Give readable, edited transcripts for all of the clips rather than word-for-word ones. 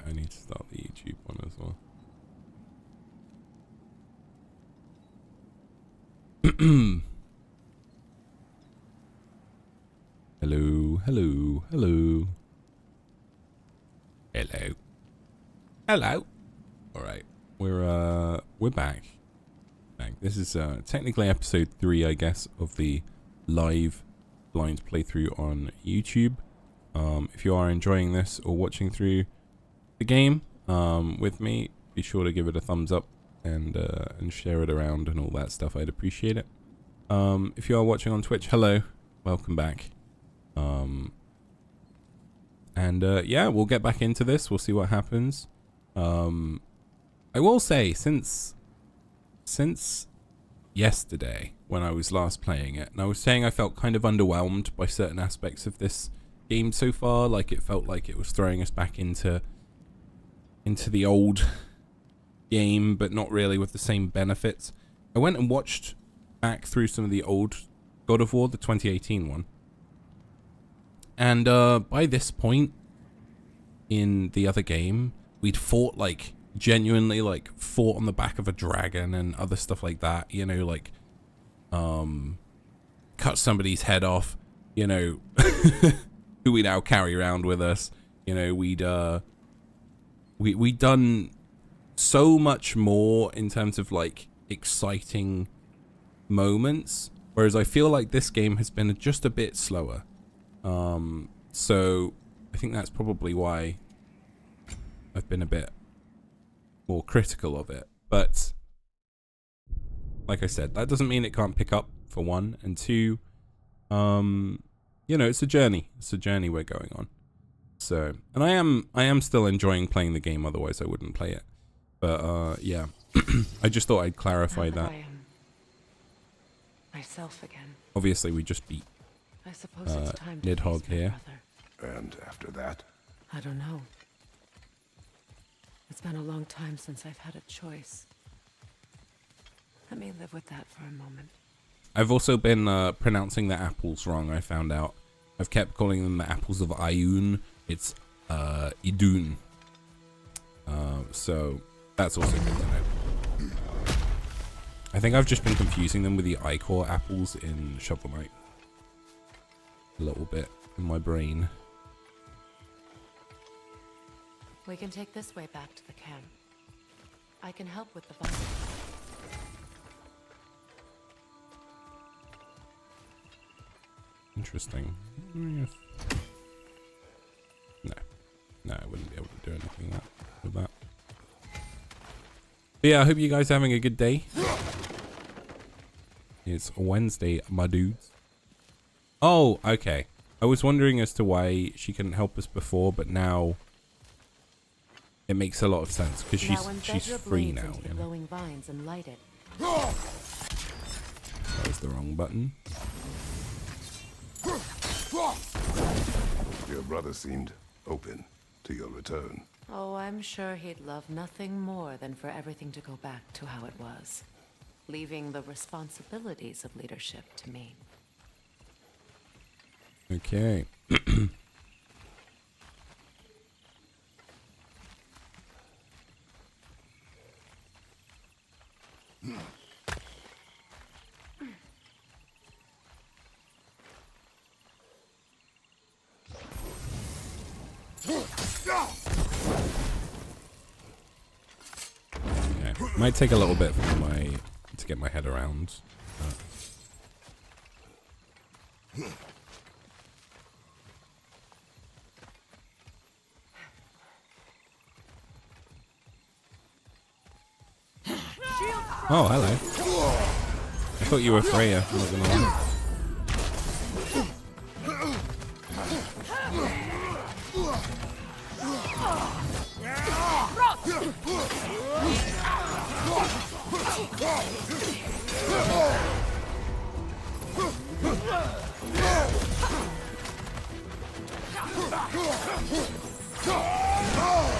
I need to start the YouTube one as well. Hello, hello, hello. Hello. Hello. Alright. We're back. This is technically episode 3, I guess, of the live blind playthrough on YouTube. If you are enjoying this or watching through the game with me, be sure to give it a thumbs up and share it around and all that stuff. I'd appreciate it. If you are watching on Twitch, hello, welcome back. Yeah, we'll get back into this. We'll see what happens. I will say, since yesterday when I was last playing it, and I was saying I felt kind of underwhelmed by certain aspects of this game so far, like it felt like it was throwing us back into the old game, but not really with the same benefits. I went and watched back through some of the old God of War, the 2018 one, and by this point in the other game, we'd fought, like, genuinely, like, fought on the back of a dragon and other stuff like that, you know, like, cut somebody's head off, you know, who we now carry around with us. You know, we'd done so much more in terms of, like, exciting moments, whereas I feel like this game has been just a bit slower. So I think that's probably why I've been a bit more critical of it. But like I said, that doesn't mean it can't pick up, for one, and two, you know, it's a journey. It's a journey we're going on. So, and I am still enjoying playing the game, otherwise I wouldn't play it. But yeah, I just thought I'd clarify that. I am myself again. Obviously, we just beat I suppose it's time to Nidhogg face my here. brother. And after that? I don't know. It's been a long time since I've had a choice. Let me live with that for a moment. I've also been pronouncing the apples wrong, I found out. I've kept calling them the apples of Ioun. It's Idun. So that's also good to know. I think I've just been confusing them with the Ichor apples in Shovel Knight. A little bit in my brain. We can take this way back to the camp. I can help with the vine. Interesting. No, I wouldn't be able to do anything with that. But yeah, I hope you guys are having a good day. It's Wednesday, my dudes. Oh, okay. I was wondering as to why she couldn't help us before, but now it makes a lot of sense because she's free now. You know? Glowing vines and light it. That was the wrong button. Your brother seemed open to your return. Oh, I'm sure he'd love nothing more than for everything to go back to how it was, leaving the responsibilities of leadership to me. Okay. Okay. Might take a little bit to get my head around. Oh, hello. I thought you were Freya, I'm not gonna lie.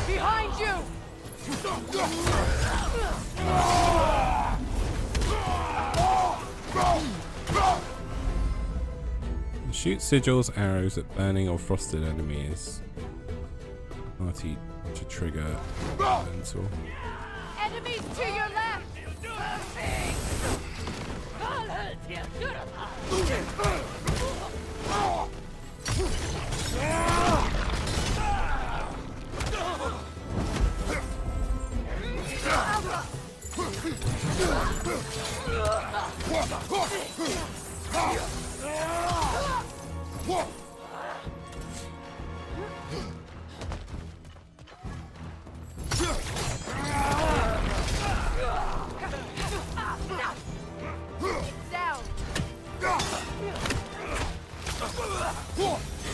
Behind you! Shoot sigils, arrows at burning or frosted enemies. party to trigger mental. Enemies to your left!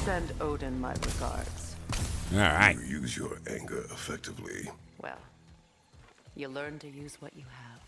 Send Odin my regards. All right. You use your anger effectively. Well, you learn to use what you have.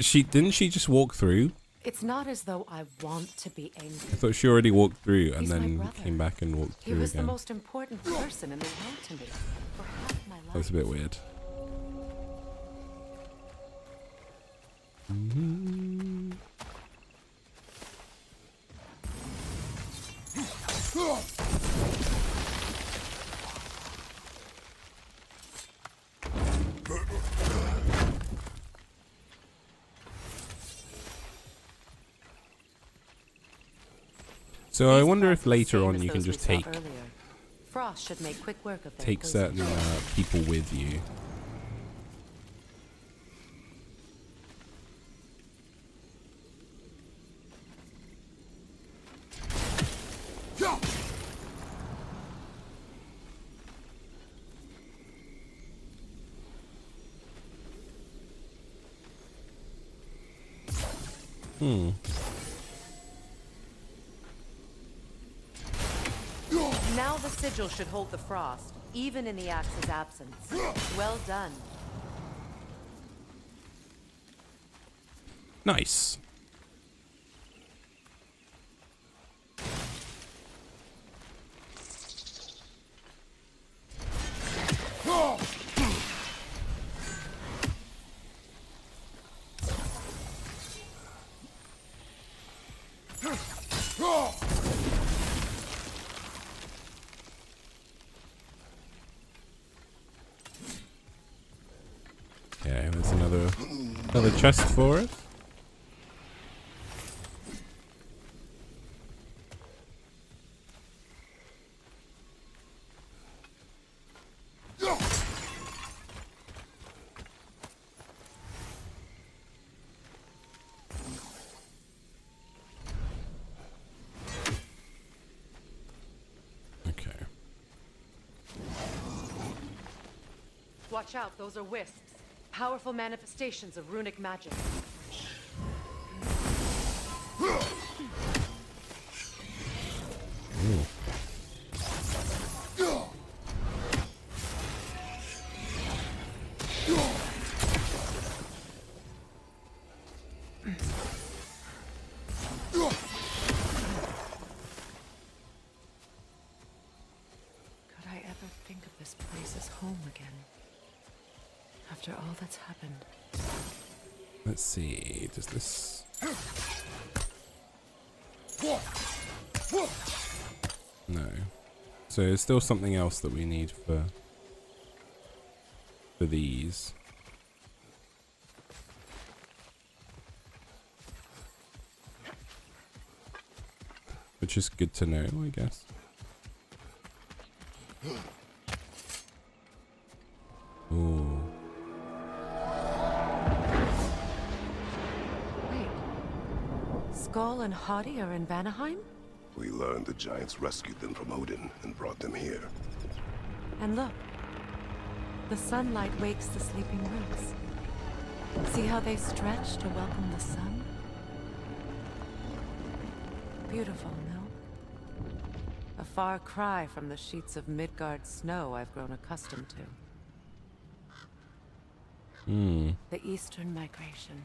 She just walk through? It's not as though I want to be angry. I thought she already walked through and He's my then brother. came back and walked He through was the again. most important person in the world to me for half my life. That's a bit weird. So I These wonder if plots are later same on as you can those we just saw take earlier. Frost should make quick work of their take opposing. certain people with you. Now the sigil should hold the frost, even in the axe's absence. Well done. Nice. Okay, there's another chest for us. Okay. Watch out, those are wisps. Powerful manifestations of runic magic. Could I ever think of this place as home again? After all that's happened. Let's see. Does this? No. So there's still something else that we need for these. Which is good to know, I guess. Ooh. Wait. Skull and Hadi are in Vanaheim? We learned the giants rescued them from Odin and brought them here. And look. The sunlight wakes the sleeping roots. See how they stretch to welcome the sun? Beautiful, no? A far cry from the sheets of Midgard snow I've grown accustomed to. The Eastern Migration.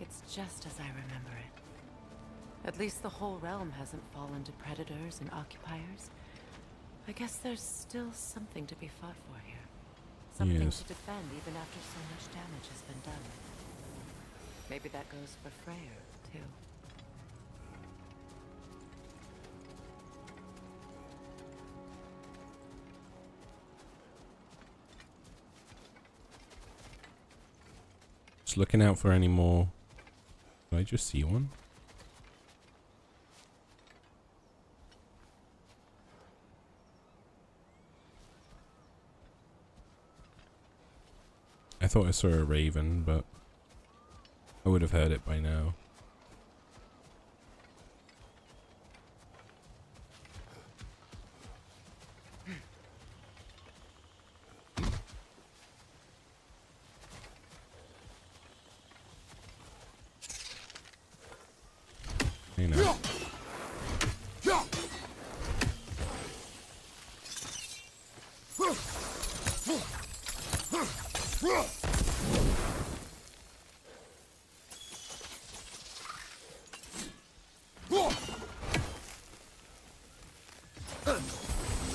It's just as I remember it. At least the whole realm hasn't fallen to predators and occupiers. I guess there's still something to be fought for here. Something Yes. to defend even after so much damage has been done. Maybe that goes for Freyr, too. Just looking out for any more. Did I just see one? I thought I saw a raven, but I would have heard it by now. You know.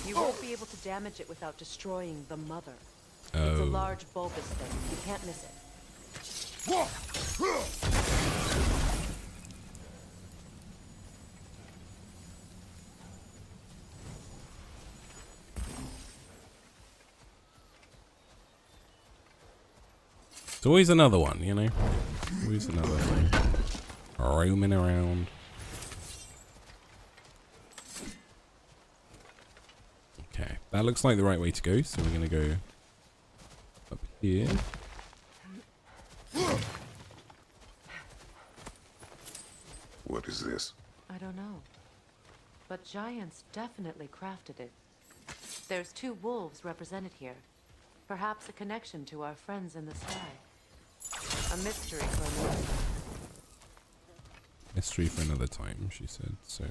You won't be able to damage it without destroying the mother. It's a Oh. large bulbous thing. You can't miss it. It's always another one, you know? Always another thing. Roaming around. Okay, that looks like the right way to go, so we're gonna go up here. What is this? I don't know. But giants definitely crafted it. There's 2 wolves represented here. Perhaps a connection to our friends in the sky. A mystery for another time. Mystery for another time, she said, so.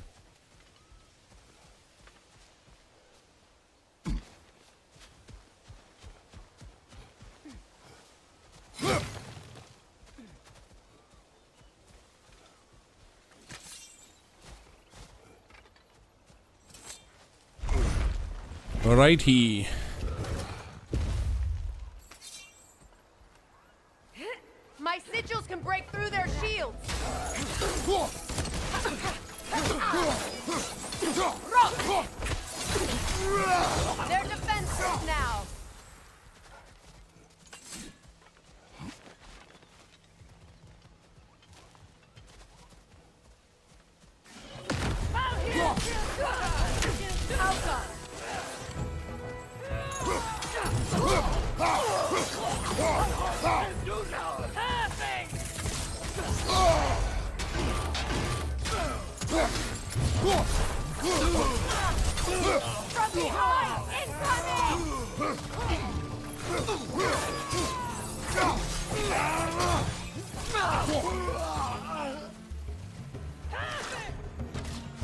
Alrighty. My sigils can break through their shields! They're defenseless now! From behind! Incoming!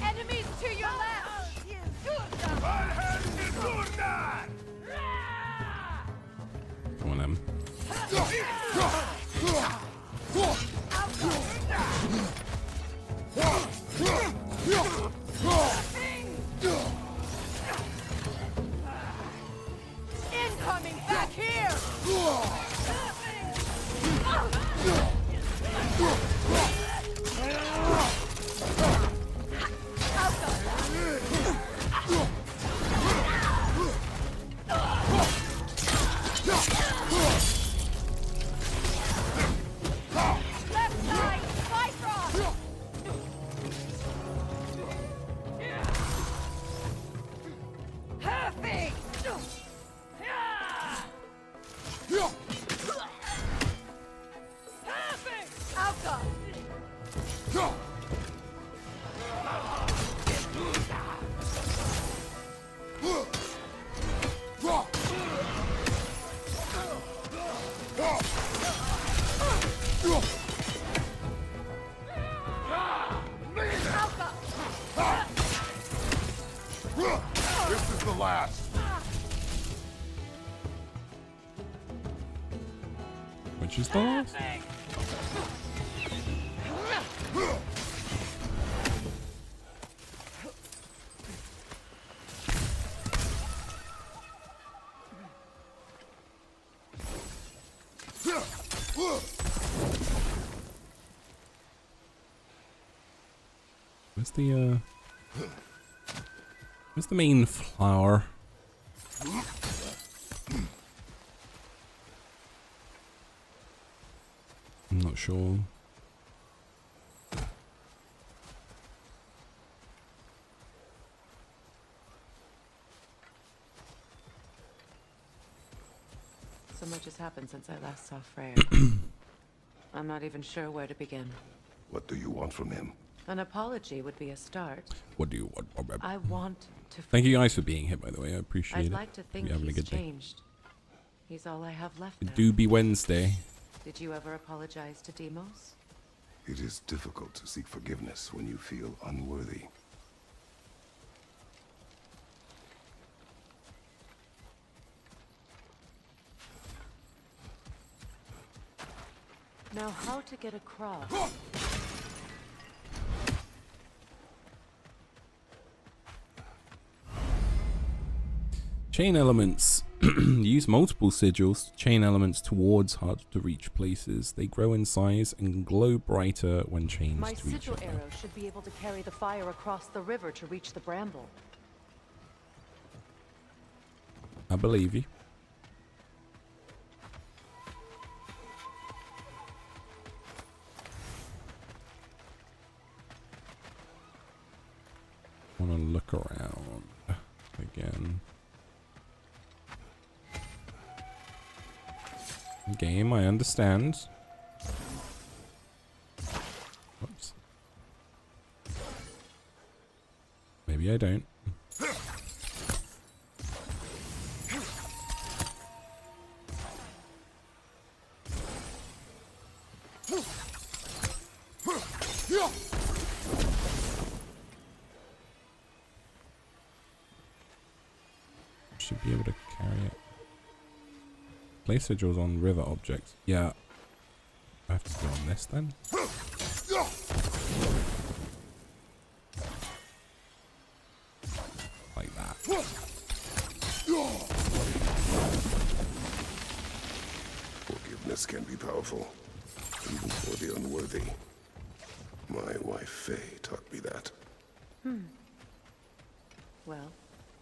Enemies to your left! Come on, Em. Incoming back here! Left side, Bifrost! Perfect! Perfect! Alka! Alka! This is the last. Which is the last? where's the main flower? I'm not sure. So much has happened since I last saw Freyr. I'm not even sure where to begin. What do you want from him? An apology would be a start. What do you want? I want to. Thank you guys for being here, by the way. I appreciate it. I'd like to think You're having a he's good day. changed. He's all I have left now. It do be Wednesday. Did you ever apologize to Demos? It is difficult to seek forgiveness when you feel unworthy. Now, how to get across? Chain elements. Use multiple sigils to chain elements towards hard to reach places. They grow in size and glow brighter when chained My to each sigil other. arrow should be able to carry the fire across the river to reach the bramble. I believe you. Want to look around again. Game, I understand. Whoops. Maybe I don't. Should be able to carry it. Place sigils on river objects. Yeah. I have to go on this then. Like that. Forgiveness can be powerful, even for the unworthy. My wife Faye taught me that. Well,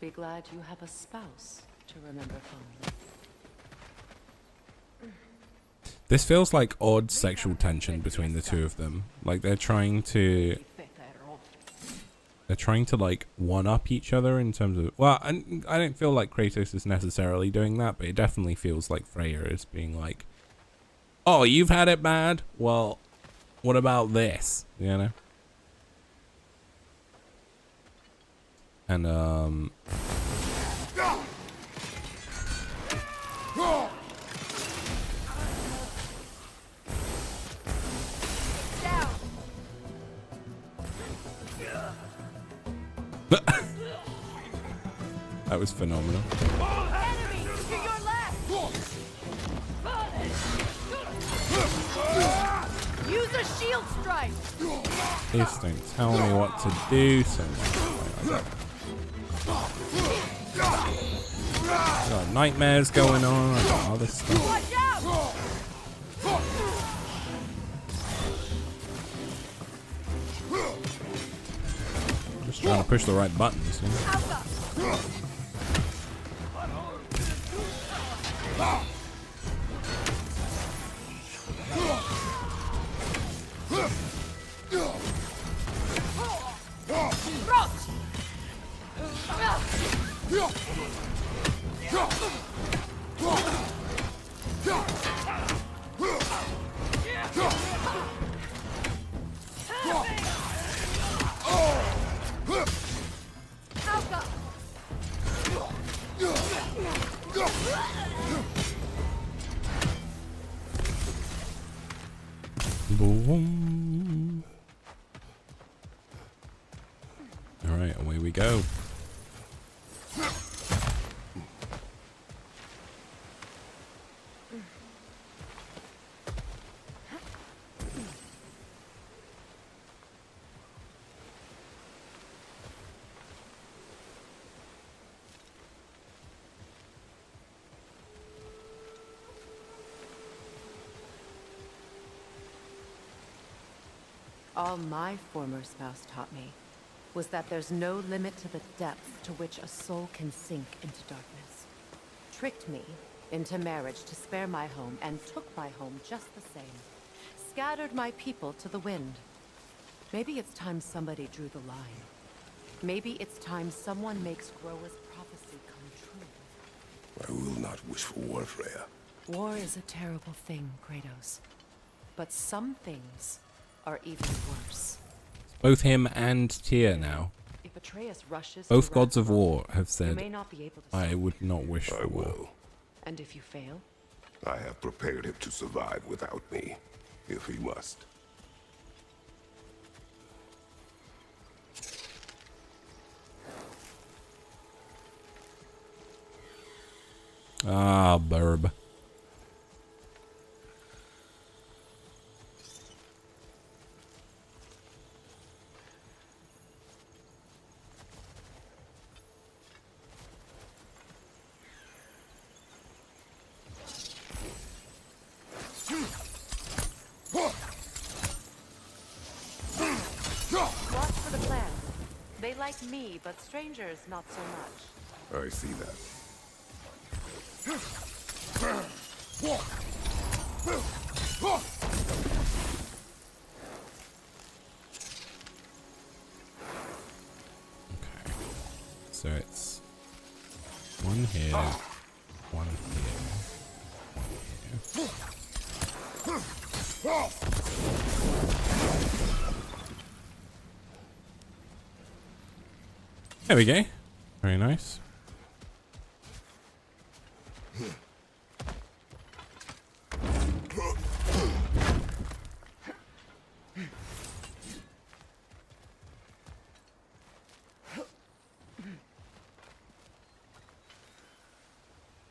be glad you have a spouse to remember fondly. This feels like odd sexual tension between the two of them. Like they're trying to like one up each other in terms of, well, I don't feel like Kratos is necessarily doing that, but it definitely feels like Freya is being like, oh, you've had it bad? Well, what about this? You know? And that was phenomenal. Enemy to your left! Use a shield strike! Please don't tell me what to do so much. I got nightmares going on. I got all this stuff. Watch out! I'm just trying to push the right buttons. You know? Alpha! Boom. All right, away we go. All my former spouse taught me was that there's no limit to the depths to which a soul can sink into darkness. Tricked me into marriage to spare my home, and took my home just the same. Scattered my people to the wind. Maybe it's time somebody drew the line. Maybe it's time someone makes Groa's prophecy come true. I will not wish for war, Freya. War is a terrible thing, Kratos. But some things are even worse. Both him and Tyr now. If Atreus rushes Both to gods of Ragnarok, war have you said, may not be able to I stop would it. not wish I for war. will. And if you fail? I have prepared him to survive without me, if he must. Ah, burb. Watch for the plants. They like me, but strangers not so much. I see that. Okay. So it's one here, one here, one here. There we go. Very nice.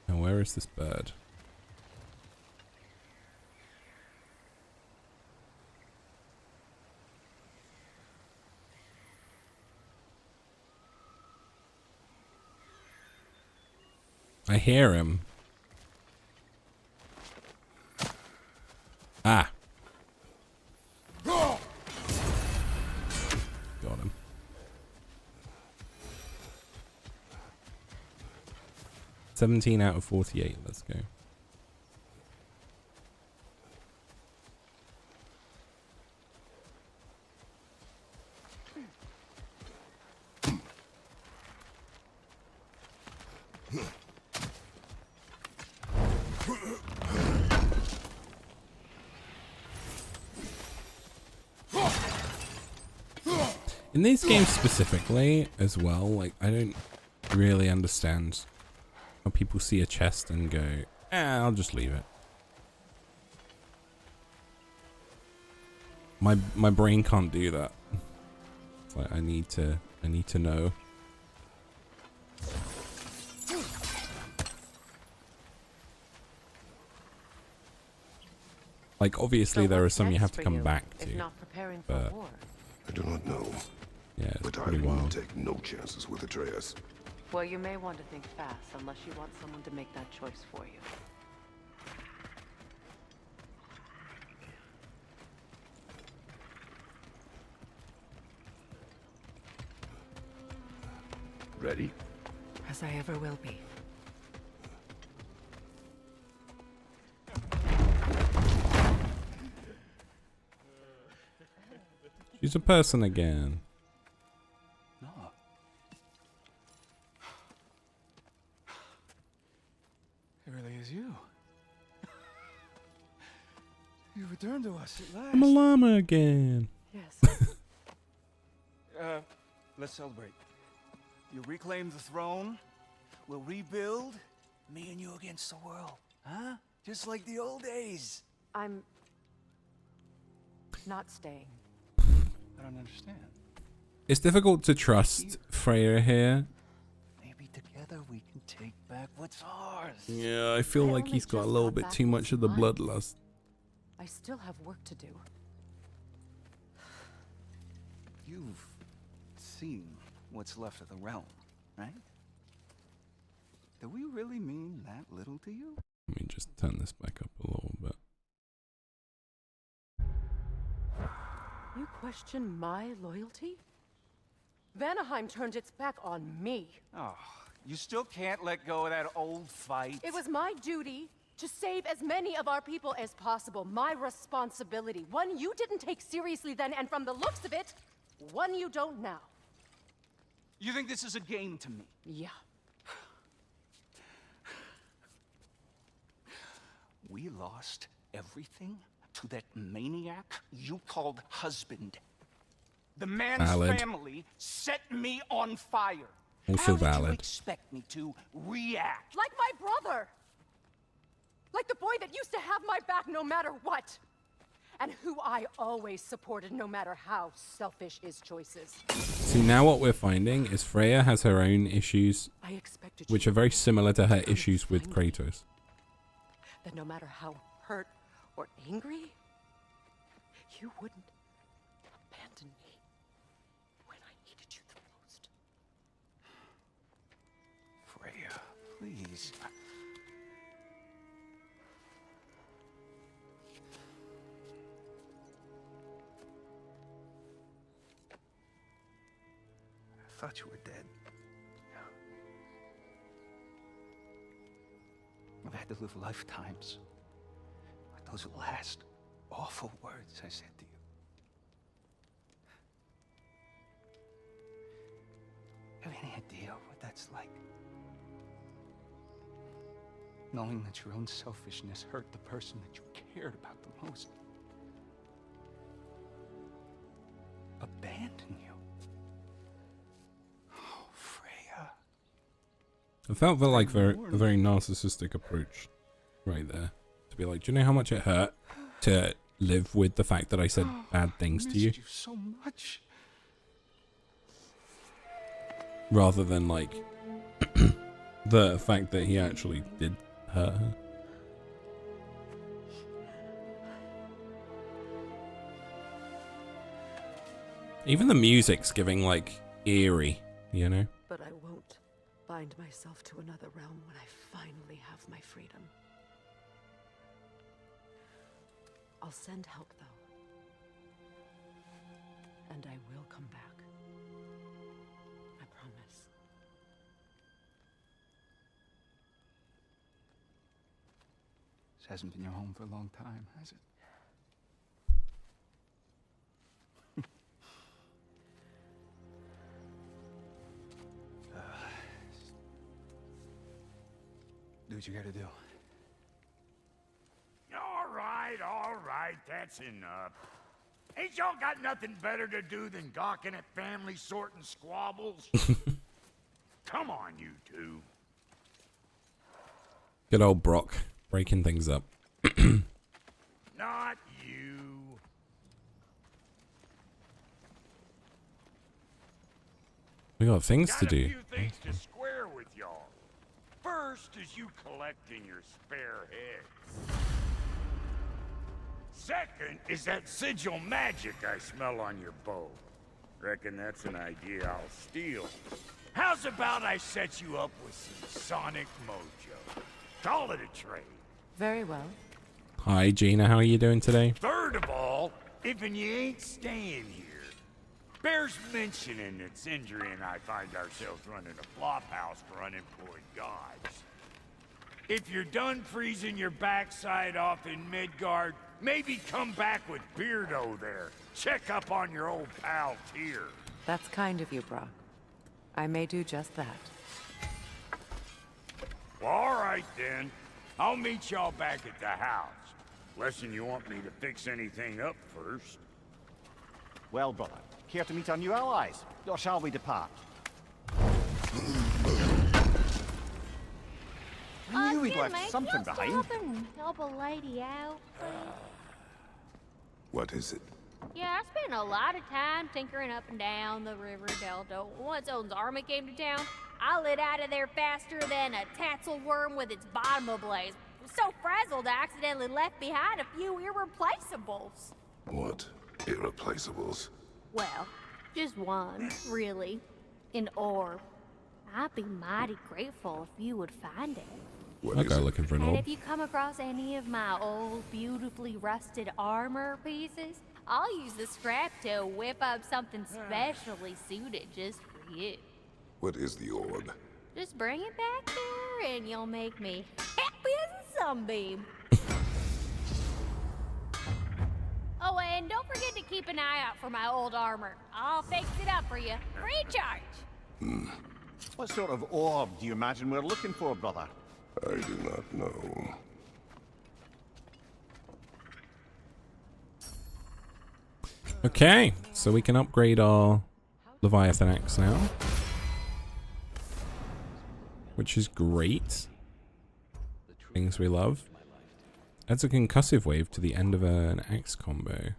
Now where is this bird? I hear him. Ah. Got him. "17 out of 48. Let's go. In these games specifically as well, like, I don't really understand how people see a chest and go, I'll just leave it. My brain can't do that. It's like I need to know. Like, obviously So there are what's some you next have to for come you, back if to. not preparing for but- war? I do not know, Yeah, it's but I pretty will wild. take no chances with Atreus. Well, you may want to think fast, unless you want someone to make that choice for you. Ready? As I ever will be. She's a person again. No. It really is you. You returned to us at last. I'm a llama again. Yes. Let's celebrate. You reclaim the throne. We'll rebuild. Me and you against the world. Huh? Just like the old days. I'm not staying. I don't understand. It's difficult to trust Freya here. Maybe together we can take back what's ours. Yeah, I feel I like only he's got a just little got bit back too much of the what's mine. bloodlust. I still have work to do. You've seen what's left of the realm, right? Do we really mean that little to you? Let me just turn this back up a little bit. You question my loyalty? Vanaheim turned its back on me. Oh, you still can't let go of that old fight? It was my duty to save as many of our people as possible. My responsibility. One you didn't take seriously then, and from the looks of it, one you don't now. You think this is a game to me? Yeah. We lost everything to that maniac you called husband. The man's Valid. family set me on fire. Also How did you valid. expect me to react? Like my brother! Like the boy that used to have my back no matter what! And who I always supported no matter how selfish his choices. See, now what we're finding is Freya has her own issues, I expected which you are very similar to her to issues with find me. Kratos. That no matter how hurt or angry, you wouldn't abandon me when I needed you the most. Freya, please. I thought you were dead. I've had to live lifetimes with those last awful words I said to you. Have any idea what that's like? Knowing that your own selfishness hurt the person that you cared about the most. Abandon you. Oh, Freya. It felt like a very narcissistic approach right there. To be like, do you know how much it hurt to live with the fact that I said bad things to you? Missed you so much. Rather than like the fact that he actually did hurt her. Even the music's giving like eerie, you know? But I won't bind myself to another realm when I finally have my freedom. I'll send help, though. And I will come back. I promise. This hasn't been your home for a long time, has it? Do what you gotta do. All right, that's enough. Ain't y'all got nothing better to do than gawking at family sorting squabbles? Come on, you two. Good old Brock breaking things up. Not you. We got things Got to a do. few things to square with y'all. First is you collecting your spare heads. Second is that sigil magic I smell on your bow. Reckon that's an idea I'll steal. How's about I set you up with some sonic mojo? Call it a trade. Very well. Hi Gina, how are you doing today? Third of all, if you ain't staying here, bears mentioning that Sindri and I find ourselves running a flop house for unemployed gods. If you're done freezing your backside off in Midgard, maybe come back with Beardo there. Check up on your old pal Tyr. That's kind of you, Brock. I may do just that. Well, all right then. I'll meet y'all back at the house. Lesson you want me to fix anything up first. Well, brother, care to meet our new allies? Or shall we depart? I knew we'd left something behind. Help a lady out. What is it? Yeah, I spent a lot of time tinkering up and down the river delta. Once Odin's army came to town, I lit out of there faster than a tassel worm with its bottom ablaze. So frazzled, I accidentally left behind a few irreplaceables. What? Irreplaceables? Well, just one, really. An orb. I'd be mighty grateful if you would find it. What I'll is go it? looking for an And orb. if you come across any of my old, beautifully rusted armor pieces, I'll use the scrap to whip up something specially suited just for you. What is the orb? Just bring it back here and you'll make me happy as a sunbeam. Oh, and don't forget to keep an eye out for my old armor. I'll fix it up for you. Free charge. What sort of orb do you imagine we're looking for, brother? I do not know. Okay, so we can upgrade our Leviathan axe now, which is great. Things we love. Adds a concussive wave to the end of an axe combo.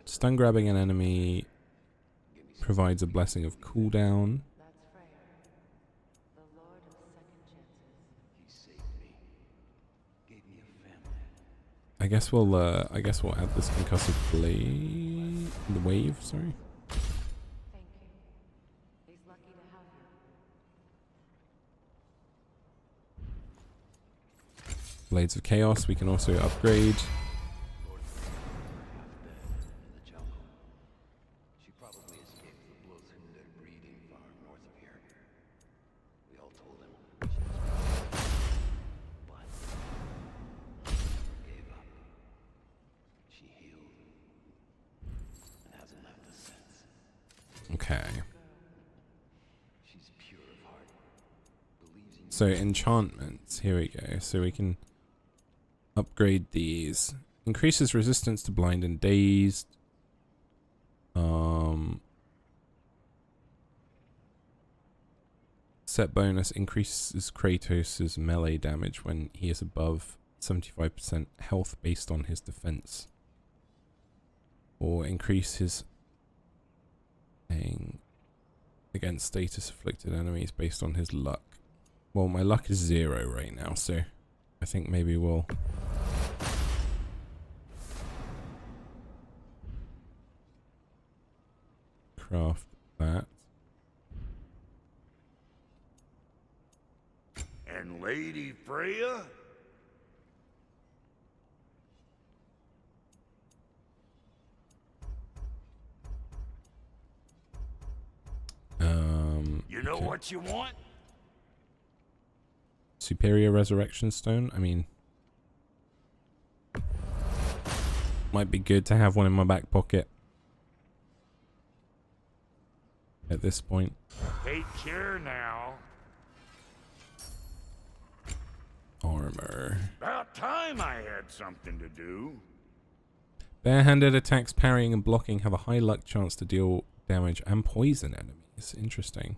Stun grabbing an enemy provides a blessing of cooldown. That's Freyr, the Lord of Second Chances. I guess we'll add this concussive blade, the wave. Sorry. Thank you. He's lucky to have you. Blades of Chaos we can also upgrade. Okay. So enchantments, here we go. So we can upgrade these. Increases resistance to blind and dazed. Set bonus increases Kratos' melee damage when he is above 75% health based on his defense. Or increase his against status afflicted enemies based on his luck. Well, my luck is 0 right now, so I think maybe we'll craft that. And Lady Freya? You know okay. what you want? Superior Resurrection Stone. I mean, might be good to have one in my back pocket at this point. Take care now. Armor. About time I had something to do. Barehanded attacks, parrying and blocking have a high luck chance to deal damage and poison enemies. Interesting.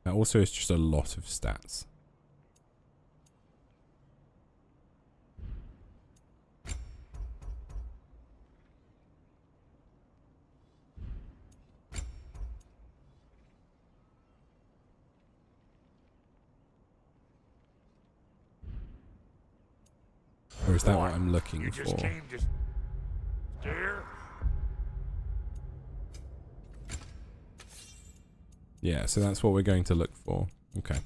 That also is just a lot of stats. Or is that what I'm looking You for? just came to stare? Yeah, so that's what we're going to look for. Okay.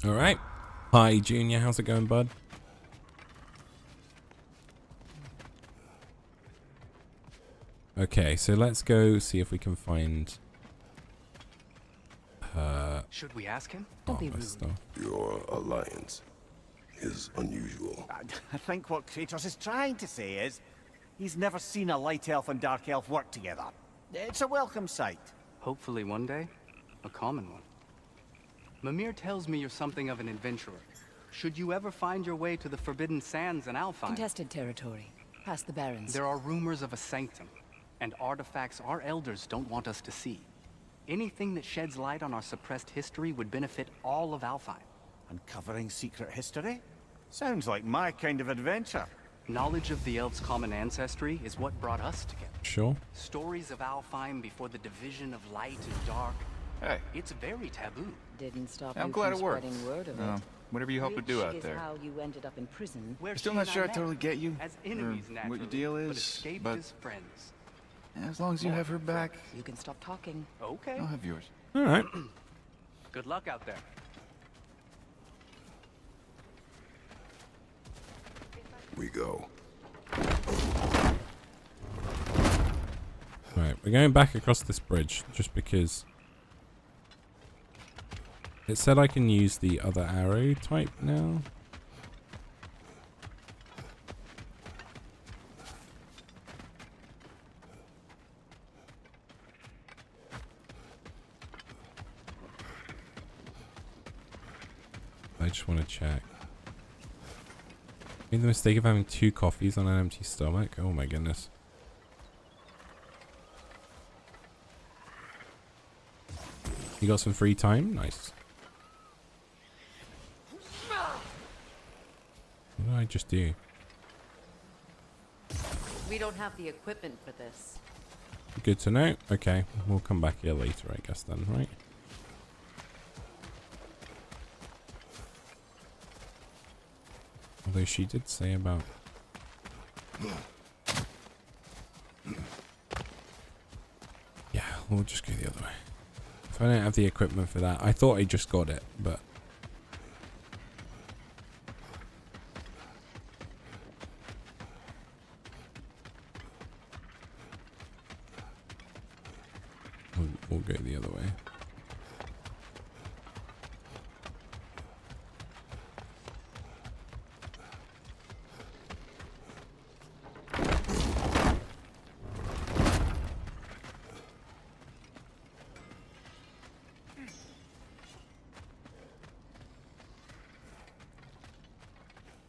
All right. Hi, Junior. How's it going, bud? Okay, so let's go see if we can find Should we ask him? armor stuff. Your alliance is unusual. I think what Kratos is trying to say is he's never seen a light elf and dark elf work together. It's a welcome sight. Hopefully one day, a common one. Mimir tells me you're something of an adventurer. Should you ever find your way to the Forbidden Sands in Alfheim, Contested territory. Past the Barrens. there are rumors of a sanctum, and artifacts our elders don't want us to see. Anything that sheds light on our suppressed history would benefit all of Alfheim. Uncovering secret history? Sounds like my kind of adventure. Knowledge of the elves' common ancestry is what brought us together. Sure. Stories of Alfheim before the division of light and dark. Hey. It's very taboo. Didn't stop I'm you glad from it worked. spreading word of it. Whatever you hope to do Which out is there. how you ended up in prison. Where I'm still she not and sure I met totally get you. as enemies Or naturally, what your deal but is, escaped but as friends. As long as you have her back, You can stop talking. Okay. I'll have yours. All right. Good luck out there. We go. Right, we're going back across this bridge just because it said I can use the other arrow type now. I just want to check. Made the mistake of having 2 coffees on an empty stomach. Oh my goodness. You got some free time? Nice. What did I just do? We don't have the equipment for this. Good to know. Okay, we'll come back here later, I guess then, right? Although she did say about... Yeah, we'll just go the other way. If I don't have the equipment for that, I thought I just got it, but... We'll go the other way.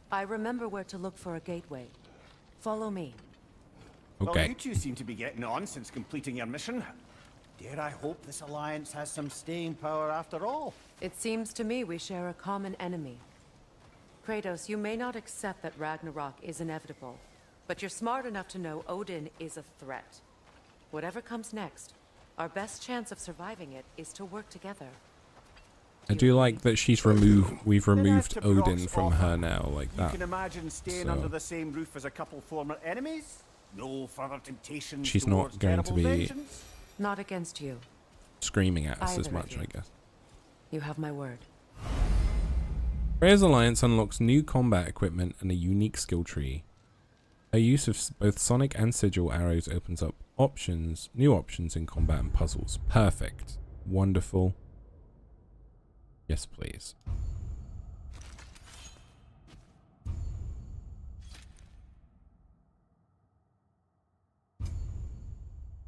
I remember where to look for a gateway. Follow me. Well, Okay. you two seem to be getting on since completing your mission. Dare I hope this alliance has some staying power after all? It seems to me we share a common enemy. Kratos, you may not accept that Ragnarok is inevitable, but you're smart enough to know Odin is a threat. Whatever comes next, our best chance of surviving it is to work together. I do like that we've Then removed as to Odin Brock's from offer, her now, like You that. can imagine staying So- under the same roof as a couple former enemies? No further temptations She's not towards going to terrible be- vengeance? Not against you. Screaming at us as Either of much, you. I guess. You have my word. Freya's Alliance unlocks new combat equipment and a unique skill tree. Her use of both sonic and sigil arrows opens up new options in combat and puzzles. Perfect. Wonderful. Yes, please.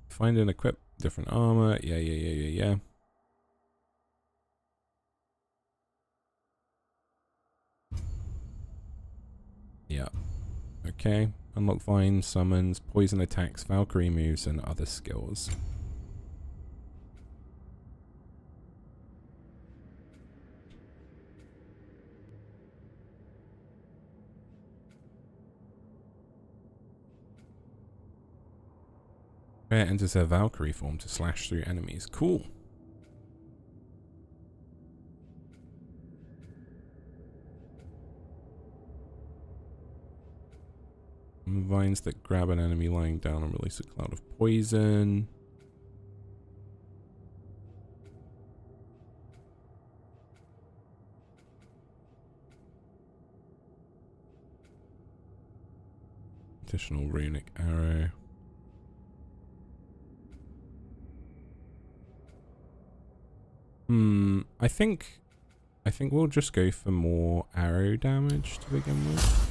Find and equip different armor. Yeah. Yeah. Okay. Unlock vines, summons, poison attacks, Valkyrie moves, and other skills. Freya enters her Valkyrie form to slash through enemies. Cool. Vines that grab an enemy lying down and release a cloud of poison. Additional runic arrow. I think we'll just go for more arrow damage to begin with.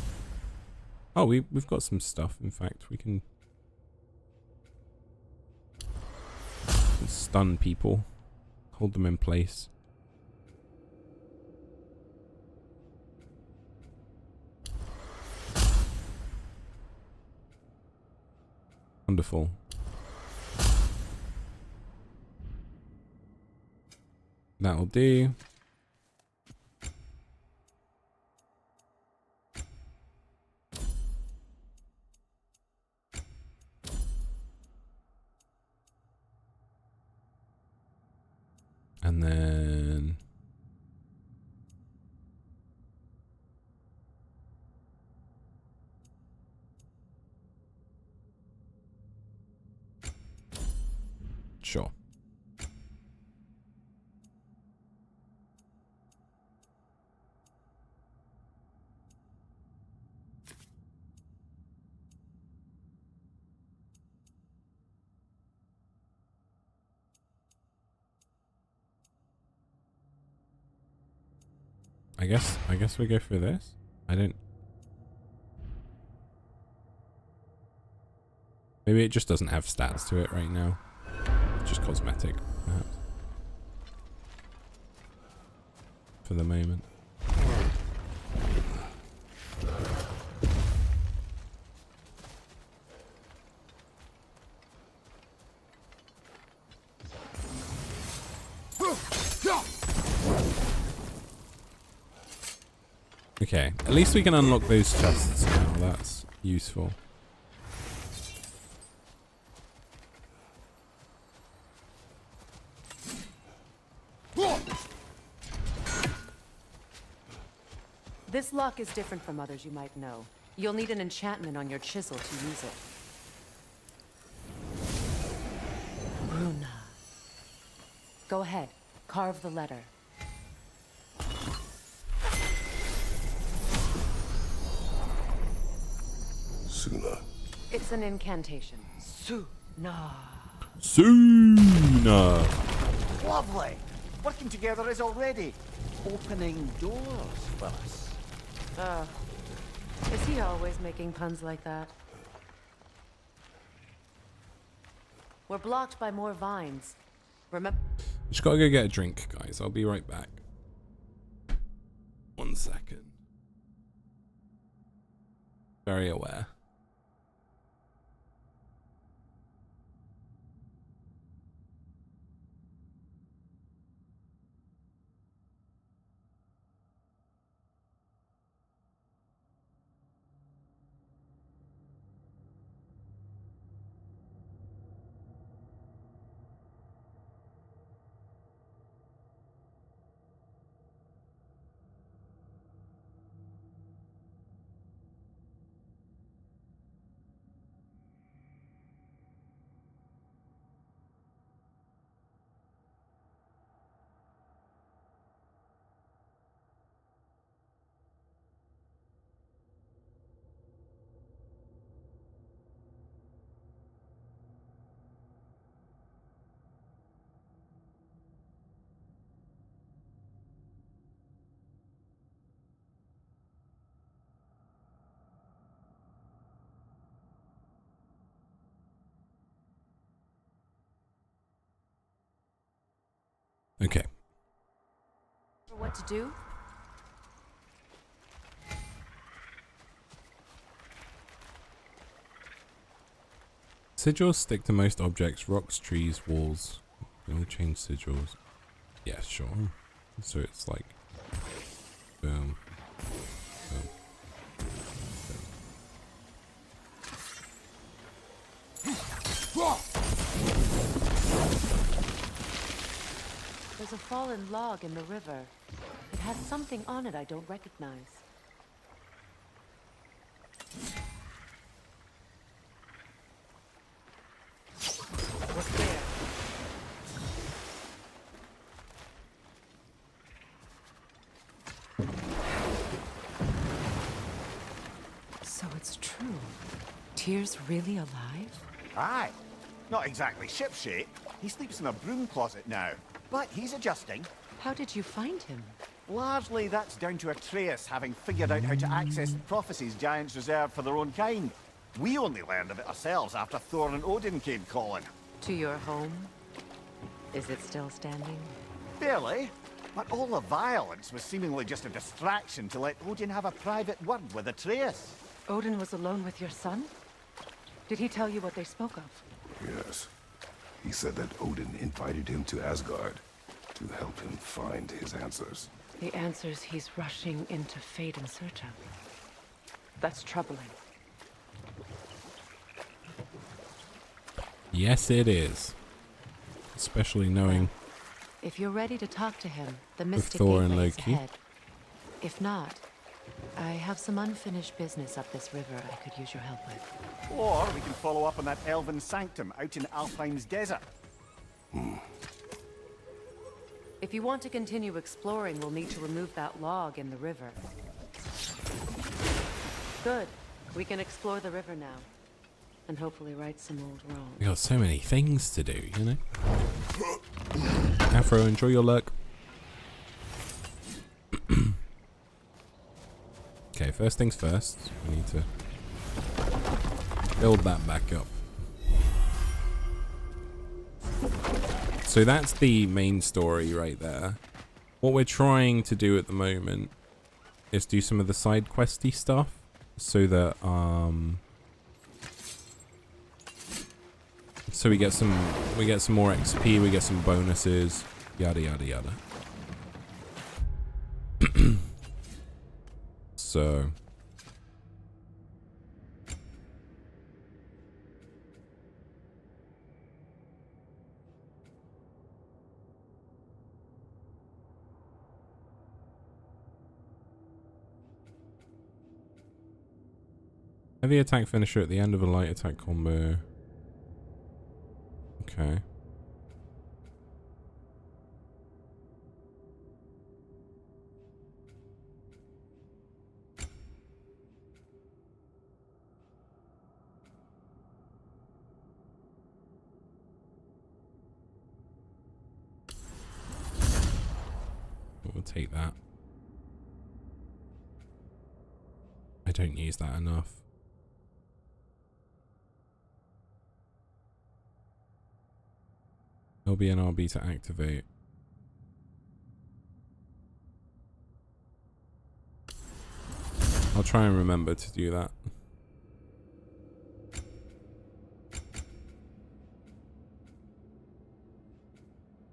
Oh, we've got some stuff. In fact, we can stun people, hold them in place. Wonderful. That'll do. And then Sure. I guess we go for this. I don't. Maybe it just doesn't have stats to it right now. It's just cosmetic, perhaps. For the moment. Okay, at least we can unlock those chests now. That's useful. This lock is different from others you might know. You'll need an enchantment on your chisel to use it. Bruna. Go ahead. Carve the letter. Suna. It's an incantation. Suna. Sooner. Lovely. Working together is already opening doors for us. Is he always making puns like that? We're blocked by more vines. Remember? Just gotta go get a drink, guys. I'll be right back. 1 second. Very aware. Okay. What to do? Sigils stick to most objects, rocks, trees, walls. You only change sigils. Yeah, sure. So it's like boom. Boom. There's a fallen log in the river. It has something on it I don't recognize. What's there? So it's true. Tyr's really alive? Aye. Not exactly shipshape. He sleeps in a broom closet now. But he's adjusting. How did you find him? Largely, that's down to Atreus having figured out how to access the prophecies giants reserve for their own kind. We only learned of it ourselves after Thor and Odin came calling. To your home? Is it still standing? Barely. But all the violence was seemingly just a distraction to let Odin have a private word with Atreus. Odin was alone with your son? Did he tell you what they spoke of? Yes. He said that Odin invited him to Asgard to help him find his answers. The answers he's rushing into fate in search of. That's troubling. Yes, it is. Especially knowing If you're ready to talk to him, the Mystic Thor and Gateway is Loki. ahead. If not, I have some unfinished business up this river I could use your help with. Or we can follow up on that elven sanctum out in Alpine's desert. If you want to continue exploring, we'll need to remove that log in the river. Good. We can explore the river now. And hopefully right some old wrongs. We got so many things to do, you know? Afro, enjoy your luck. Okay, first things first. We need to build that back up. So that's the main story right there. What we're trying to do at the moment is do some of the side questy stuff so that so we get some more XP, we get some bonuses, yada yada yada. So heavy attack finisher at the end of a light attack combo. Okay. We'll take that. I don't use that enough. LB and RB to activate. I'll try and remember to do that.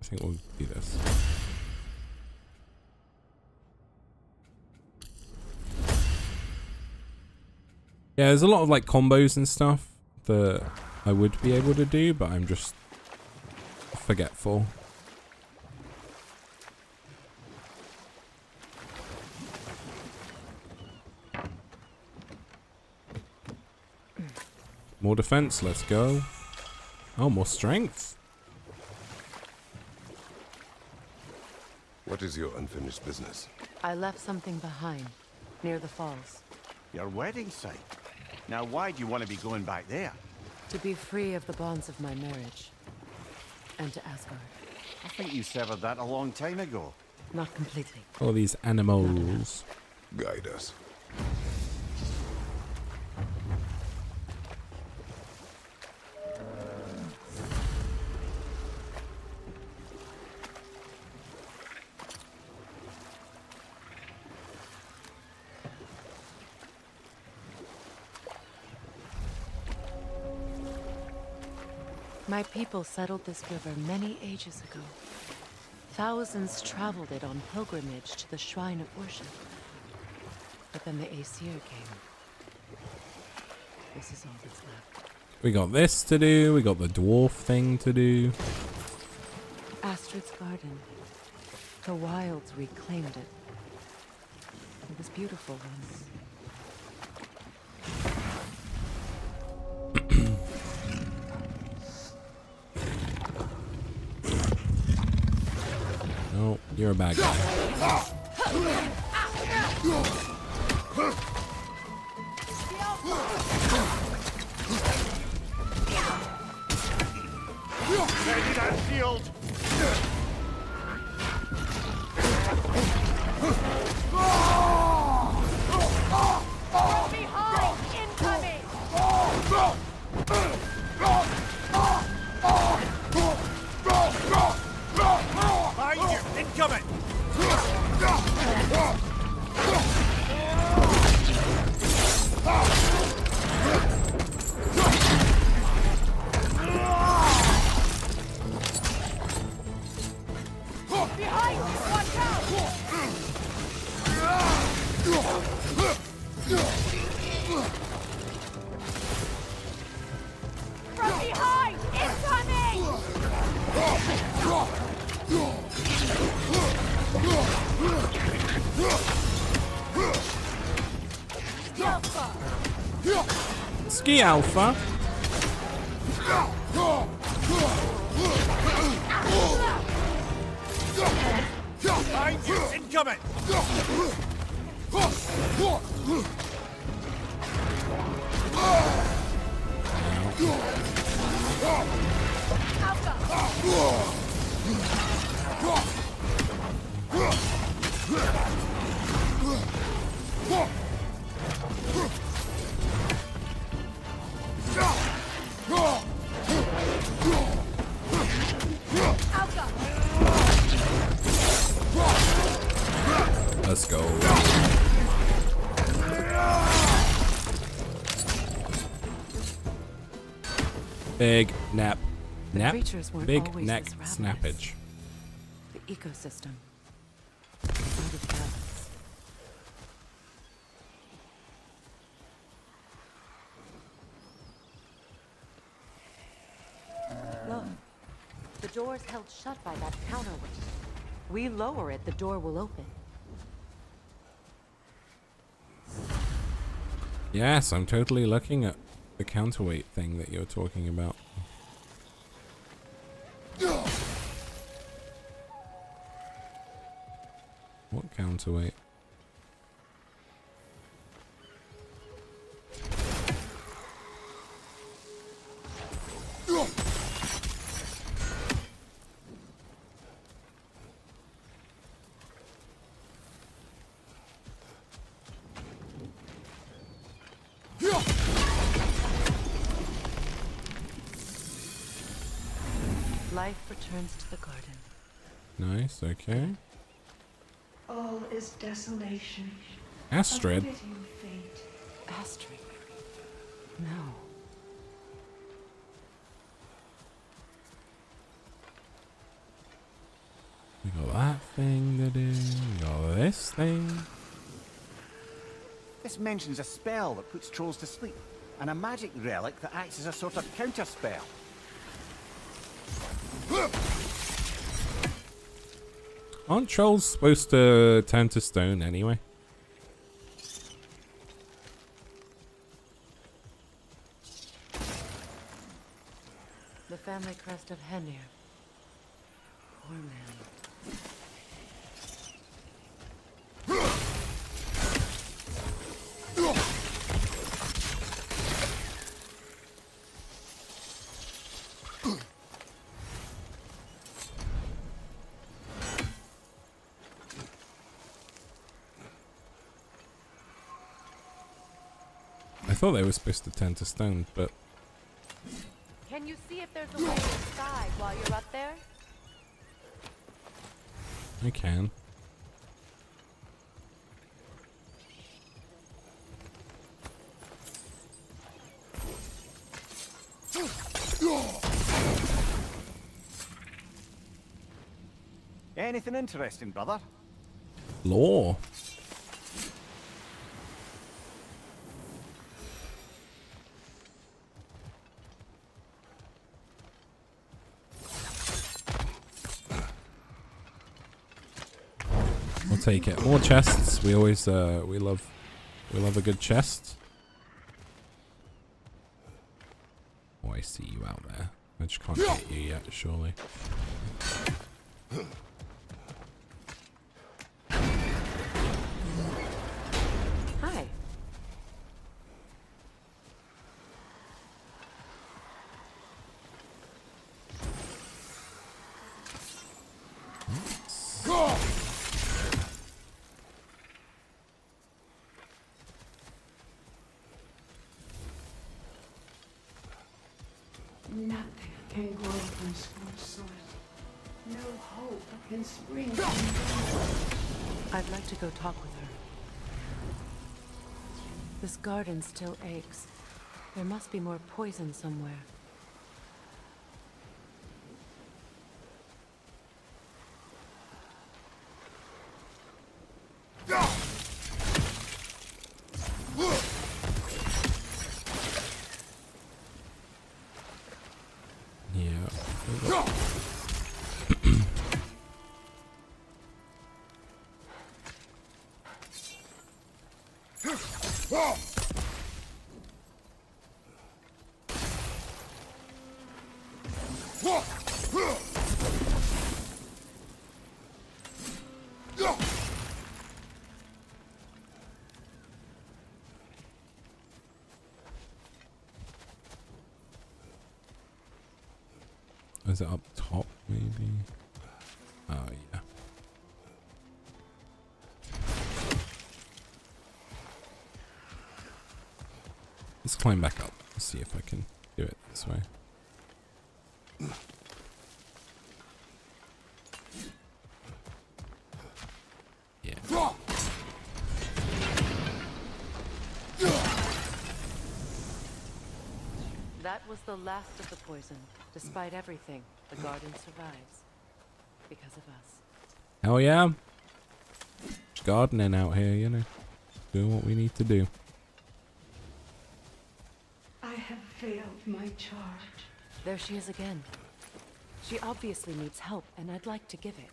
I think we'll do this. Yeah, there's a lot of like combos and stuff that I would be able to do, but I'm just forgetful. More defense, let's go. Oh, more strength. What is your unfinished business? I left something behind, near the falls. Your wedding site. Now, why do you want to be going back there? To be free of the bonds of my marriage. And to Asgard. I think you severed that a long time ago. Not completely. All these animals. Guide us. My people settled this river many ages ago. Thousands traveled it on pilgrimage to the shrine of worship. But then the Aesir came. This is all that's left. We got this to do. We got the dwarf thing to do. Astrid's garden. The wilds reclaimed it. It was beautiful once. No, you're a bad guy. Ready that shield! From behind! Incoming! Behind you! Incoming! Behind you! Watch out! From behind! Incoming! Ski Alpha. Behind you! Incoming! Let's go. Big nap. The Nap? creatures weren't Big always neck this ravenous. snappage. The ecosystem. Out of balance. Look. The door's held shut by that counterweight. We lower it, the door will open. Yes, I'm totally looking at the counterweight thing that you're talking about. What counterweight? Life returns to the garden. Nice, okay. All is desolation. Astrid. A fitting fate. Astrid. No. We got that thing to do. We got this thing. This mentions a spell that puts trolls to sleep, and a magic relic that acts as a sort of counter spell. Aren't trolls supposed to turn to stone anyway? The family crest of Henir. Poor man. I thought they were supposed to turn to stone, but Can you see if there's a way inside while you're up there? I can. Anything interesting, brother? Lore. We'll take it. More chests. We always we love a good chest. Oh, I see you out there. I just can't hit you yet, surely. Hi. Nothing can grow from scorched soil. No hope can spring from I'd like to go talk with her. This garden still aches. There must be more poison somewhere. Yeah. Is it up top, maybe? Oh, yeah. Let's climb back up. Let's see if I can do it this way. Yeah. That was the last of the poison. Despite everything, the garden survives. Because of us. Hell yeah. Just gardening out here, you know. Doing what we need to do. I have failed my charge. There she is again. She obviously needs help, and I'd like to give it.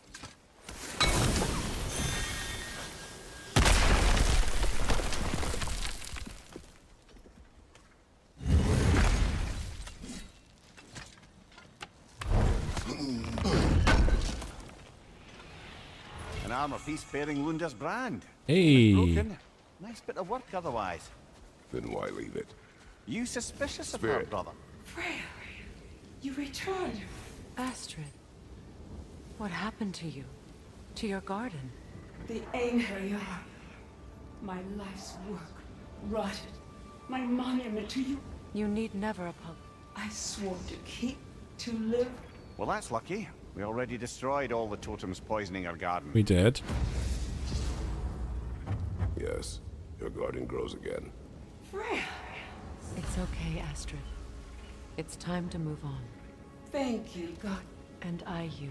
An armor piece bearing Lunda's brand. Hey. Broken. Nice bit of work otherwise. Then why leave it? You suspicious of her, Spirit. brother? Freya, you returned. Astrid, what happened to you? To your garden? The anger, my life's work rotted. My monument to you, You need never apologize. I swore to keep, to live. Well, that's lucky. We already destroyed all the totems poisoning our garden. We did. Yes, your garden grows again. Freya, It's okay, Astrid. It's time to move on. thank you, God. And I you.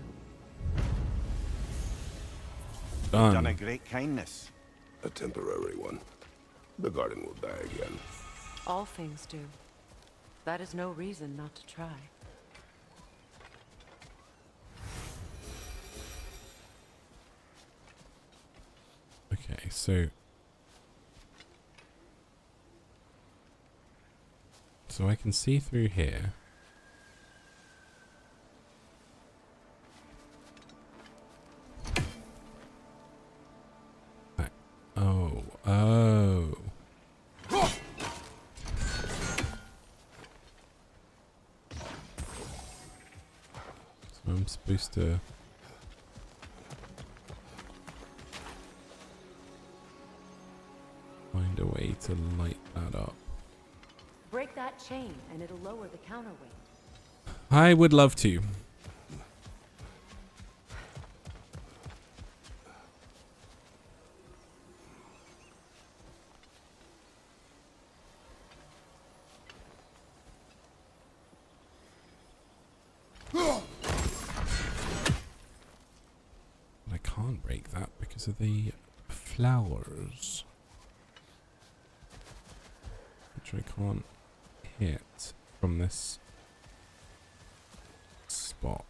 Done a Done. great kindness. A temporary one. The garden will die again. All things do. That is no reason not to try. Okay, so... So I can see through here. Back. Oh, oh. So I'm supposed to... find a way to light that up. Break that chain, and it'll lower the counterweight. I would love to. But I can't break that because of the flowers. Which I can't hit from this spot.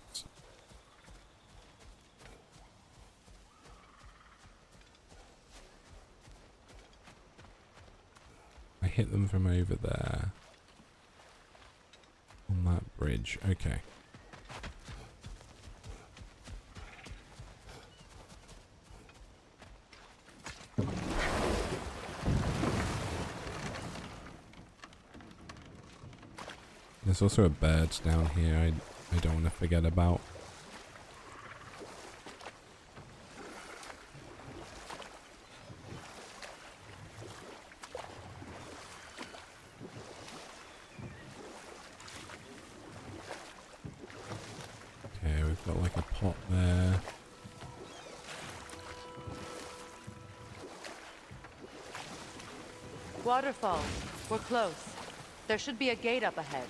I hit them from over there. On that bridge. Okay. There's also a bird down here I don't want to forget about. Okay, we've got like a pot there. Waterfall. We're close. There should be a gate up ahead.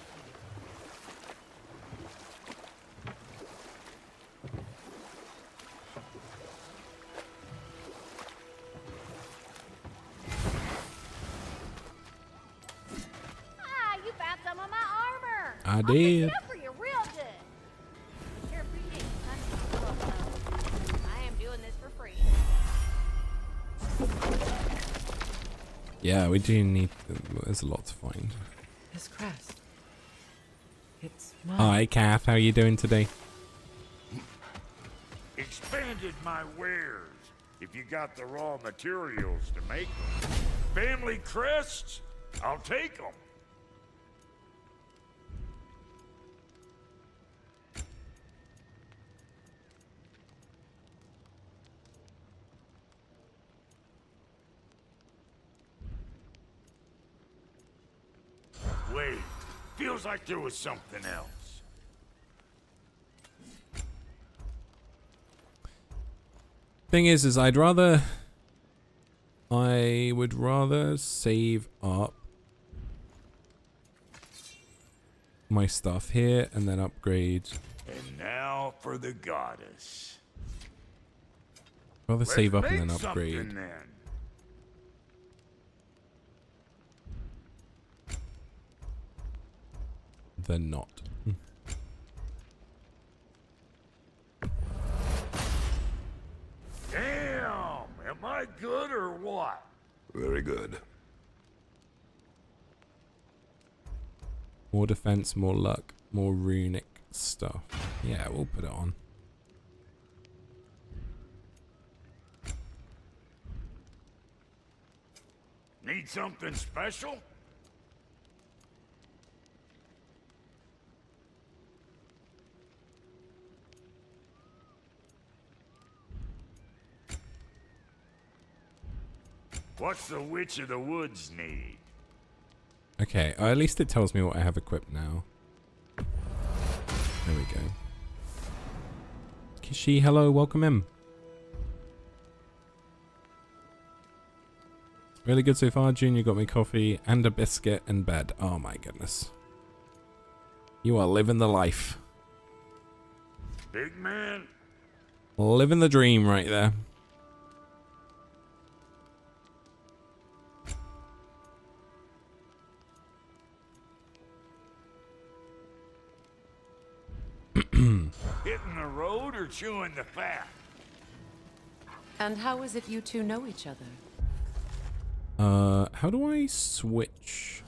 Ah, you found some of my armor. I I'll pick did. it up for you real good. Sure appreciate you, son. I am doing this for free. Yeah, we do need... There's a lot to find. This crest. It's mine. Hi, Kath. How are you doing today? Expanded my wares. If you got the raw materials to make them. Family crests? I'll take them. Wait, feels like there was something else. Thing is I would rather save up my stuff here and then upgrade. And now for the goddess. Rather save up and Let's then make upgrade something then. than not. Damn! Am I good or what? Very good. More defense, more luck, more runic stuff. Yeah, we'll put it on. Need something special? What's the Witch of the Woods need? Okay, at least it tells me what I have equipped now. There we go. Kishi, hello, welcome in. Really good so far. Junior got me coffee and a biscuit and bed. Oh my goodness. You are living the life. Big man? Living the dream right there. Hitting the road or chewing the fat? And how is it you two know each other? How do I switch?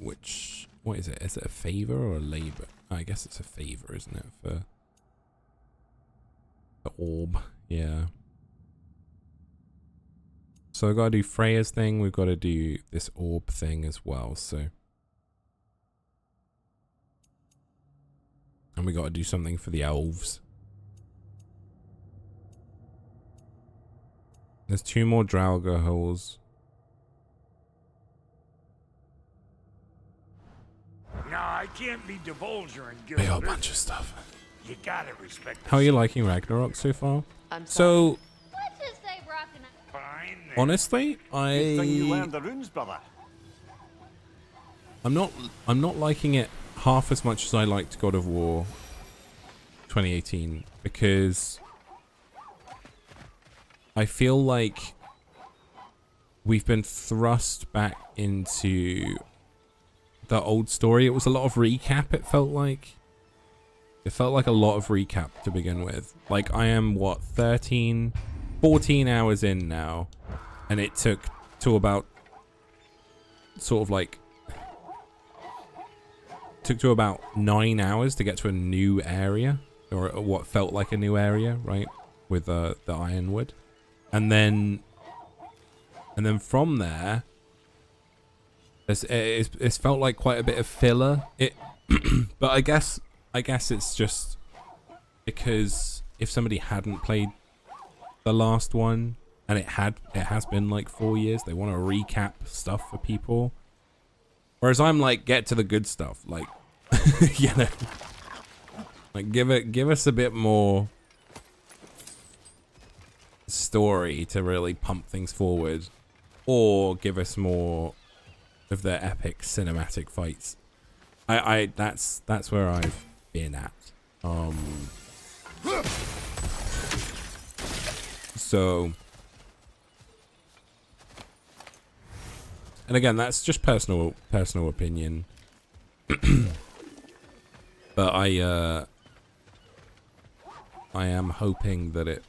What is it? Is it a favor or a labor? I guess it's a favor, isn't it? For the orb, yeah. So I've got to do Freya's thing. We've got to do this orb thing as well. So, and we got to do something for the elves. There's 2 more Draugr holes. No, I can't be divulging A good. whole bunch of stuff. You gotta respect the How are you liking Ragnarok so far? I'm So, Let's just say Brock and I. fine then. honestly, Good thing you learned the runes, brother. I'm not liking it half as much as I liked God of War 2018 because I feel like we've been thrust back into the old story. It was a lot of recap, it felt like. It felt like a lot of recap to begin with. Like, I am, what, 14 hours in now, and it took to about, sort of like, took to about 9 hours to get to a new area, or what felt like a new area, right, with the Ironwood. And then from there, it's felt like quite a bit of filler. But I guess it's just because if somebody hadn't played the last one, and it has been like 4 years, they want to recap stuff for people. Whereas I'm like, get to the good stuff, like, you know, like give us a bit more story to really pump things forward, or give us more of the epic cinematic fights. That's where I've been at. So, and again, that's just personal opinion. But I am hoping that it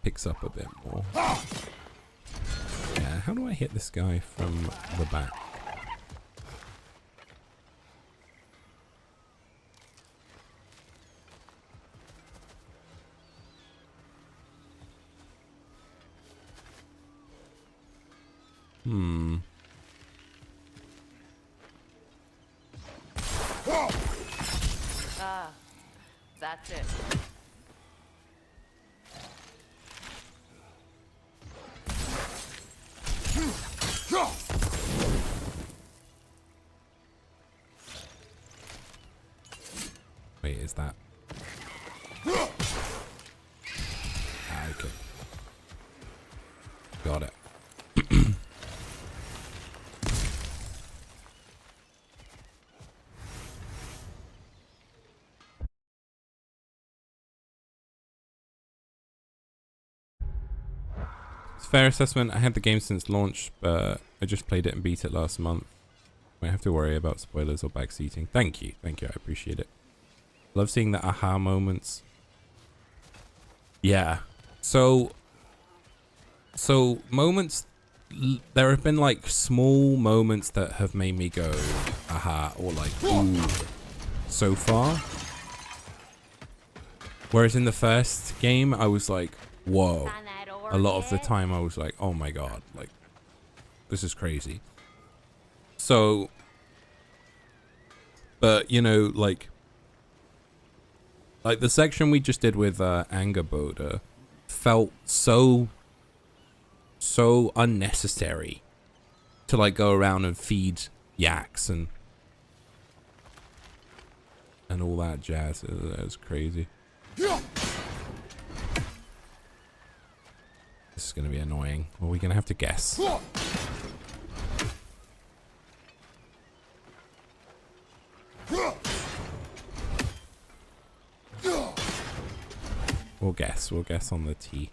picks up a bit more. Yeah, how do I hit this guy from the back? Ah, that's it. Wait, is that? Ah, okay. Got it. It's a fair assessment. I had the game since launch, but I just played it and beat it last month. I don't have to worry about spoilers or backseating. Thank you. Thank you. I appreciate it. Love seeing the aha moments. Yeah. So moments, there have been like small moments that have made me go aha, or like ooh so far. Whereas in the first game I was like, whoa. A lot of the time I was like, oh my god, like this is crazy. So, but you know, like the section we just did with Angerboda felt so unnecessary to like go around and feed yaks and all that jazz. It was crazy. This is gonna be annoying. Are we gonna have to guess? We'll guess. We'll guess on the T.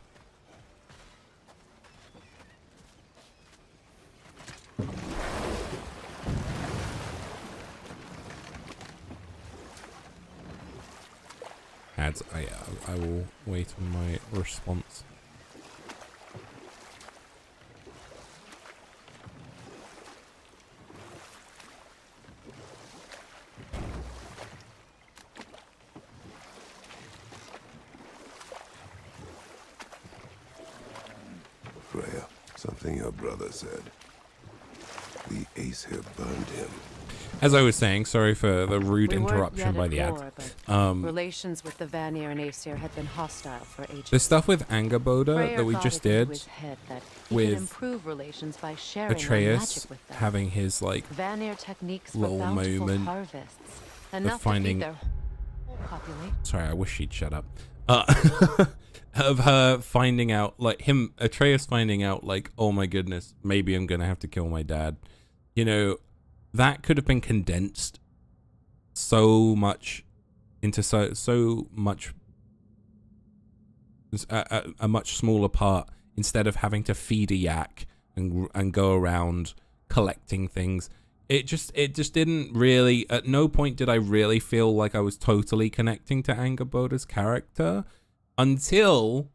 Ads. I will wait on my response. Freya, something your brother said. The Aesir burned him. As I was saying, sorry for the rude We weren't interruption yet by at the ad. war, but relations with the Vanir and Aesir had been hostile for ages. The stuff with Angerboda Freyr that we thought just it into did his head that he with could improve relations by sharing their Atreus magic with them. having his like Vanir techniques for little bountiful moment harvests, of enough finding. to feed their whole population. Sorry, I wish she'd shut up. Of her finding out, like Atreus finding out, like, oh my goodness, maybe I'm gonna have to kill my dad. You know, that could have been condensed so much into so much a much smaller part, instead of having to feed a yak and go around collecting things. It just didn't really, at no point did I really feel like I was totally connecting to Angerboda's character until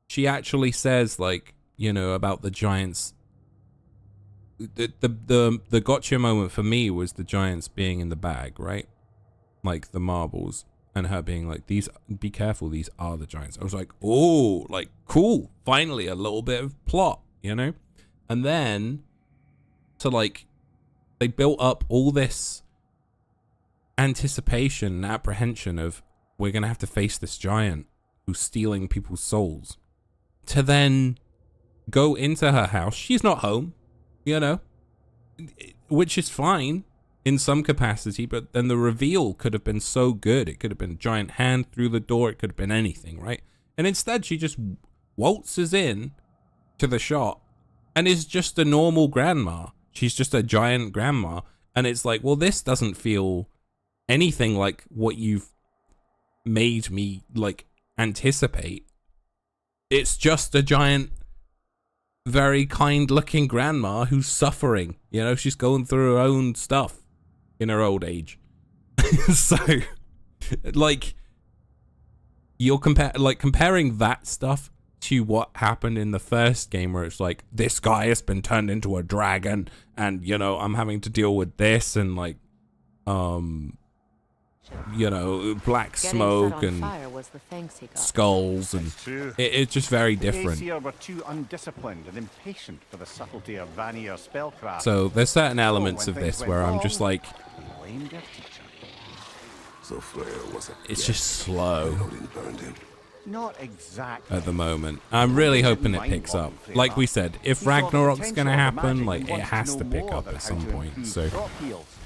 she actually says, like, you know, about the giants. The gotcha moment for me was the giants being in the bag, right? Like the marbles, and her being like, these, be careful, these are the giants. I was like, oh, like, cool, finally a little bit of plot, you know? And then to like, they built up all this anticipation and apprehension of, we're gonna have to face this giant who's stealing people's souls, to then go into her house. She's not home, you know, which is fine in some capacity, but then the reveal could have been so good. It could have been a giant hand through the door. It could have been anything, right? And instead she just waltzes in to the shop and is just a normal grandma. She's just a giant grandma. And it's like, well, this doesn't feel anything like what you've made me like anticipate. It's just a giant, very kind looking grandma who's suffering, you know, she's going through her own stuff in her old age. So like, you're comparing that stuff to what happened in the first game, where it's like, this guy has been turned into a dragon and, you know, I'm having to deal with this, and like, you know, black smoke and skulls, and it's just very different. The Aesir were too undisciplined and impatient for the subtlety of Vanir spellcraft. So there's certain elements of this where I'm just like, So Freya wasn't it's dead. just slow. Odin burned him. Not exactly. at the moment. I'm really hoping it picks up. Like we said, if Ragnarok's gonna happen, like it has to pick up at some point. So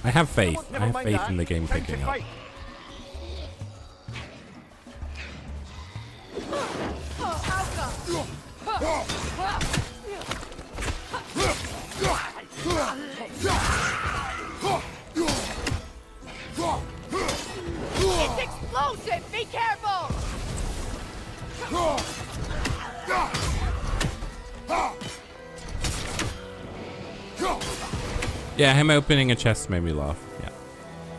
I have faith. I have faith in the game picking up. It's explosive! Be careful! Yeah, him opening a chest made me laugh. Yeah,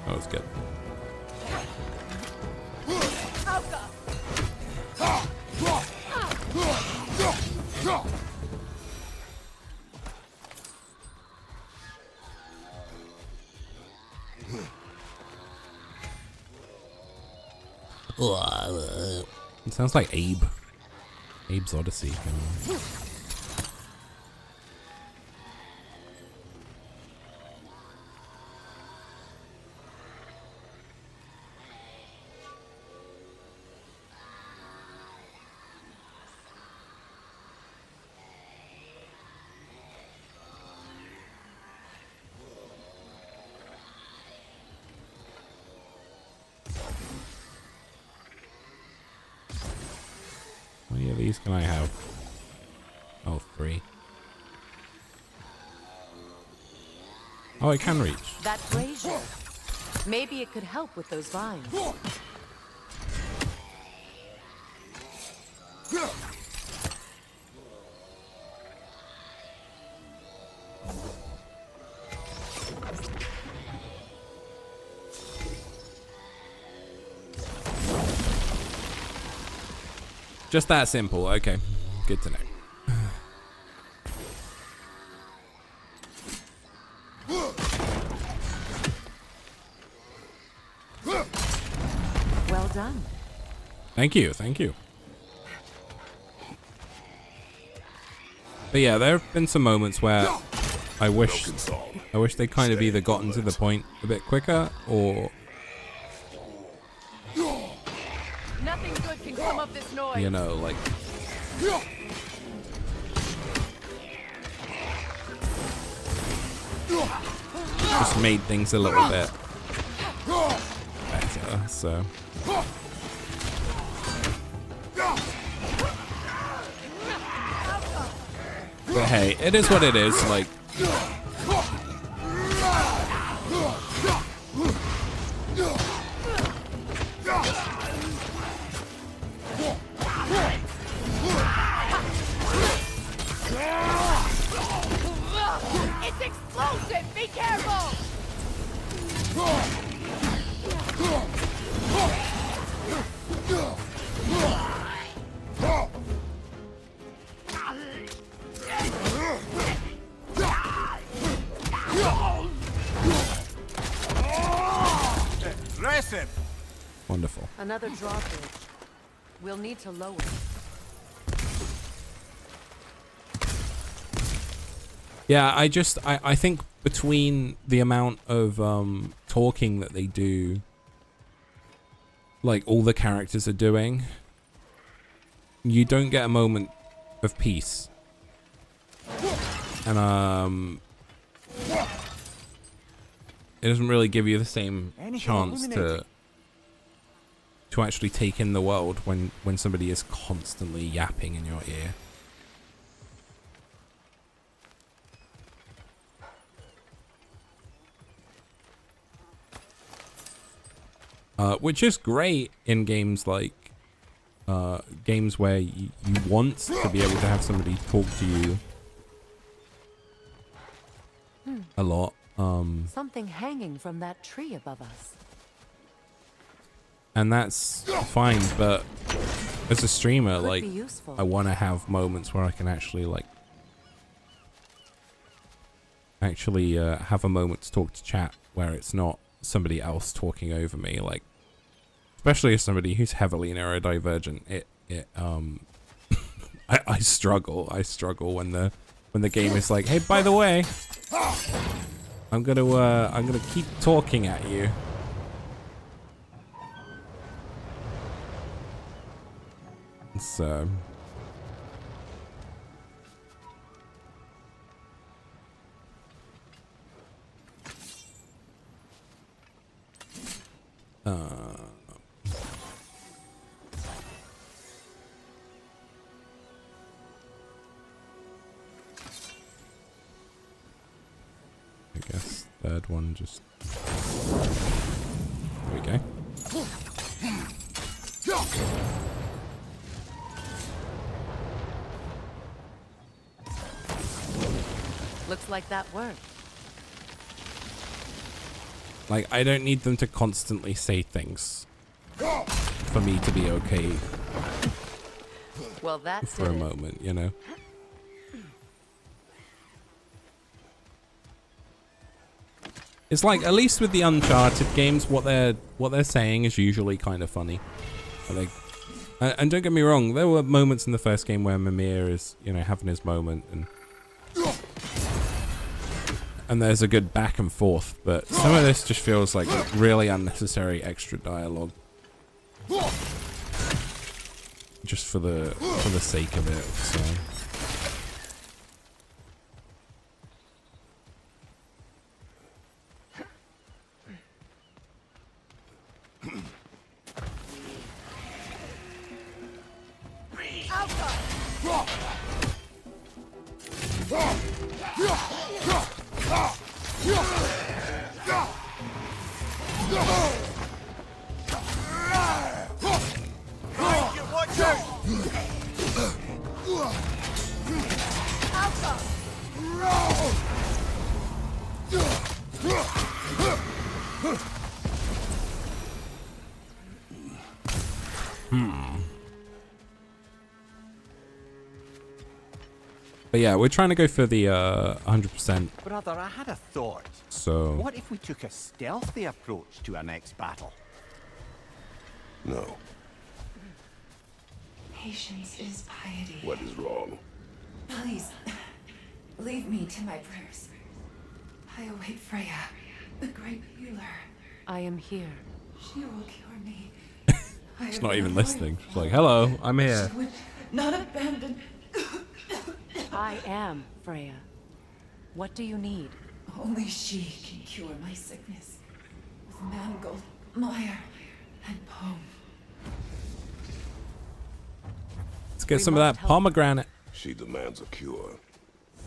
that was good. It sounds like Abe. Abe's Odyssey. How many of these can I have? Oh, 3. Oh, I can reach. That brazier. Maybe it could help with those vines. Just that simple. Okay, good to know. Well done. Thank you, thank you. But yeah, there have been some moments where I wish they kind of either gotten to the point a bit quicker, or Nothing good can come of this noise. you know, like just made things a little bit better. So. But hey, it is what it is. Like, It's explosive! Be careful! Impressive. wonderful. Another drawbridge. We'll need to lower it. Yeah, I think between the amount of talking that they do, like all the characters are doing, you don't get a moment of peace. And it doesn't really give you the same chance to actually take in the world when somebody is constantly yapping in your ear. Which is great in games like games where you want to be able to have somebody talk to you a lot. Something hanging from that tree above us. And that's fine, but as a streamer, Could like, be useful. I want to have moments where I can actually, like, have a moment to talk to chat where it's not somebody else talking over me, like, especially as somebody who's heavily neurodivergent. I struggle when the game is like, hey, by the way, I'm gonna keep talking at you. So I guess third one just there we go. Looks like that worked. Like, I don't need them to constantly say things for me to be okay Well, that's for a moment, you know? It's like, at least with the Uncharted games, what they're saying is usually kind of funny. Like, and don't get me wrong, there were moments in the first game where Mimir is, you know, having his moment, and there's a good back and forth, but some of this just feels like really unnecessary extra dialogue. Just for the sake of it, so. But yeah, we're trying to go for the 100%. Brother, I had a thought. So what if we took a stealthy approach to our next battle? No. Patience is piety. What is wrong? Please, leave me to my prayers. I await Freya, the great healer. I am here. She will cure me. She's not even listening. She's like, hello, I'm here. She would not abandon. I am Freya. What do you need? Only she can cure my sickness. With mangold, mire, and poem. Let's get some of that pomegranate. She demands a cure.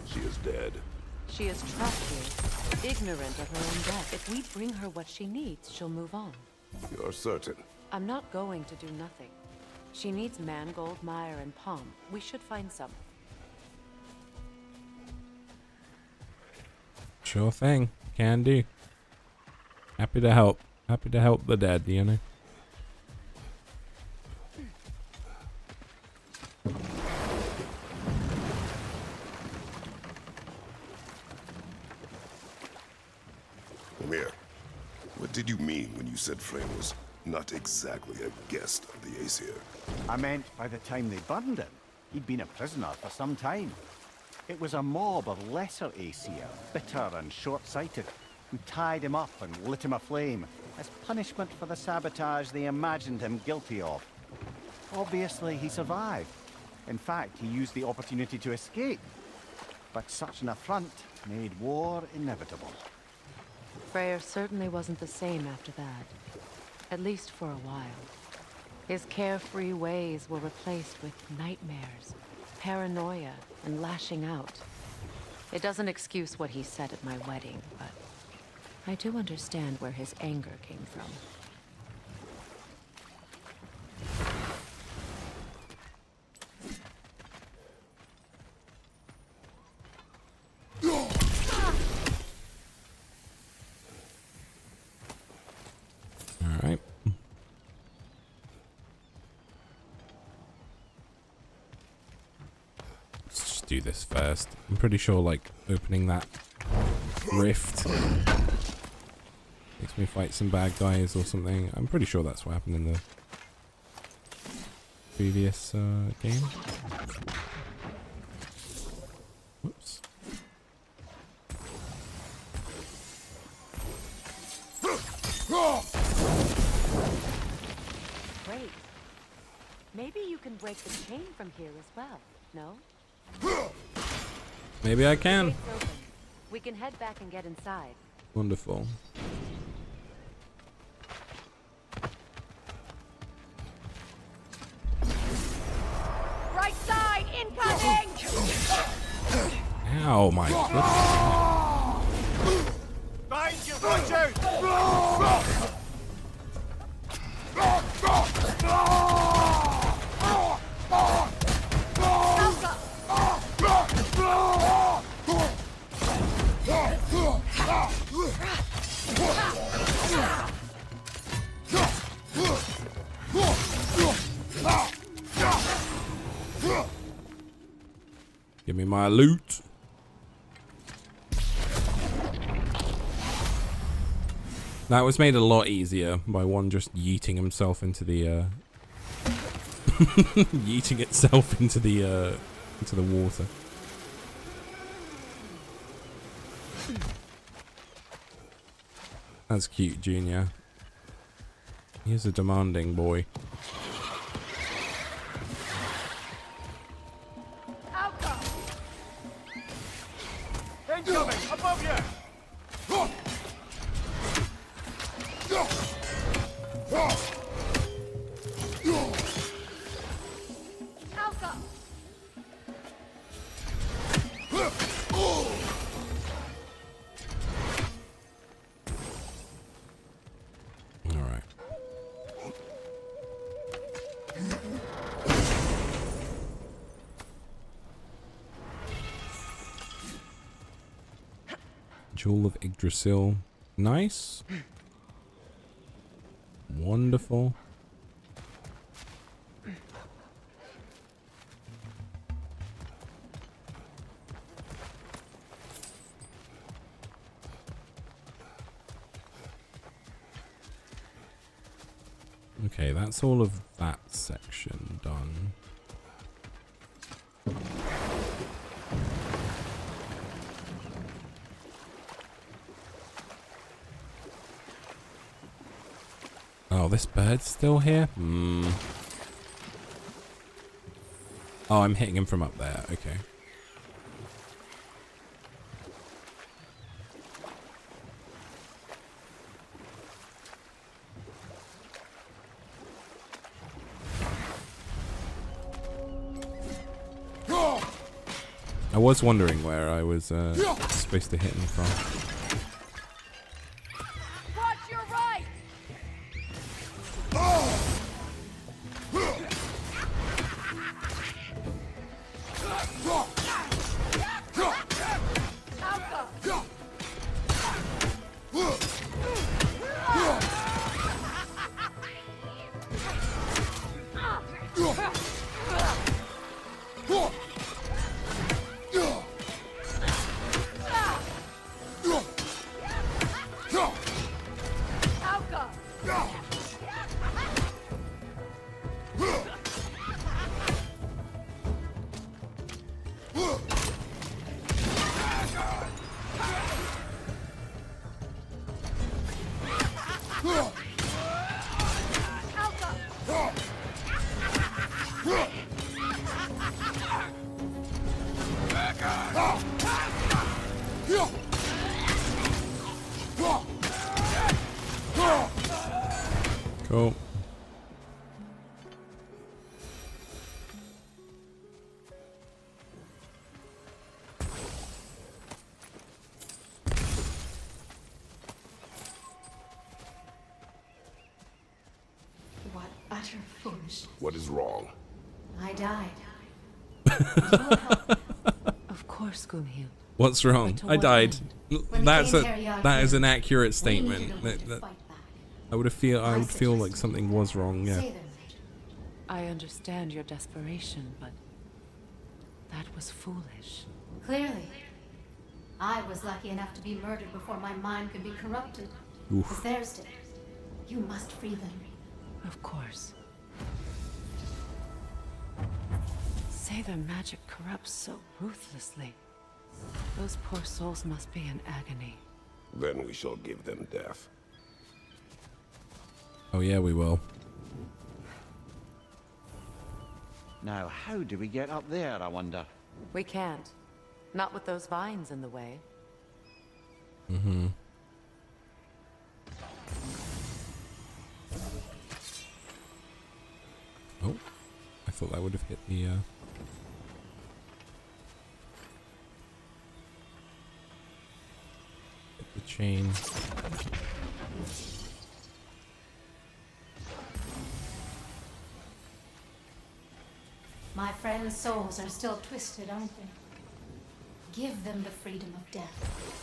She is dead. She is trapped here, ignorant of her own death. If we bring her what she needs, she'll move on. You're certain? I'm not going to do nothing. She needs mangold, mire, and palm. We should find some. Sure thing. Can do. Happy to help. Happy to help the dead, you know? Amir, what did you mean when you said Freya was not exactly a guest of the Aesir? I meant by the time they burned him, he'd been a prisoner for some time. It was a mob of lesser Aesir, bitter and short-sighted, who tied him up and lit him aflame as punishment for the sabotage they imagined him guilty of. Obviously, he survived. In fact, he used the opportunity to escape. But such an affront made war inevitable. Freyr certainly wasn't the same after that. At least for a while. His carefree ways were replaced with nightmares, paranoia, and lashing out. It doesn't excuse what he said at my wedding, but I do understand where his anger came from. Alright. Let's just do this first. I'm pretty sure, like, opening that rift makes me fight some bad guys or something. I'm pretty sure that's what happened in the previous game. Whoops. Great. Maybe you can break the chain from here as well, no? Maybe I The can. gate's open. We can head back and get inside. Wonderful. Right side, incoming! Ow, my goodness. Behind you, watch out! Give me my loot. That was made a lot easier by one just yeeting himself into the yeeting itself into the water. That's cute, Junior. He's a demanding boy. Outcome! Incoming! Above you! Outcome! All right. Jewel of Yggdrasil. Nice. Wonderful. Okay, that's all of that section done. Oh, this bird's still here? Hmm. Oh, I'm hitting him from up there. Okay. I was wondering where I was supposed to hit him from. Watch your right! Outcome! Cool. What utter foolishness. What is wrong? I died. Of course, Gunhild. What's wrong? But to I what died. end? When That's King a Teriyaki that is an came, accurate we statement. needed a way to That- fight back. I would feel like something was wrong. Yeah. Say their magic. I understand your desperation, but that was foolish. Clearly. I was lucky enough to be murdered before my mind could be corrupted. Oof. As theirs did. You must free them. Of course. Say their magic corrupts so ruthlessly. Those poor souls must be in agony. Then we shall give them death. Oh yeah, we will. Now, how do we get up there, I wonder? We can't. Not with those vines in the way. Mm-hmm. Oh, I thought that would have hit the, hit the chain. My friends' souls are still twisted, aren't they? Give them the freedom of death.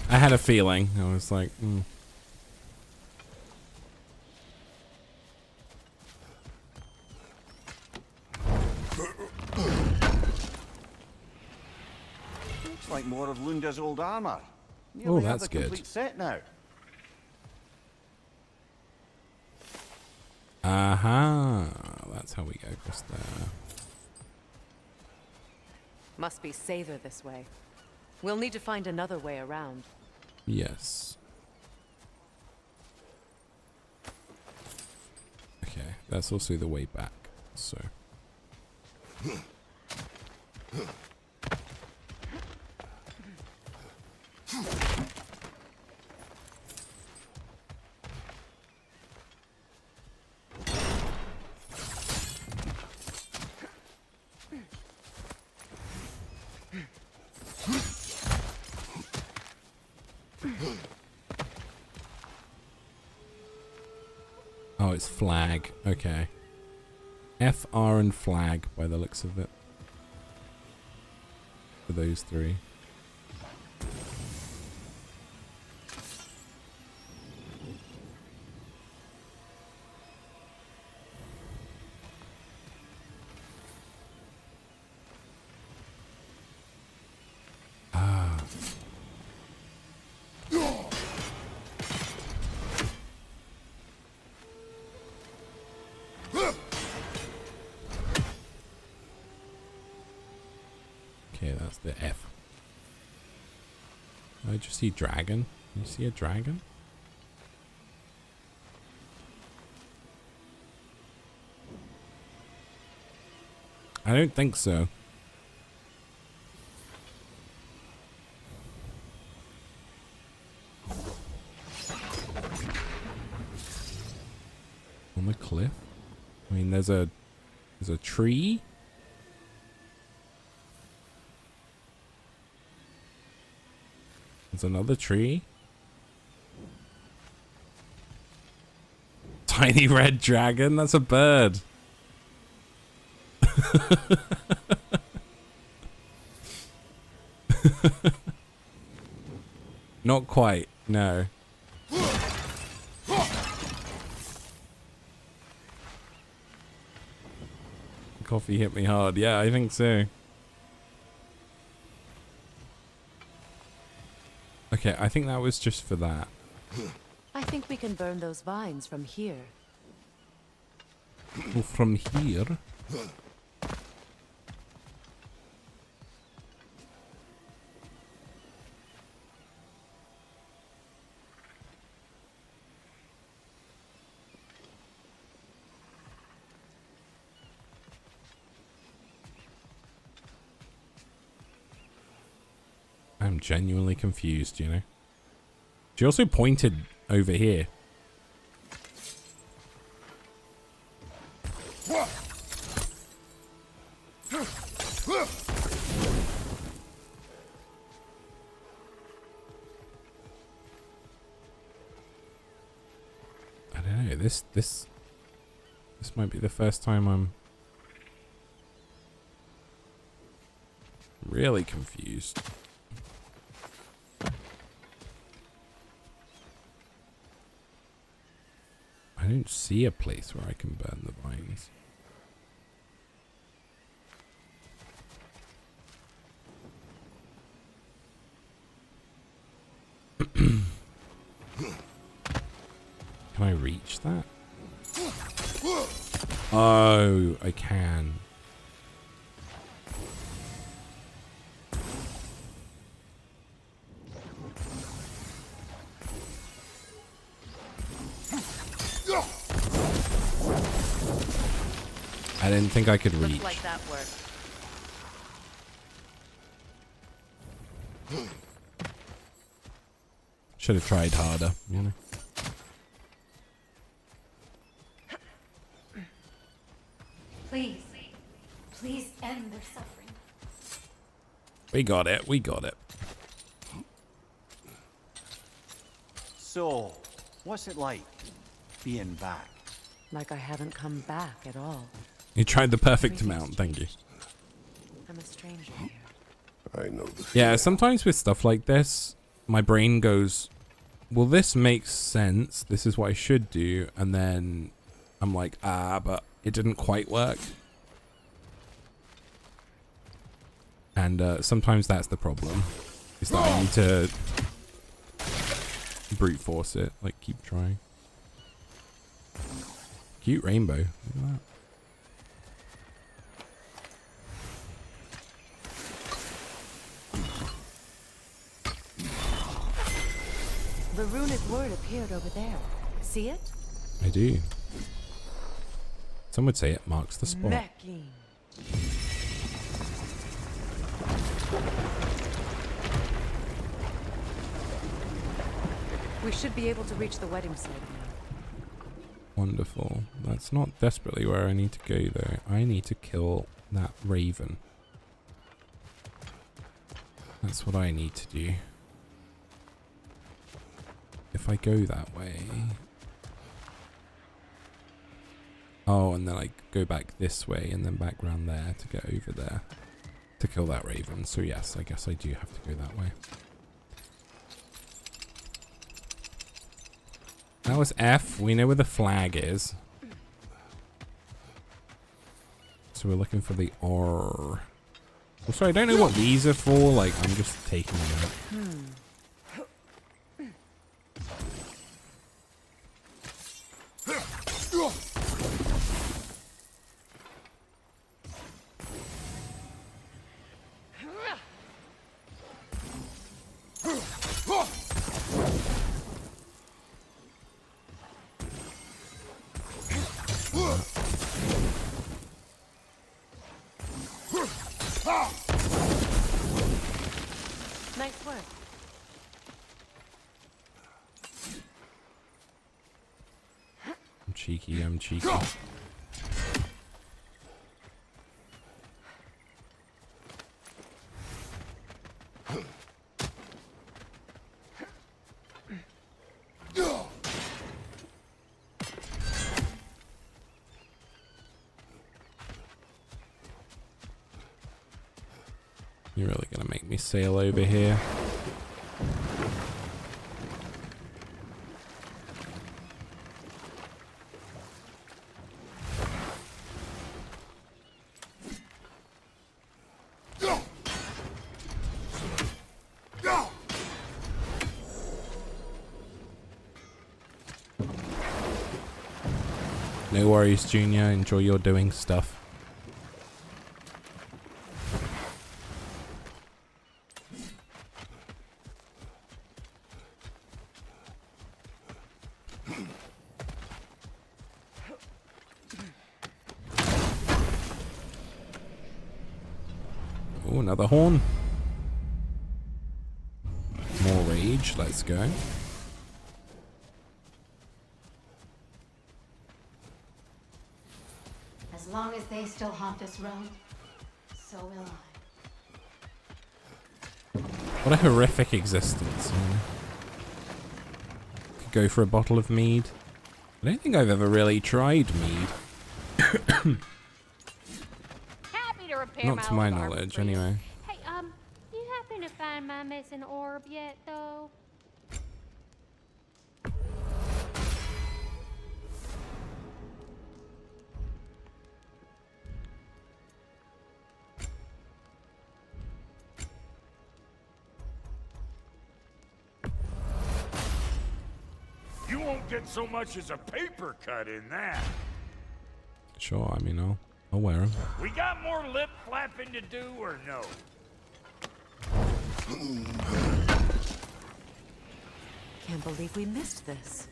I had a feeling. I was like, Looks like more of Lunda's old armor. Oh, Nearly have that's the good. complete set now. aha. That's how we go across there. Must be safer this way. We'll need to find another way around. Yes. Okay, that's also the way back, so. Oh, it's flag. Okay. F, R, and flag by the looks of it. For those three. Ah. Okay, that's the F. I just see dragon. You see a dragon? I don't think so. On the cliff? I mean, there's a tree. There's another tree. Tiny red dragon? That's a bird. Not quite, no. Coffee hit me hard. Yeah, I think so. Okay, I think that was just for that. I think we can burn those vines from here. Well, from here. I'm genuinely confused, you know. She also pointed over here. I don't know, this This might be the first time I'm really confused. I don't see a place where I can burn the vines. Can I reach that? Oh, I can. I didn't think I could reach. Looks like that worked. Should have tried harder, you know. Please, please end their suffering. We got it. We got it. So, what's it like being back? Like I haven't come back at all. You tried the perfect amount. Thank you. I'm a stranger here. I know the Yeah, sometimes with stuff like this, my brain goes, well, this makes sense. This is what I should do. And then I'm like, but it didn't quite work. And sometimes that's the problem. Is that I need to brute force it. Like, keep trying. Cute rainbow. Look at that. The runic word appeared over there. See it? I do. Some would say it marks the spot. Mecking. We should be able to reach the wedding site now. Wonderful. That's not desperately where I need to go, though. I need to kill that raven. That's what I need to do. If I go that way... Oh, and then I go back this way and then back round there to get over there to kill that raven. So yes, I guess I do have to go that way. That was F. We know where the flag is. So we're looking for the R. Also, I don't know what these are for. Like, I'm just taking them out. Nice work. I'm cheeky, I'm cheeky. You're really gonna make me sail over here. No worries, Junior. Enjoy your doing stuff. Oh, another horn. More rage. Let's go. As long as they still haunt this road, so will I. What a horrific existence. You know? Could go for a bottle of mead. I don't think I've ever really tried mead. Happy to repair Not my to my old armor knowledge, for you. anyway. Hey, do you happen to find my missing orb yet, though? You won't get so much as a paper cut in that. Sure, I mean, I'll wear them. We got more lip flapping to do or no? Can't believe we missed this.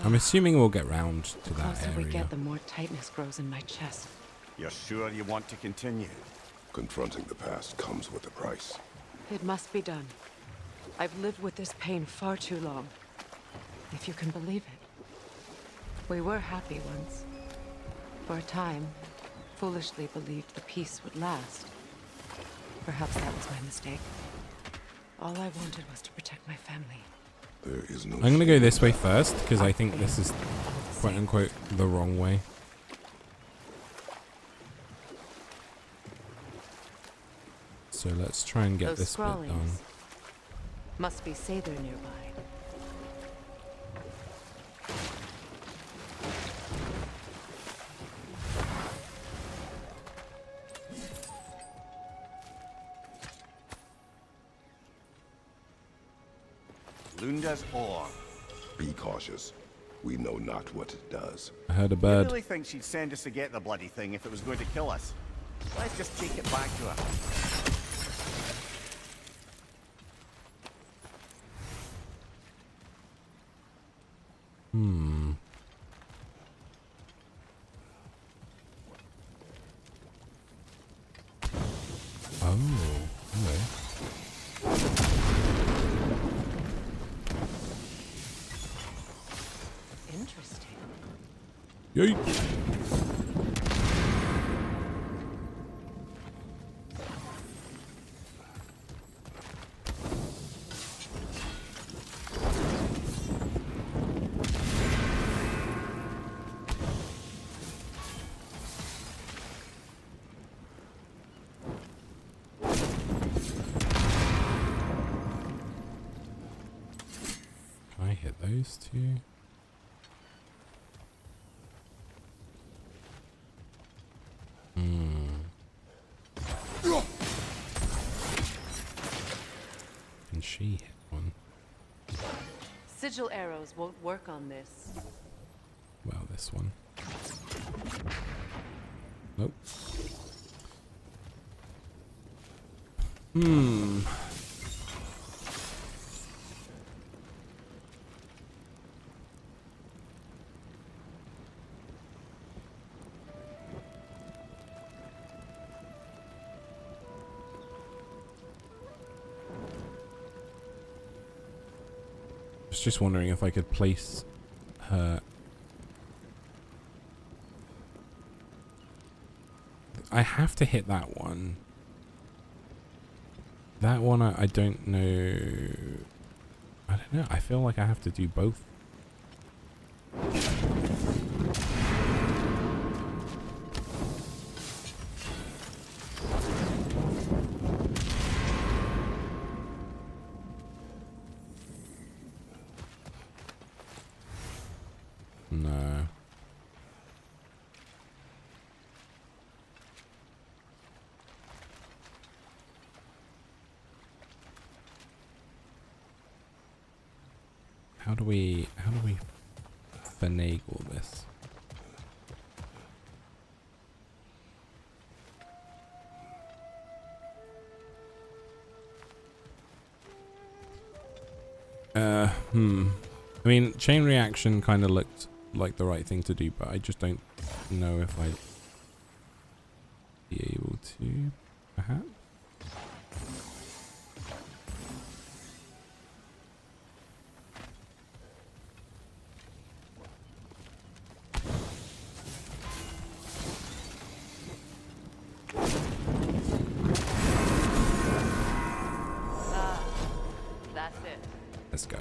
I'm assuming we'll get round to The that closer we area. get, the more tightness grows in my chest. You're sure you want to continue? Confronting the past comes with a price. It must be done. I've lived with this pain far too long. If you can believe it. We were happy once. For a time, foolishly believed the peace would last. Perhaps that was my mistake. All I wanted was to protect my family. There is no I'm gonna go this way first, because I think this is quote-unquote the wrong way. So let's try and get Those this bit done. scrawlings must be Sather nearby. Lunda's ore. Be cautious. We know not what it does. I heard a You bird. really think she'd send us to get the bloody thing if it was going to kill us? Let's just take it back to her. Hmm. Oh, hello. Interesting. Yeet. Can I hit those two? Can she hit one? Sigil arrows won't work on this. Well, this one. Nope. Hmm. I was just wondering if I could place her. I have to hit that one. That one, I don't know. I don't know. I feel like I have to do both. No. How do we finagle this? I mean, chain reaction kind of looked like the right thing to do, but I just don't know if I'd be able to, perhaps. Let's go.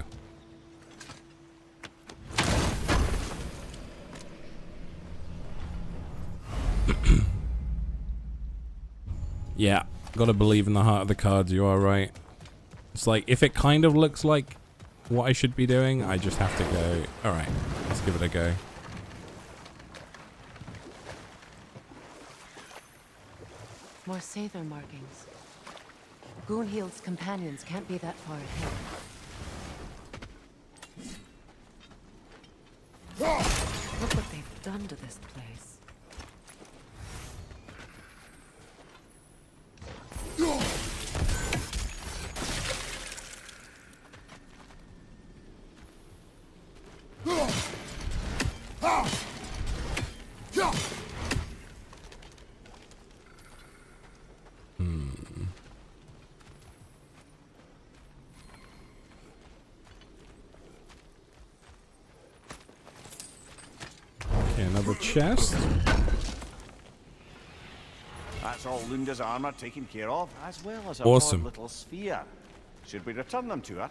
Yeah, gotta believe in the heart of the cards, you are right. It's like, if it kind of looks like what I should be doing, I just have to go, alright, let's give it a go. More Sather markings. Goonhield's companions can't be that far ahead. Look what they've done to this place. Okay, another chest. That's all Lunda's armor taken care of, as well as a Awesome. odd little sphere. Should we return them to her?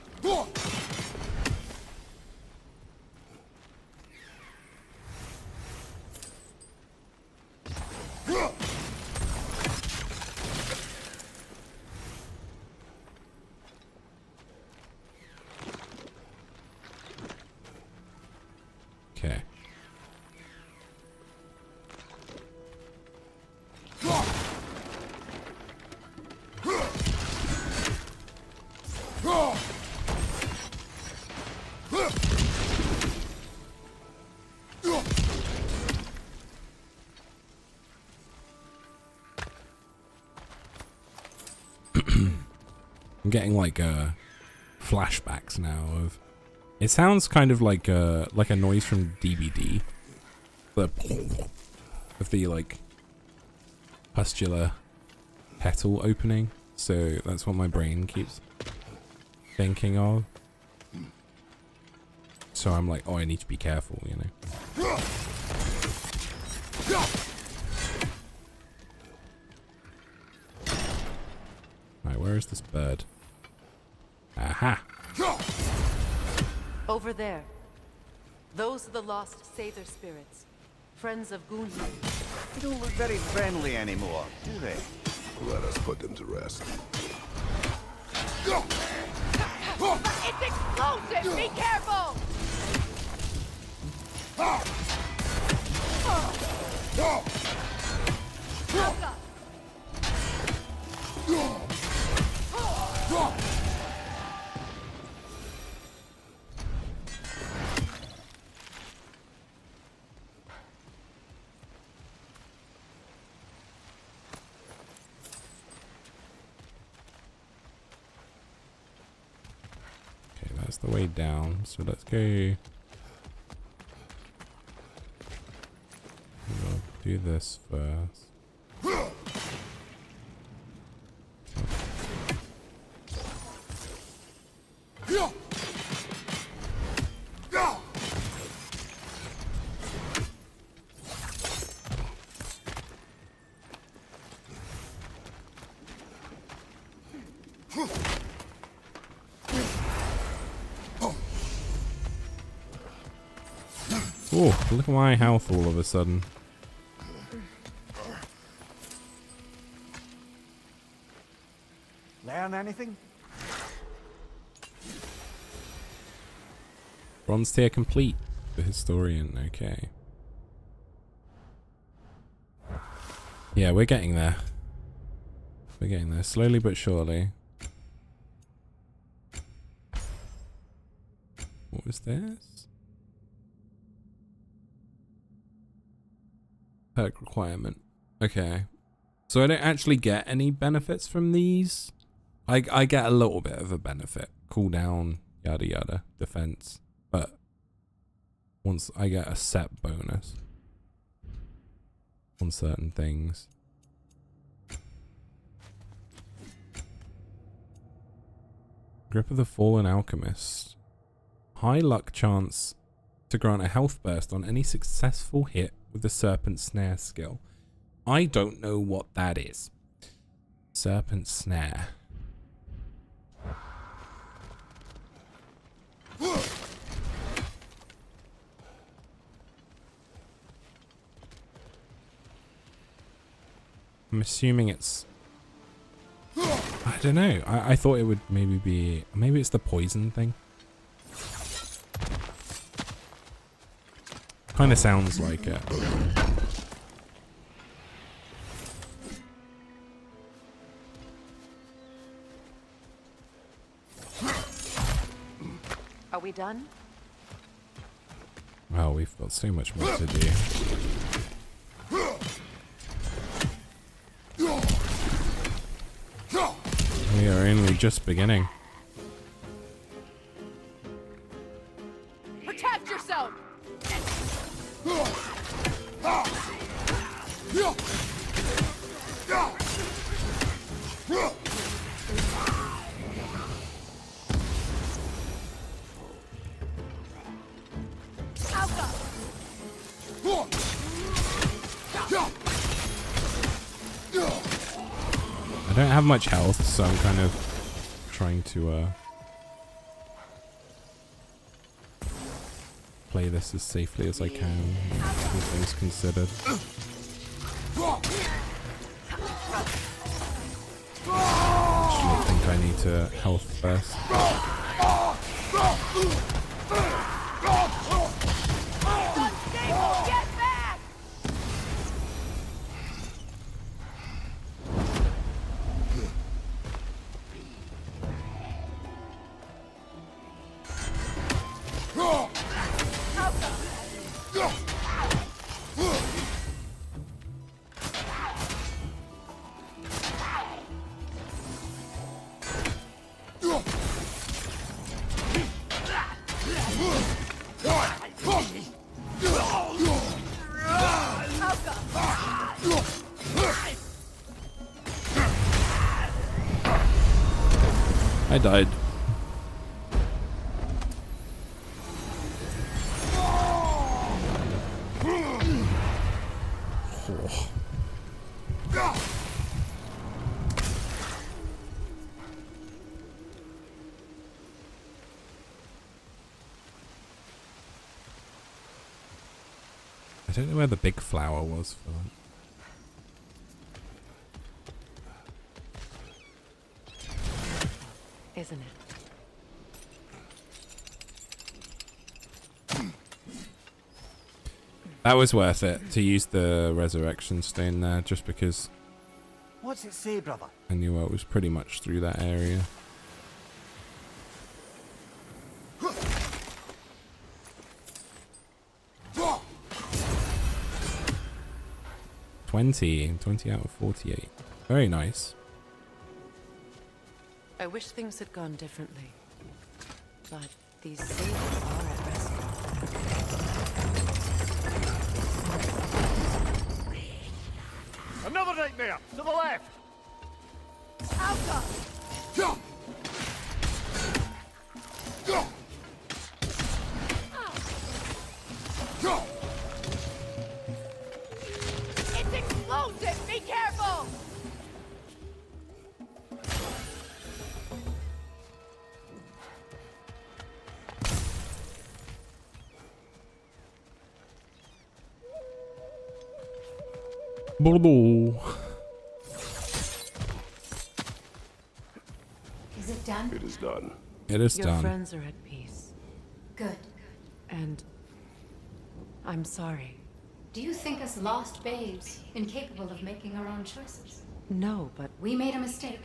Okay. I'm getting like flashbacks now of. It sounds kind of like a noise from DBD. The of the like pustular petal opening. So that's what my brain keeps thinking of. So I'm like, oh, I need to be careful, you know. Right, where is this bird? Aha! Over there. Those are the lost Sather spirits. Friends of Goonhild. They don't look very friendly anymore, do they? Let us put them to rest. It's explosive! Be careful! Alka! That's the way down, so let's go. We'll do this first. Oh, look at my health all of a sudden. Learn anything? Bronze tier complete. The historian, okay. Yeah, we're getting there. We're getting there, slowly but surely. What was this? Perk requirement. Okay. So I don't actually get any benefits from these. I get a little bit of a benefit. Cooldown, yada yada, defense. But once I get a set bonus on certain things. Grip of the Fallen Alchemist. High luck chance to grant a health burst on any successful hit with the Serpent Snare skill. I don't know what that is. Serpent Snare. I'm assuming it's... I don't know. I thought it would maybe be... Maybe it's the poison thing. Kind of sounds like it. Are we done? Well, we've got so much more to do. We are only just beginning. Protect yourself! I don't have much health, so I'm kind of trying to play this as safely as I can, all things considered. Actually, I think I need to health first. Get back! I died. Oh. I don't know where the big flower was for that. Isn't it? That was worth it to use the resurrection stone there, just because What's it say, brother? I knew I was pretty much through that area. $20 out of 48. Very nice. I wish things had gone differently. But these saviors are at rest. Another nightmare! To the left! Alka! It's explosive! Be careful! Is it done? It is done. It is Your done. friends are at peace. Good. And I'm sorry. Do you think us lost babes, incapable of making our own choices? No, but We made a mistake,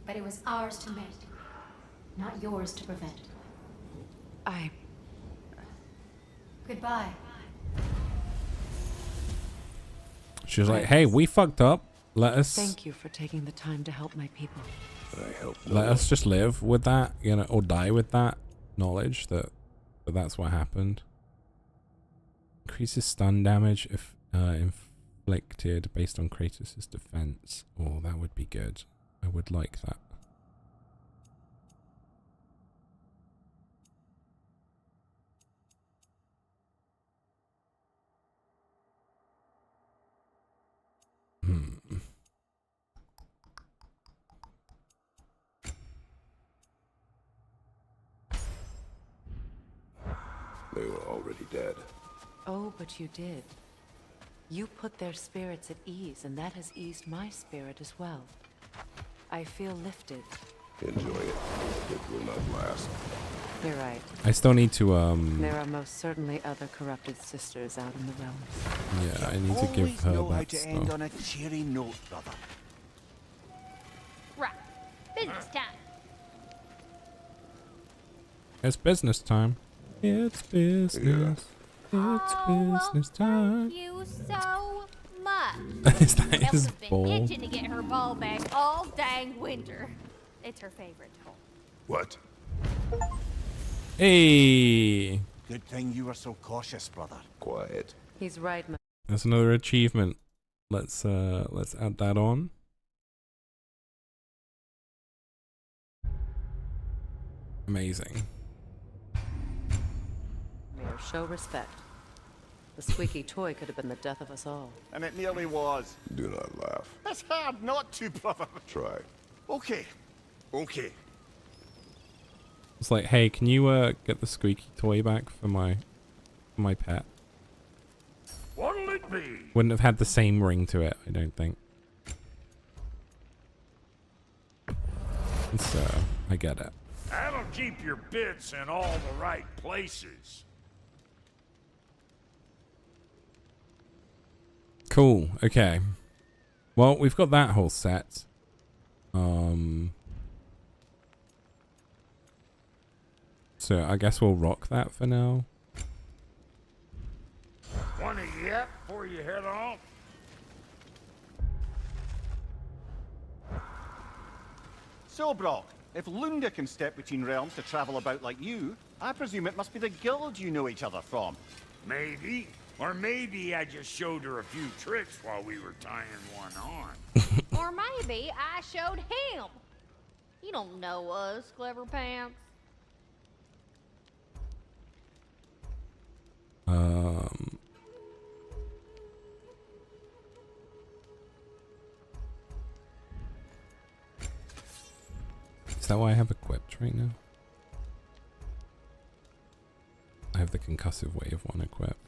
but it was ours to make, not yours to prevent. I... Goodbye. She was like, "Hey, we fucked up. Let us Thank you for taking the time to help my people. I help no let one. us just live with that, you know, or die with that knowledge that that's what happened." Increases stun damage if inflicted based on Kratos' defense. Oh, that would be good. I would like that. They were already dead. Oh, but you did. You put their spirits at ease, and that has eased my spirit as well. I feel lifted. Enjoy it. It will not last. You're right. I still need to There are most certainly other corrupted sisters out in the realms. yeah, I need to give Always her know how that to end stuff. on a cheery note, brother. Right. Business time. It's business time. It's business. It's business time. Thank you so much. Is that his Elsa's been ball? itching to get her ball back all dang winter. It's her favorite toy. What? Hey, Good thing you were so cautious, brother. Quiet. He's right, that's another achievement. Let's add that on. Amazing. Mayor. Show respect. The squeaky toy could have been the death of us all. And it nearly was. Do not laugh. It's hard not to, brother. Try. Okay. Okay. It's like, hey, can you get the squeaky toy back for my pet? What'll it be? Wouldn't have had the same ring to it, I don't think. So I get it. That'll keep your bits in all the right places. Cool. Okay. Well, we've got that whole set. So I guess we'll rock that for now. Want to yet before you head off? So, Brock, if Lunda can step between realms to travel about like you, I presume it must be the guild you know each other from. Maybe. Or maybe I just showed her a few tricks while we were tying one on. Or maybe I showed him. You don't know us, Clever Pants. Is that why I have equipped right now? I have the concussive wave one equipped.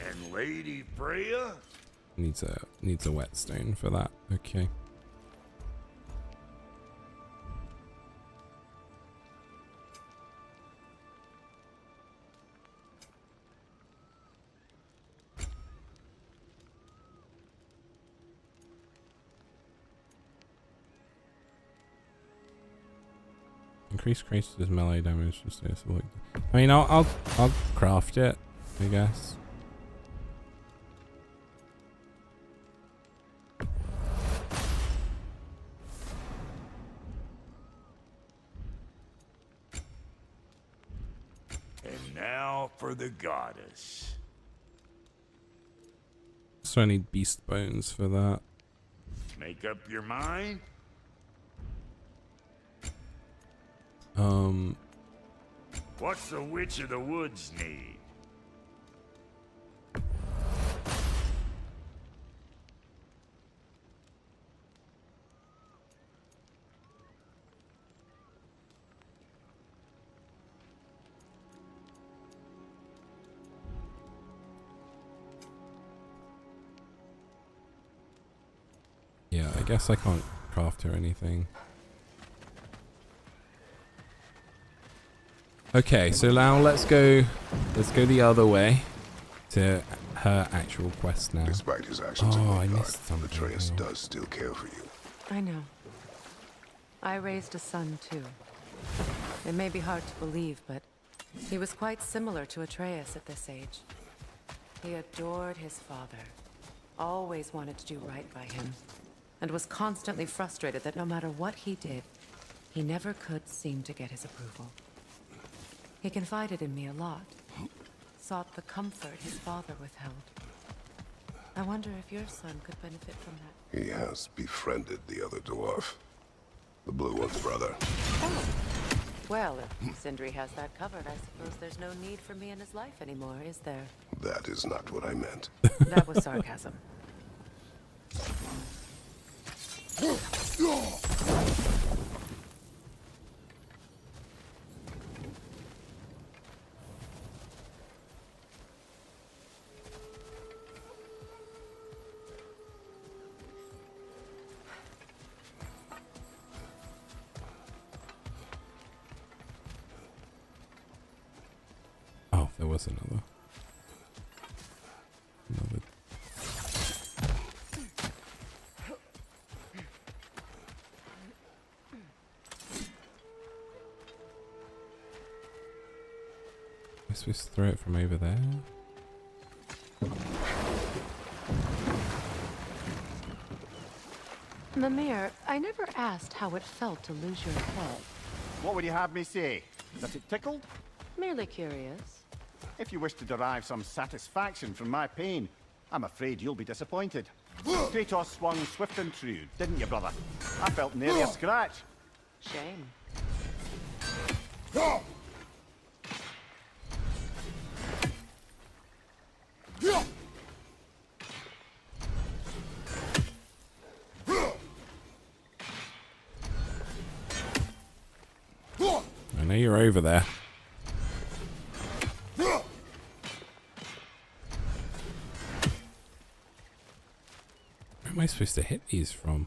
And Lady Freya? Needs a whetstone for that. Okay. Increase Kratos' melee damage. Just I mean, I'll craft it, I guess. And now for the goddess. So I need beast bones for that. Make up your mind? What's the Witch of the Woods need? Yeah, I guess I can't craft her anything. Okay, so now let's go the other way to her actual quest now. Despite his actions in Oh, I Midgard, missed something. Atreus does still care for you. I know. I raised a son too. It may be hard to believe, but he was quite similar to Atreus at this age. He adored his father, always wanted to do right by him, and was constantly frustrated that no matter what he did, he never could seem to get his approval. He confided in me a lot, sought the comfort his father withheld. I wonder if your son could benefit from that. He has befriended the other dwarf. The blue one's brother. Oh, Well, if Sindri has that covered, I suppose there's no need for me in his life anymore, is there? That is not what I meant. That was sarcasm. Oh, there was another. Am I supposed to throw it from over there? Mimir, I never asked how it felt to lose your head. What would you have me say? That it tickled? Merely curious. If you wish to derive some satisfaction from my pain, I'm afraid you'll be disappointed. Kratos swung swift and true, didn't you, brother? I felt nearly a scratch. Shame. I know you're over there. Where am I supposed to hit these from?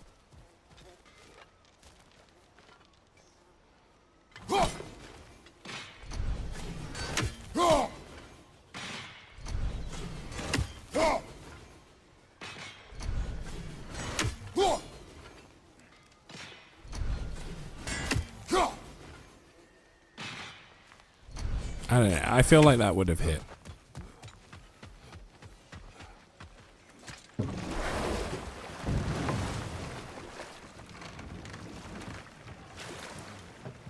I don't know. I feel like that would have hit.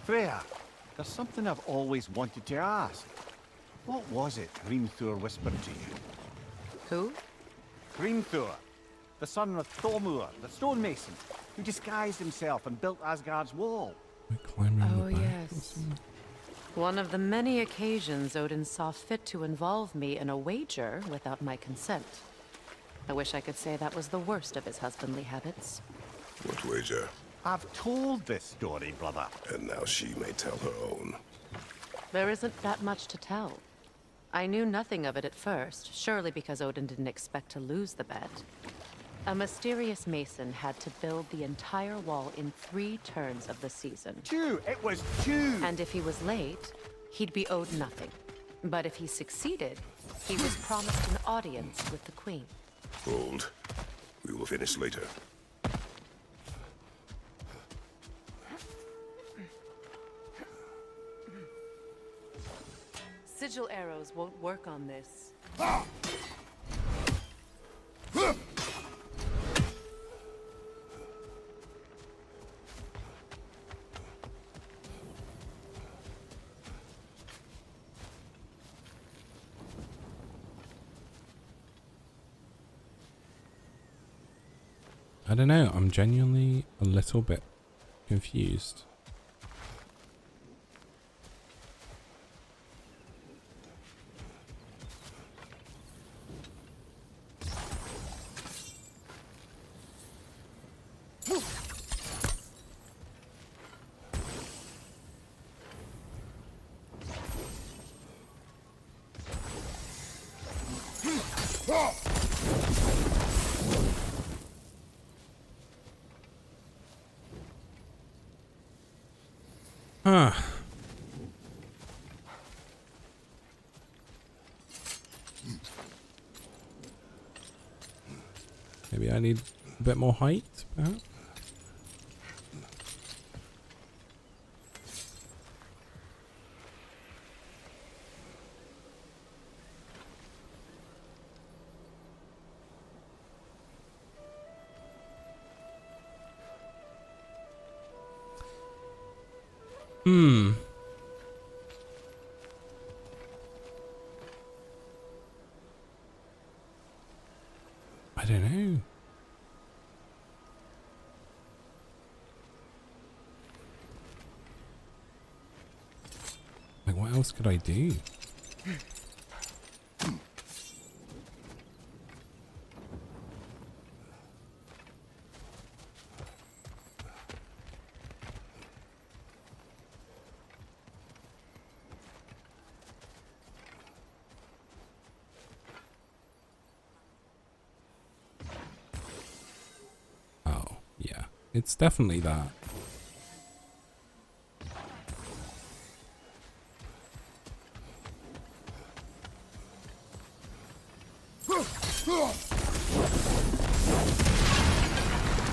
Freya, there's something I've always wanted to ask. What was it Grimthor whispered to you? Who? Grimthor, the son of Thormur, the stonemason, who disguised himself and built Asgard's wall. Oh, yes. One of the many occasions Odin saw fit to involve me in a wager without my consent. I wish I could say that was the worst of his husbandly habits. What wager? I've told this story, brother. And now she may tell her own. There isn't that much to tell. I knew nothing of it at first, surely because Odin didn't expect to lose the bet. A mysterious mason had to build the entire wall in 3 turns of the season. 2! It was 2! And if he was late, he'd be owed nothing. But if he succeeded, he was promised an audience with the queen. Hold. We will finish later. Sigil arrows won't work on this. I don't know. I'm genuinely a little bit confused. Huh. Maybe I need a bit more height, perhaps? I don't know. else could I do? Oh, yeah. It's definitely that.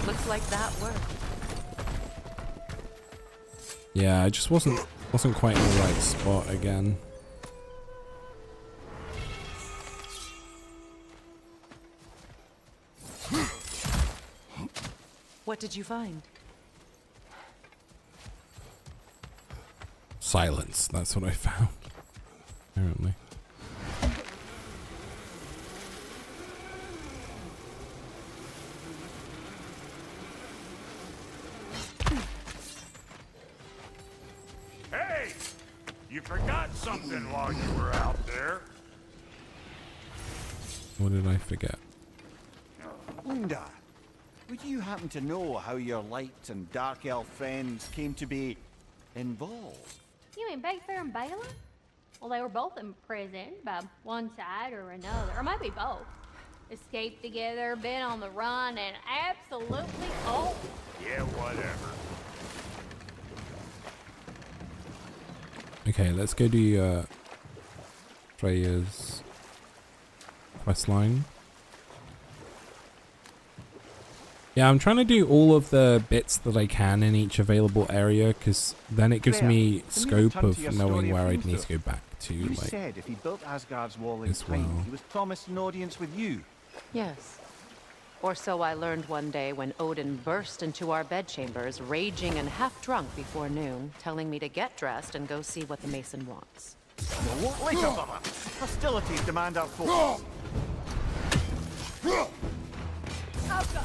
Looks like that worked. Yeah, I just wasn't quite in the right spot again. What did you find? Silence. That's what I found. Apparently. Hey! You forgot something while you were out there. What did I forget? Unda, would you happen to know how your light and dark elf friends came to be involved? You mean Baker and Baylor? Well, they were both imprisoned by one side or another, or maybe both. Escaped together, been on the run, and absolutely old. Yeah, whatever. Okay, let's go do Freya's quest line. Yeah, I'm trying to do all of the bits that I can in each available area, because then it gives me scope of knowing where I'd need to go back to. You like, said if he built Asgard's wall in as time, well. he was promised an audience with you. Yes. Or so I learned one day when Odin burst into our bedchambers, raging and half drunk before noon, telling me to get dressed and go see what the Mason wants. Well, what later, brother? Hostilities demand our focus. Alka!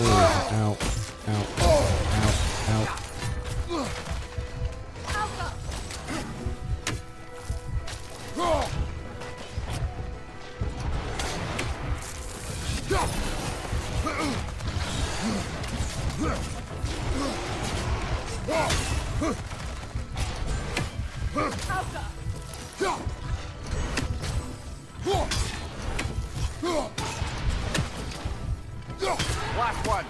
Ow, ow, ow, ow. Last one.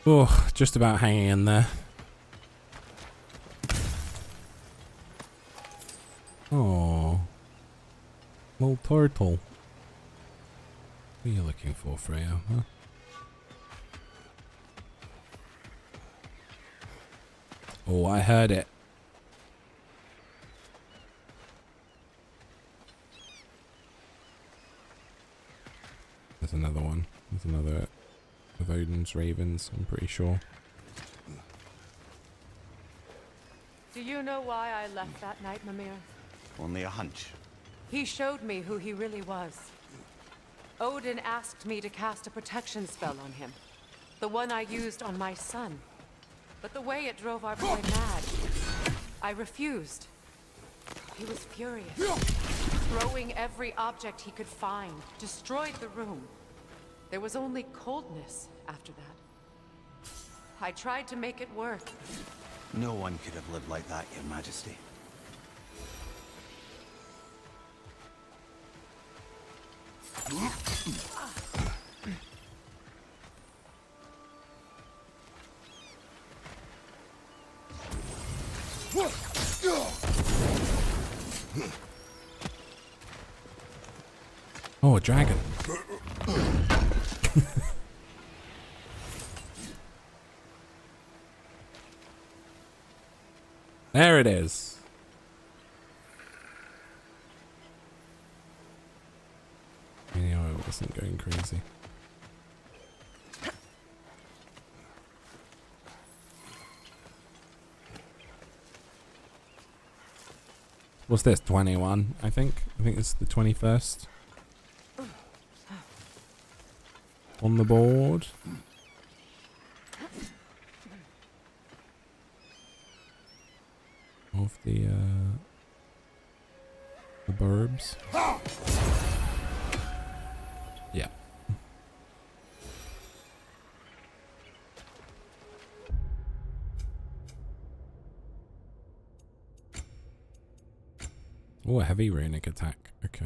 Oh, just about hanging in there. Oh, little turtle. What are you looking for, Freya? Huh? Oh, I heard it. There's another one. There's another of Odin's ravens, I'm pretty sure. Do you know why I left that night, Mimir? Only a hunch. He showed me who he really was. Odin asked me to cast a protection spell on him. The one I used on my son. But the way it drove our boy mad, I refused. He was furious, throwing every object he could find, destroyed the room. There was only coldness after that. I tried to make it work. No one could have lived like that, Your Majesty. Oh, a dragon. There it is. Anyway, I wasn't going crazy. What's this? 21, I think. I think it's the 21st. On the board. Of the burbs. Yeah. Oh, a heavy runic attack. Okay.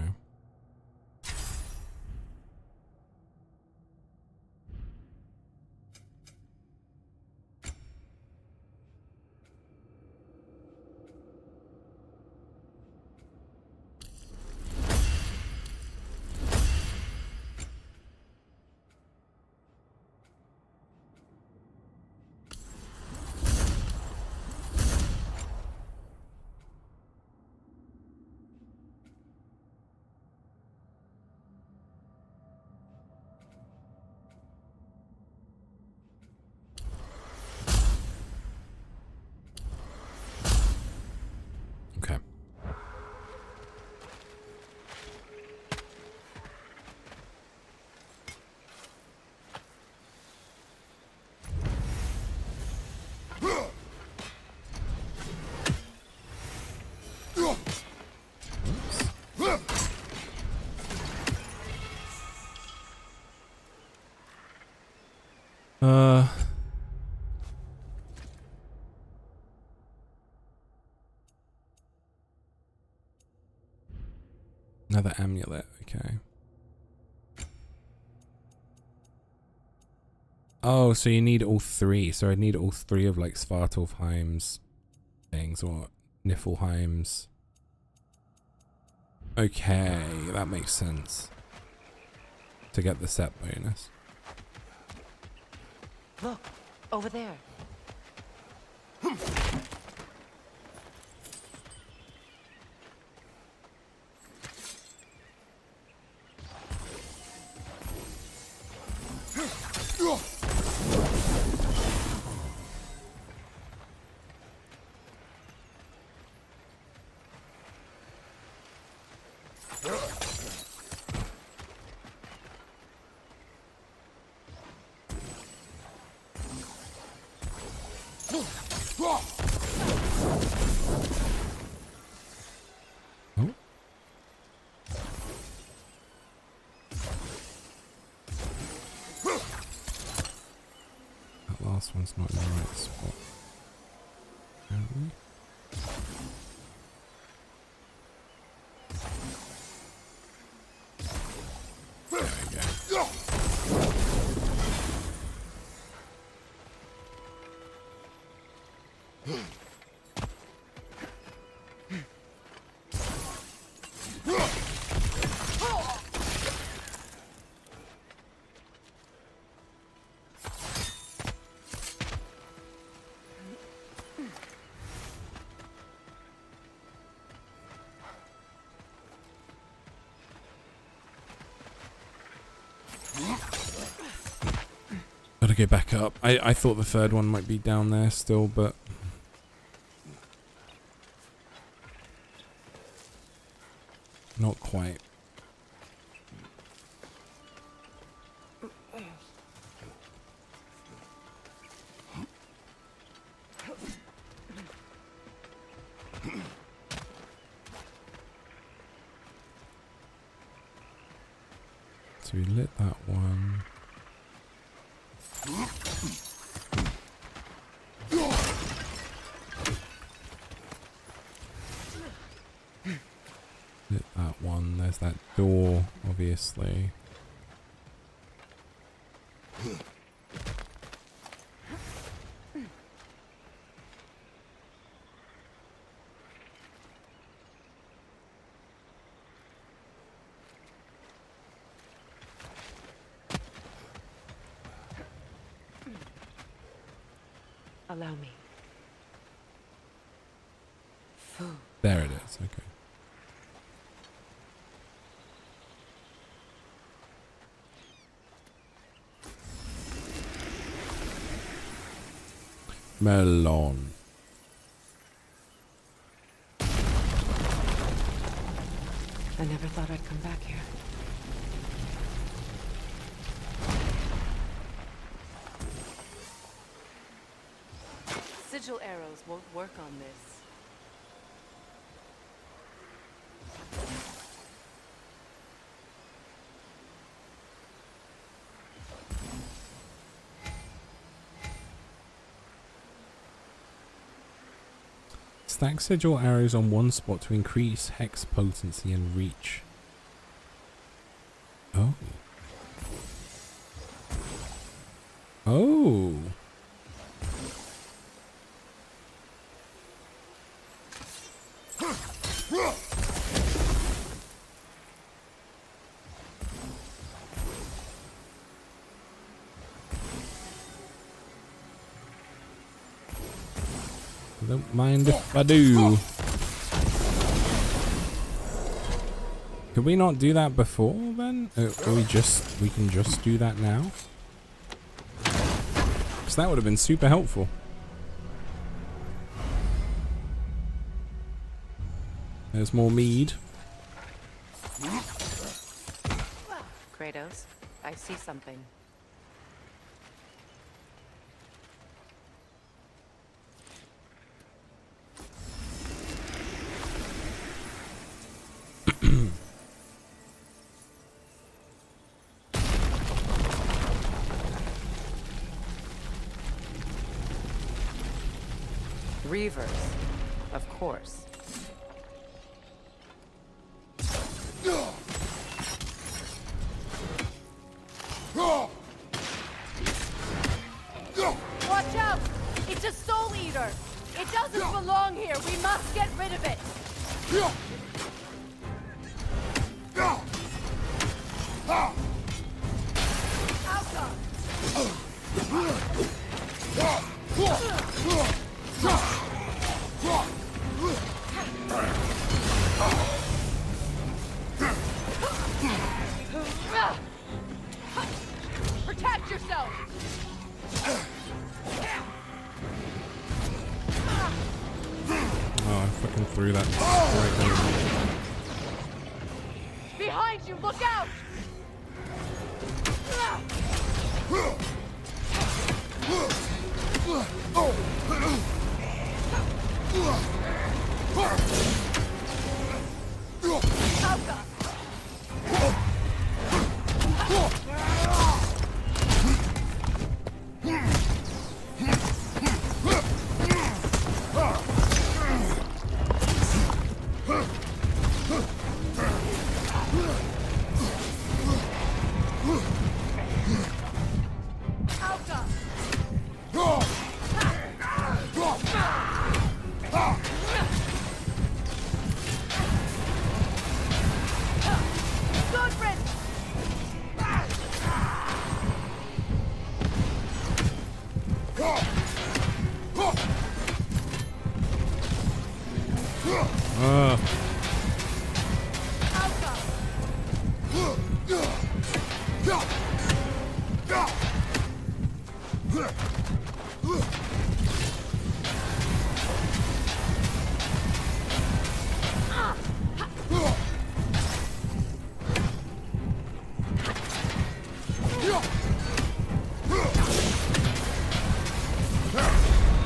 Okay. Another amulet, okay. Oh, so you need all three. So I need all three of like Svartalfheim's things, or Niflheim's. Okay, that makes sense. To get the set bonus. Look, over there. That last one's not in the right spot. Apparently. There we go. Gotta go back up. I thought the third one might be down there still, but not quite. So we lit that one. Lit that one. There's that door, obviously. Allow me. Food. There it is. Okay. Melon. I never thought I'd come back here. Sigil arrows won't work on this. Stack sigil arrows on one spot to increase hex potency and reach. Oh. Oh. Don't mind if I do. Could we not do that before then? We can just do that now? Because that would have been super helpful. There's more mead. Kratos, I see something. Reavers, of course. Watch out! It's a soul eater! It doesn't belong here! We must get rid of it! Protect yourself! Oh, I fucking threw that right there. Behind you! Look out!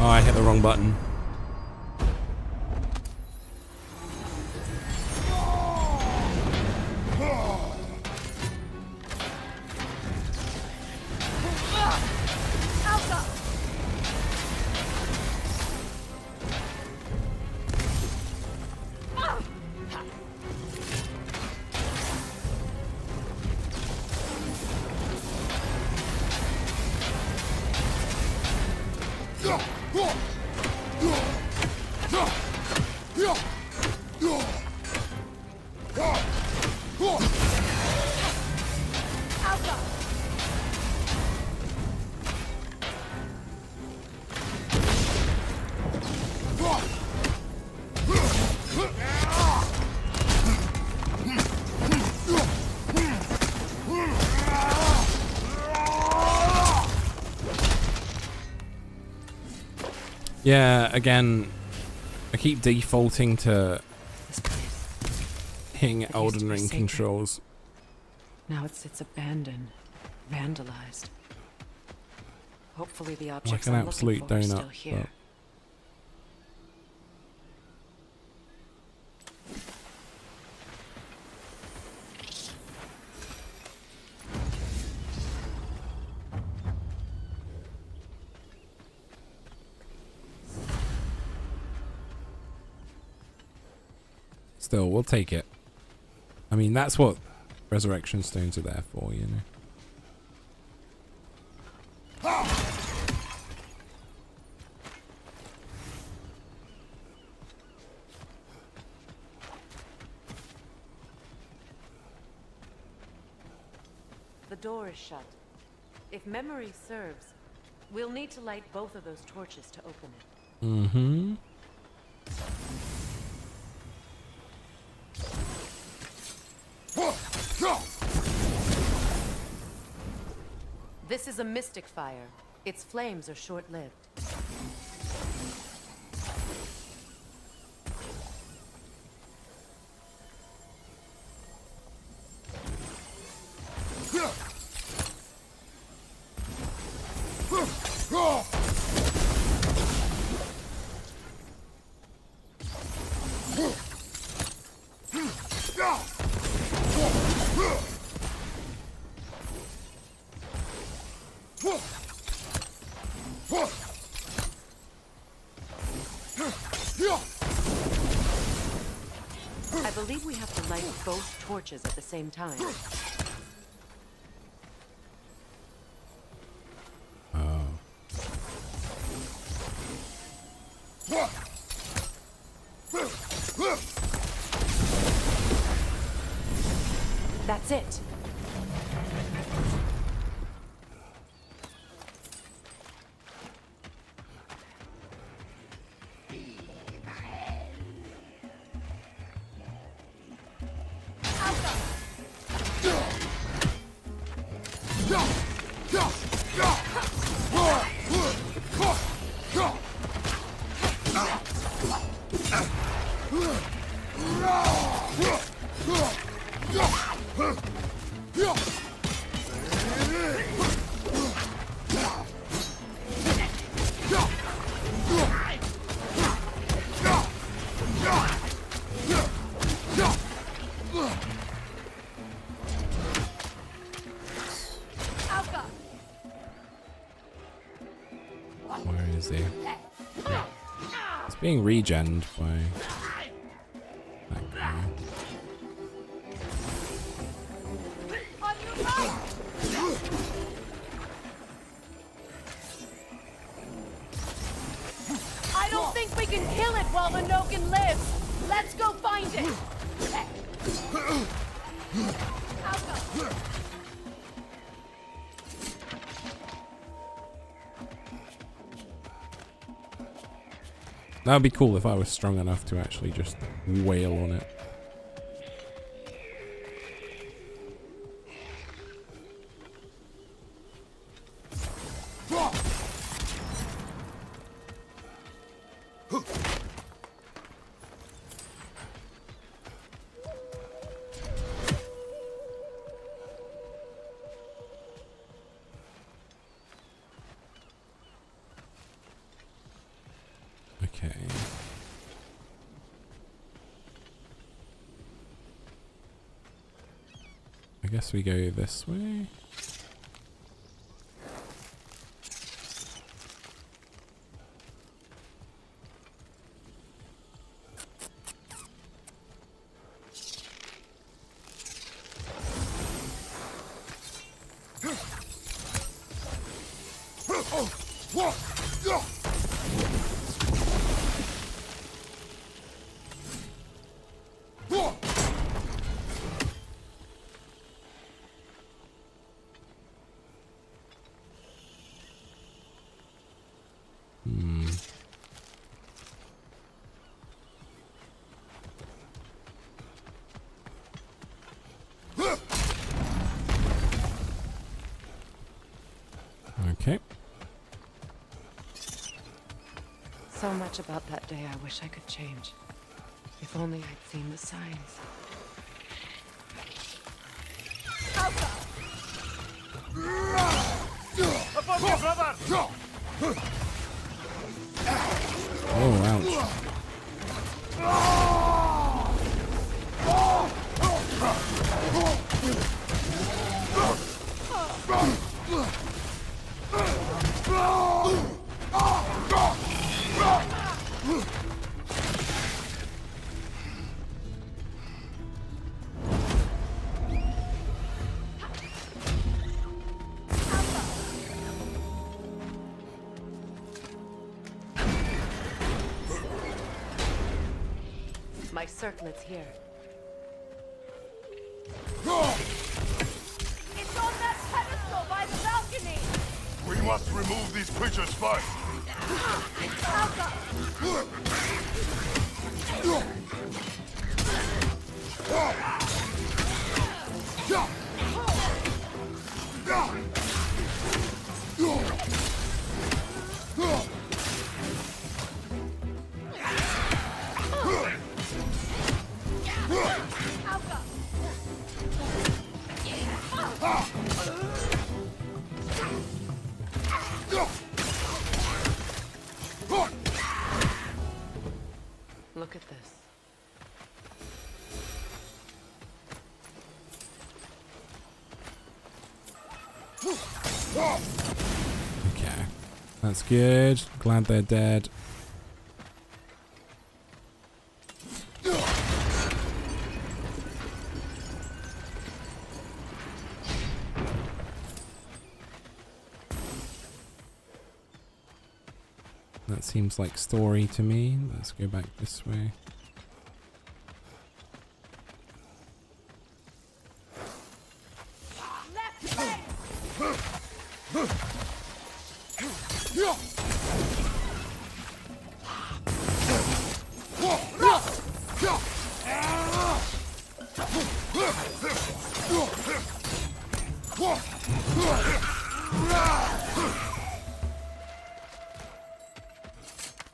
Oh, I hit the wrong button. Yeah, again, I keep defaulting to This place. hitting It used Elden to be Ring sacred. controls. Now it sits abandoned, vandalized. Hopefully the objects an I'm absolute looking for are donut, still here. but- Still, we'll take it. I mean, that's what resurrection stones are there for, you know. The door is shut. If memory serves, we'll need to light both of those torches to open it. Mm-hmm. This is a mystic fire. Its flames are short-lived. I believe we have to light both torches at the same time. Oh. That's it. Where is he? It's being regened by that guy. I don't think we can kill it while the Noken lives. Let's go find it. That would be cool if I was strong enough to actually just wail on it. Okay. I guess we go this way. Okay. So much about that day I wish I could change. If only I'd seen the signs. Oh, ouch. My circlet's here. It's on that pedestal by the balcony! We must remove these creatures first. Look at this. Okay. That's good. Glad they're dead. That seems like story to me. Let's go back this way.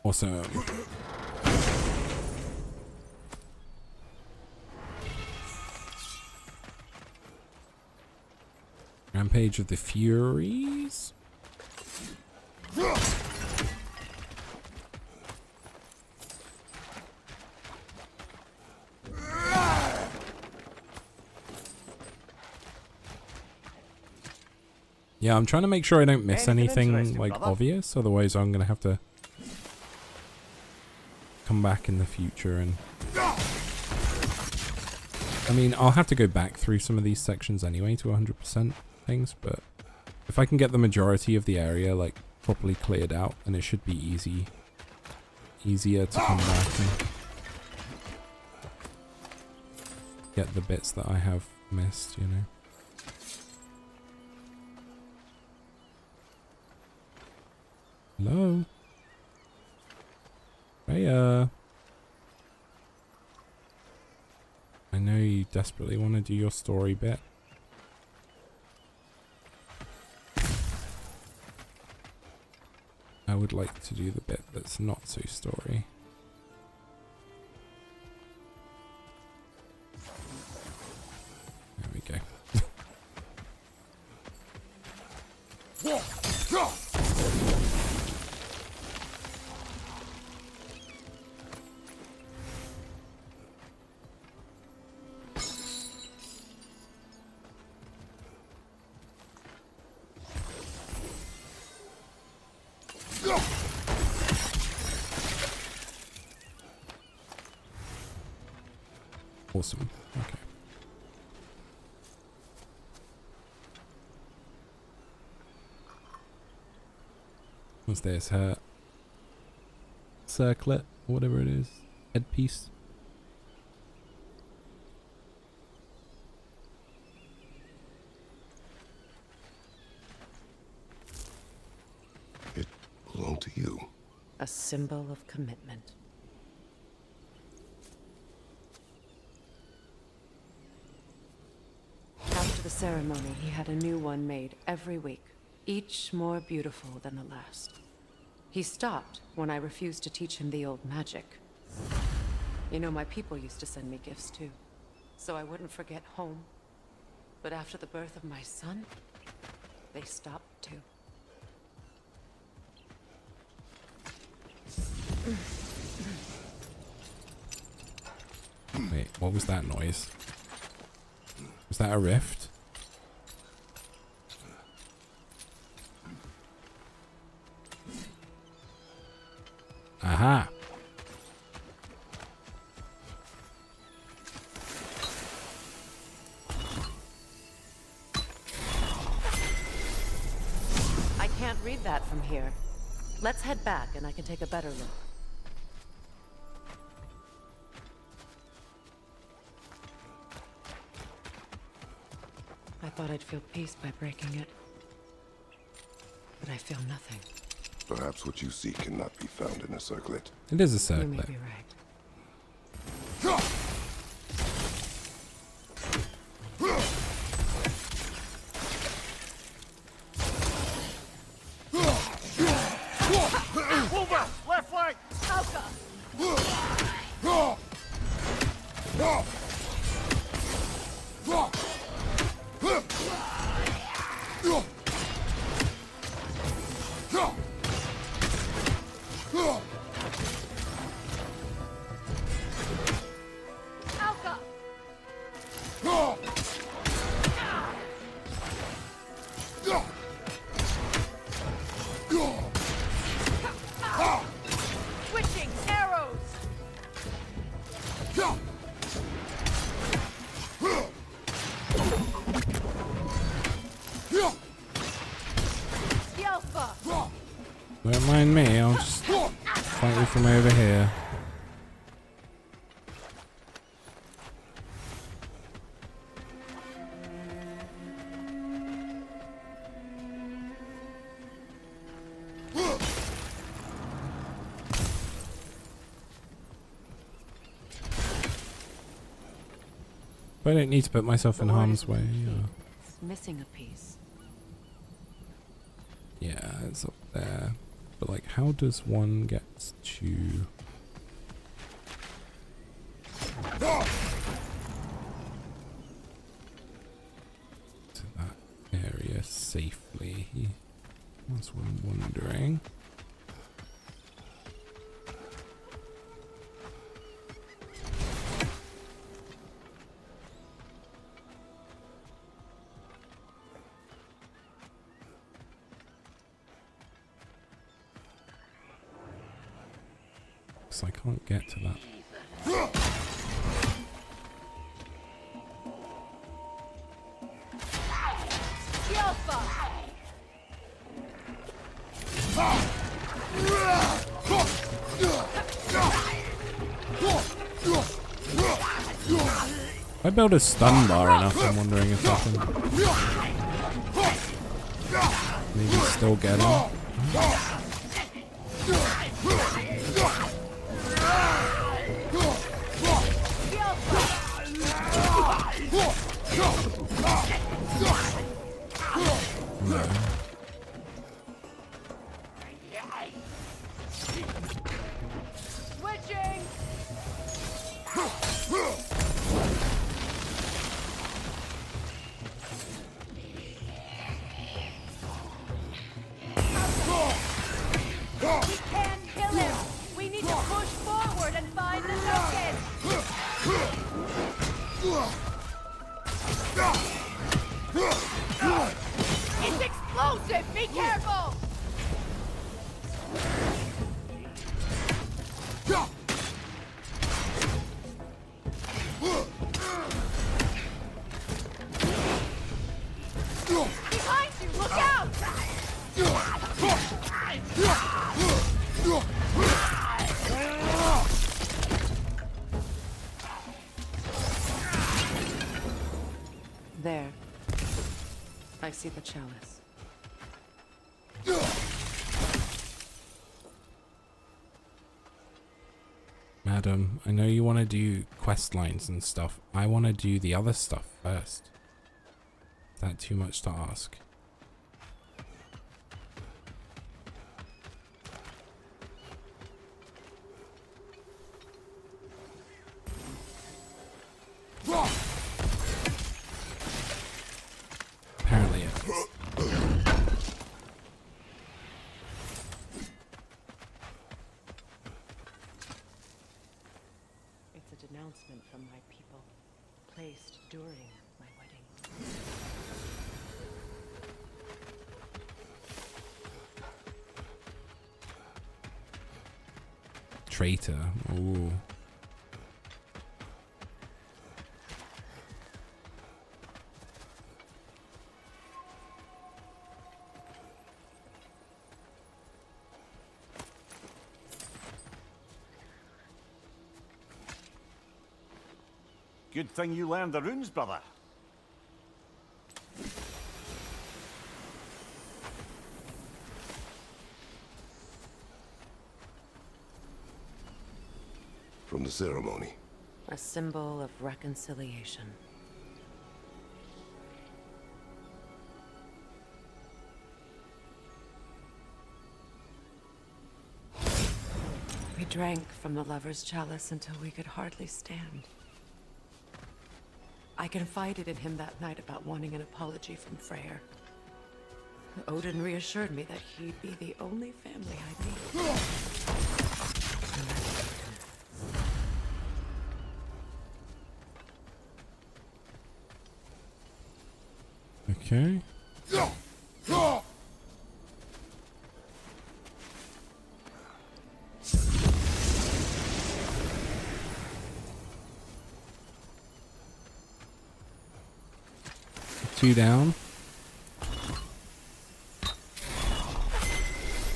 Awesome. Rampage of the Furies. Yeah, I'm trying to make sure I don't miss anything like obvious, otherwise I'm gonna have to come back in the future and I mean I'll have to go back through some of these sections anyway to 100% things, but if I can get the majority of the area like properly cleared out, then it should be easier to come back and get the bits that I have missed, you know. Hello? Hiya. I know you desperately want to do your story bit. I would like to do the bit that's not so story. There we go. Awesome. Okay. What's this? Her circlet, or whatever it is. Headpiece. It belonged to you. A symbol of commitment. After the ceremony, he had a new one made every week, each more beautiful than the last. He stopped when I refused to teach him the old magic. You know, my people used to send me gifts too, so I wouldn't forget home. But after the birth of my son, they stopped too. Wait, what was that noise? Was that a rift? Aha! I can't read that from here. Let's head back and I can take a better look. I thought I'd feel peace by breaking it. But I feel nothing. Perhaps what you seek cannot be found in a circlet. It is a You may circlet. be right. Wolver! Left flank! Switching arrows! Yelfa! Don't mind me, I'll just fight you from over here. But I don't need to put myself in harm's way. It's missing a piece. Yeah, it's up there. But like, how does one get to... to that area safely? That's what I'm wondering. I can't get to that. I built a stun bar enough, I'm wondering if I can maybe still get him. Switching! We can't kill him! We need to push forward and find the token! It's explosive! Be careful! Behind you! Look out! There. I see the chalice. Madam, I know you want to do quest lines and stuff. I want to do the other stuff first. Is that too much to ask? faced during my wedding. Traitor. Ooh. Good thing you learned the runes, brother. From the ceremony. A symbol of reconciliation. We drank from the lover's chalice until we could hardly stand. I confided in him that night about wanting an apology from Freyr. Odin reassured me that he'd be the only family I'd need. Okay. Two down.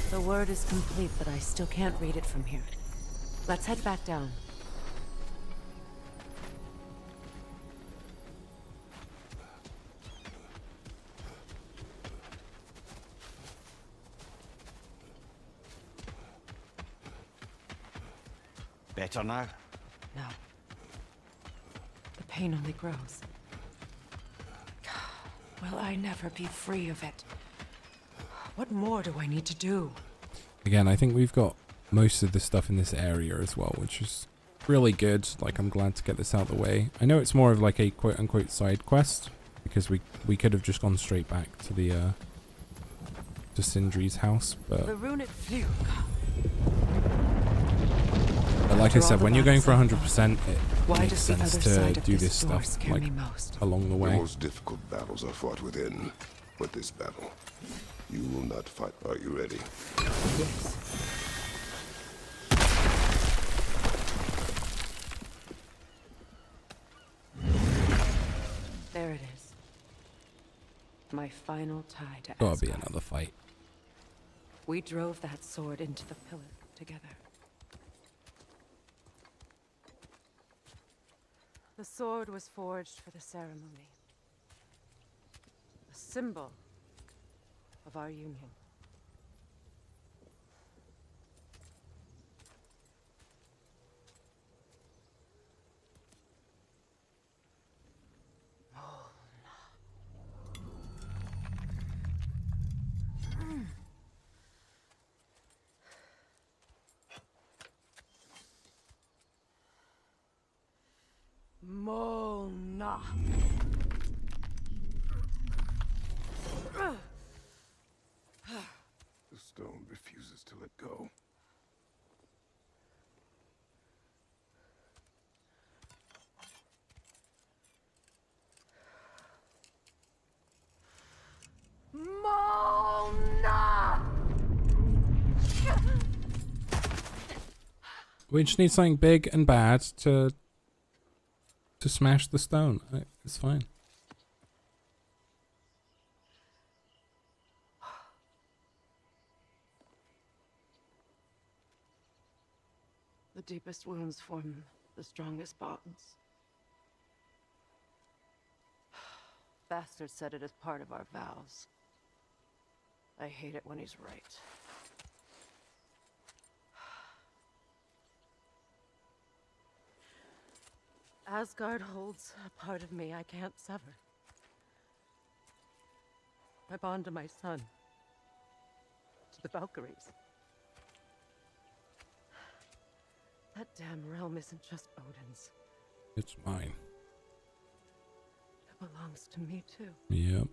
The word is complete, but I still can't read it from here. Let's head back down. Better now? No. The pain only grows. Will I never be free of it? What more do I need to do? Again, I think we've got most of the stuff in this area as well, which is really good. Like, I'm glad to get this out of the way. I know it's more of like a quote-unquote side quest, because we could have just gone straight back to the to Sindri's house, but like I said, when you're going for 100%, it makes sense to do this stuff like along the way. The most difficult battles are fought within, but this battle, you will not fight. Are you ready? Yes. There it is. My final tie to Gotta be Asgard. another fight. We drove that sword into the pillar together. The sword was forged for the ceremony. A symbol of our union. Mona. The stone refuses to let go. Mona! We just need something big and bad to smash the stone. It's fine. The deepest wounds form the strongest bonds. Bastard said it as part of our vows. I hate it when he's right. Asgard holds a part of me I can't sever. My bond to my son. To the Valkyries. That damn realm isn't just Odin's. It's mine. It belongs to me too. Yep.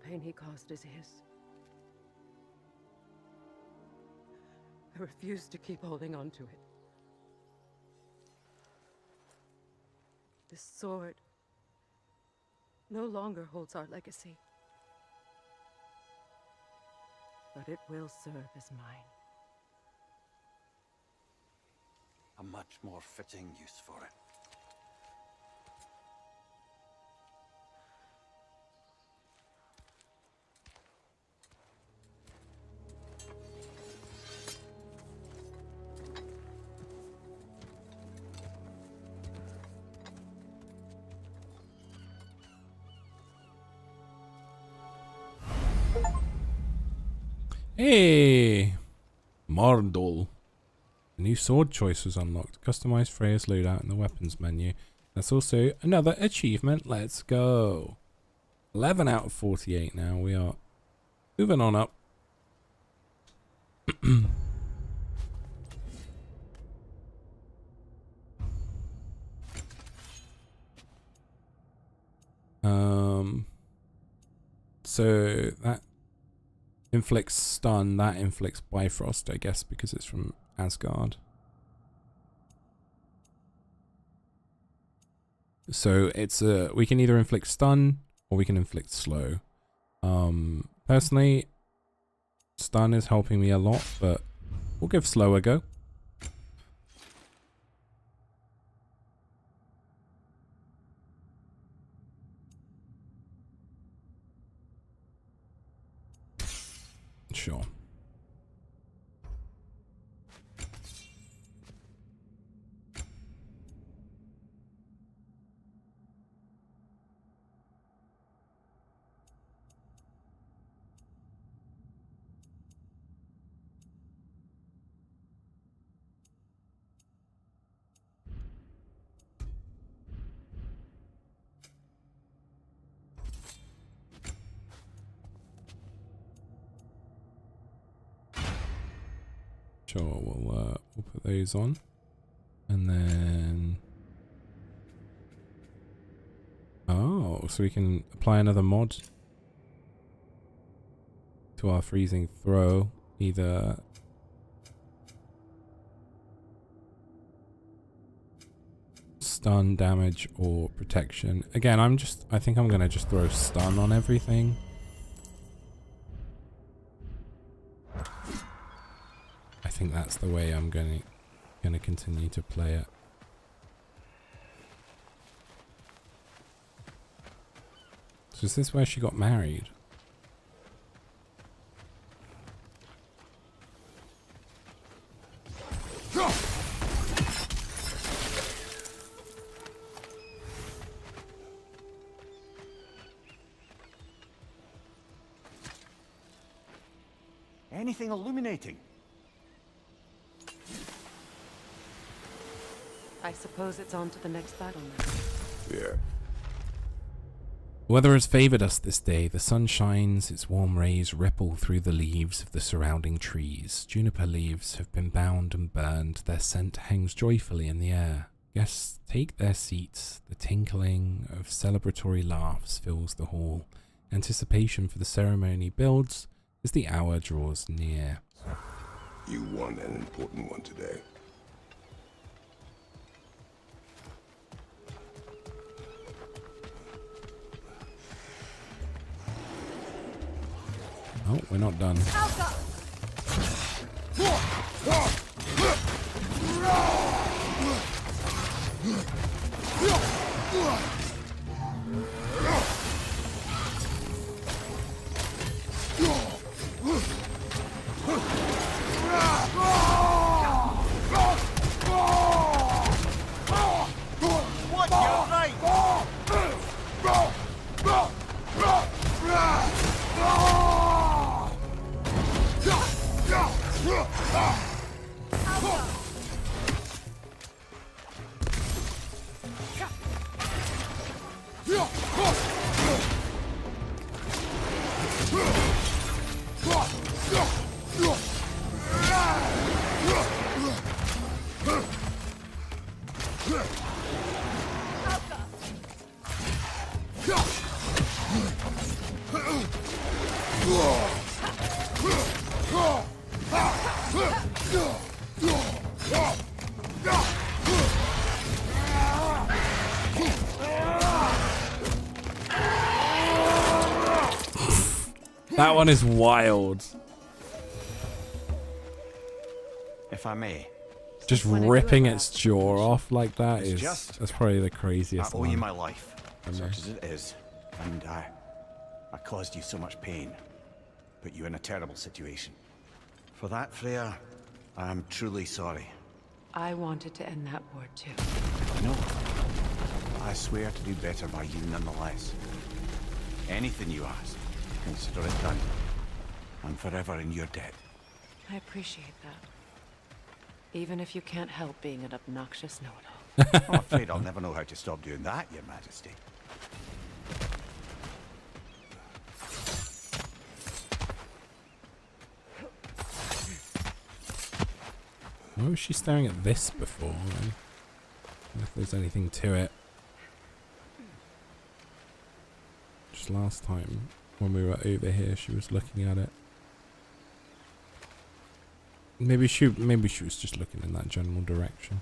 pain he caused is his. I refuse to keep holding on to it. This sword no longer holds our legacy. But it will serve as mine. A much more fitting use for it. Hey! Mordol. A new sword choice was unlocked. Customize Freya's loadout in the weapons menu. That's also another achievement. Let's go. 11 out of 48 now. We are moving on up. So that inflicts stun, that inflicts Bifrost, I guess, because it's from Asgard. So it's we can either inflict stun or we can inflict slow. Personally, stun is helping me a lot, but we'll give slow a go. Sure. Sure, we'll put those on, and then so we can apply another mod to our freezing throw, either stun, damage, or protection. Again, I think I'm gonna just throw stun on everything. I think that's the way I'm gonna continue to play it. So is this where she got married? Anything illuminating? I suppose it's on to the next battle now. Yeah. Weather has favored us this day. The sun shines, its warm rays ripple through the leaves of the surrounding trees. Juniper leaves have been bound and burned. Their scent hangs joyfully in the air. Guests take their seats. The tinkling of celebratory laughs fills the hall. Anticipation for the ceremony builds as the hour draws near. You won an important one today. Oh, we're not done. That one is wild. If I may. Just ripping its jaw off like that It's is just- that's probably the craziest I owe you one. my life, such as it is. And I caused you so much pain. Put you in a terrible situation. For that, Freya, I am truly sorry. I wanted to end that war too. No. I swear to do better by you nonetheless. Anything you ask, consider it done. I'm forever in your debt. I appreciate that. Even if you can't help being an obnoxious know-it-all. I'm afraid I'll never know how to stop doing that, Your Majesty. Why was she staring at this before? Then? If there's anything to it. Just last time when we were over here, she was looking at it. Maybe she was just looking in that general direction.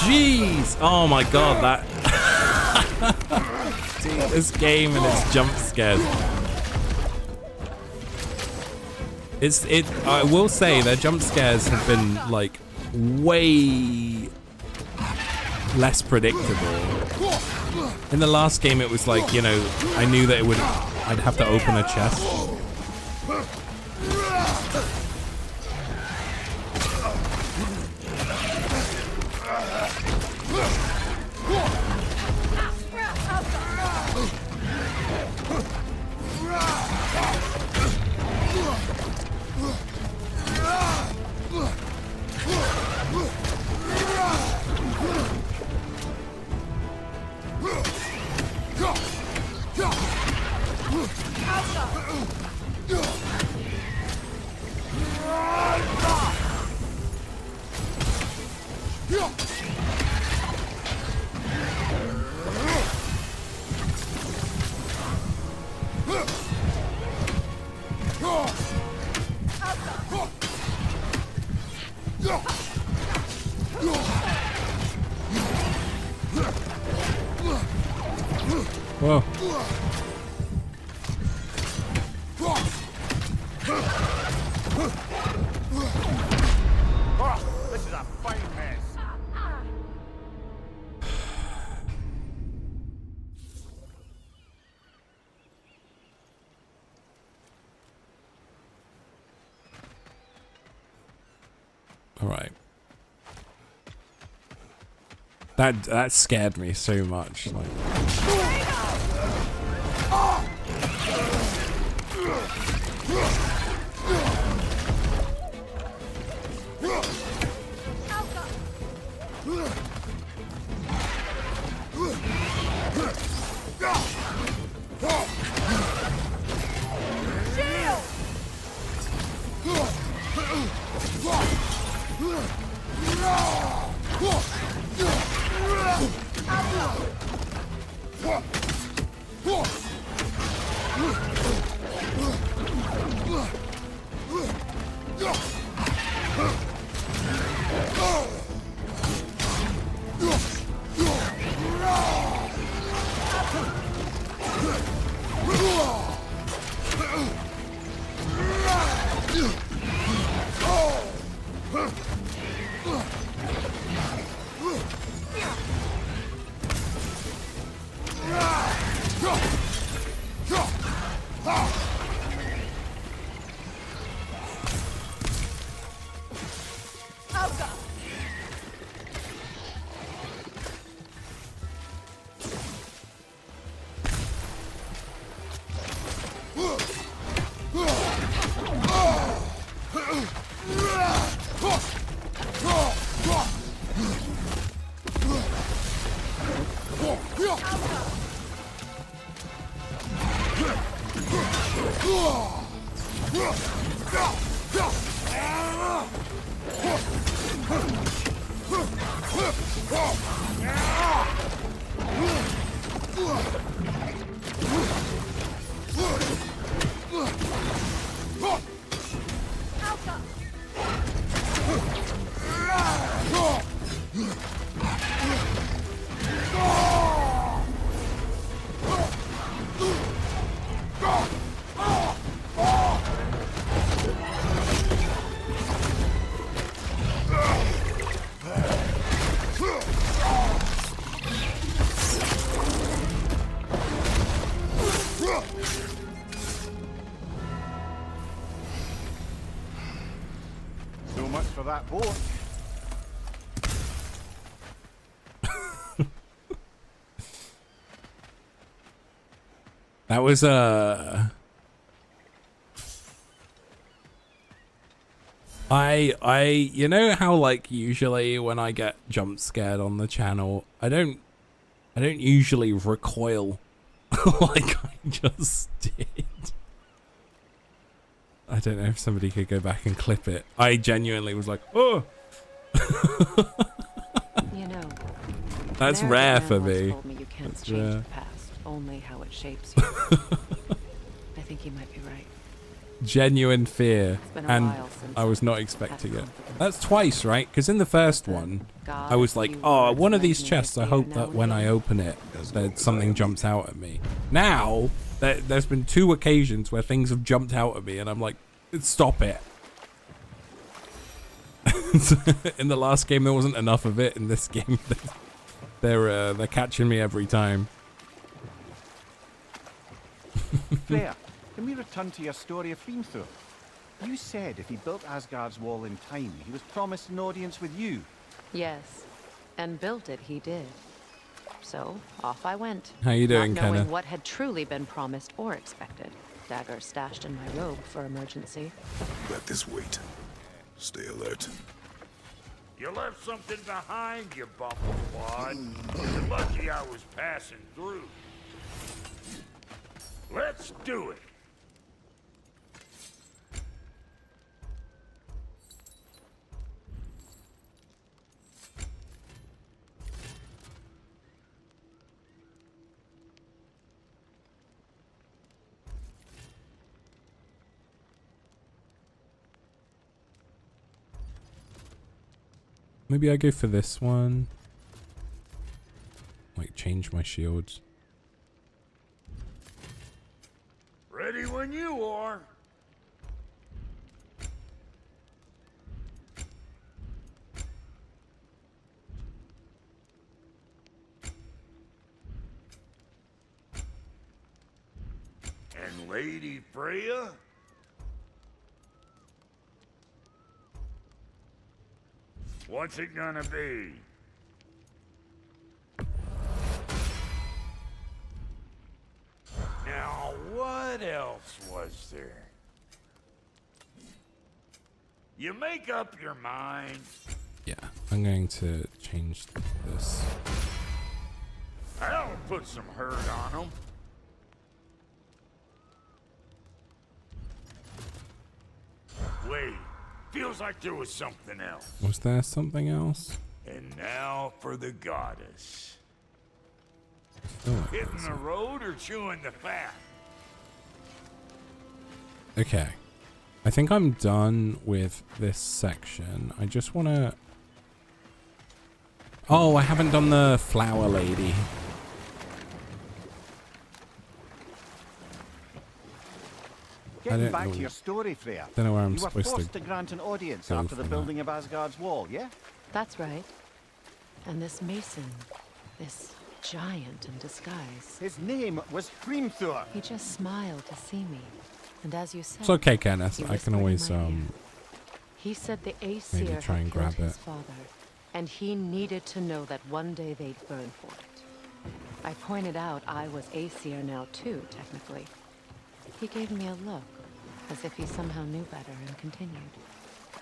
Jeez! Oh my god, that dude, this game and its jump scares. I will say their jump scares have been like way less predictable. In the last game it was like, you know, I knew that I'd have to open a chest. Whoa. Oh, this is a fine mess. All right. That scared me so much. Like. much for that boat. That was you know how like usually when I get jump scared on the channel, I don't usually recoil like I just did. I don't know if somebody could go back and clip it. I genuinely was like, oh. You know, That's Mary rare Ann for once me. told me you can't That's change rare. the past, only how it shapes you. I think he might be right. Genuine fear, been a and while since I was not I've expecting had it. confidence. That's twice, right? Because in the first one, I was like, oh, one of these chests, I hope that when I open it, that something jumps out at me. Now, there's been 2 occasions where things have jumped out at me, and I'm like, stop it. In the last game, there wasn't enough of it. In this game, they're catching me every time. Freya, can we return to your story of Hrimthur? You said if he built Asgard's wall in time, he was promised an audience with you. Yes, and built it he did. So, off I went. How you doing, not knowing Kenna? what had truly been promised or expected. Dagger stashed in my robe for emergency. Let this wait. Stay alert. You left something behind, you bumblewad. You're lucky I was passing through. Let's do it. Maybe I go for this one. Like, change my shields. Ready when you are. And Lady Freya? What's it gonna be? Now, what else was there? You make up your mind. Yeah, I'm going to change this. That'll put some hurt on them. Wait, feels like there was something else. Was there something else? And now for the goddess. I feel like Hitting there's the road or chewing the fat? Okay. I think I'm done with this section. I just want to... Oh, I haven't done the flower lady. Getting back to your story, Freya. Don't know where I'm you were supposed forced to to grant an audience go after the from building of Asgard's wall, yeah? That's right. And this mason, this giant in disguise. His name was Hrimthur. He just smiled to see me. And as you said, It's okay, Kenneth. he I can whispered in always my ear. He said the maybe Aesir try and had grab killed his it. father, and he needed to know that one day they'd burn for it. I pointed out I was Aesir now too, technically. He gave me a look, as if he somehow knew better, and continued.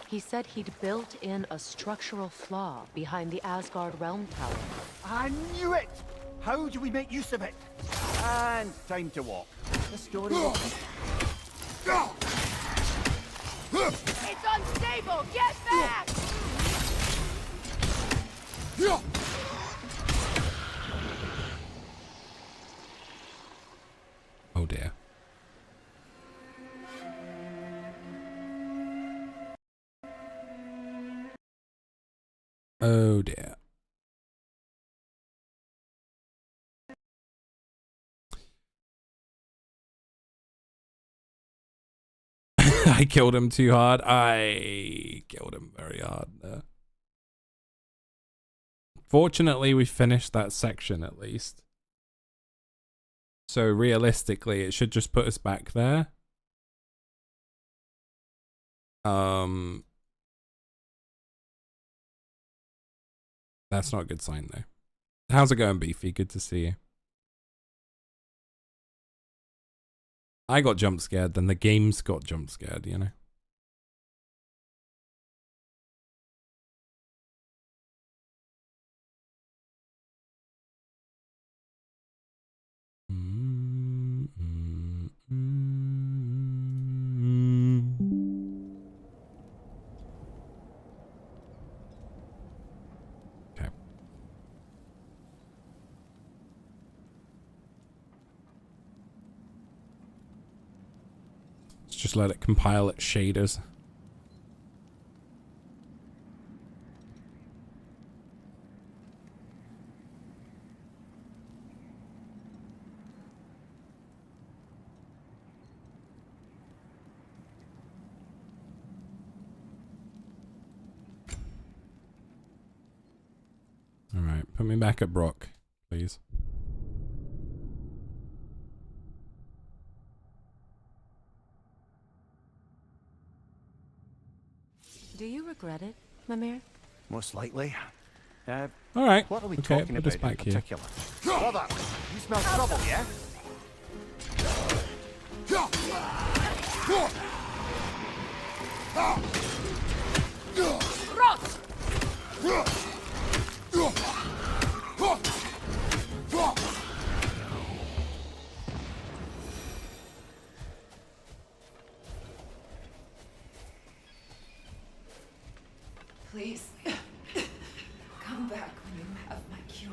He said he'd built in a structural flaw behind the Asgard Realm Tower. I knew it! How do we make use of it? And time to walk. The story is... It's unstable! Get back! Oh dear. Oh dear. I killed him too hard. I killed him very hard there. Fortunately, we finished that section at least. So realistically, it should just put us back there. That's not a good sign, though. How's it going, Beefy? Good to see you. I got jump scared, then the games got jump scared, you know? Okay. Let's just let it compile its shaders. Alright, put me back at Brock, please. Do you regret it, Mimir? Most likely. Alright, What are we okay, talking put us about in back here. particular? Brother, you smell trouble, yeah? Please, come back when you have my cure.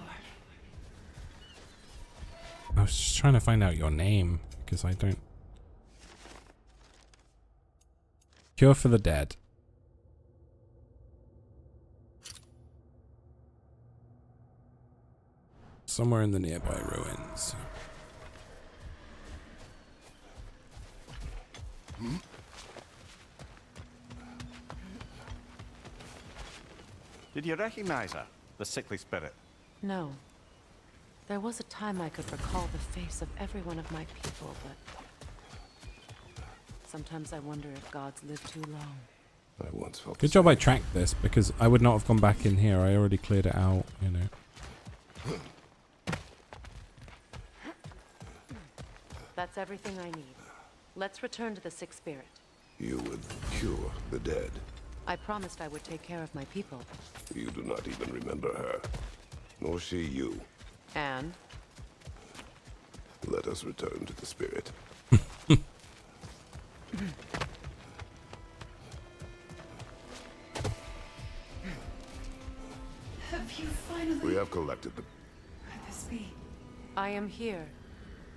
I was just trying to find out your name, because I don't... Cure for the Dead. Somewhere in the nearby ruins. Did you recognize her, the sickly spirit? No. There was a time I could recall the face of every one of my people, but sometimes I wonder if gods live too long. I once felt Good job I tracked this, because I would not have gone back in here. I already cleared it out, you know. That's everything I need. Let's return to the Sick Spirit. You would cure the dead. I promised I would take care of my people. You do not even remember her, nor she you. And? Let us return to the spirit. Have you finally... We have collected the... Let this be. I am here.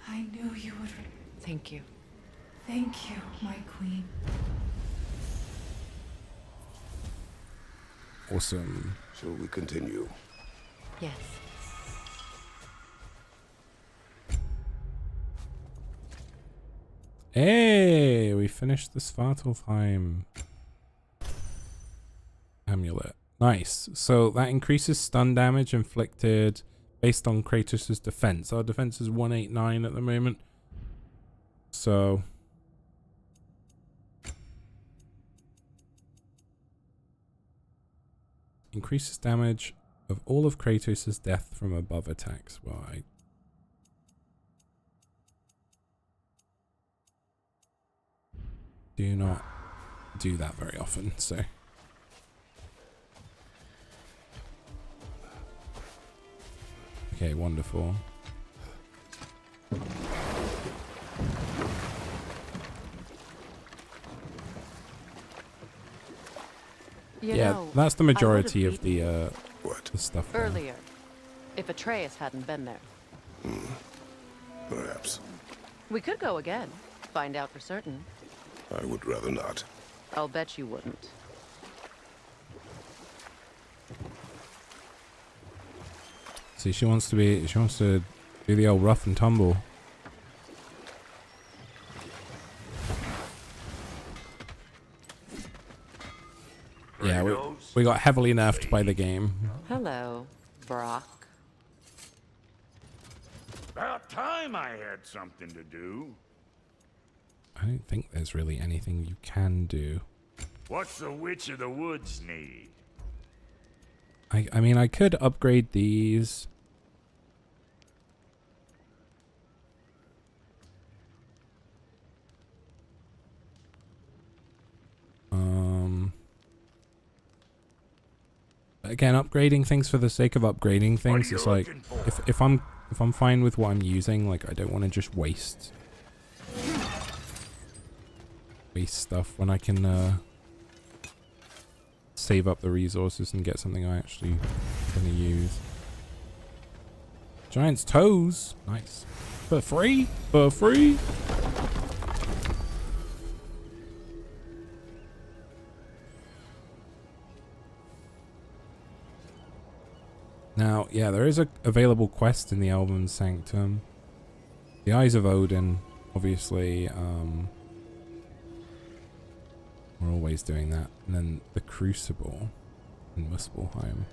I knew you would... Thank you. Thank you, my queen. Awesome. Shall we continue? Yes. Hey, we finished the Svartalfheim amulet. Nice. So that increases stun damage inflicted based on Kratos' defense. Our defense is 189 at the moment. So increases damage of all of Kratos' death from above attacks. Well, I do not do that very often, so. Okay, wonderful. You Yeah, know, that's the I would majority have of the What? the stuff there. earlier, if Atreus hadn't been there. Perhaps. We could go again, find out for certain. I would rather not. I'll bet you wouldn't. See, she wants to do the old rough and tumble. Yeah, we got heavily nerfed by the game. Hello, Brock. About time I had something to do. I don't think there's really anything you can do. What's the Witch of the Woods need? I mean, I could upgrade these. Again, upgrading things for the sake of upgrading things. It's like if I'm fine with what I'm using, like I don't want to just waste stuff when I can save up the resources and get something I actually gonna use. Giant's toes, nice. For free? For free? Now, yeah, there is a available quest in the Elven Sanctum. The Eyes of Odin, obviously, we're always doing that. And then the Crucible in Muspelheim.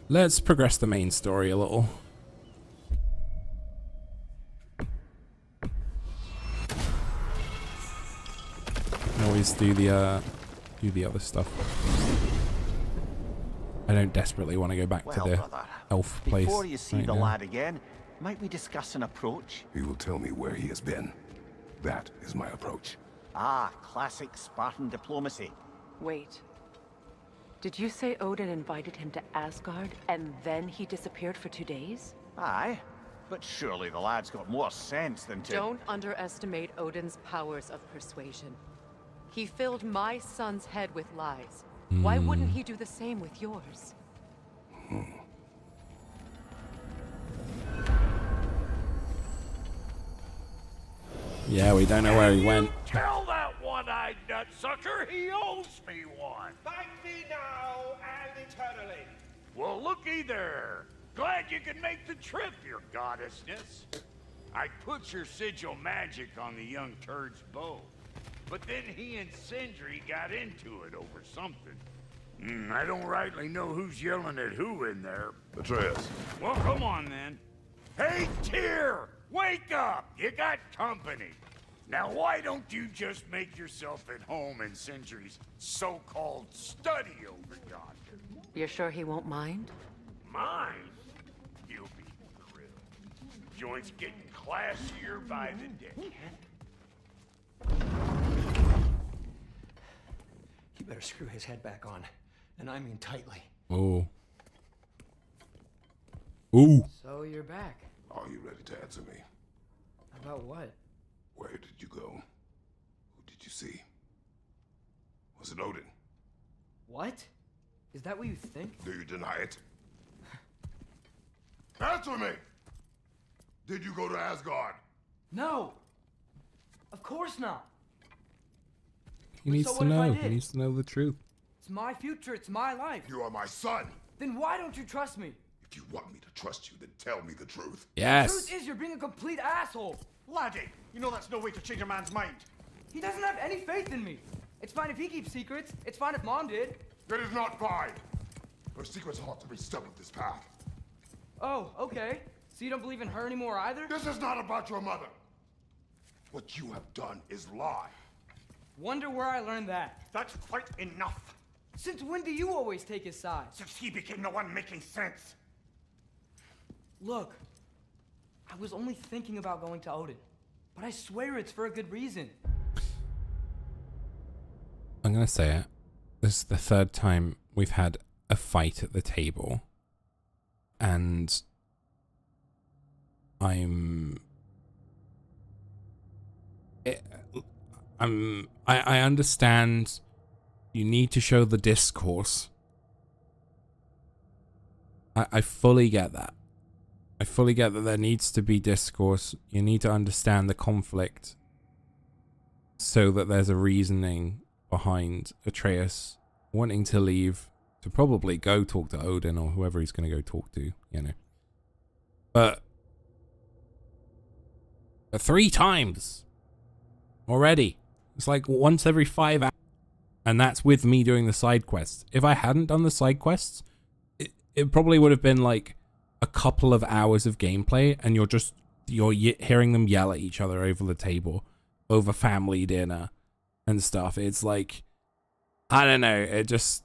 Let's progress the main story a little. Always do the other stuff. I don't desperately want to go back to the brother, elf place. Before you see right the now. lad again, might we discuss an approach? He will tell me where he has been. That is my approach. Ah, classic Spartan diplomacy. Wait. Did you say Odin invited him to Asgard and then he disappeared for 2 days? Aye, but surely the lad's got more sense than to... Don't underestimate Odin's powers of persuasion. He filled my son's head with lies. Why wouldn't he do the same with yours? Yeah, we don't know where he went. Tell that one-eyed nutsucker he owes me one. Thank me now and eternally. Well, looky there. Glad you could make the trip, your goddessness. I put your sigil magic on the young turd's bow. But then he and Sindri got into it over something. I don't rightly know who's yelling at who in there. Atreus. Well, come on then. Hey, Tyr! Wake up! You got company. Now, why don't you just make yourself at home in Sindri's so-called study over yonder? You're sure he won't mind? Mine? You'll be thrilled. Joint's getting classier by the day. You better screw his head back on. And I mean tightly. Oh. Ooh. So you're back. Are you ready to answer me? About what? Where did you go? Who did you see? Was it Odin? What? Is that what you think? Do you deny it? Answer me! Did you go to Asgard? No! Of course not! He needs so to what if I know. did? He needs to know the truth. It's my future, it's my life. You are my son. Then why don't you trust me? If you want me to trust you, then tell me the truth. Yes. The truth is you're being a complete asshole. Laddie, you know that's no way to change a man's mind. He doesn't have any faith in me. It's fine if he keeps secrets. It's fine if Mom did. That is not fine. Her secrets ought to be step of this path. Oh, okay. So you don't believe in her anymore either? This is not about your mother. What you have done is lie. Wonder where I learned that. That's quite enough. Since when do you always take his side? Since he became the one making sense. Look, I was only thinking about going to Odin, but I swear it's for a good reason. I'm gonna say it. This is the third time we've had a fight at the table. And I understand you need to show the discourse. I fully get that. I fully get that there needs to be discourse. You need to understand the conflict so that there's a reasoning behind Atreus wanting to leave to probably go talk to Odin or whoever he's going to go talk to, you know. But 3 times already. It's like once every 5 hours. And that's with me doing the side quests. If I hadn't done the side quests, it probably would have been like a couple of hours of gameplay and you're hearing them yell at each other over the table. over family dinner and stuff. It's like, I don't know, it just,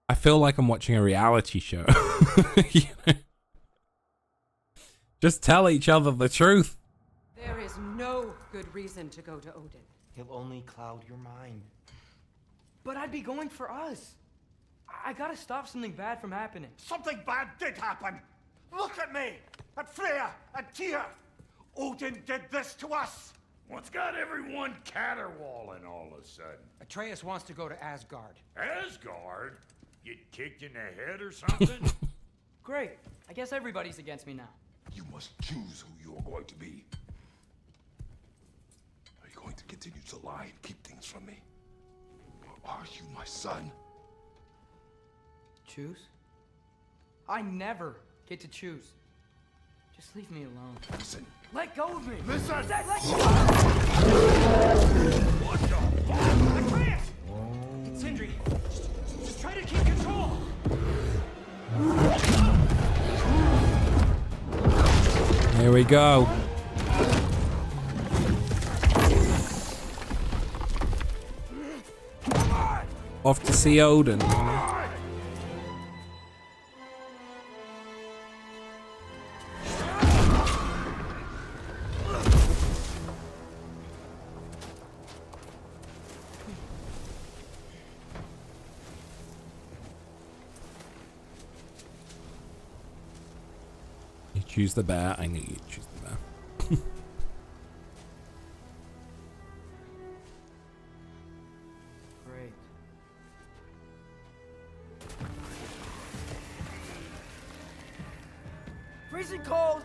I feel like I'm watching a reality show. You know? Just tell each other the truth. There is no good reason to go to Odin. He'll only cloud your mind. But I'd be going for us. I gotta stop something bad from happening. Something bad did happen. Look at me, at Freya, at Tyr. Odin did this to us. What's got everyone caterwauling all of a sudden? Atreus wants to go to Asgard. Asgard? Get kicked in the head or something? Great. I guess everybody's against me now. You must choose who you are going to be. Are you going to continue to lie and keep things from me? Or are you my son? Choose? I never get to choose. Just leave me alone. Listen. Let go of me! Listen! Let go! What the fuck? Atreus! Sindri, just try to keep control! Here we go. Off to see Odin. You choose the bear. I knew you'd choose the bear. Great. Freezing cold,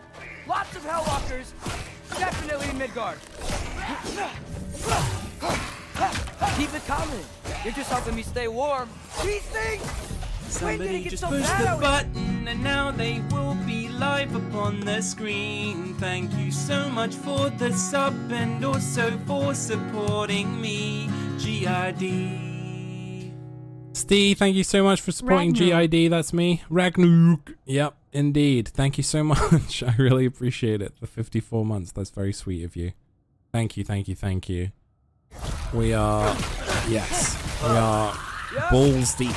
lots of Hellwalkers, definitely in Midgard. Keep it coming. You're just helping me stay warm. These things! Somebody just pushed the button and now they will be live upon the screen. Thank you so much for the sub and also for supporting me, GID. Steve, thank you so much for supporting Ragnarok. GID. That's me. Ragnarok. Yep, indeed. Thank you so much. I really appreciate it. For 54 months. That's very sweet of you. Thank you, thank you, thank you. We are, yes, we are balls deep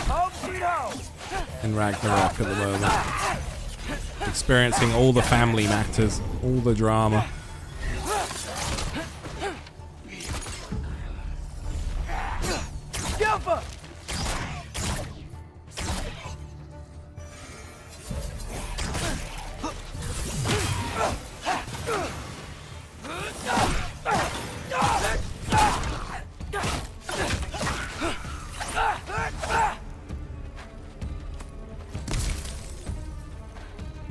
in Ragnarok at the moment. Experiencing all the family matters, all the drama. Alpha!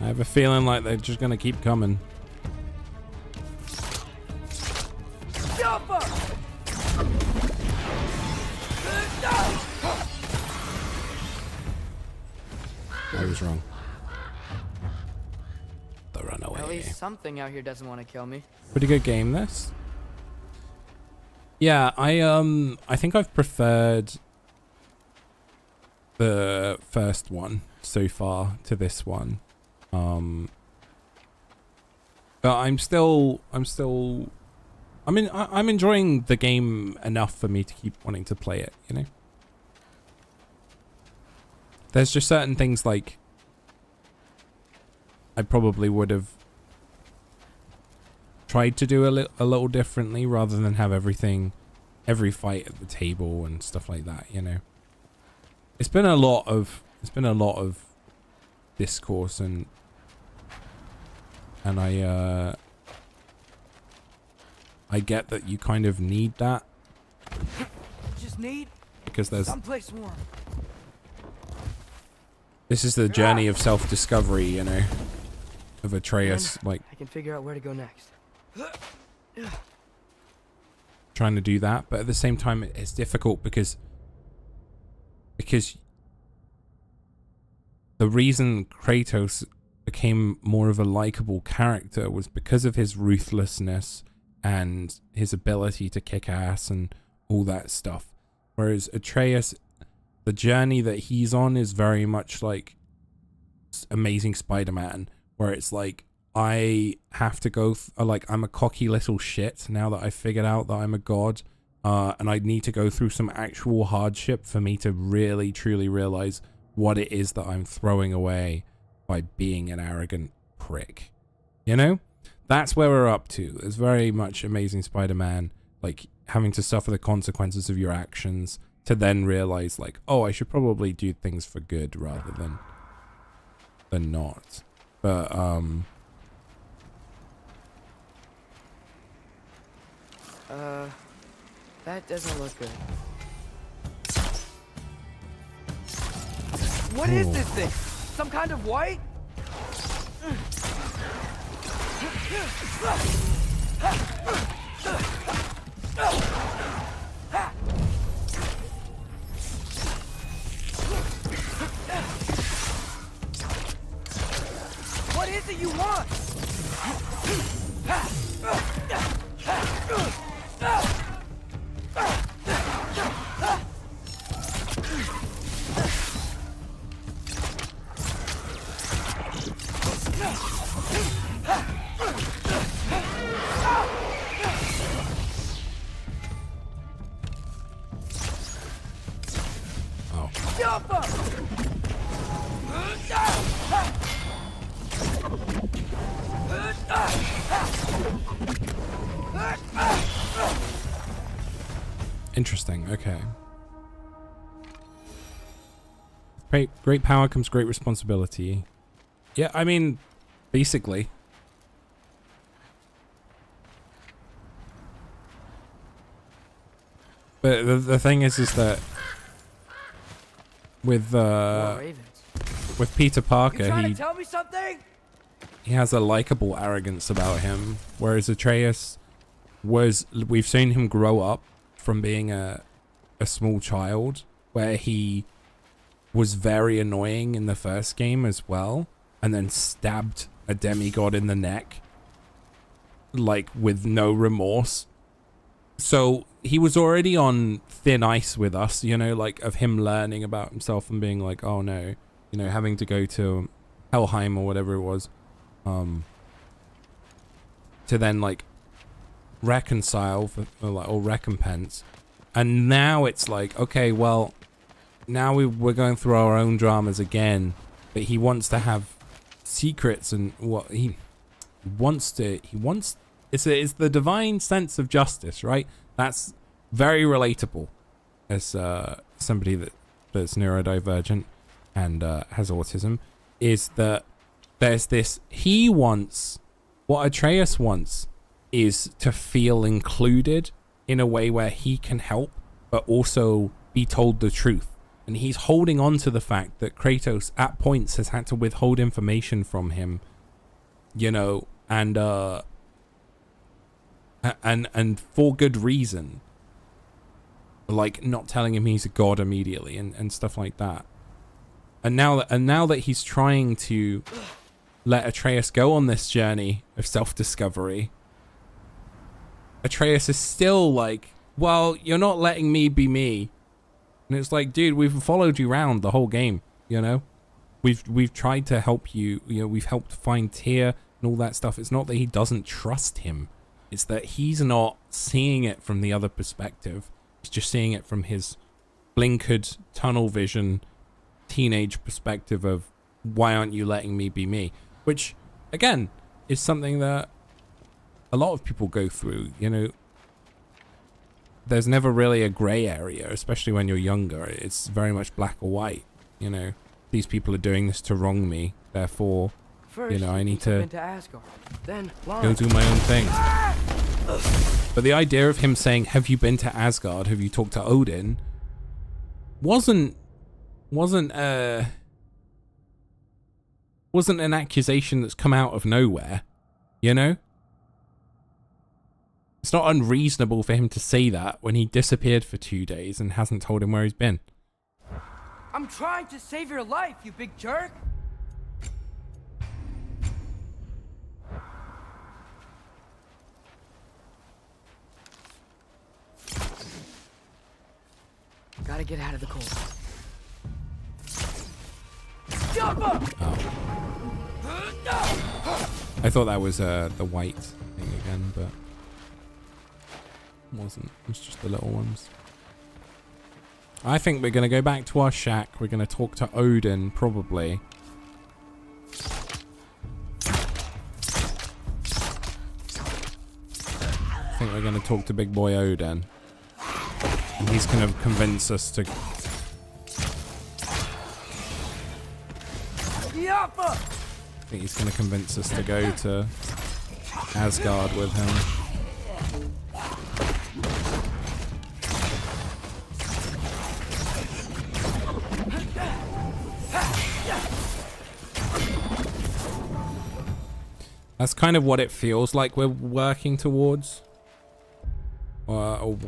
I have a feeling like they're just gonna keep coming. I was wrong. The runaway. At least something out here doesn't want to kill me. Pretty good game, this. Yeah, I think I've preferred the first one so far to this one. But I'm enjoying the game enough for me to keep wanting to play it, you know? There's just certain things like I probably would have tried to do a little differently rather than have every fight at the table and stuff like that, you know? It's been a lot of discourse and I get that you kind of need that Just need because there's someplace warm. this is the journey of self-discovery, you know, of Atreus, Then like I can figure out where to go next. trying to do that, but at the same time it's difficult because the reason Kratos became more of a likable character was because of his ruthlessness and his ability to kick ass and all that stuff. Whereas Atreus, the journey that he's on is very much like Amazing Spider-Man, where it's like I have to go, like, I'm a cocky little shit now that I've figured out that I'm a god, and I need to go through some actual hardship for me to really, truly realize what it is that I'm throwing away by being an arrogant prick. You know? That's where we're up to. It's very much Amazing Spider-Man, like, having to suffer the consequences of your actions to then realize, like, oh, I should probably do things for good rather than not. But, that doesn't look good. What is this thing? Some kind of white? What is it you want? Interesting, okay. Great power comes great responsibility. Yeah, I mean, basically. But the thing is that with Peter Parker, you trying to tell me something? He has a likable arrogance about him, whereas Atreus we've seen him grow up from being a small child, where he was very annoying in the first game as well, and then stabbed a demigod in the neck, like, with no remorse. So he was already on thin ice with us, you know, like, of him learning about himself and being like, oh no, you know, having to go to Helheim or whatever it was, to then, like, reconcile or recompense. And now it's like, okay, well, now we're going through our own dramas again, but he wants to have secrets, and what he wants it's the divine sense of justice, right? That's very relatable as somebody that's neurodivergent and has autism, is that there's this, what Atreus wants is to feel included in a way where he can help, but also be told the truth. And he's holding on to the fact that Kratos at points has had to withhold information from him, you know, and for good reason, like not telling him he's a god immediately and stuff like that. And now that he's trying to let Atreus go on this journey of self-discovery, Atreus is still like, well, you're not letting me be me. And it's like, dude, we've followed you around the whole game, you know? We've tried to help you, you know, we've helped find Tyr and all that stuff. It's not that he doesn't trust him. It's that he's not seeing it from the other perspective. He's just seeing it from his blinkered tunnel vision teenage perspective of, why aren't you letting me be me? Which, again, is something that a lot of people go through, you know. There's never really a gray area, especially when you're younger. It's very much black or white, you know. These people are doing this to wrong me, therefore, First, you know, I need to Asgard, then go do my own thing. But the idea of him saying, have you been to Asgard? Have you talked to Odin? Wasn't an accusation that's come out of nowhere, you know? It's not unreasonable for him to say that when he disappeared for 2 days and hasn't told him where he's been. I'm trying to save your life, you big jerk! Gotta get out of the cold. Jump up! Oh. I thought that was the white thing again, but it wasn't. It was just the little ones. I think we're going to go back to our shack. We're going to talk to Odin, probably. I think we're going to talk to big boy Odin. And he's going to convince us to... I think he's going to convince us to go to Asgard with him. That's kind of what it feels like we're working towards. Or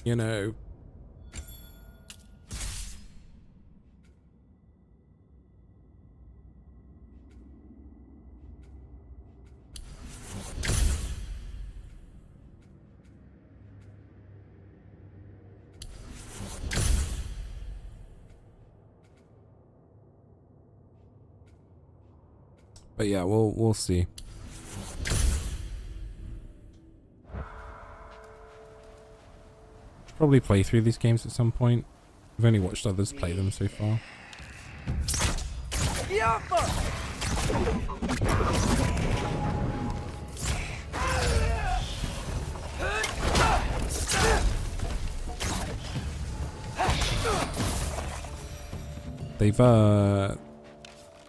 you know... But yeah, we'll see. Probably play through these games at some point. I've only watched others play them so far.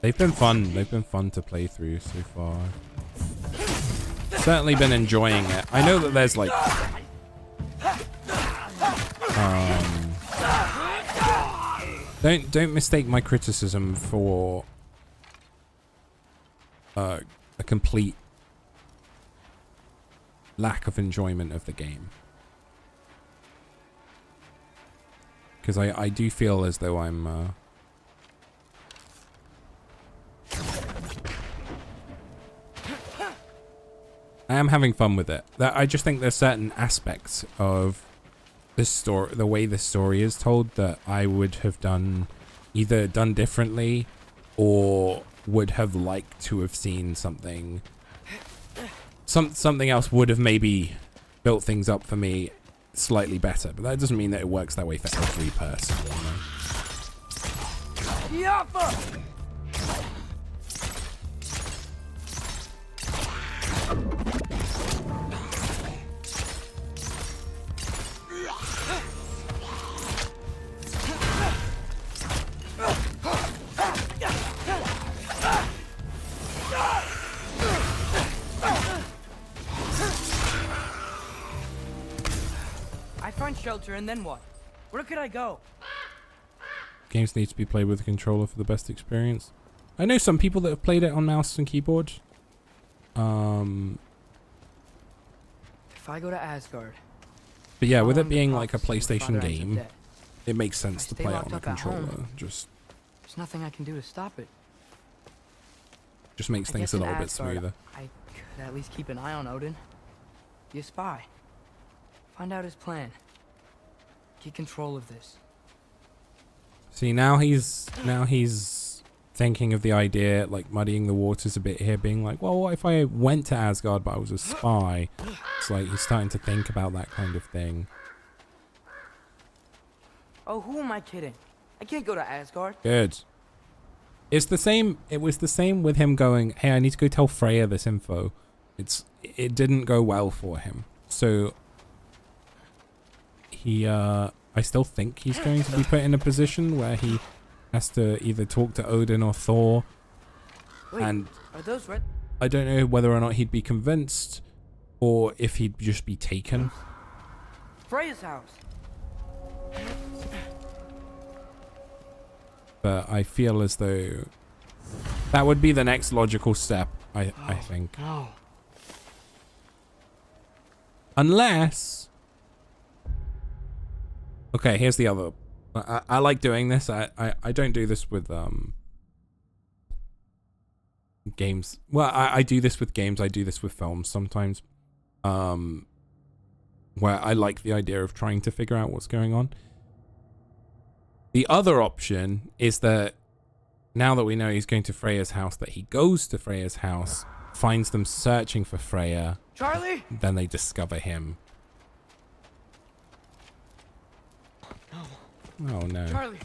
They've been fun. They've been fun to play through so far. Certainly been enjoying it. I know that there's like don't mistake my criticism for a complete lack of enjoyment of the game. Because I do feel as though I'm I am having fun with it. I just think there's certain aspects of this story, the way the story is told, that I would have either done differently or would have liked to have seen something else would have maybe built things up for me slightly better. But that doesn't mean that it works that way for every person, you know? I find shelter and then what? Where could I go? Games need to be played with a controller for the best experience. I know some people that have played it on mouse and keyboard. If I go to Asgard. But yeah, with it being like a PlayStation game, it makes sense to play it on a controller. There's nothing I can do to stop it. Just makes things a little bit smoother. I could at least keep an eye on Odin. Be a spy. Find out his plan. Get control of this. See, now he's thinking of the idea, like muddying the waters a bit here, being like, well, what if I went to Asgard but I was a spy? It's like he's starting to think about that kind of thing. Oh, who am I kidding? I can't go to Asgard. Good. It's the same. It was the same with him going, hey, I need to go tell Freya this info. It didn't go well for him. So I still think he's going to be put in a position where he has to either talk to Odin or Thor. Wait, and are those red? I don't know whether or not he'd be convinced or if he'd just be taken. Freya's house. But I feel as though that would be the next logical step, I think. No. Unless... Okay, here's the other... I like doing this. I don't do this with games. Well, I do this with games. I do this with films sometimes. Where I like the idea of trying to figure out what's going on. The other option is that now that we know he's going to Freya's house, that he goes to Freya's house finds them searching for Freya. Charlie? Then they discover him. Oh no. Charlie.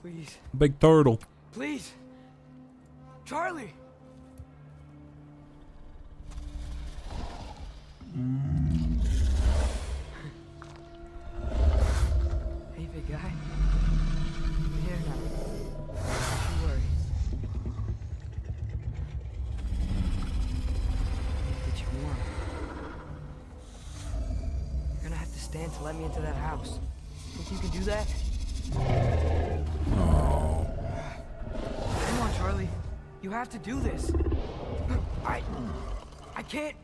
Please. Big turtle. Please. Charlie. Hey, big guy. I'm here now. Don't worry. Get you warm. You're gonna have to stand to let me into that house. Think you can do that? Oh. Come on, Charlie. You have to do this. I can't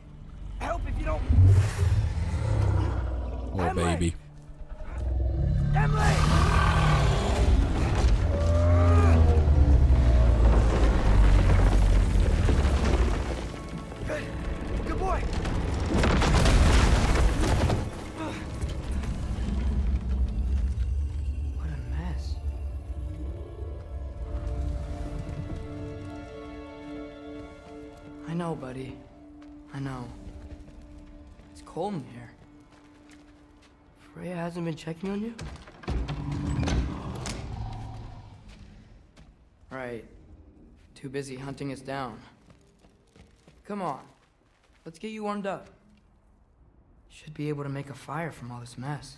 help if you don't. Oh, Emily! baby. Emily! Good boy. What a mess. I know, buddy. I know. It's cold in here. Freya hasn't been checking on you? Right. Too busy hunting us down. Come on. Let's get you warmed up. Should be able to make a fire from all this mess.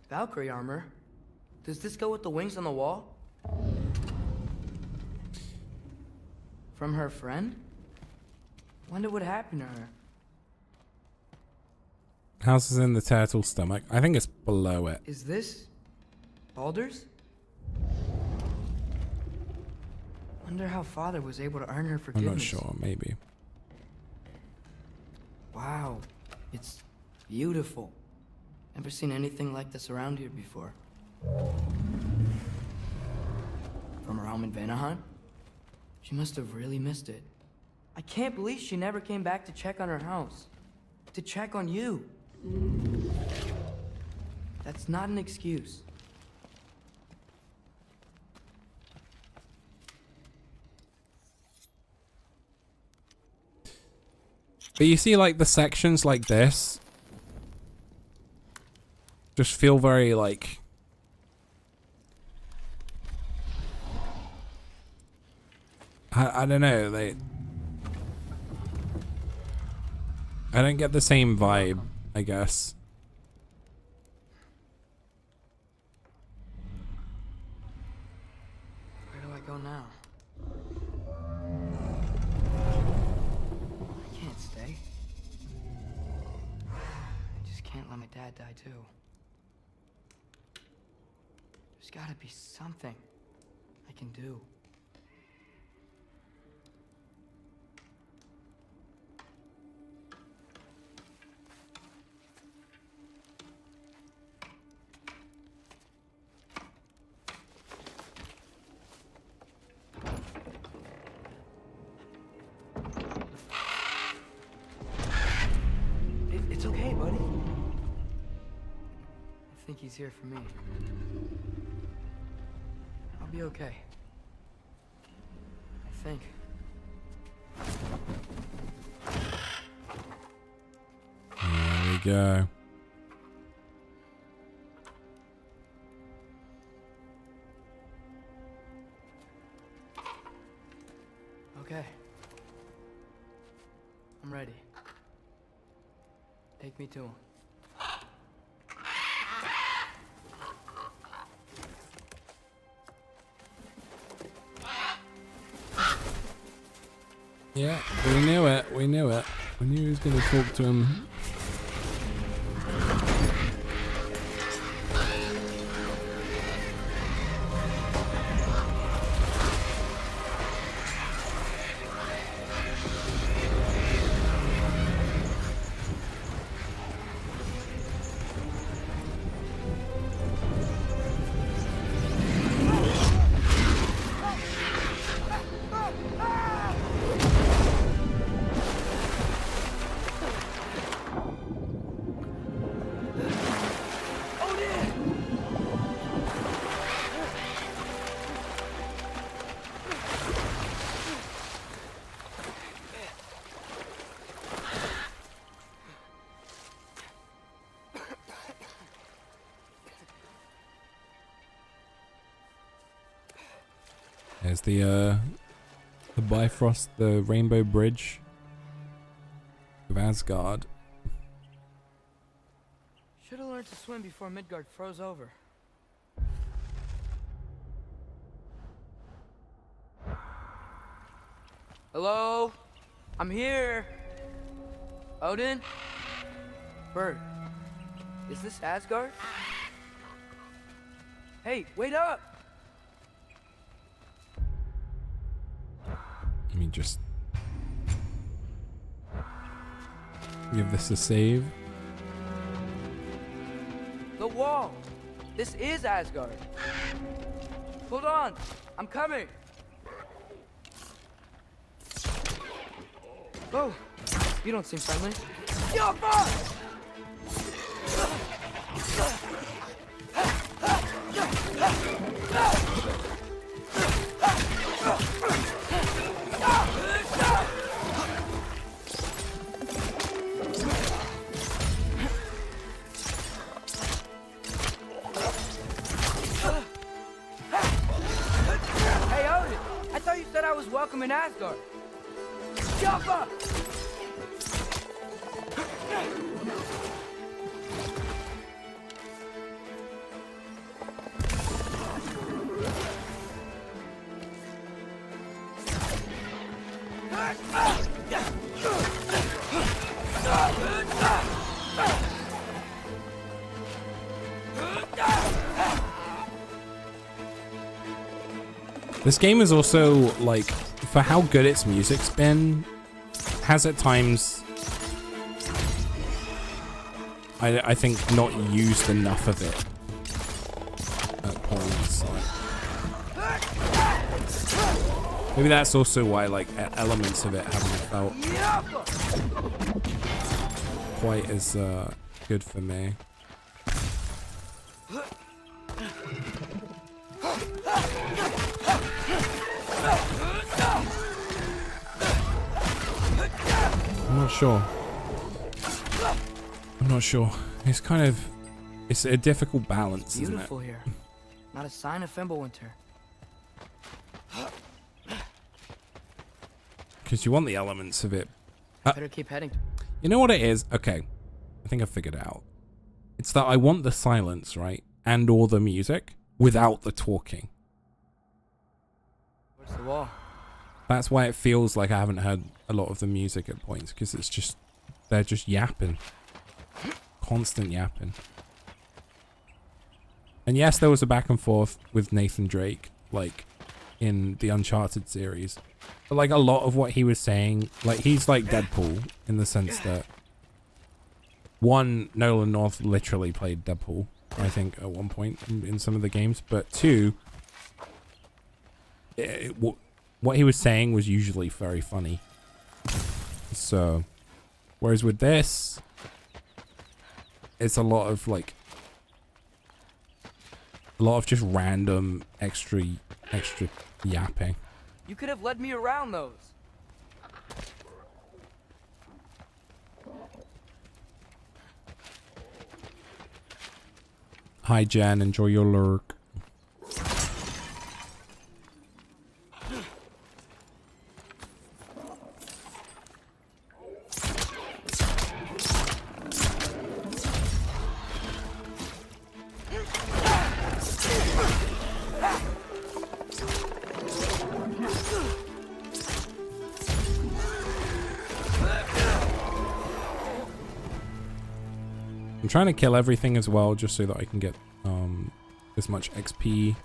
Valkyrie armor? Does this go with the wings on the wall? From her friend? Wonder what happened to her. House is in the turtle's stomach. I think it's below it. Is this Baldur's? Wonder how Father was able to earn her I'm forgiveness. not sure. Maybe. Wow, it's beautiful. Never seen anything like this around here before. From her home in Vanaheim? She must have really missed it. I can't believe she never came back to check on her house. To check on you. That's not an excuse. But you see, like, the sections like this just feel very, like... I don't know, I don't get the same vibe, I guess. Where do I go now? I can't stay. I just can't let my dad die too. There's gotta be something I can do. It's okay, buddy. I think he's here for me. I'll be okay. I think. There we go. Okay. I'm ready. Take me to him. Yeah, we knew it. We knew it. We knew he was going to talk to him. There's the Bifrost, the Rainbow Bridge of Asgard. Should have learned to swim before Midgard froze over. Hello? I'm here. Odin? Bird. Is this Asgard? Hey, wait up! Let me just give this a save. The wall! This is Asgard! Hold on! I'm coming! Oh! You don't seem friendly. Hey, Odin! I thought you said I was welcome in Asgard. Jump up! This game is also, like, for how good its music's been, has at times, I think, not used enough of it at points. Like, maybe that's also why, like, elements of it haven't felt quite as good for me. I'm not sure. It's kind of, it's a difficult balance, isn't it? Beautiful here. Not a sign of Fimbulwinter. Because you want the elements of it. Better keep heading. You know what it is? Okay. I think I figured it out. It's that I want the silence, right? And all the music without the talking. Where's the wall? That's why it feels like I haven't heard a lot of the music at points, because it's just, they're just yapping. Constant yapping. And yes, there was a back and forth with Nathan Drake, like, in the Uncharted series. But, like, a lot of what he was saying, like, he's like Deadpool, in the sense that, one, Nolan North literally played Deadpool, I think, at one point in some of the games. But two, what he was saying was usually very funny. So, whereas with this, it's a lot of, like, a lot of just random extra yapping. You could have led me around those. Hi Jen, enjoy your lurk. I'm trying to kill everything as well, just so that I can get as much XP.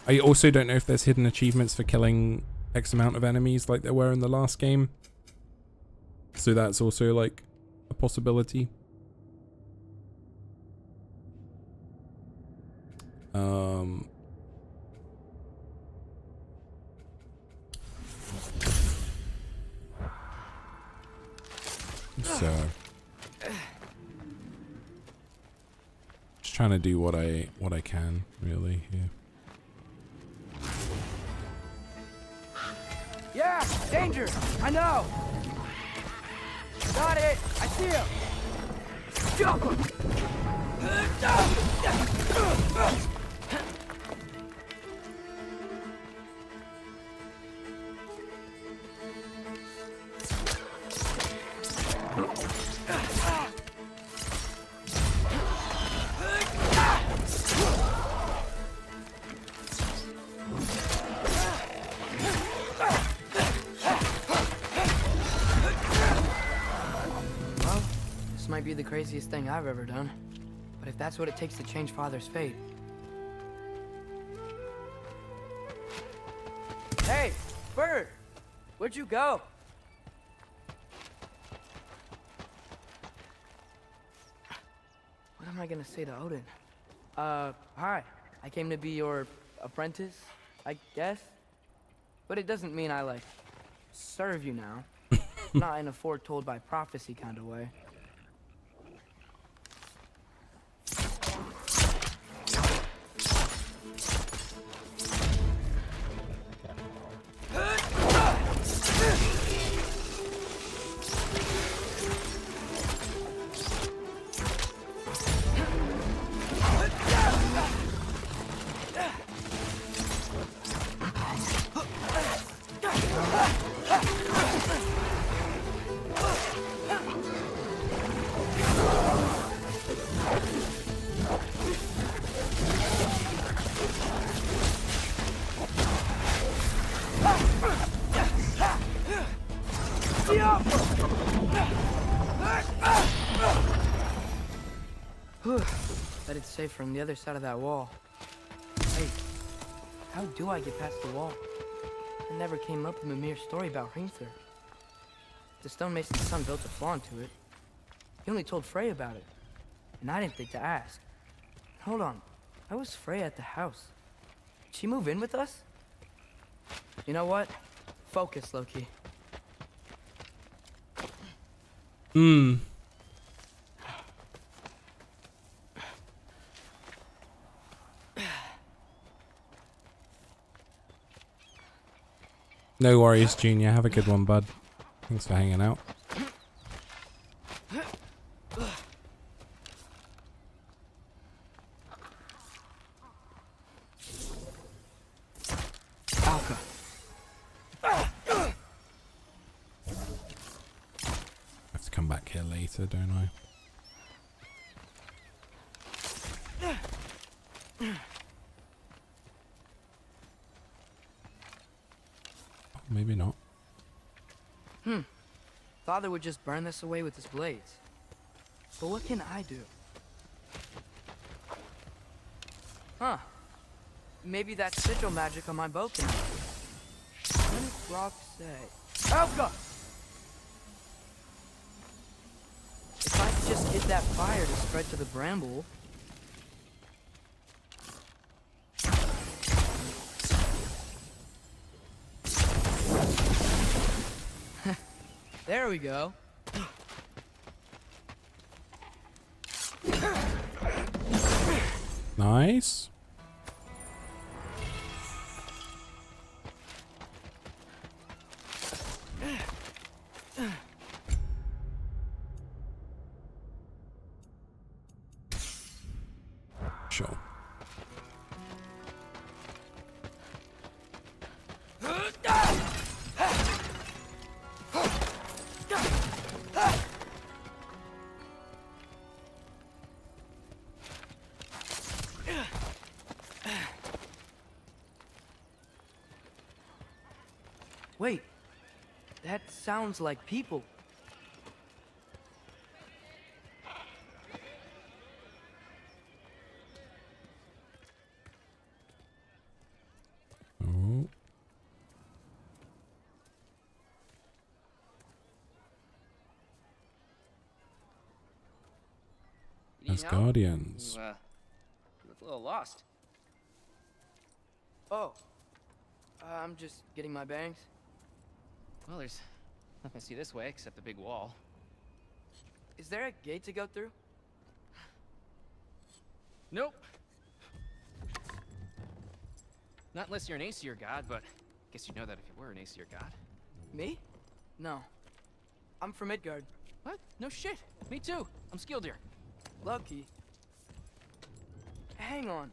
I also don't know if there's hidden achievements for killing X amount of enemies like there were in the last game. So that's also like a possibility. So just trying to do what I can really here. Yeah, danger! I know! Got it! I see him! Jump! be the craziest thing I've ever done. But if that's what it takes to change Father's fate... Hey, Bird! Where'd you go? What am I gonna say to Odin? Hi. I came to be your apprentice, I guess? But it doesn't mean I, like, serve you now. Not in a foretold by prophecy kind of way. Bet it's safe from the other side of that wall. Hey, how do I get past the wall? It never came up in Mimir's story about Hringthur. The stonemason's son built a flaw into it. He only told Frey about it, and I didn't think to ask. Hold on, how was Frey at the house? Did she move in with us? You know what? Focus, Loki. No worries, Junior. Have a good one, bud. Thanks for hanging out. Alka. Have to come back here later, don't I? Maybe not. Father would just burn this away with his blades. But what can I do? Huh. Maybe that sigil magic on my bow can help. What did Brock say? Alka! If I could just get that fire to spread to the bramble... There we go. Nice. Sure. Wait, that sounds like people. Oh. As guardians. You look a little lost. Oh, I'm just getting my bangs. Well, there's nothing to see this way except the big wall. Is there a gate to go through? Nope. Not unless you're an Aesir god, but guess you'd know that if you were an Aesir god. Me? No. I'm from Midgard. What? No shit. Me too. I'm Skildir. Lucky. Hang on.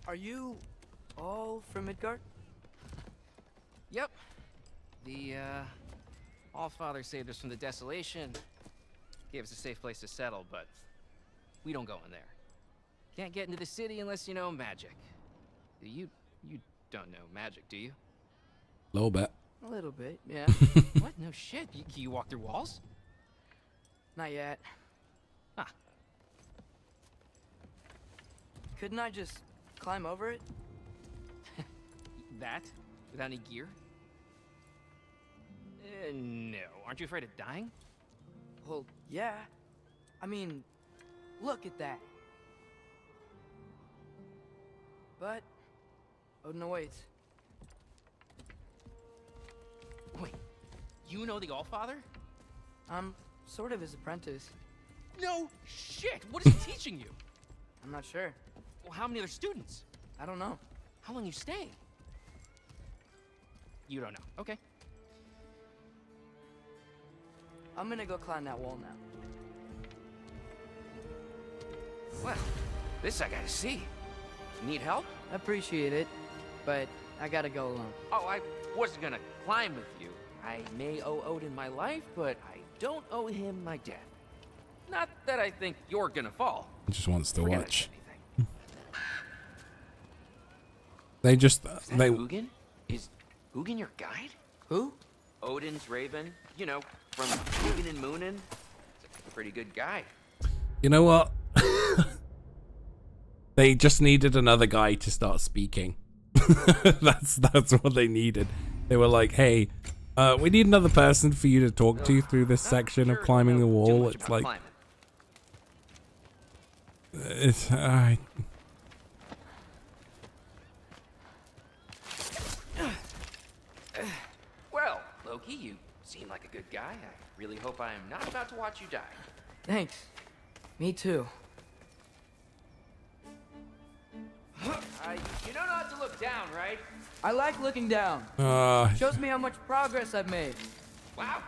Are you all from Midgard? Yep. The, Allfather saved us from the desolation. Gave us a safe place to settle, but we don't go in there. Can't get into the city unless you know magic. You don't know magic, do you? A little bit. A little bit, yeah. What? No shit. You walk through walls? Not yet. couldn't I just climb over it? That? Without any gear? No. Aren't you afraid of dying? Well, yeah. I mean, look at that. But Odin awaits. Wait, you know the Allfather? I'm sort of his apprentice. No shit! What is he teaching you? I'm not sure. Well, how many other students? I don't know. How long you staying? You don't know. Okay. I'm gonna go climb that wall now. Well, this I gotta see. Need help? Appreciate it, but I gotta go alone. Oh, I wasn't gonna climb with you. I may owe Odin my life, but I don't owe him my death. Not that I think you're gonna fall. He just wants to Forget watch. anything. They just Is that they Hugin? Is Hugin your guide? Who? Odin's raven. You know, from Hugin and Moonin. He's a pretty good guy. You know what? They just needed another guy to start speaking. That's what they needed. They were like, "Hey, we need another person for you to talk to through this section of climbing the wall." It's like, it's Well, Loki, you seem like a good guy. I really hope I am not about to watch you die. Thanks. Me too. You know not to look down, right? I like looking down. Shows me how much progress I've made. Wow.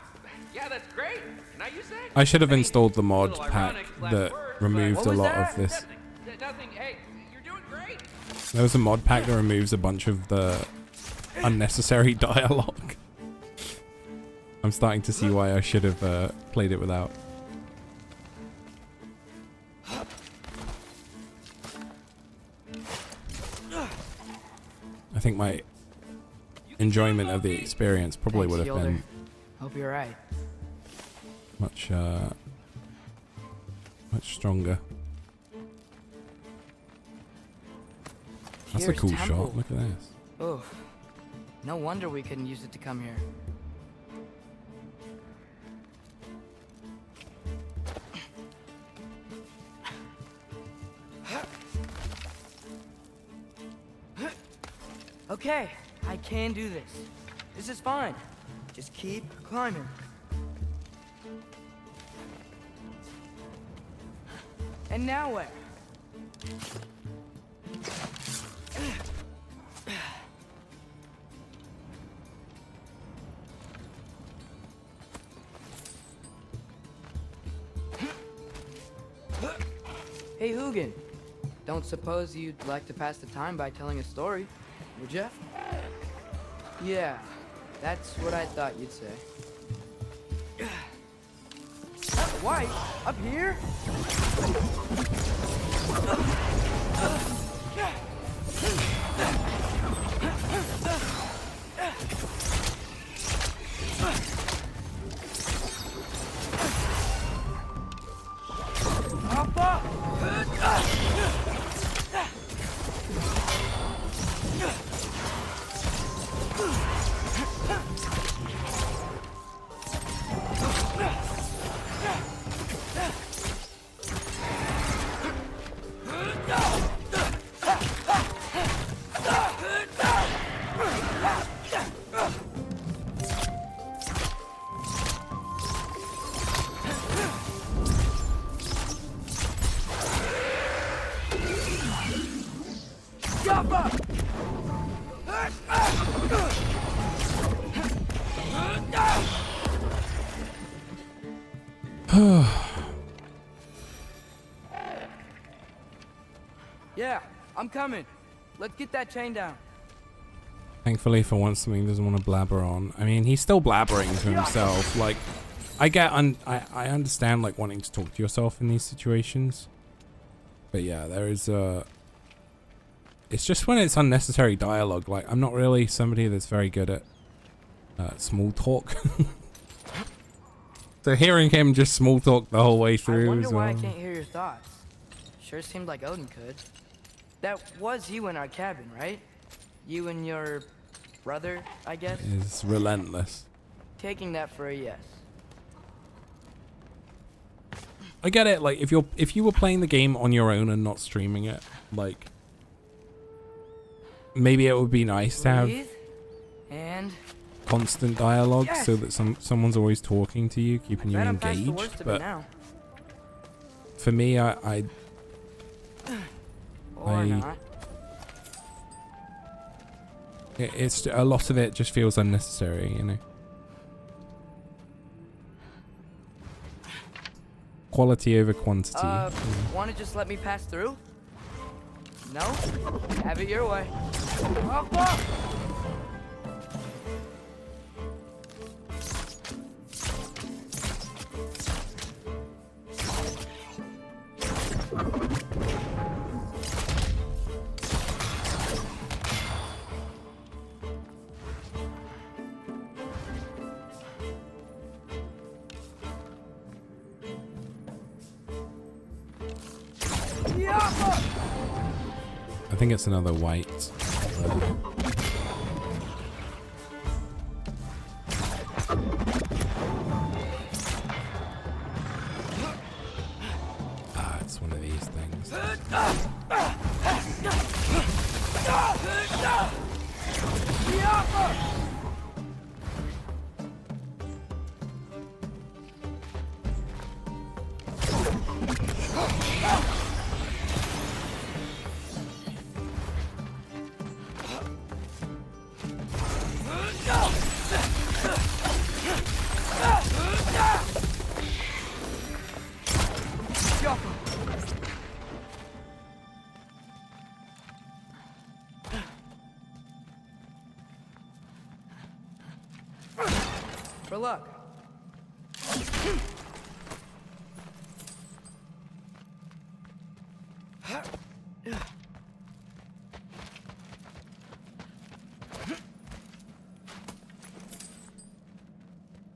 Yeah, that's great. Can I use that? I should have installed the mod pack that removed a lot of this. Nothing. Hey, you're doing great. There was a mod pack that removes a bunch of the unnecessary dialogue. I'm starting to see why I should have played it without. I think my enjoyment of the experience probably would have been Hope you're right. much stronger. That's a Here's cool temple. shot. Look at this. Oh, no wonder we couldn't use it to come here. Okay, I can do this. This is fine. Just keep climbing. And now where? Hey, Hugin. Don't suppose you'd like to pass the time by telling a story, would ya? Yeah, that's what I thought you'd say. White? Up here? Hop up! Yeah, I'm coming. Let's get that chain down. Thankfully, for once, something he doesn't want to blabber on. I mean, he's still blabbering to himself. Like, I understand like wanting to talk to yourself in these situations, but yeah, there is it's just when it's unnecessary dialogue. Like, I'm not really somebody that's very good at small talk. So hearing him just small talk the whole way through I wonder as why I well. can't hear your thoughts. Sure seemed like Odin could. That was you in our cabin, right? You and your brother, I guess? Is relentless. Taking that for a yes. I get it, like if you were playing the game on your own and not streaming it, like maybe it would be nice to have and constant dialogue, yes! so that someone's always talking to you, keeping you engaged. But for me, I it's a lot of it just feels unnecessary, you know. Quality over quantity. Want to just let me pass through? No? Have it your way. I think it's another white. It's one of these things. For luck.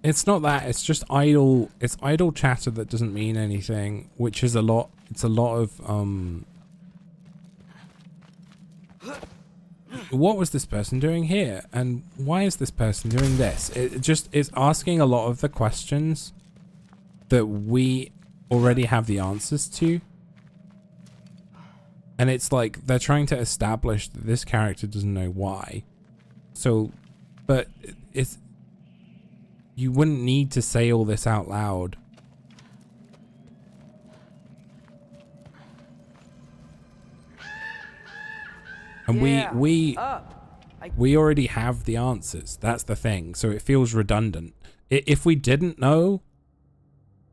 It's not that, it's just idle, it's idle chatter that doesn't mean anything, which is a lot, it's a lot of, what was this person doing here? And why is this person doing this? It just is asking a lot of the questions that we already have the answers to. And it's like, they're trying to establish that this character doesn't know why. So, but it's, you wouldn't need to say all this out loud. And we already have the answers. That's the thing. So it feels redundant. If we didn't know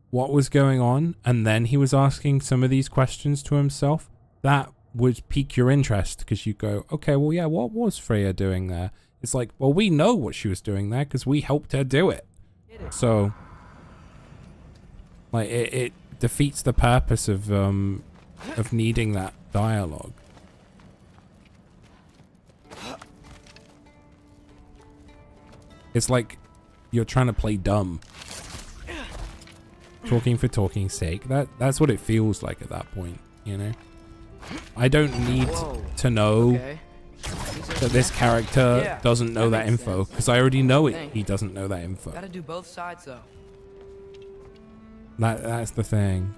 what was going on and then he was asking some of these questions to himself, that would pique your interest, because you go, okay, well, yeah, what was Freya doing there? It's like, well, we know what she was doing there because we helped her do it. So, like, it defeats the purpose of needing that dialogue. It's like you're trying to play dumb, talking for talking's sake. That's what it feels like at that point, you know. I don't need to know that this character doesn't know that info, because I already know it. He doesn't know that info. Gotta do both sides though. That's the thing.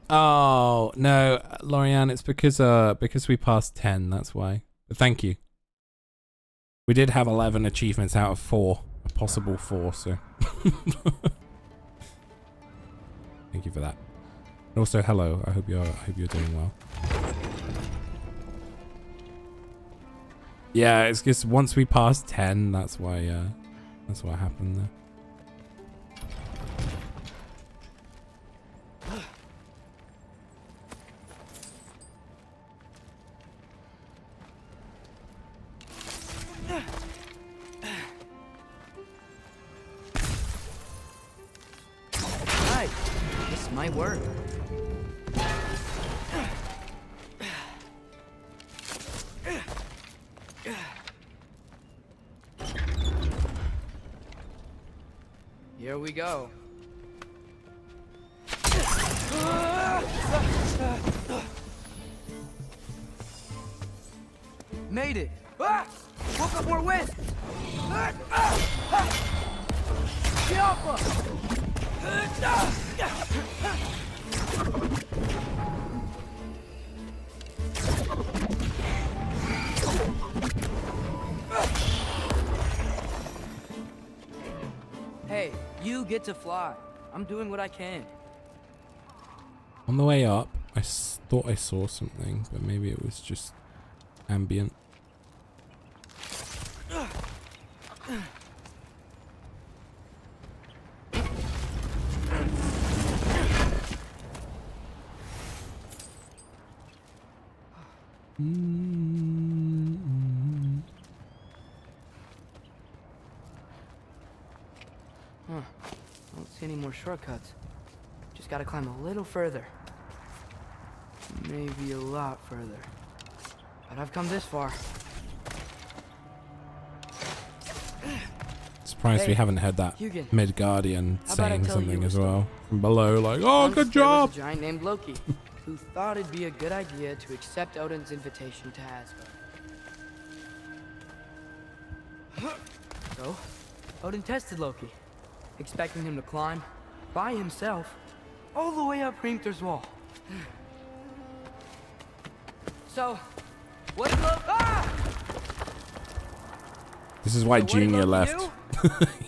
Oh no, Lorianne, it's because we passed 10. That's why. But thank you. We did have 11 achievements out of 4, a possible 4. So thank you for that. And also, hello. I hope you're doing well. Yeah, it's just once we passed 10, that's why. That's what happened there. This might work. Here we go. Made it! Ah! Woke up more wind! Get off us! Hey, you get to fly. I'm doing what I can. On the way up, I thought I saw something, but maybe it was just ambient. Huh. I don't see any more shortcuts. Just gotta climb a little further. Maybe a lot further. But I've come this far. Surprised we haven't had that Hugin. Midgardian How about I saying tell you something a as story? well from below, like, "Oh, Once good there was job." a giant named Loki who thought it'd be a good idea to accept Odin's invitation to Asgard. So, Odin tested Loki, expecting him to climb by himself all the way up Hrimthur's wall. So, what did Loki? Ah! This is why So what did Junior Loki left. do?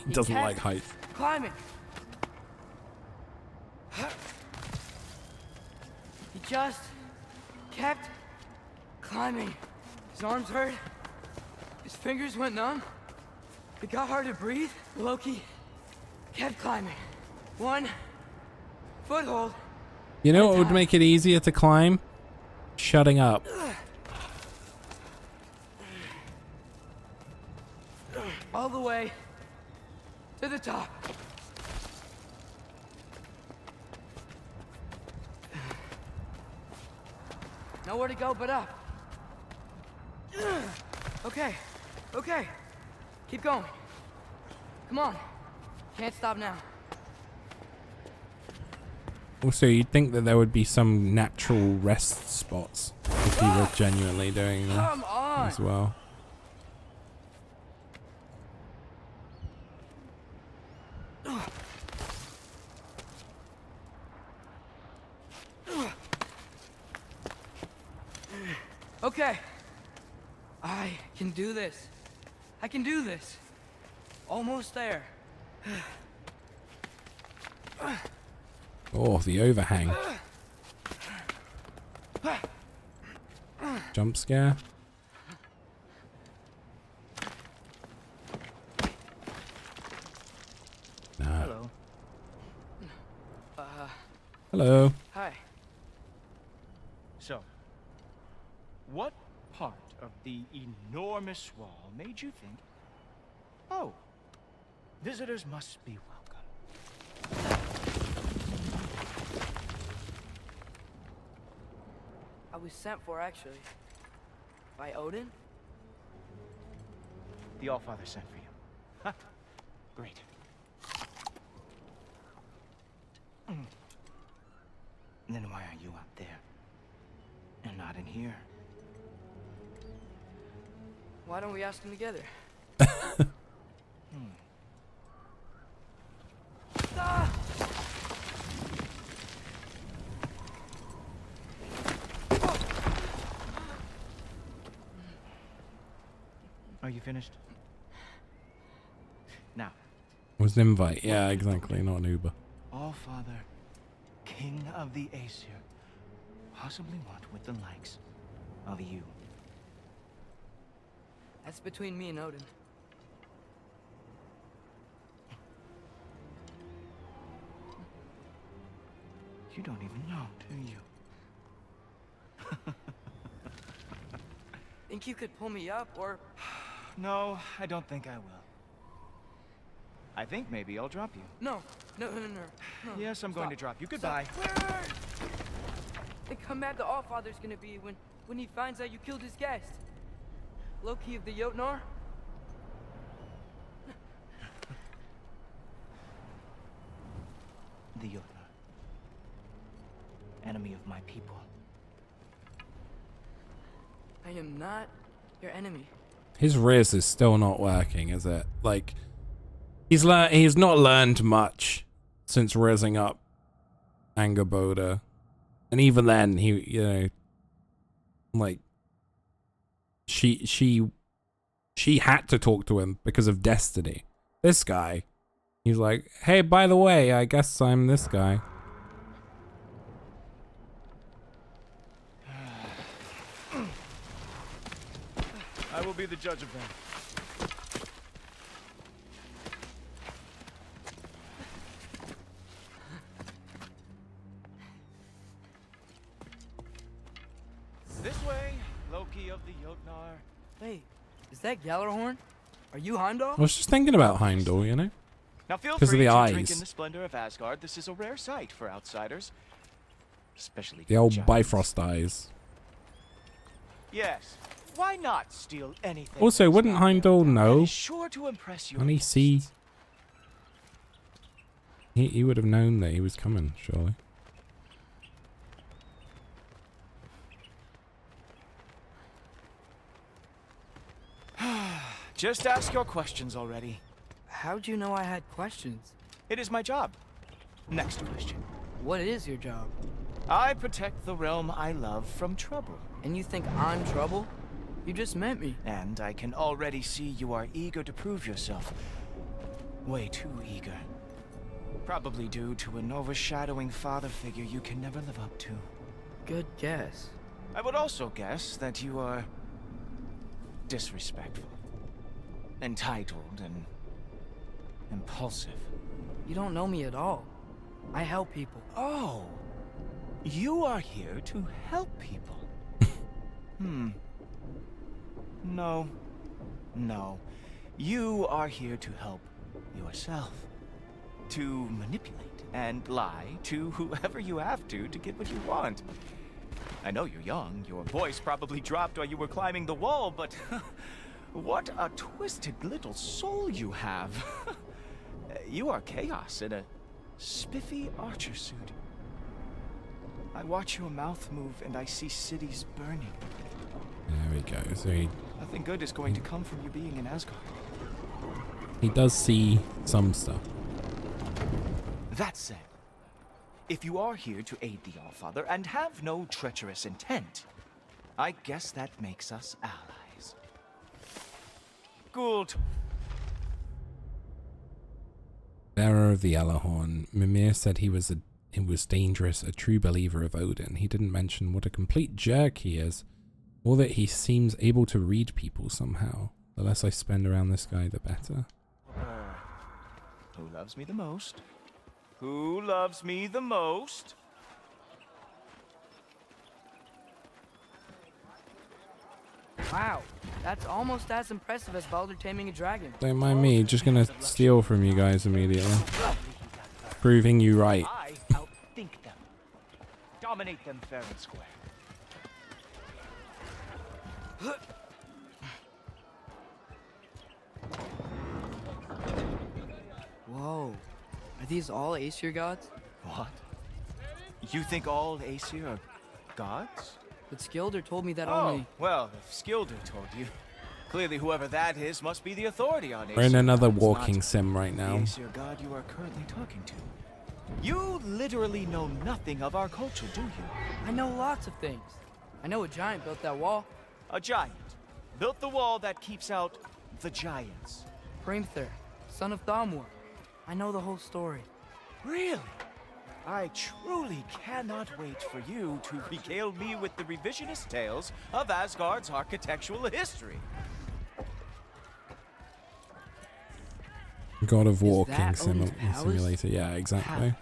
He doesn't kept like heights. Climbing. He just kept climbing. His arms hurt. His fingers went numb. It got hard to breathe. Loki kept climbing. One foothold. You know what would make it easier to climb? Shutting up. All the way to the top. Nowhere to go but up. Okay, okay. Keep going. Come on. Can't stop now. Also, you'd think that there would be some natural rest spots if you were genuinely doing Come that on. as well. Okay. I can do this. I can do this. Almost there. Oh, the overhang. Jump scare. Nah. Hello. Hello. Hi. So, what part of the enormous wall made you think, oh, visitors must be welcome? I was sent for, actually. By Odin? The Allfather sent for you. Ha! Great. Then why are you up there? And not in here? Why don't we ask them together? Ah! Are you finished? Now, Was an invite. Yeah, exactly. Not an Uber. Allfather, King of the Aesir, possibly what with the likes of you? That's between me and Odin. You don't even know, do you? Think you could pull me up, or... No, I don't think I will. I think maybe I'll drop you. No. No. Yes, I'm going to drop you. Goodbye. Stop. Think how mad the Allfather's gonna be when he finds out you killed his guest. Loki of the Jotnar? the Jotnar. Enemy of my people. I am not your enemy. His riz is still not working, is it? Like, he's not learned much since rizzing up Angerboda. And even then, he, you know, like, she had to talk to him because of destiny. This guy, he's like, hey, by the way, I guess I'm this guy. I will be the judge of them. This way, Loki of the Jotnar. Wait, is that Gallarhorn? Are you Heimdall? I was just thinking about Heimdall, you know? Now feel 'Cause of free the to eyes. drink in the splendor of Asgard. This is a rare sight for outsiders, especially The old giants. Bifrost eyes. Yes. Why not steal anything? Also, that's wouldn't not Heimdall there? know? That is sure to impress your When he see... He would have known that he was coming, surely. Just ask your questions already. How'd you know I had questions? It is my job. Next question. What is your job? I protect the realm I love from trouble. And you think I'm trouble? You just met me. And I can already see you are eager to prove yourself. Way too eager. Probably due to an overshadowing father figure you can never live up to. Good guess. I would also guess that you are disrespectful, entitled, and impulsive. You don't know me at all. I help people. Oh, you are here to help people. No. No. You are here to help yourself. To manipulate and lie to whoever you have to get what you want. I know you're young. Your voice probably dropped while you were climbing the wall, but what a twisted little soul you have. You are chaos in a spiffy archer suit. I watch your mouth move and I see cities burning. There we go. So Nothing good is going to come from you being in Asgard. he does see some stuff. That said, if you are here to aid the Allfather and have no treacherous intent, I guess that makes us allies. Gould. Bearer of the Alahorn, Mimir said he was dangerous, a true believer of Odin. He didn't mention what a complete jerk he is, or that he seems able to read people somehow. The less I spend around this guy, the better. Who loves me the most? Who loves me the most? Wow, that's almost as impressive as Baldur taming a dragon. Don't mind me, just gonna steal from you guys immediately. Proving you right. I outthink them. Dominate them fair and square. Whoa, are these all Aesir gods? What? You think all Aesir are gods? But Skilder told me that Oh, only... well, if Skilder told you, clearly whoever that is must be the authority on Aesir. We're in another gods, walking not sim right the now. Aesir god you are currently talking to. You literally know nothing of our culture, do you? I know lots of things. I know a giant built that wall. A giant built the wall that keeps out the giants. Hrimthur, son of Thamur. I know the whole story. Really? I truly cannot wait for you to regale me with the revisionist tales of Asgard's architectural history. God of Walking that Odin's palace? Simulator. Yeah, exactly.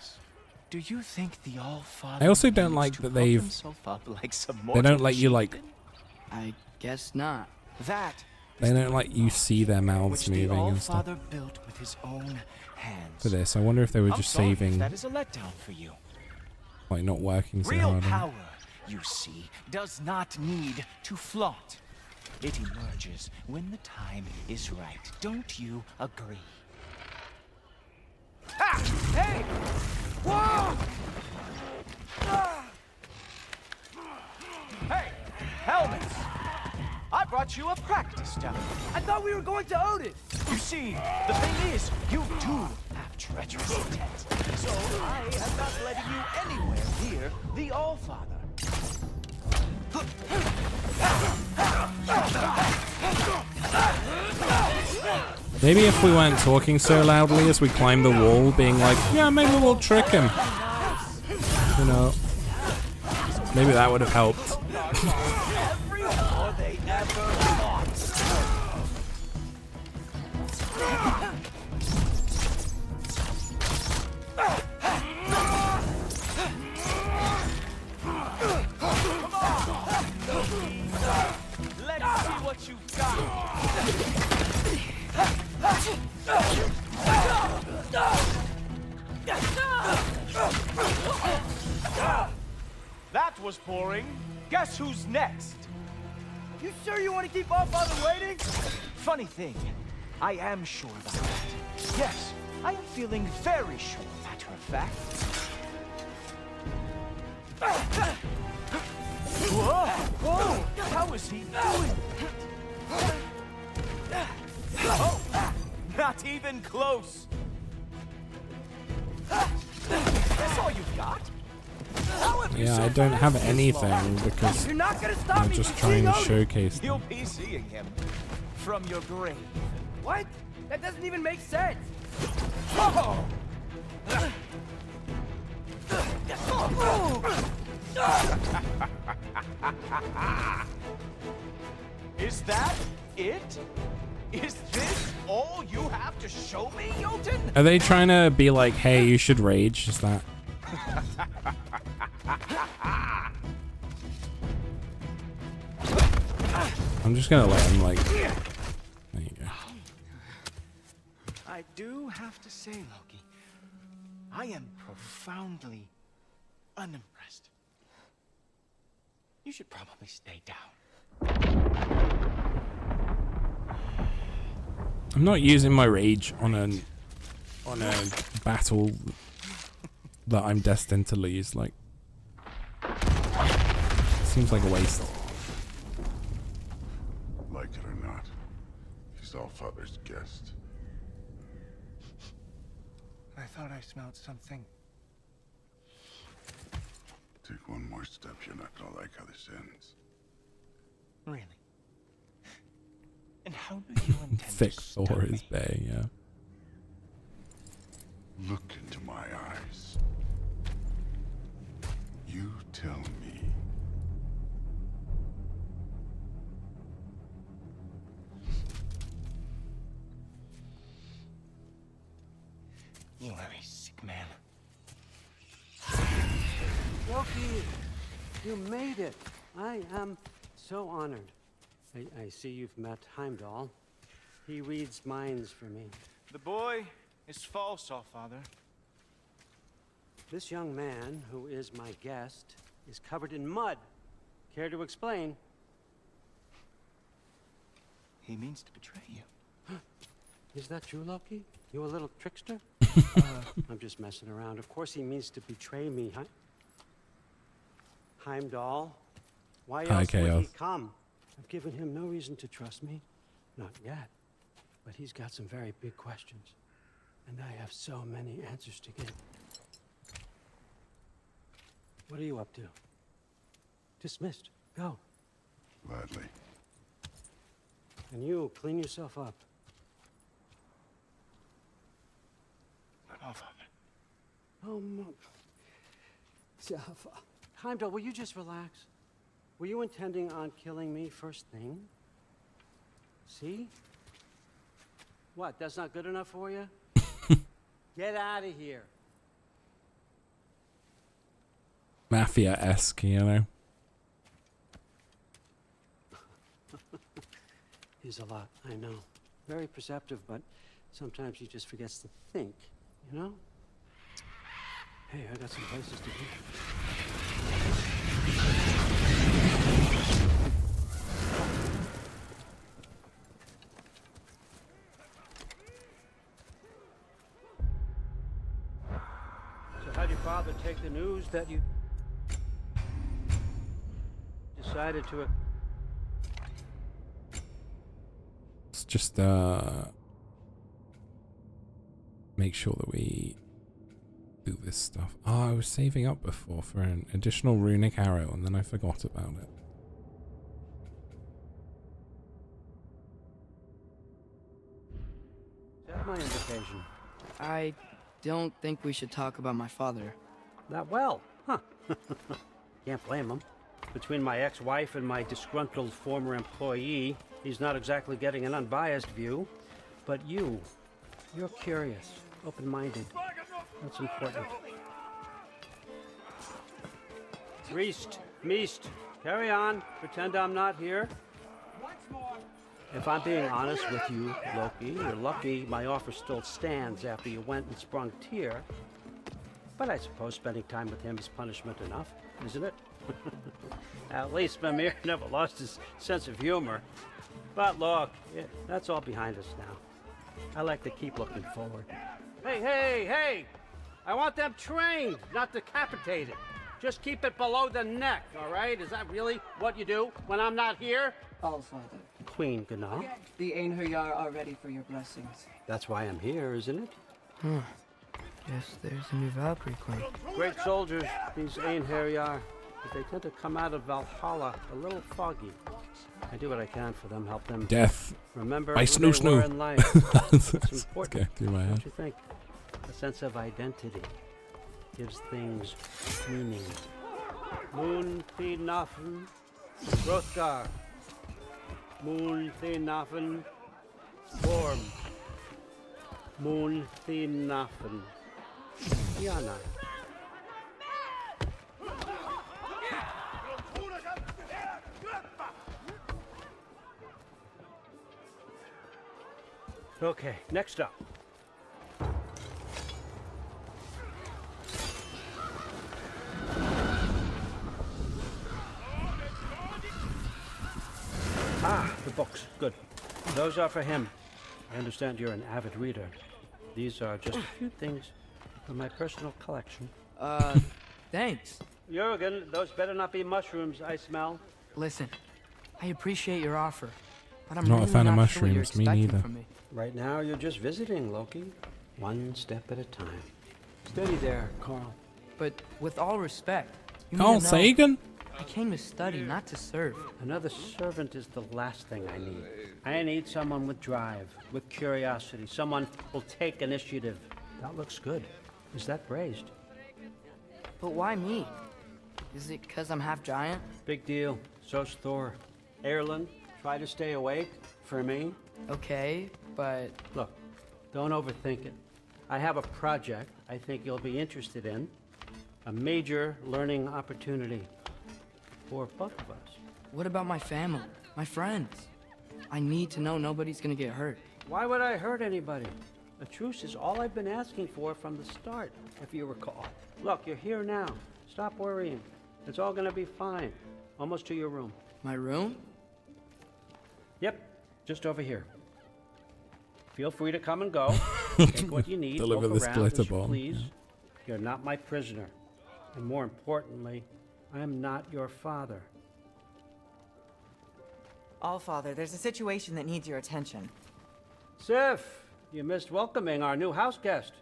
Do you think the All-Father I also don't needs like to that pump they've... himself up like some They don't mortal let you, like... I guess not. That They don't let you see their mouths which the moving and stuff. All-Father built with his own hands. For this, I wonder if they were I'm just sorry if saving... that is a letdown for you. Like, not working so Real hard on it. power, you see, does not need to flaunt. It emerges when the time is right. Don't you agree? Ha! Hey! Hey, helmets! I brought you a practice dummy. I thought we were going to own it. You see, the thing is, you do have treacherous intent. So I am not letting you anywhere near the Allfather. Maybe if we weren't talking so loudly as we climb the wall, being like, yeah, maybe we'll trick him. You know, maybe that would have helped. Let's see what you've got. That was boring. Guess who's next? You sure you want to keep Allfather waiting? Funny thing, I am sure about that. Yes, I am feeling very sure, matter of fact. Whoa! Whoa! How is he doing? Oh! Not even close! That's all you've got? Yeah, I don't have anything because You're not gonna stop I'm me just from trying to seeing showcase You'll them. be seeing him from your grave. What? That doesn't even make sense. Oh! Is that it? Is this all you have to show me, Jotun? Are they trying to be like, hey, you should rage? Is that? I'm just gonna let him like. There you go. I do have to say, Loki, I am profoundly unimpressed. You should probably stay down. I'm not using my rage on a battle that I'm destined to lose. Like, seems like a waste. Like it or not, he's Allfather's guest. I thought I smelled something. Take one more step, you're not gonna like how this ends. Really? And how do you intend Thick to Thor stop is me? bay, yeah. Look into my eyes. You tell me. You are a sick man. Loki, you made it. I am so honored. I see you've met Heimdall. He reads minds for me. The boy is false, Allfather. This young man, who is my guest, is covered in mud. Care to explain? He means to betray you. Is that true, Loki? You a little trickster? I'm just messing around. Of course he means to betray me. Heimdall, why else would Chaos. he come? I've given him no reason to trust me. Not yet. But he's got some very big questions. And I have so many answers to give. What are you up to? Dismissed. Go. Gladly. And you, clean yourself up. Oh, no. Heimdall, will you just relax? Were you intending on killing me first thing? See? What, that's not good enough for you? Get out of here. Mafia-esque, you know? He's a lot, I know. Very perceptive, but sometimes he just forgets to think, you know? Hey, I got some places to be. So how'd you take the news that you decided to... Let's just make sure that we do this stuff. Oh, I was saving up before for an additional runic arrow and then I forgot about it. Is that my invitation? I don't think we should talk about my father. Not well, huh? Can't blame him. Between my ex-wife and my disgruntled former employee, he's not exactly getting an unbiased view. But you're curious, open-minded. That's important. Meest, carry on. Pretend I'm not here. If I'm being honest with you, Loki, you're lucky my offer still stands after you went and sprung Tyr. But I suppose spending time with him is punishment enough, isn't it? At least Mimir never lost his sense of humor. But look, that's all behind us now. I like to keep looking forward. Hey! I want them trained, not decapitated. Just keep it below the neck, all right? Is that really what you do when I'm not here? All Father. Queen Gná. The Einherjar are ready for your blessings. That's why I'm here, isn't it? Huh. Guess there's a new Valkyrie queen. Great soldiers, these Einherjar. But they tend to come out of Valhalla a little foggy. I do what I can for them, help them Death remember by who they were in life. It's important, through my head. don't you think? A sense of identity gives things meaning. Moon Thinafen, Hrothgar. Moon Thinafen, Storm. Moon Thinafen, Yana. Okay, next up. The books. Good. Those are for him. I understand you're an avid reader. These are just a few things from my personal collection. Thanks. Jurgen, those better not be mushrooms I smell. Listen, I appreciate your offer, but I'm Not a really fan of not sure what you're mushrooms, me expecting neither. from me. Right now, you're just visiting, Loki. One step at a time. Steady there, Carl. But with all respect, you Carl need to know, Sagan? I came to study, not to serve. Another servant is the last thing I need. I need someone with drive, with curiosity, someone who'll take initiative. That looks good. Is that praised? But why me? Is it because I'm half giant? Big deal. So's Thor. Erlen, try to stay awake for me. Okay, but... Look, don't overthink it. I have a project I think you'll be interested in. A major learning opportunity for both of us. What about my family? My friends? I need to know nobody's gonna get hurt. Why would I hurt anybody? A truce is all I've been asking for from the start, if you recall. Look, you're here now. Stop worrying. It's all gonna be fine. Almost to your room. My room? Yep, just over here. Feel free to come and go. Take what you need. Deliver Look this around glitter as you bomb. please. You're not my prisoner. And more importantly, I'm not your father. Allfather, there's a situation that needs your attention. Sif, you missed welcoming our new house guest.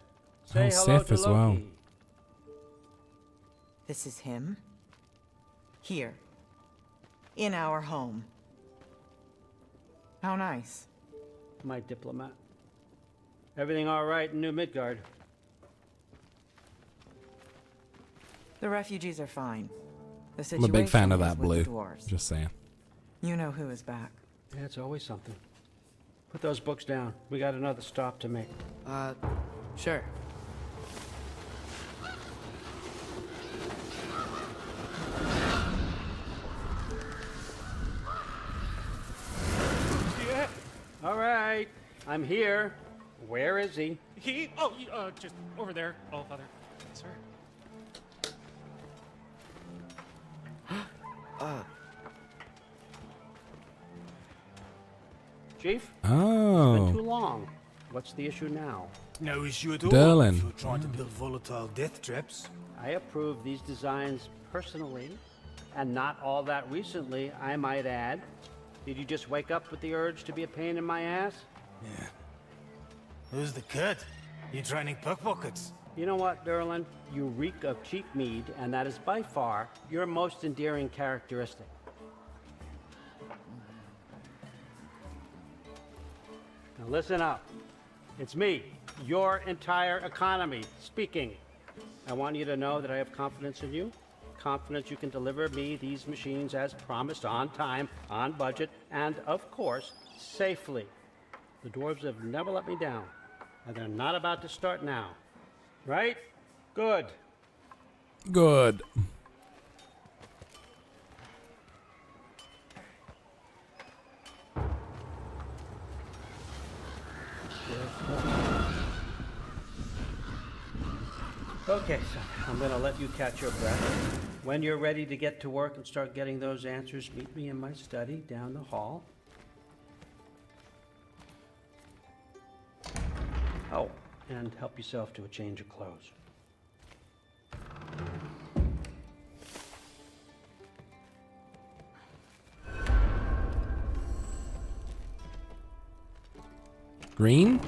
Say Oh, hello Sif to as well. Loki. This is him. Here. In our home. How nice. My diplomat. Everything all right in New Midgard? The refugees are fine. The I'm situation a big fan of is that with blue. the dwarves. Just saying. You know who is back. Yeah, it's always something. Put those books down. We got another stop to make. Sure. Yeah. All right. I'm here. Where is he? Just over there, Allfather. Sir. Chief? Oh. It's been too long. What's the issue now? No issue at all. Derlin. If you're trying to build volatile death traps. I approve these designs personally, and not all that recently, I might add. Did you just wake up with the urge to be a pain in my ass? Yeah. Who's the cut? You training pickpockets? You know what, Derlin? You reek of cheap mead, and that is by far your most endearing characteristic. Now listen up. It's me, your entire economy, speaking. I want you to know that I have confidence in you. Confidence you can deliver me these machines as promised, on time, on budget, and of course, safely. The dwarves have never let me down, and they're not about to start now. Right? Good. Good. Okay, so I'm gonna let you catch your breath. When you're ready to get to work and start getting those answers, meet me in my study down the hall. Oh, and help yourself to a change of clothes. Green?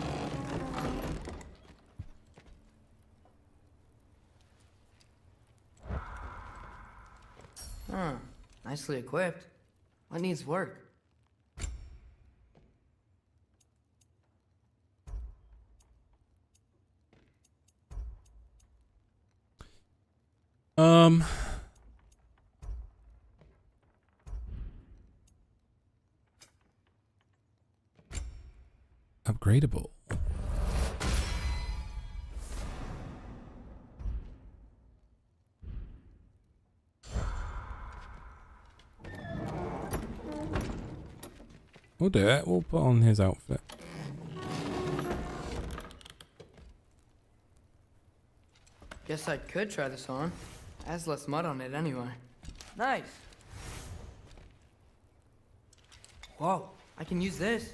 Huh. Nicely equipped. What needs work? Upgradable. We'll do it. We'll put on his outfit. Guess I could try this on. Has less mud on it anyway. Nice. Whoa, I can use this.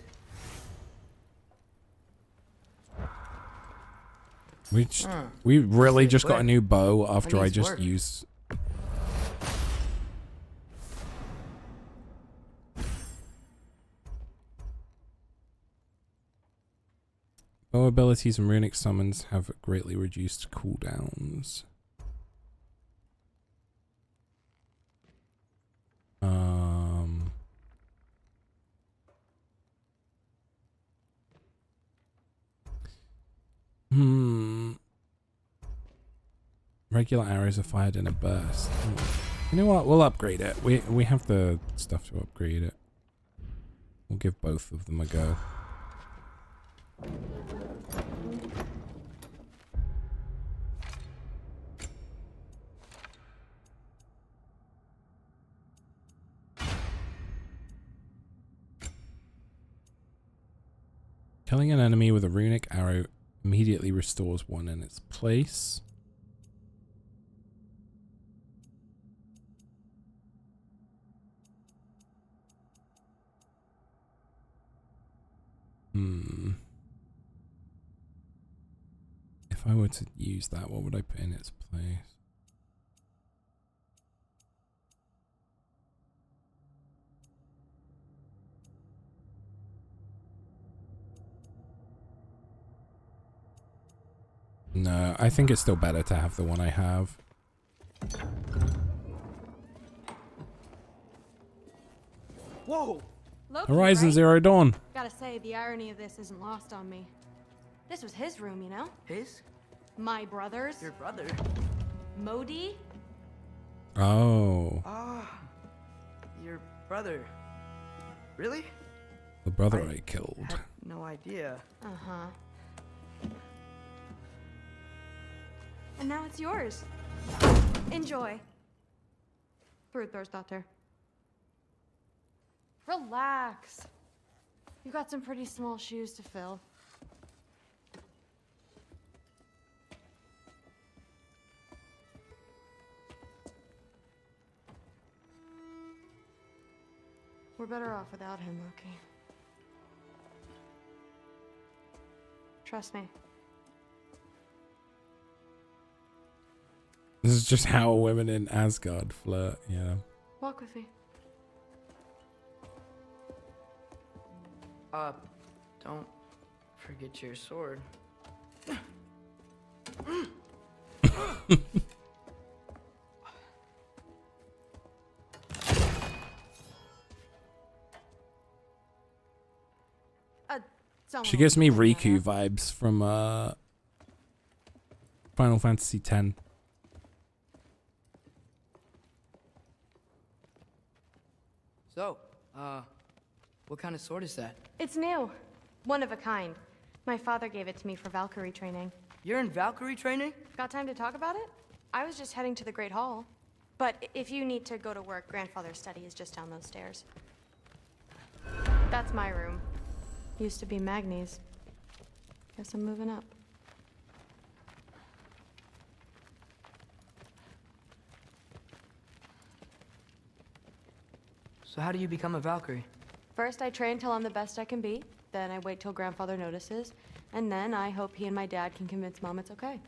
We really just got a quick. new bow after I needs just work. used. Bow abilities and runic summons have greatly reduced cooldowns. Regular arrows are fired in a burst. You know what? We'll upgrade it. We have the stuff to upgrade it. We'll give both of them a go. Killing an enemy with a runic arrow immediately restores one in its place. If I were to use that, what would I put in its place? No, I think it's still better to have the one I have. Whoa! Loki, Horizon right? Zero Dawn. Gotta say, the irony of this isn't lost on me. This was his room, you know? His? My brother's. Your brother? Modi? Oh, Ah, your brother. Really? the brother I killed. Had no idea. Uh-huh. And now it's yours. Enjoy. Brudbörsdotter. Relax. You've got some pretty small shoes to fill. We're better off without him, Loki. Trust me. This is just how women in Asgard flirt, yeah. Walk with me. Don't forget your sword. She gives me Riku vibes from Final Fantasy X. So, what kind of sword is that? It's new. One of a kind. My father gave it to me for Valkyrie training. You're in Valkyrie training? Got time to talk about it? I was just heading to the Great Hall. But if you need to go to work, Grandfather's study is just down those stairs. That's my room. Used to be Magni's. Guess I'm moving up. So how do you become a Valkyrie? First, I train till I'm the best I can be. Then I wait till Grandfather notices. And then I hope he and my dad can convince Mom it's okay.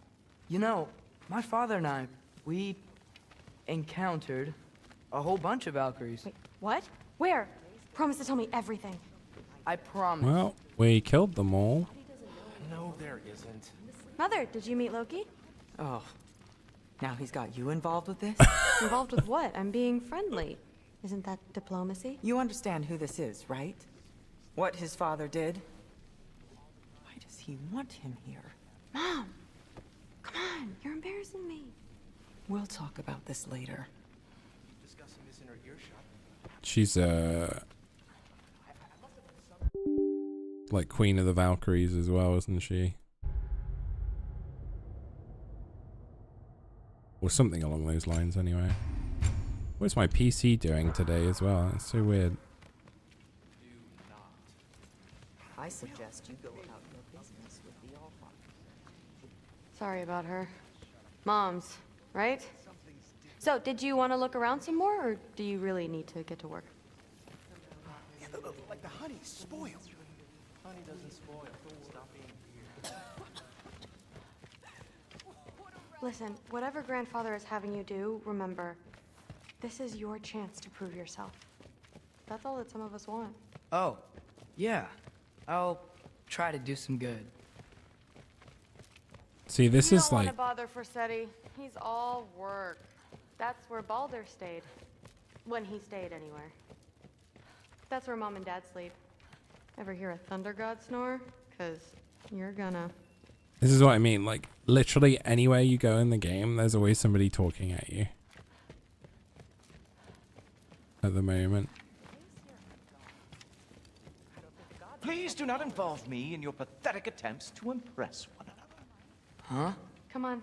You know, my father and I, we encountered a whole bunch of Valkyries. Wait, what? Where? Promise to tell me everything. I promise. Well, we killed them all. No, there isn't. Mother, did you meet Loki? Oh, now he's got you involved with this? Involved with what? I'm being friendly. Isn't that diplomacy? You understand who this is, right? What his father did? Why does he want him here? Mom! Come on, you're embarrassing me. We'll talk about this later. Discussing this in her earshot. She's like Queen of the Valkyries as well, isn't she? Or something along those lines anyway. What's my PC doing today as well? It's so weird. I suggest you go about your business with the Allfather. Sorry about her. Mom's, right? So, did you want to look around some more, or do you really need to get to work? Yeah, like the honey's spoiled. Honey doesn't spoil. Stop being weird. Listen, whatever Grandfather is having you do, remember, this is your chance to prove yourself. That's all that some of us want. Oh, yeah. I'll try to do some good. See, this You is don't want like to bother Forseti. He's all work. That's where Baldur stayed. When he stayed, anywhere. That's where Mom and Dad sleep. Ever hear a thunder god snore? 'Cause you're gonna. this is what I mean. Like literally anywhere you go in the game, there's always somebody talking at you. At the moment. Please do not involve me in your pathetic attempts to impress one another. Huh? Come on.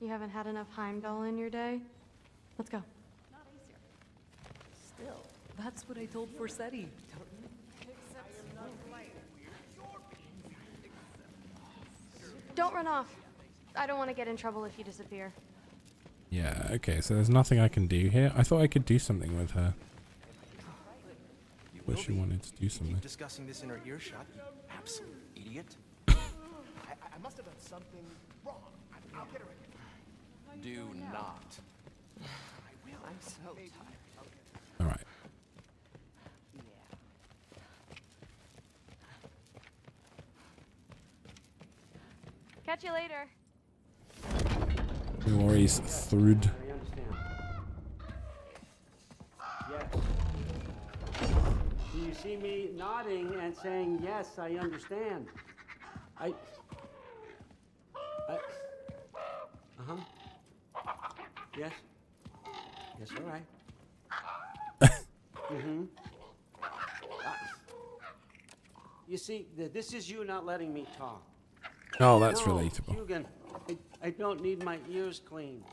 You haven't had enough Heimdall in your day? Let's go. Still, that's what I told Forseti. Don't run off. I don't want to get in trouble if you disappear. Yeah, okay, so there's nothing I can do here. I thought I could do something with her. But she wanted to do something. Keep discussing this in her earshot, you absolute idiot. I must have done something wrong. I'll get her in. Do not. I'm so tired. Alright. Catch you later. No worries, Thrud. I understand. Yes. Do you see me nodding and saying, yes, I understand? Uh-huh. Yes. Yes, all right. Mm-hmm. You see, this is you not letting me talk. Oh, that's No, relatable. Hugo, I don't need my ears cleaned.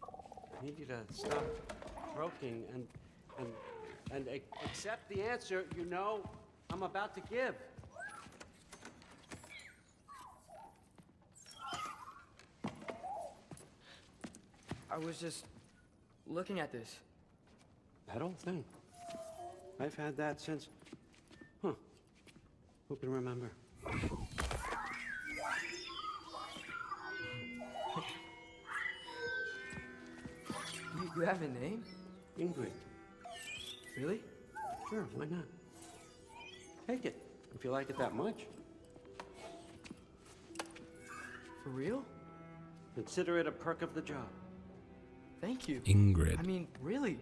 I need you to stop croaking and accept the answer you know I'm about to give. I was just looking at this. That old thing. I've had that since... Huh. Who can remember? You have a name? Ingrid. Really? Sure, why not? Take it, if you like it that much. For real? Consider it a perk of the job. Thank you. Ingrid. I mean, really?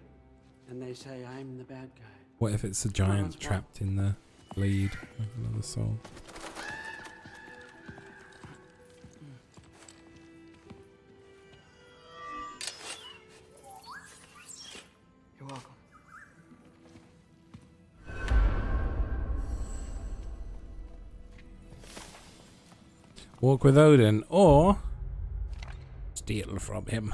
And they say I'm the bad guy. What if it's a giant trapped in the blade of another soul? You're welcome. Walk with Odin or steal from him.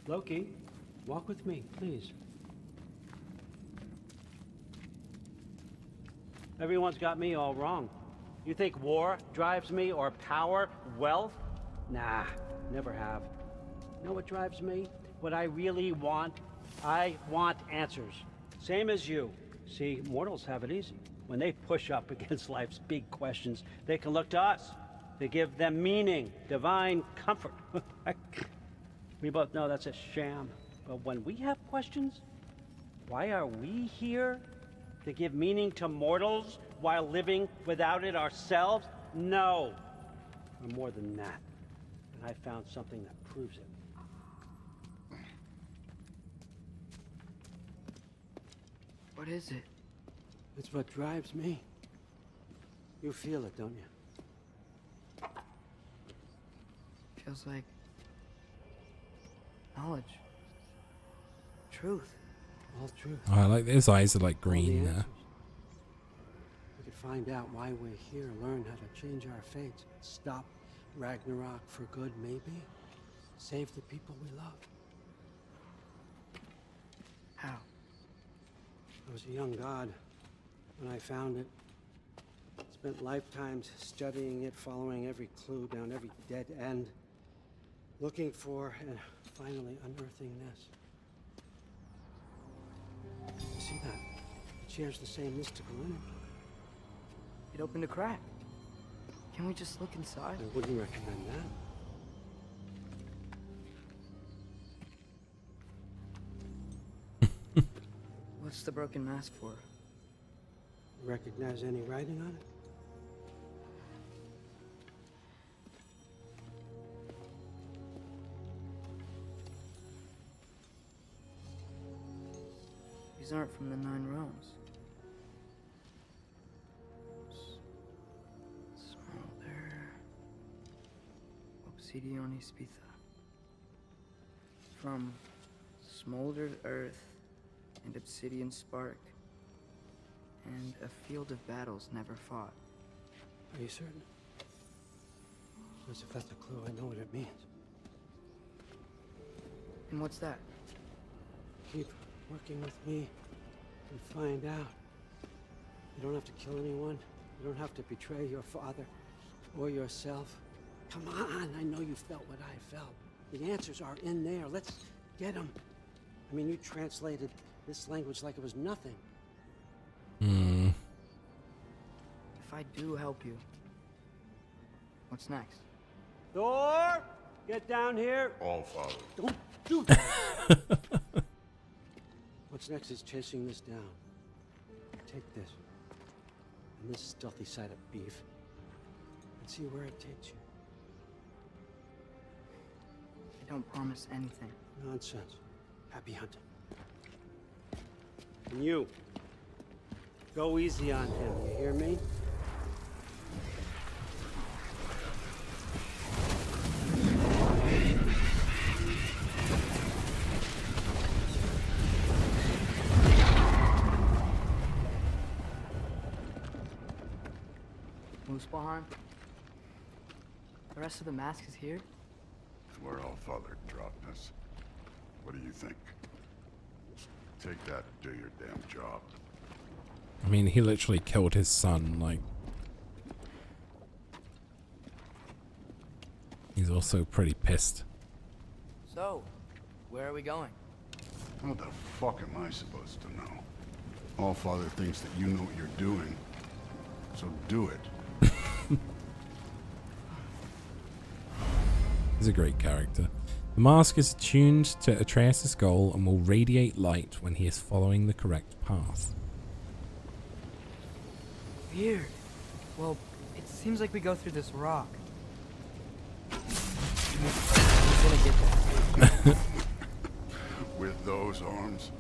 Loki, walk with me, please. Everyone's got me all wrong. You think war drives me, or power, wealth? Nah, never have. You know what drives me? What I really want? I want answers. Same as you. See, mortals have it easy. When they push up against life's big questions, they can look to us to give them meaning, divine comfort. We both know that's a sham. But when we have questions, why are we here? To give meaning to mortals while living without it ourselves? No. We're more than that. And I found something that proves it. What is it? It's what drives me. You feel it, don't you? Feels like knowledge. Truth. All truth. Oh, I like his eyes are like green there. We could find out why we're here, learn how to change our fates, stop Ragnarok for good, maybe. Save the people we love. How? I was a young god when I found it. Spent lifetimes studying it, following every clue down every dead end, looking for and finally unearthing this. You see that? It shares the same mystical energy. It opened a crack. Can we just look inside? I wouldn't recommend that. What's the broken mask for? Recognize any writing on it? These aren't from the Nine Realms. Smolder. Obsidione Spitha. From smoldered earth and obsidian spark. And a field of battles never fought. Are you certain? Because if that's a clue, I know what it means. And what's that? Keep working with me and find out. You don't have to kill anyone. You don't have to betray your father or yourself. Come on, I know you felt what I felt. The answers are in there. Let's get them. I mean, you translated this language like it was nothing. If I do help you, what's next? Thor, get down here. All father. Don't do that. What's next is chasing this down. Take this and this stealthy side of beef and see where it takes you. I don't promise anything. Nonsense. Happy hunting. And you, go easy on him, you hear me? Muspelheim? The rest of the mask is here? It's where all father dropped us. What do you think? Take that and do your damn job. I mean, he literally killed his son, like... He's also pretty pissed. So, where are we going? How the fuck am I supposed to know? Allfather thinks that you know what you're doing, so do it. He's a great character. The mask is attuned to Atreus' goal and will radiate light when he is following the correct path. Weird. Well, it seems like we go through this rock. He's gonna get there. With those arms?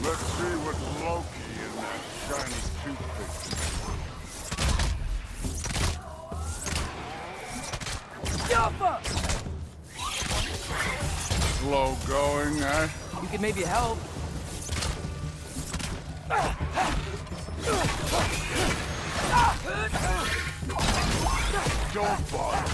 Let's see what Loki in that shiny toothpick. Slow going, eh? You could maybe help. Don't bother.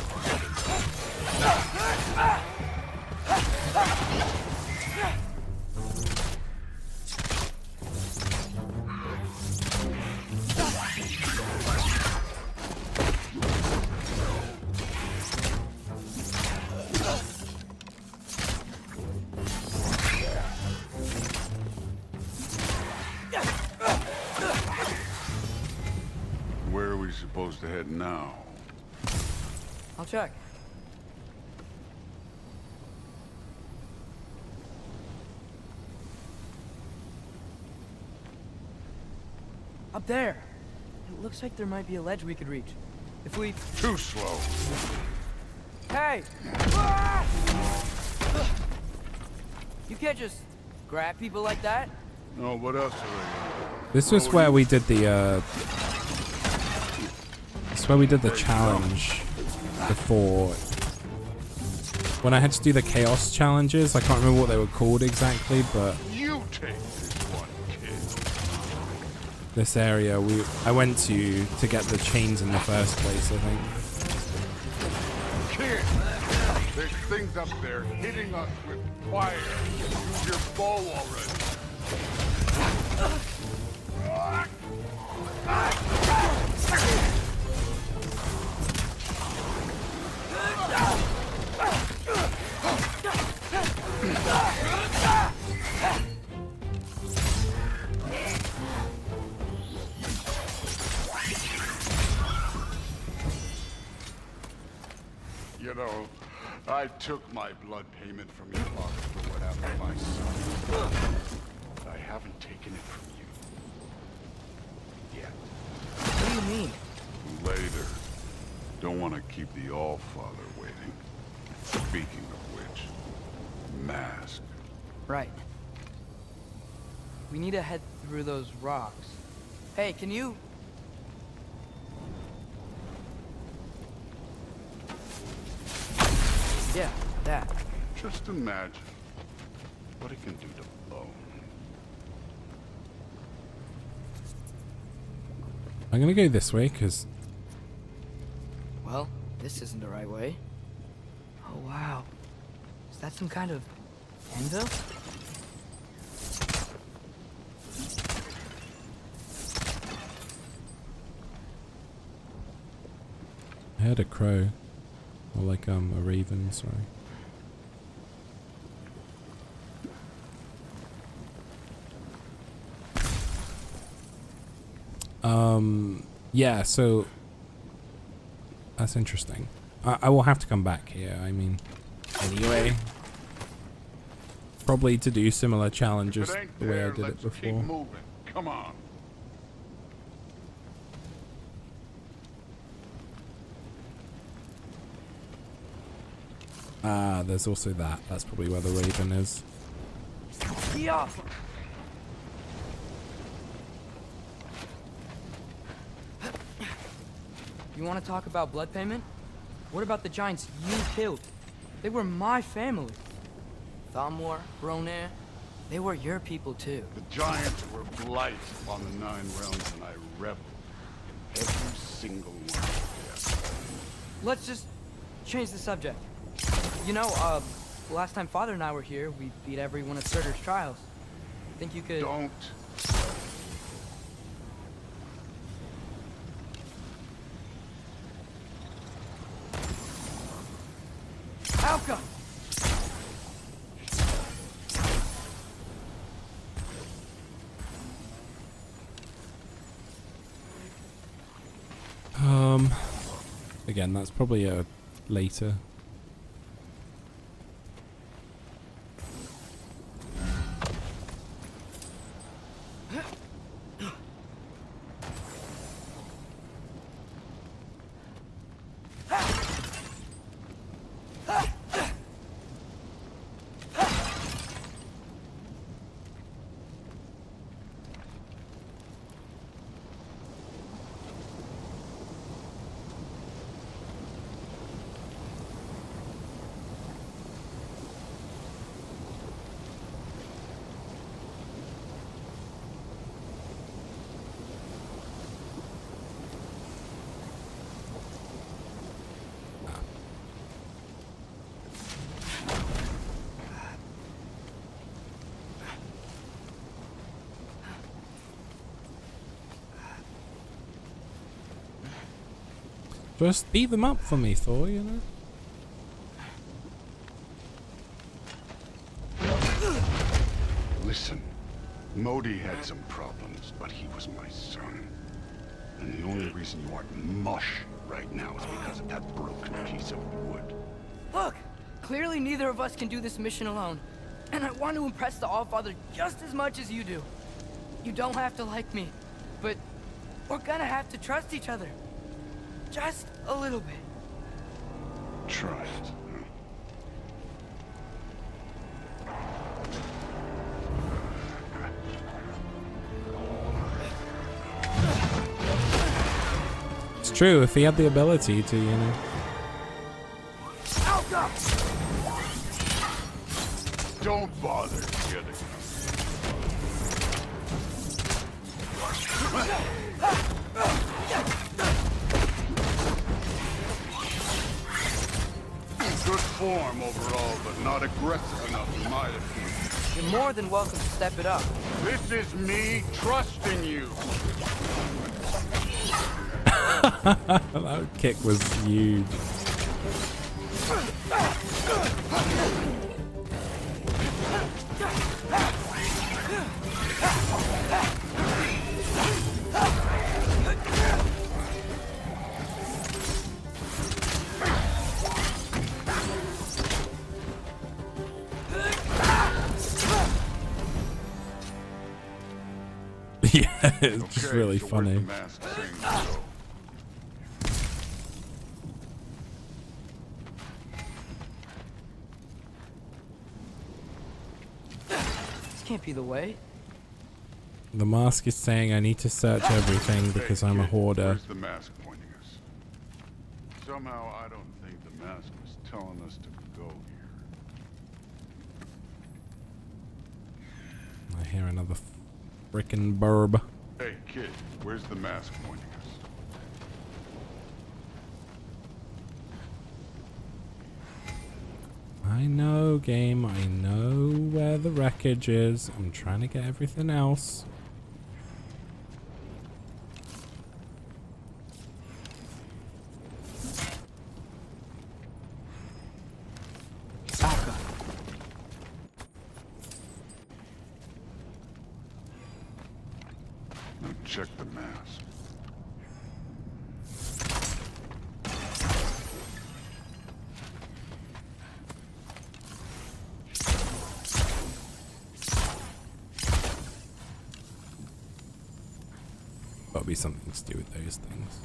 Where are we supposed to head now? I'll check. Up there. It looks like there might be a ledge we could reach. If we... Too slow. Hey! You can't just grab people like that. No, what else are they gonna do? This was where we did the this is where we did the challenge before. When I had to do the chaos challenges, I can't remember what they were called exactly, but You take this one, kid. this area I went to get the chains in the first place, I think. Kid, there's things up there hitting us with fire. Use your bow already. You know, I took my blood payment from your father for what happened to my son. But I haven't taken it from you. Yet. What do you mean? Later. Don't want to keep the Allfather waiting. Speaking of which, mask. Right. We need to head through those rocks. Hey, can you... Yeah, that. Just imagine what it can do to bone. I'm gonna go this way because Well, this isn't the right way. Oh, wow. Is that some kind of anvil? I heard a crow. Or like a raven, sorry. Yeah, so that's interesting. I will have to come back here, I mean, anyway. Probably to do similar challenges the way I did it before. Keep moving. Come on. Ah, there's also that. That's probably where the raven is. Yeah. You want to talk about blood payment? What about the giants you killed? They were my family. Thamor, Bronir, they were your people too. The giants were blight upon the 9 realms and I reveled in every single one of them. Let's just change the subject. You know, last time Father and I were here, we beat every one of Surtur's trials. Think you could... Don't Again, that's probably a later. Just beat them up for me, Thor, you know? Listen, Modi had some problems, but he was my son. And the only reason you aren't mush right now is because of that broken piece of wood. Look! Clearly neither of us can do this mission alone. And I want to impress the Allfather just as much as you do. You don't have to like me, but we're gonna have to trust each other. Just a little bit. Try it. It's true, if he had the ability to, you know. Don't bother, Giddawid. Good form overall, but not aggressive enough in my opinion. You're more than welcome to step it up. This is me trusting you. That kick was huge. Yeah, it's just really funny. This can't be the way. The mask is saying I need to search everything because I'm a hoarder. Where's the mask pointing us? Somehow I don't think the mask was telling us to go here. I hear another frickin' burb. Hey kid, where's the mask pointing us? I know, game. I know where the wreckage is. I'm trying to get everything else. Now check the mask. Gotta be something to do with those things.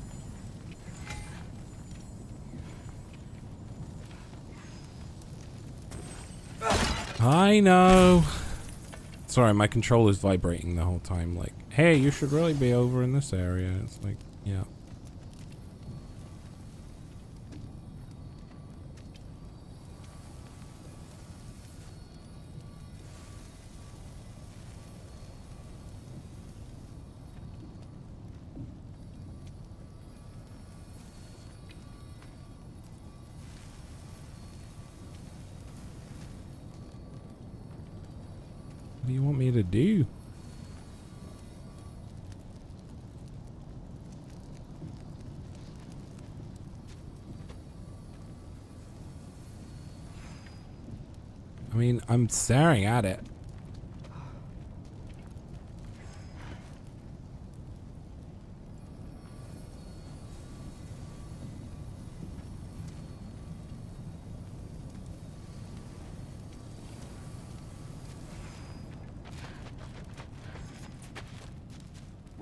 I know. Sorry, my controller's vibrating the whole time. Like, hey, you should really be over in this area. It's like, yeah. What do you want me to do? I mean, I'm staring at it.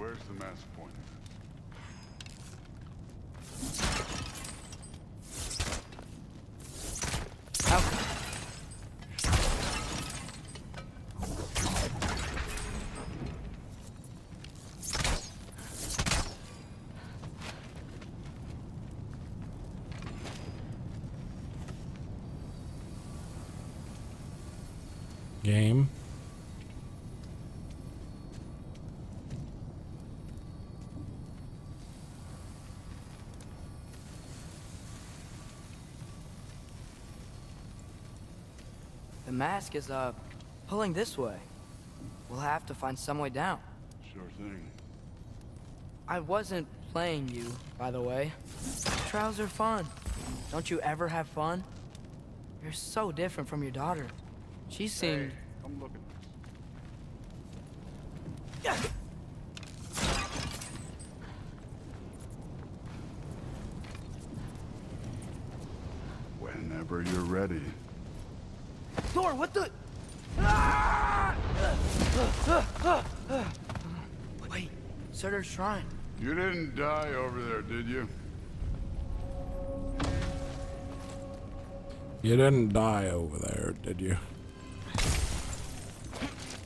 Where's the mask pointing? Game. The mask is, pulling this way. We'll have to find some way down. Sure thing. I wasn't playing you, by the way. Trials are fun. Don't you ever have fun? You're so different from your daughter. She seemed... Hey, come look at this. Whenever you're ready. Thor, what the... Wait, Surtur's shrine. You didn't die over there, did you? You didn't die over there, did you?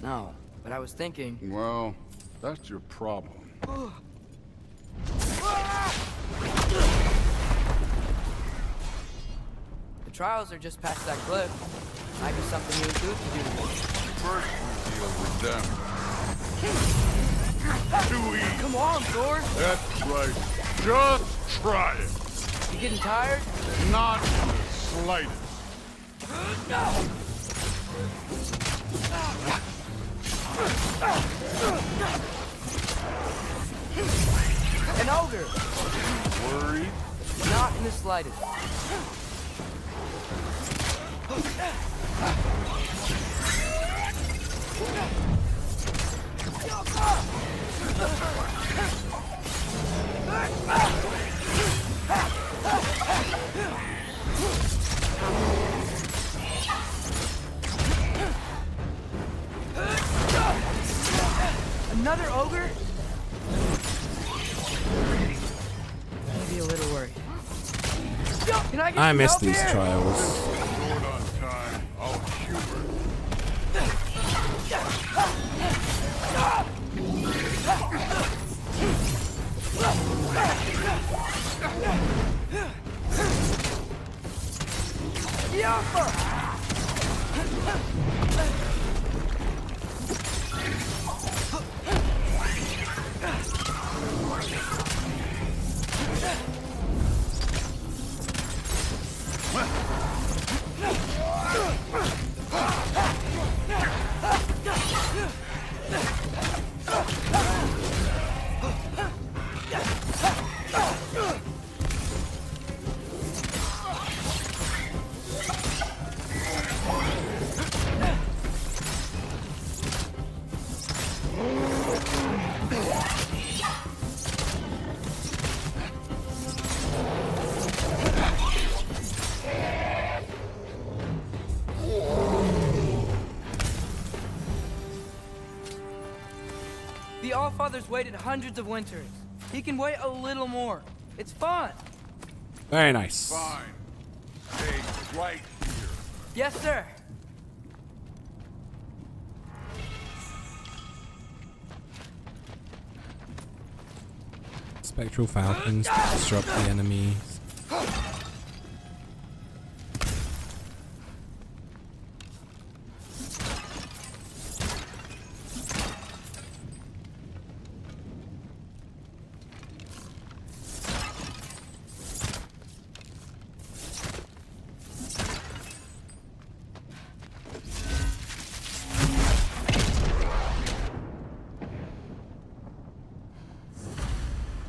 No, but I was thinking... Well, that's your problem. The trials are just past that cliff. Might be something you and Duke can do together. First we deal with them. Too easy. Come on, Thor. That's right. Just try it. You getting tired? Not in the slightest. An ogre! Worried? Not in the slightest. Another ogre? Maybe a little worried. Can I get I some miss help these here? trials. Short on time. I'll humor. The Allfather's waited hundreds of winters. He can wait a little more. It's fun. Very nice. Fine. Stay right here. Yes, sir. Spectral falcons to disrupt the enemies.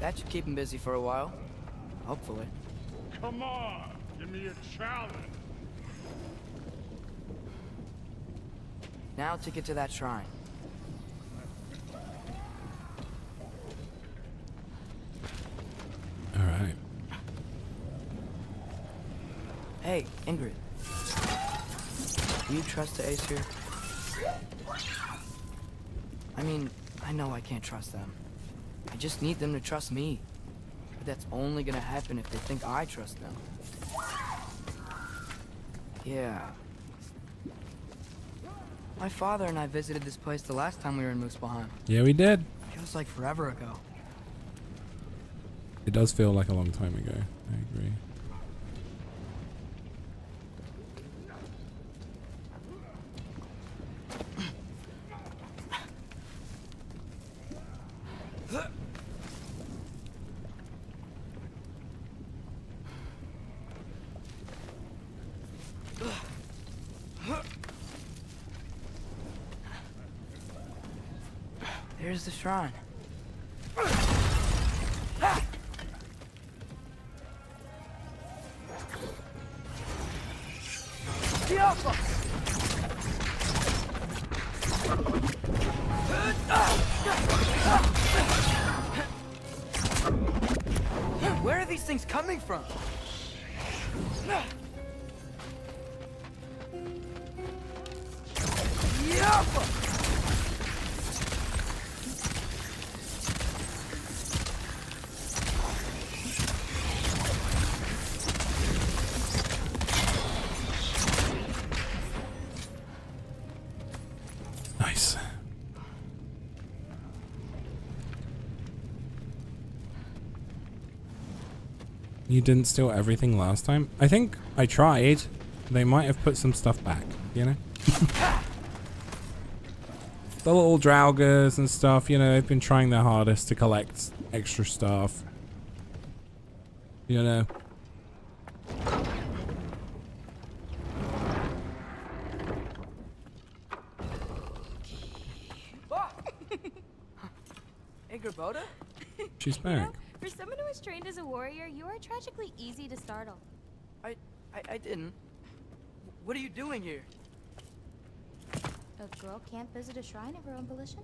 That should keep him busy for a while. Hopefully. Come on. Give me a challenge. Now to get to that shrine. All right. Hey, Ingrid. Do you trust the Aesir? I mean, I know I can't trust them. I just need them to trust me. But that's only gonna happen if they think I trust them. Yeah. My father and I visited this place the last time we were in Muspelheim. Yeah, we did. Feels like forever ago. It does feel like a long time ago. I agree. There's the shrine. Where are these things coming from? Nice. You didn't steal everything last time? I think I tried. They might have put some stuff back, you know? The little Draugrs and stuff, you know, they've been trying their hardest to collect extra stuff. You know? Hey, Gerboda? She's back. For someone who is trained as a warrior, you are tragically easy to startle. I didn't. What are you doing here? A girl can't visit a shrine of her own volition?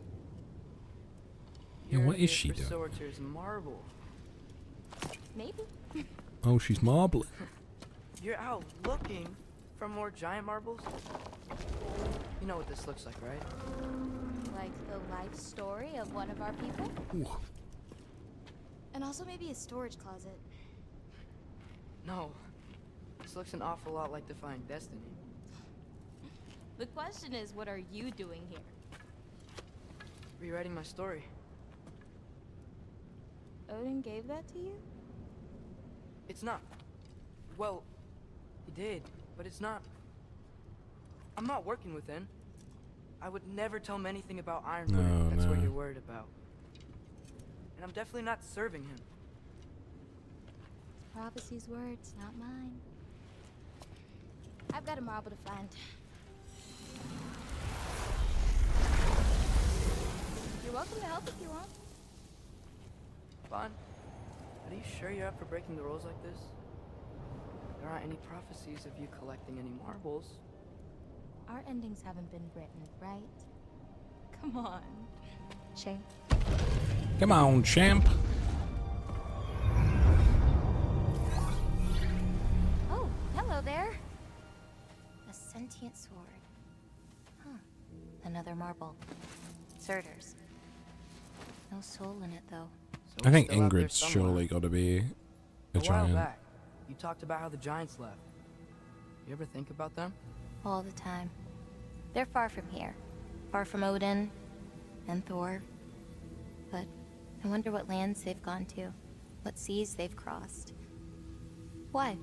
Yeah, what is she doing? Sorcerer's marble. Maybe. Oh, she's marbling. You're out looking for more giant marbles? You know what this looks like, right? Like the life story of one of our people? Ooh. And also maybe a storage closet. No. This looks an awful lot like Defying Destiny. The question is, what are you doing here? Rewriting my story. Odin gave that to you? It's not. Well, he did, but it's not. I'm not working with him. I would never tell him anything about Ironwood if that's what you're worried about. And I'm definitely not serving him. It's prophecy's words, not mine. I've got a marble to find. You're welcome to help if you want. Fine. But are you sure you're up for breaking the rules like this? There aren't any prophecies of you collecting any marbles. Our endings haven't been written, right? Come on, champ. Come on, champ. Oh, hello there. A sentient sword. Huh. Another marble. Surtur's. No soul in it, though. I think Ingrid's surely got to be a while giant. back, you talked about how the giants left. You ever think about them? All the time. They're far from here. Far from Odin and Thor. But I wonder what lands they've gone to. What seas they've crossed. Why?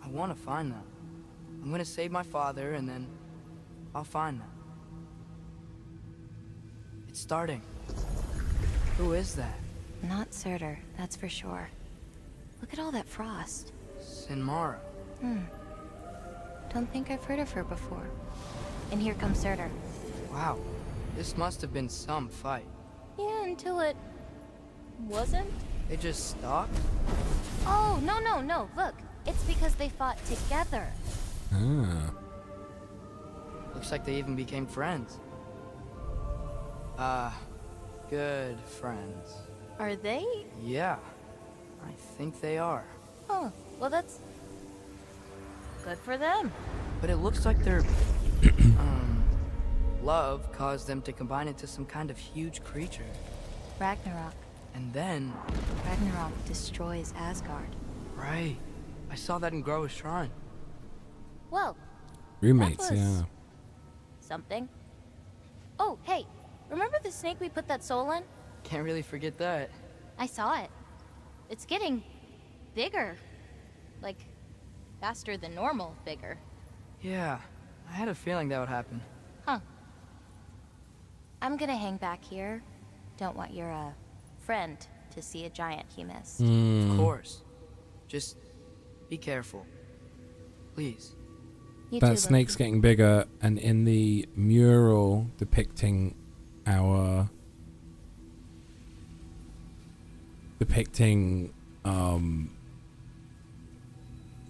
I want to find them. I'm gonna save my father, and then I'll find them. It's starting. Who is that? Not Surtur, that's for sure. Look at all that frost. Sinmara. Don't think I've heard of her before. And here comes Surtur. Wow. This must have been some fight. Yeah, until it... wasn't? They just stopped? Oh, no. Look, it's because they fought together. Ah. Looks like they even became friends. Good friends. Are they? Yeah. I think they are. Oh, well that's... good for them. But it looks like their... love caused them to combine into some kind of huge creature. Ragnarok. And then... Ragnarok destroys Asgard. Right. I saw that in Groa's shrine. Whoa. Roommates, that was yeah. something. Oh, hey. Remember the snake we put that soul in? Can't really forget that. I saw it. It's getting bigger. Like, faster than normal bigger. Yeah, I had a feeling that would happen. Huh. I'm gonna hang back here. Don't want your, friend to see a giant he missed. Of course. Just be careful. Please. That snake's getting bigger, and in the mural depicting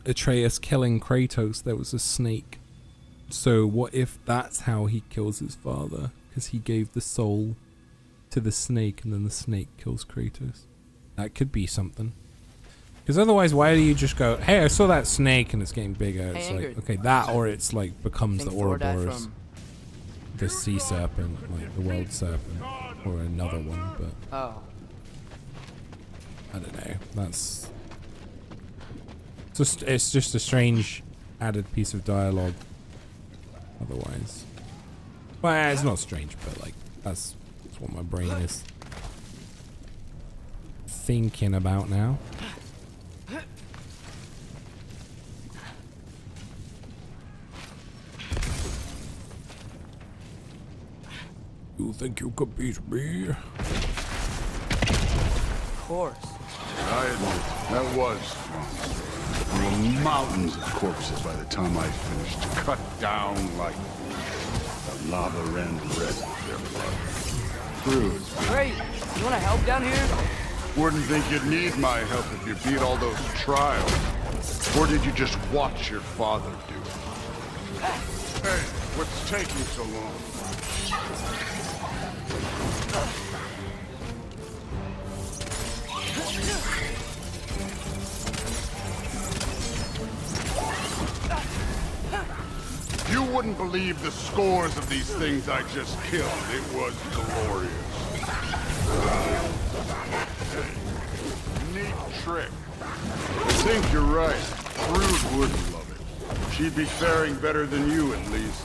Atreus killing Kratos, there was a snake. So what if that's how he kills his father? Because he gave the soul to the snake, and then the snake kills Kratos. That could be something. Because otherwise, why do you just go, hey, I saw that snake and it's getting bigger? It's like, okay, that, or it's like becomes the Ouroboros, the sea serpent, like the world serpent, or another one, but Oh. I don't know. That's just, it's just a strange added piece of dialogue. Otherwise, well, it's not strange, but like that's what my brain is thinking about now. You think you could beat me? Of course. I admit, that was fun. There were mountains of corpses by the time I finished, cut down like the lava ran red with their blood. True. Great. You want to help down here? Wouldn't think you'd need my help if you beat all those trials. Or did you just watch your father do it? Hey, what's taking so long? You wouldn't believe the scores of these things I just killed. It was glorious. Hey, neat trick. I think you're right. Brood wouldn't love it. She'd be faring better than you, at least.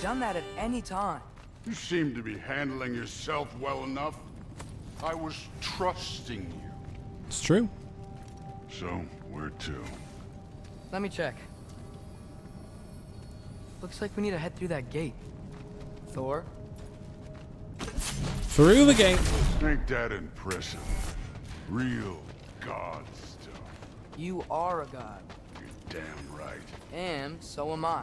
Done that at any time. You seem to be handling yourself well enough. I was trusting you. It's true. So, where to? Let me check. Looks like we need to head through that gate. Thor? Through the gate. Ain't that impressive? Real god stuff. You are a god. You're damn right. And so am I.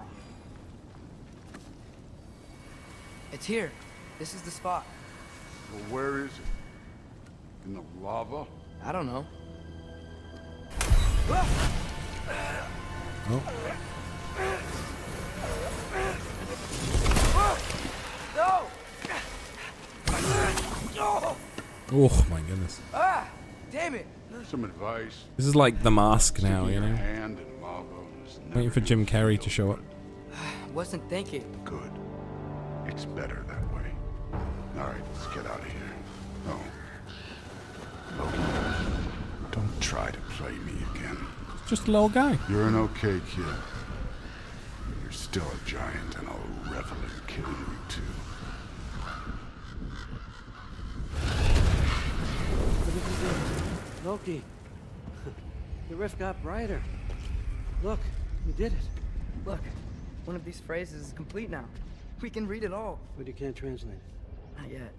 It's here. This is the spot. Well, where is it? In the lava? I don't know. Oh. No! Oh my goodness. Ah! Damn it! Here's some advice. This is like The Mask now, you Your know? hand in lava is Waiting for Jim Carrey to show up. Wasn't thinking. good. It's better that way. All right, let's get out of here. Oh. Loki, don't try to play me again. Just a little guy. You're an okay kid. You're still a giant, and I'll revel in killing you too. Loki, The rift got brighter. Look, you did it. Look, one of these phrases is complete now. We can read it all. But you can't translate it. Not yet.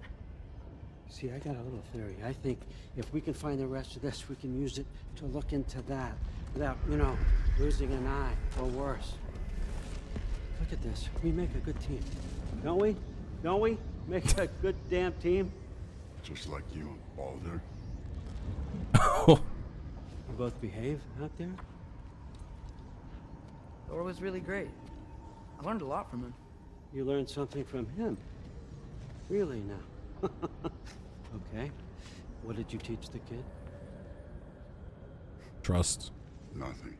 See, I got a little theory. I think if we can find the rest of this, we can use it to look into that without, you know, losing an eye or worse. Look at this. We make a good team. Don't we? Don't we? Make a good damn team. Just like you and Balder. We both behave out there? Thor was really great. I learned a lot from him. You learned something from him? Really now? Okay. What did you teach the kid? Trust. Nothing.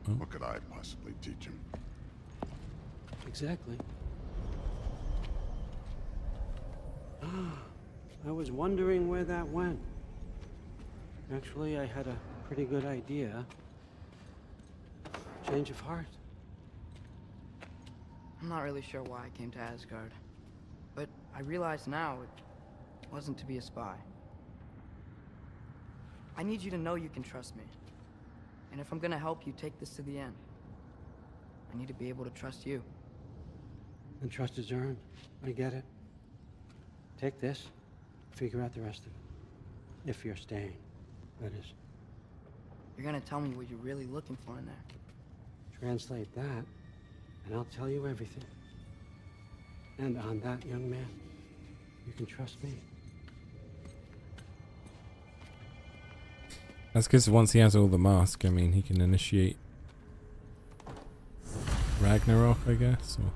What could I possibly teach him? Exactly. I was wondering where that went. Actually, I had a pretty good idea. Change of heart. I'm not really sure why I came to Asgard, but I realize now it wasn't to be a spy. I need you to know you can trust me. And if I'm gonna help you take this to the end, I need to be able to trust you. And trust is earned. I get it. Take this, figure out the rest of it. If you're staying, that is. You're gonna tell me what you're really looking for in there. Translate that, and I'll tell you everything. And on that, young man, you can trust me. That's because once he has all the mask, I mean, he can initiate Ragnarok, I guess, or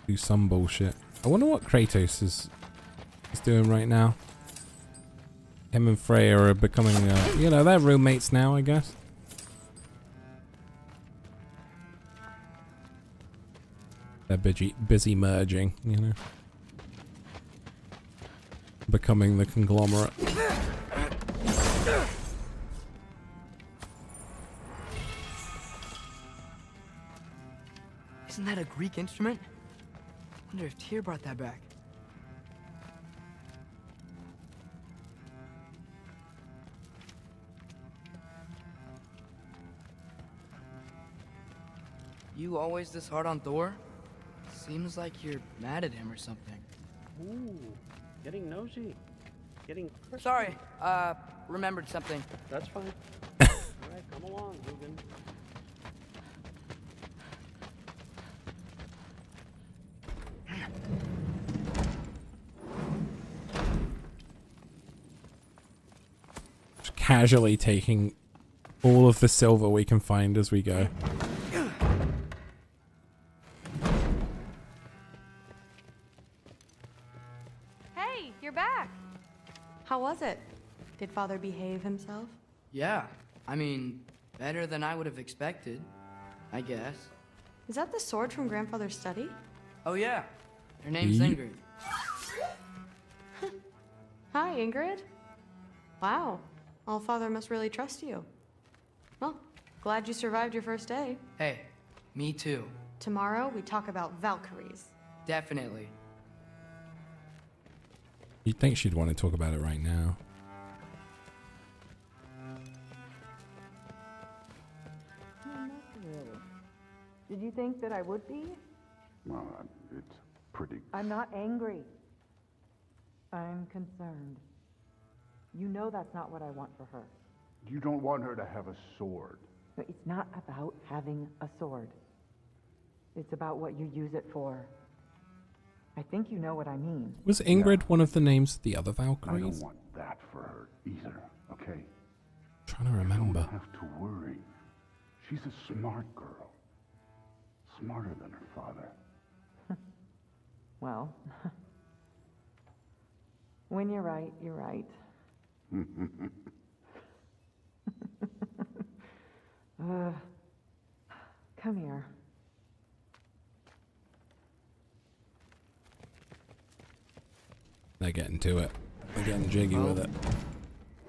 do some bullshit. I wonder what Kratos is doing right now. Him and Freya are becoming, you know, they're roommates now, I guess. They're busy merging, you know. Becoming the conglomerate. Isn't that a Greek instrument? Wonder if Tyr brought that back. You always this hard on Thor? Seems like you're mad at him or something. Ooh, getting nosy. Getting personal. Sorry, remembered something. That's fine. All right, come along, Dugan. Just casually taking all of the silver we can find as we go. Hey, you're back. How was it? Did Father behave himself? Yeah, I mean, better than I would have expected, I guess. Is that the sword from Grandfather's study? Oh yeah, her name's Ye- Ingrid. Hi, Ingrid. Wow, Allfather must really trust you. Well, glad you survived your first day. Hey, me too. Tomorrow, we talk about Valkyries. Definitely. You'd think she'd want to talk about it right now. Did you think that I would be? Well, it's pretty... I'm not angry. I'm concerned. You know that's not what I want for her. You don't want her to have a sword. No, it's not about having a sword. It's about what you use it for. I think you know what I mean. Was Ingrid one of the names of the other I Valkyries? don't want that for her either, okay? Trying to remember. You don't have to worry. She's a smart girl. Smarter than her father. Well, when you're right, you're right. Come here. They're getting to it. They're getting jiggy with it.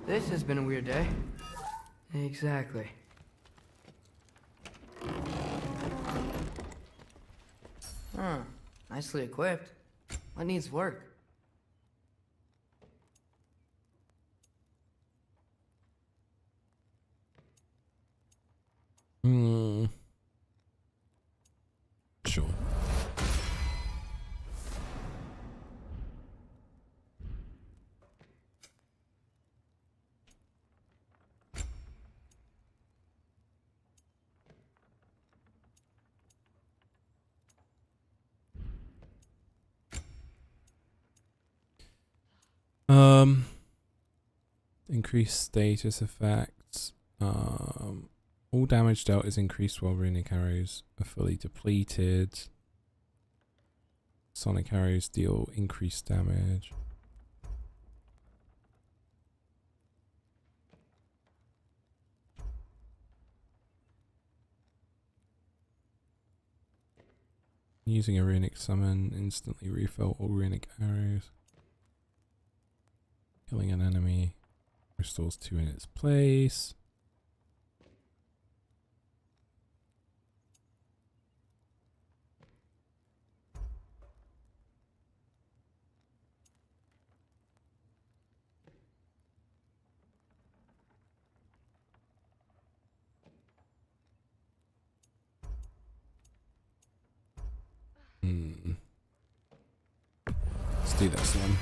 This has been a weird day. Exactly. Huh. Nicely equipped. What needs work? Increased status effects. All damage dealt is increased while runic arrows are fully depleted. Sonic arrows deal increased damage. Using a runic summon, instantly refill all runic arrows. Killing an enemy restores 2 in its place. Let's do this one.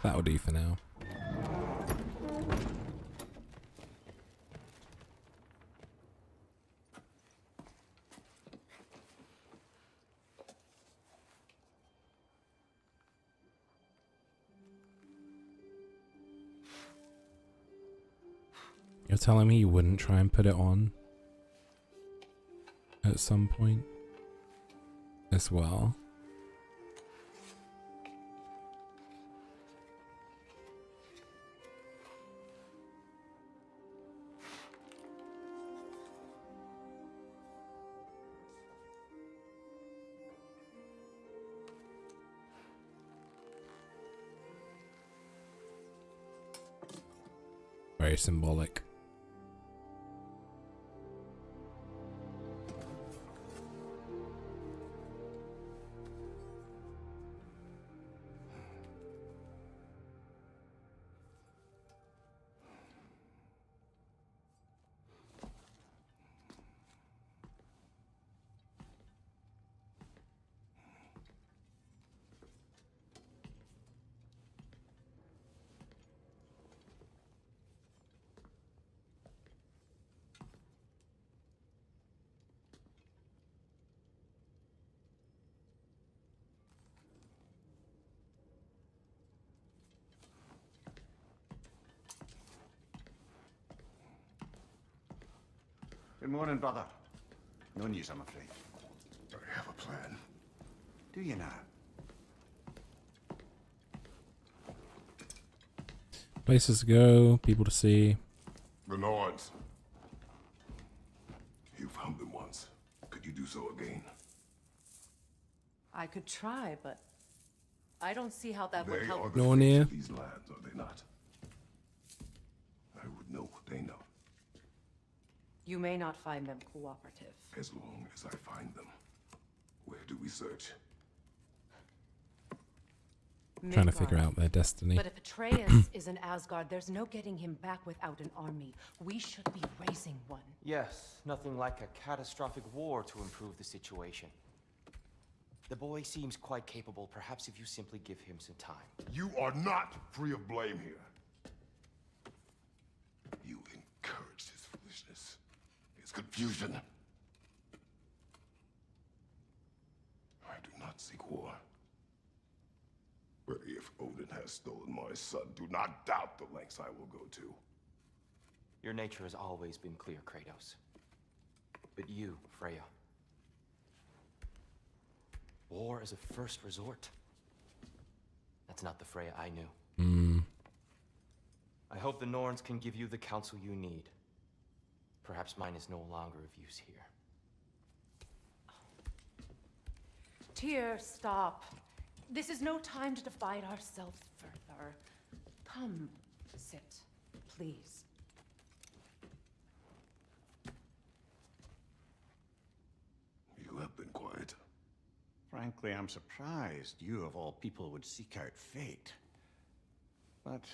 That'll do for now. You're telling me you wouldn't try and put it on at some point as well? Very symbolic. Good morning, brother. No news, I'm afraid. I have a plan. Do you now? Places to go, people to see. The Lords. You found them once. Could you do so again? I could try, but I don't see how that would They help. are the No fates near. of these lands, are they not? I would know what they know, You may not find them cooperative. as long as I find them. Where do we search? Trying to figure out their destiny. But if Atreus is in Asgard, there's no getting him back without an army. We should be raising one. Yes, nothing like a catastrophic war to improve the situation. The boy seems quite capable, perhaps if you simply give him some time. You are not free of blame here. You encouraged his foolishness, his confusion. I do not seek war. But if Odin has stolen my son, do not doubt the lengths I will go to. Your nature has always been clear, Kratos. But you, Freya. War is a first resort. That's not the Freya I knew. I hope the Norns can give you the counsel you need. Perhaps mine is no longer of use here. Tyr, stop. This is no time to divide ourselves further. Come, sit, please. You have been quiet. Frankly, I'm surprised you, of all people, would seek out fate. But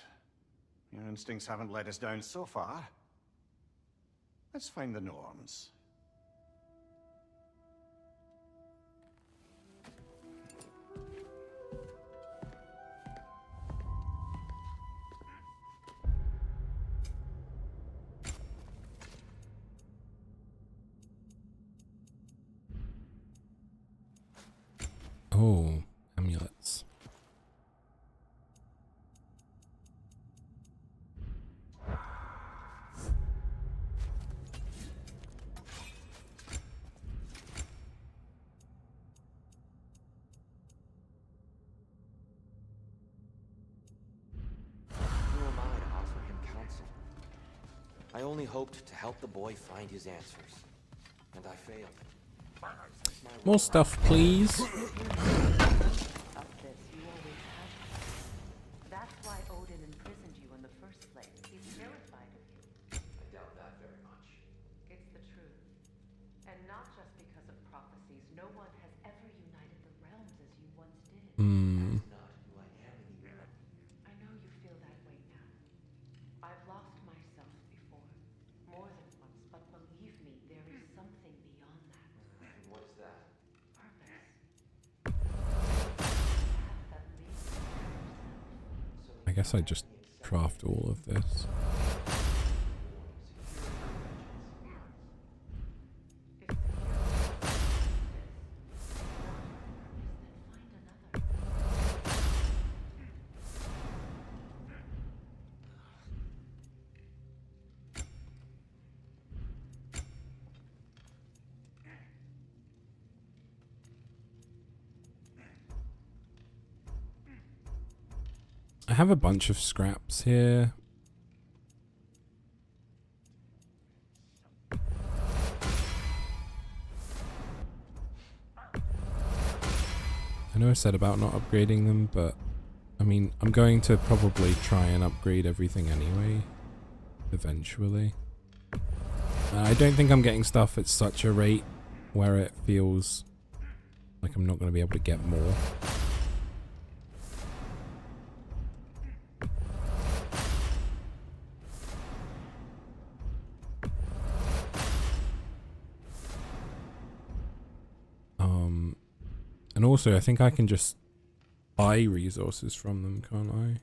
your instincts haven't let us down so far. Let's find the norms. Oh, amulets. Who am I to offer him counsel? I only hoped to help the boy find his answers, and I failed. More stuff, please. Of this, you always have. That's why Odin imprisoned you in the first place. He's terrified of you. I doubt that very much. It's the truth. And not just because of prophecies. No one has ever united the realms as you once did. Hmm. Not who I am anymore. I know you feel that way now. I've lost myself before. More than once, but believe me, there is something beyond that. And what is that? Purpose. Path that leads you to yourself. I guess I just craft all of this. I have a bunch of scraps here. I know I said about not upgrading them, but I mean, I'm going to probably try and upgrade everything anyway, eventually. I don't think I'm getting stuff at such a rate where it feels like I'm not going to be able to get more. And also, I think I can just buy resources from them, can't I?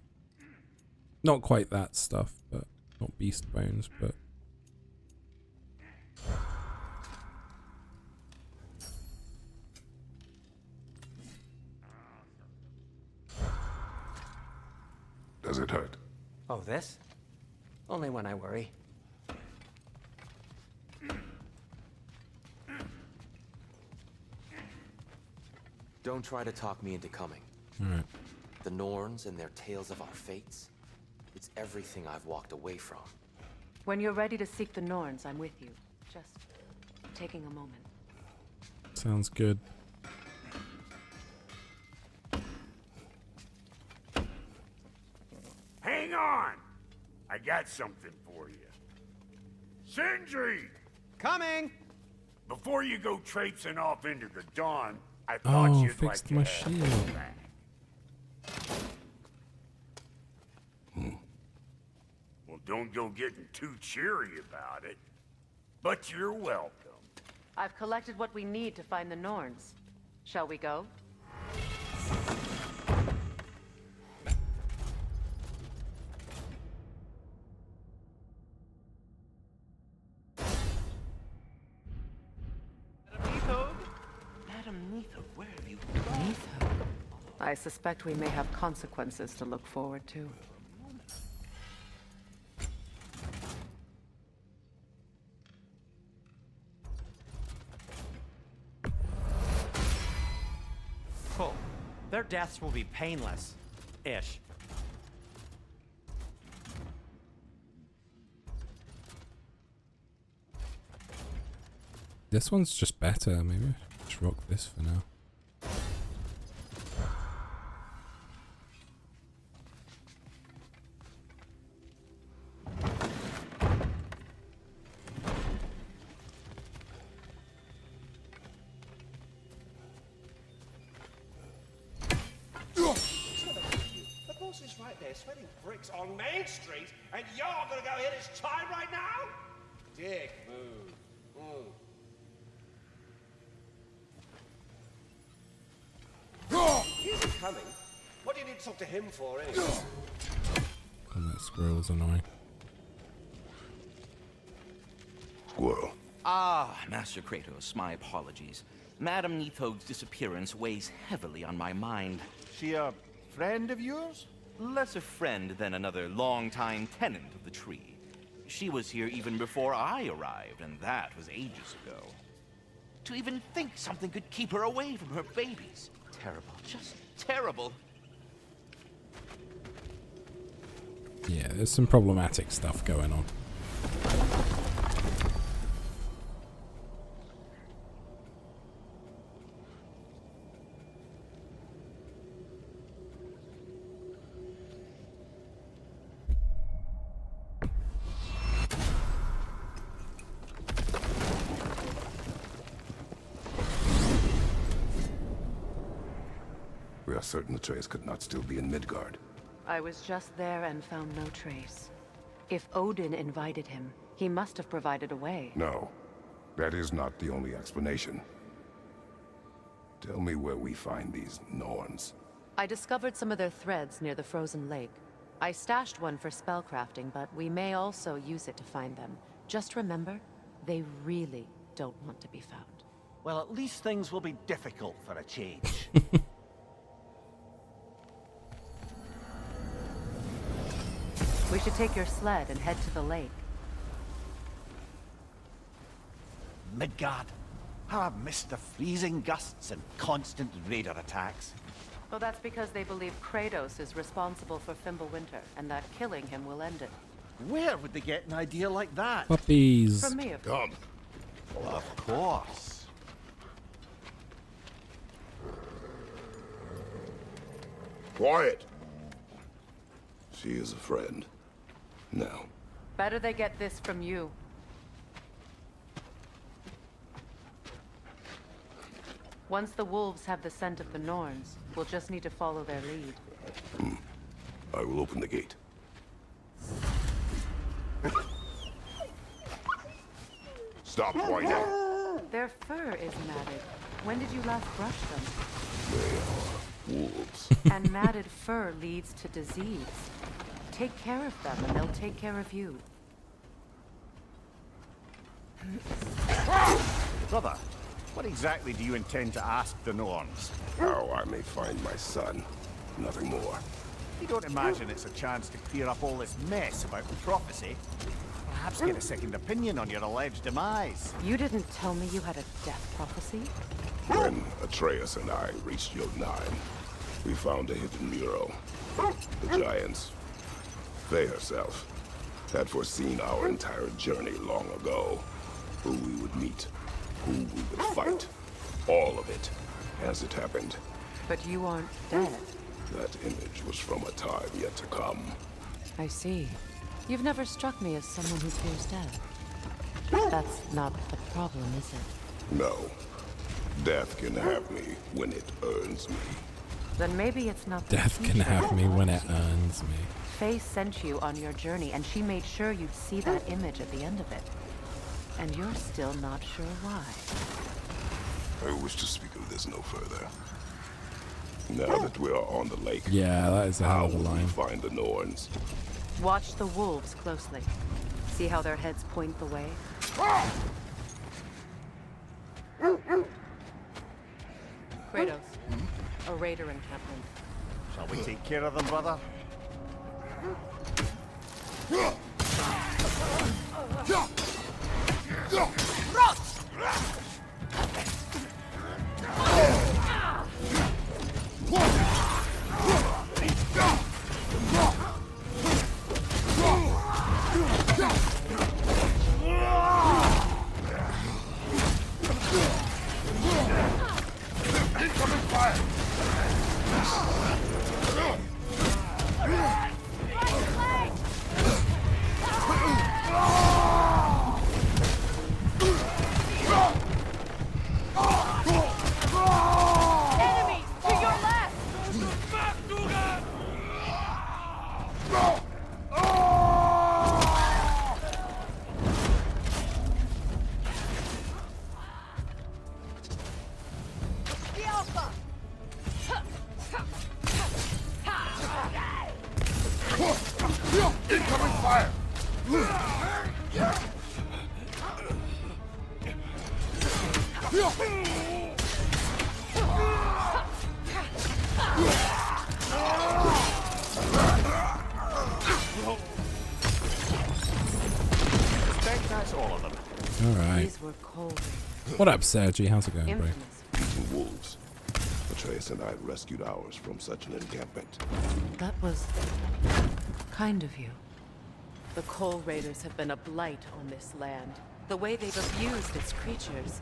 Not quite that stuff, but not beast bones, but... Does it hurt? Oh, this? Only when I worry. Don't try to talk me into coming. Alright. The Norns and their tales of our fates, it's everything I've walked away from. When you're ready to seek the Norns, I'm with you. Just taking a moment. Sounds good. Hang on! I got something for you. Sindri! Coming! Before you go traipsing off into the dawn, I thought you'd like fixed to my have shield. this back. Well, don't go getting too cheery about it. But you're welcome. I've collected what we need to find the Norns. Shall we go? Madam Neither, where have you gone? I suspect we may have consequences to look forward to. Cool. Their deaths will be painless. Ish. This one's just better. Maybe I should just rock this for now. The boss is right there sweating bricks on Main Street, and you're gonna go hit his chime right now? Dick move. He's coming. What do you need to talk to him for, anyway? And that squirrel's annoying. Squirrel. Ah, Master Kratos, my apologies. Madame Neathog's disappearance weighs heavily on my mind. She a friend of yours? Less a friend than another longtime tenant of the tree. She was here even before I arrived, and that was ages ago. To even think something could keep her away from her babies. Terrible, just terrible. Yeah, there's some problematic stuff going on. We are certain the trace could not still be in Midgard. I was just there and found no trace. If Odin invited him, he must have provided a way. No, that is not the only explanation. Tell me where we find these Norns. I discovered some of their threads near the frozen lake. I stashed one for spellcrafting, but we may also use it to find them. Just remember, they really don't want to be found. Well, at least things will be difficult for a change. We should take your sled and head to the lake. Midgard. How I've missed the freezing gusts and constant raider attacks. Well, that's because they believe Kratos is responsible for Fimbulwinter, and that killing him will end it. Where would they get an idea like that? Puppies. From me, of course. Of course. Quiet! She is a friend. Now. Better they get this from you. Once the wolves have the scent of the Norns, we'll just need to follow their lead. I will open the gate. Stop whining. Their fur is matted. When did you last brush them? They are wolves. And matted fur leads to disease. Take care of them, and they'll take care of you. Brother, what exactly do you intend to ask the Norns? How I may find my son. Nothing more. You don't imagine it's a chance to clear up all this mess about the prophecy? Perhaps get a second opinion on your alleged demise. You didn't tell me you had a death prophecy? When Atreus and I reached Jotunheim, we found a hidden mural. The giants, they herself, had foreseen our entire journey long ago. Who we would meet, who we would fight. All of it, as it happened. But you aren't dead. That image was from a time yet to come. I see. You've never struck me as someone who fears death. That's not the problem, is it? No. Death can have me when it earns me. Then maybe it's not the Death can have me when it earns me. Faye sent you on your journey, and she made sure you'd see that image at the end of it. And you're still not sure why. I wish to speak of this no further. Now that we are on the lake, Yeah, that is a hell of a how will we line. find the Norns? Watch the wolves closely. See how their heads point the way? Kratos, a raider encampment. Shall we take care of them, brother? Incoming fire! Enemies! To your left! The Alpha! Incoming fire! That's all of them. All right. These were cold. What up, Sergi? How's it going, bro? Beaten wolves. Atreus and I rescued ours from such an encampment. That was kind of you. The Coal Raiders have been a blight on this land. The way they've abused its creatures.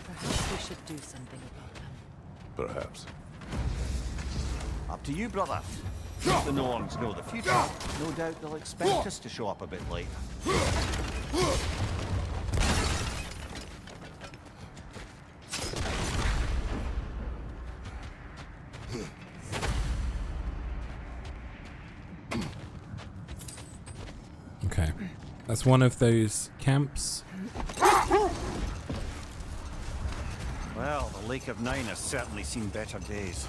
Perhaps we should do something about them. Perhaps. Up to you, brother. If the Norns know the future, no doubt they'll expect us to show up a bit late. Okay. That's one of those camps. Well, the Lake of Nine has certainly seen better days.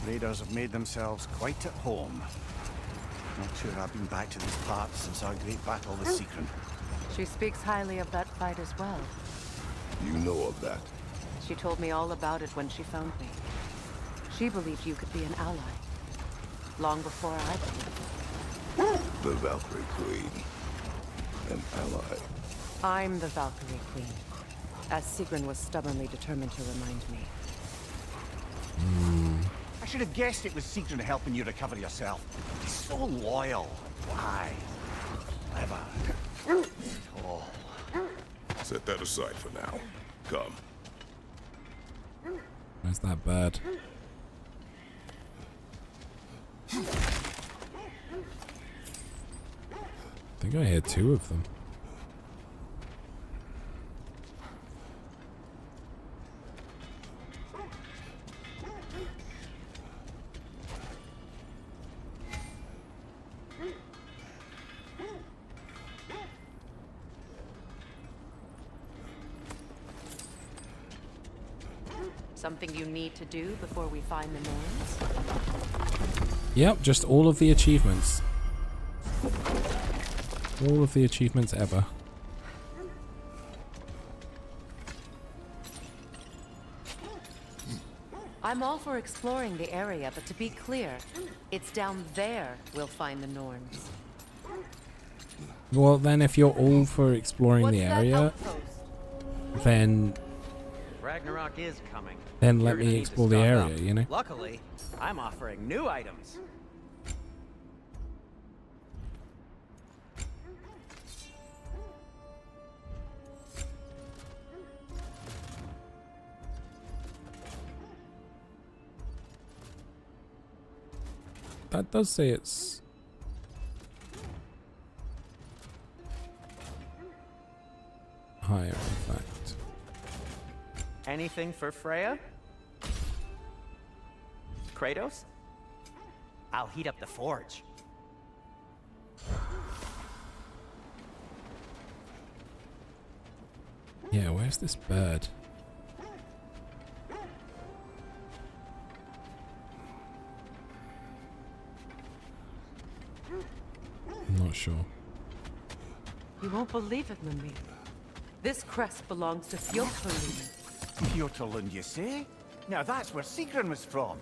Raiders have made themselves quite at home. Not sure I've been back to these parts since our great battle with Secret. She speaks highly of that fight as well. You know of that? She told me all about it when she found me. She believed you could be an ally. Long before I believed. The Valkyrie Queen. An ally. I'm the Valkyrie Queen, as Sigrun was stubbornly determined to remind me. I should have guessed it was Secret helping you recover yourself. He's so loyal. Why? Clever. Tall. Set that aside for now. Come. Where's that bird? I think I hear two of them. Something you need to do before we find the Norns? Yep, just all of the achievements. All of the achievements ever. I'm all for exploring the area, but to be clear, it's down there we'll find the Norns. Well, then if you're all for exploring the area, then Ragnarok is coming. Then let You're gonna me need to explore the stock area, up. you know? Luckily, I'm offering new items. That does say it's... higher, in fact. Anything for Freya? Kratos? I'll heat up the forge. Yeah, where's this bird? I'm not sure. You won't believe it, Mimir. This crest belongs to Fjöllrun. Fjöllrun, you say? Now that's where Sigrun was from.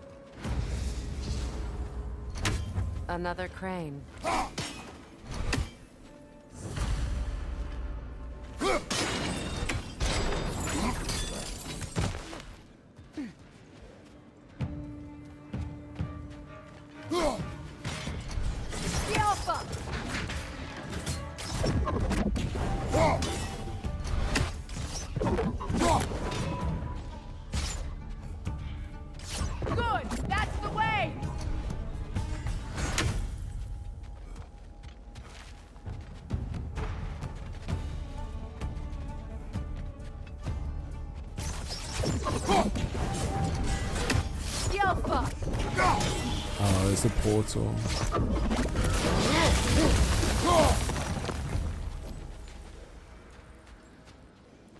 Another crane. Good! That's the way! Yelpa! Oh, there's a portal.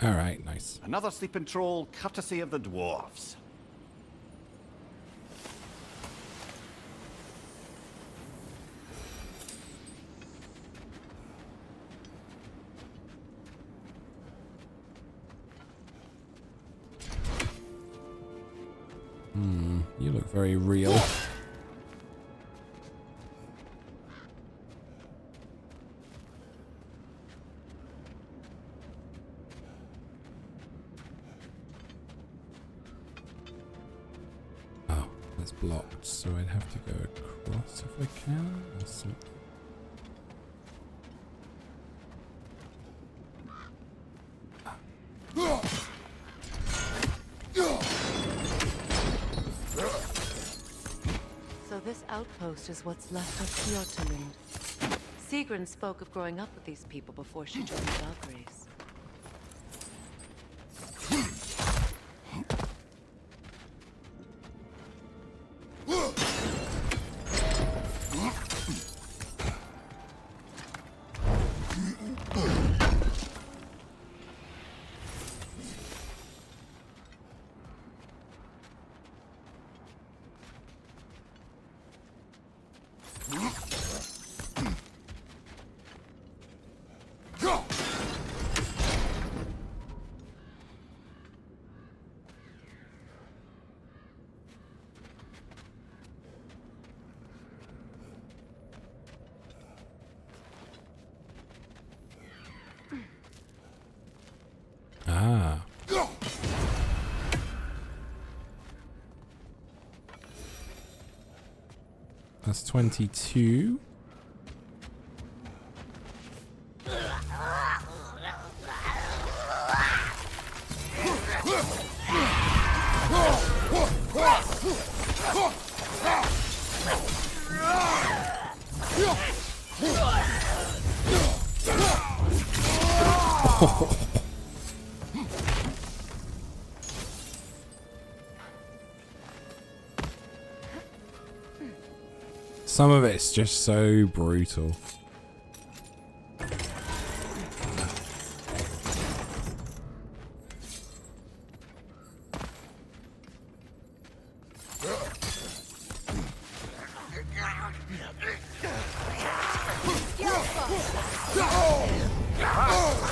Alright, nice. Another sleeping troll, courtesy of the dwarves. You look very real. Oh, that's blocked, so I'd have to go across if I can. Or something. So this outpost is what's left of Fjortalind. Sigrun spoke of growing up with these people before she joined the Valkyries. Ah. That's 22. Some of it's just so brutal.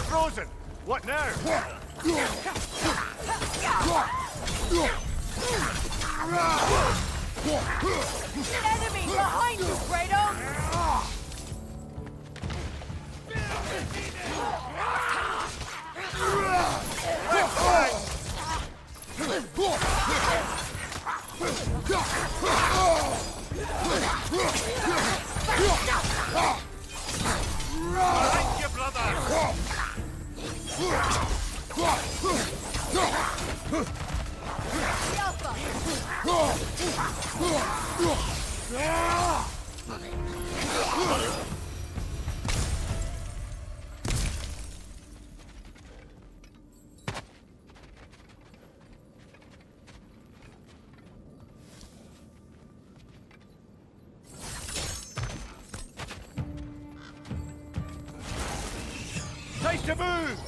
Frozen! What now? Enemy behind you, Kratos! Thank you, brother! Time to move!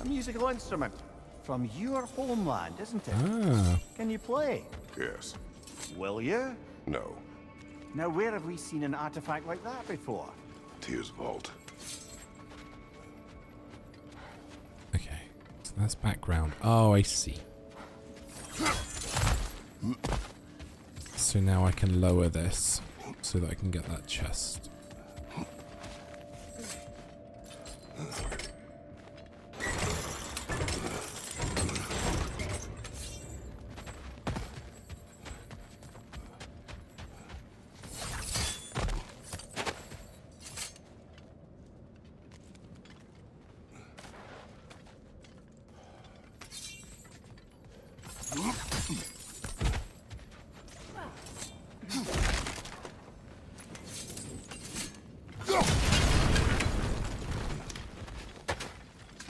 A musical instrument from your homeland, isn't it? Ah. Can you play? Yes. Will you? No. Now, where have we seen an artifact like that before? Tears Vault. Okay, so that's background. Oh, I see. So now I can lower this so that I can get that chest.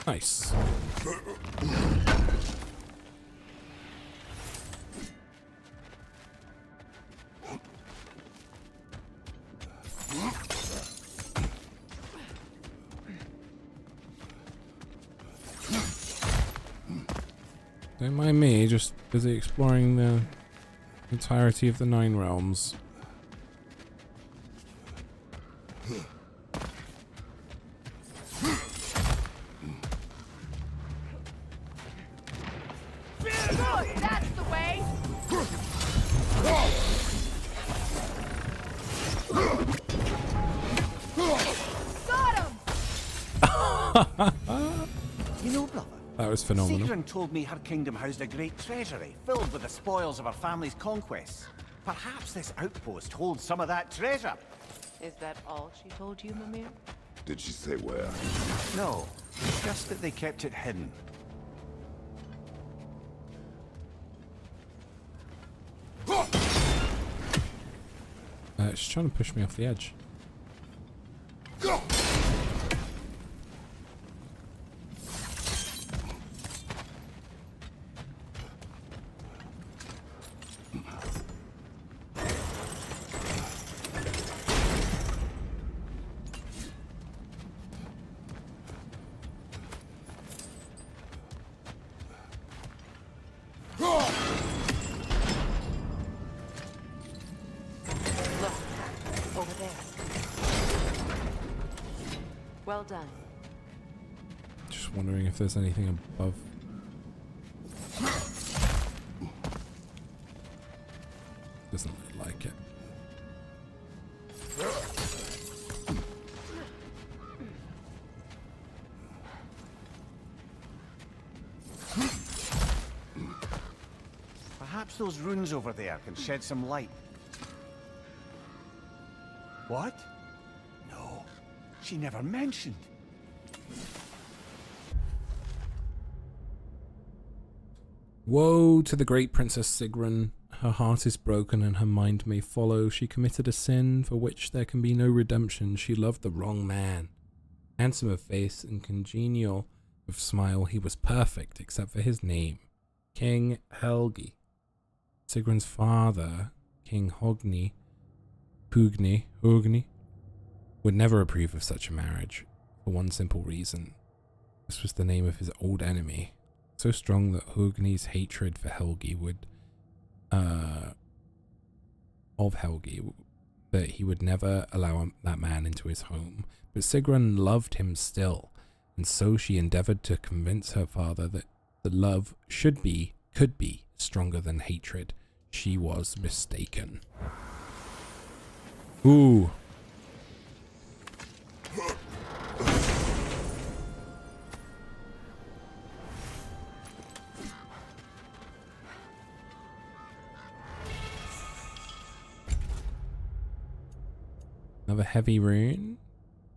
Nice. Don't mind me, just busy exploring the entirety of the 9 realms. You know, brother, That was phenomenal. Sigrun told me her kingdom housed a great treasury filled with the spoils of her family's conquests. Perhaps this outpost holds some of that treasure. Is that all she told you, Mimir? Did she say where? No, just that they kept it hidden. She's trying to push me off the edge. Over there. Well done. Just wondering if there's anything above. Doesn't look like it. Perhaps those runes over there can shed some light. What? No, she never mentioned. Woe to the great Princess Sigrun. Her heart is broken and her mind may follow. She committed a sin for which there can be no redemption. She loved the wrong man. Handsome of face and congenial of smile, he was perfect except for his name, King Helgi. Sigrun's father, King Hogni, would never approve of such a marriage, for one simple reason. This was the name of his old enemy, so strong that Hogni's hatred for Helgi would, that he would never allow that man into his home. But Sigrun loved him still, and so she endeavored to convince her father that the love could be stronger than hatred. She was mistaken. Ooh. Another heavy rune.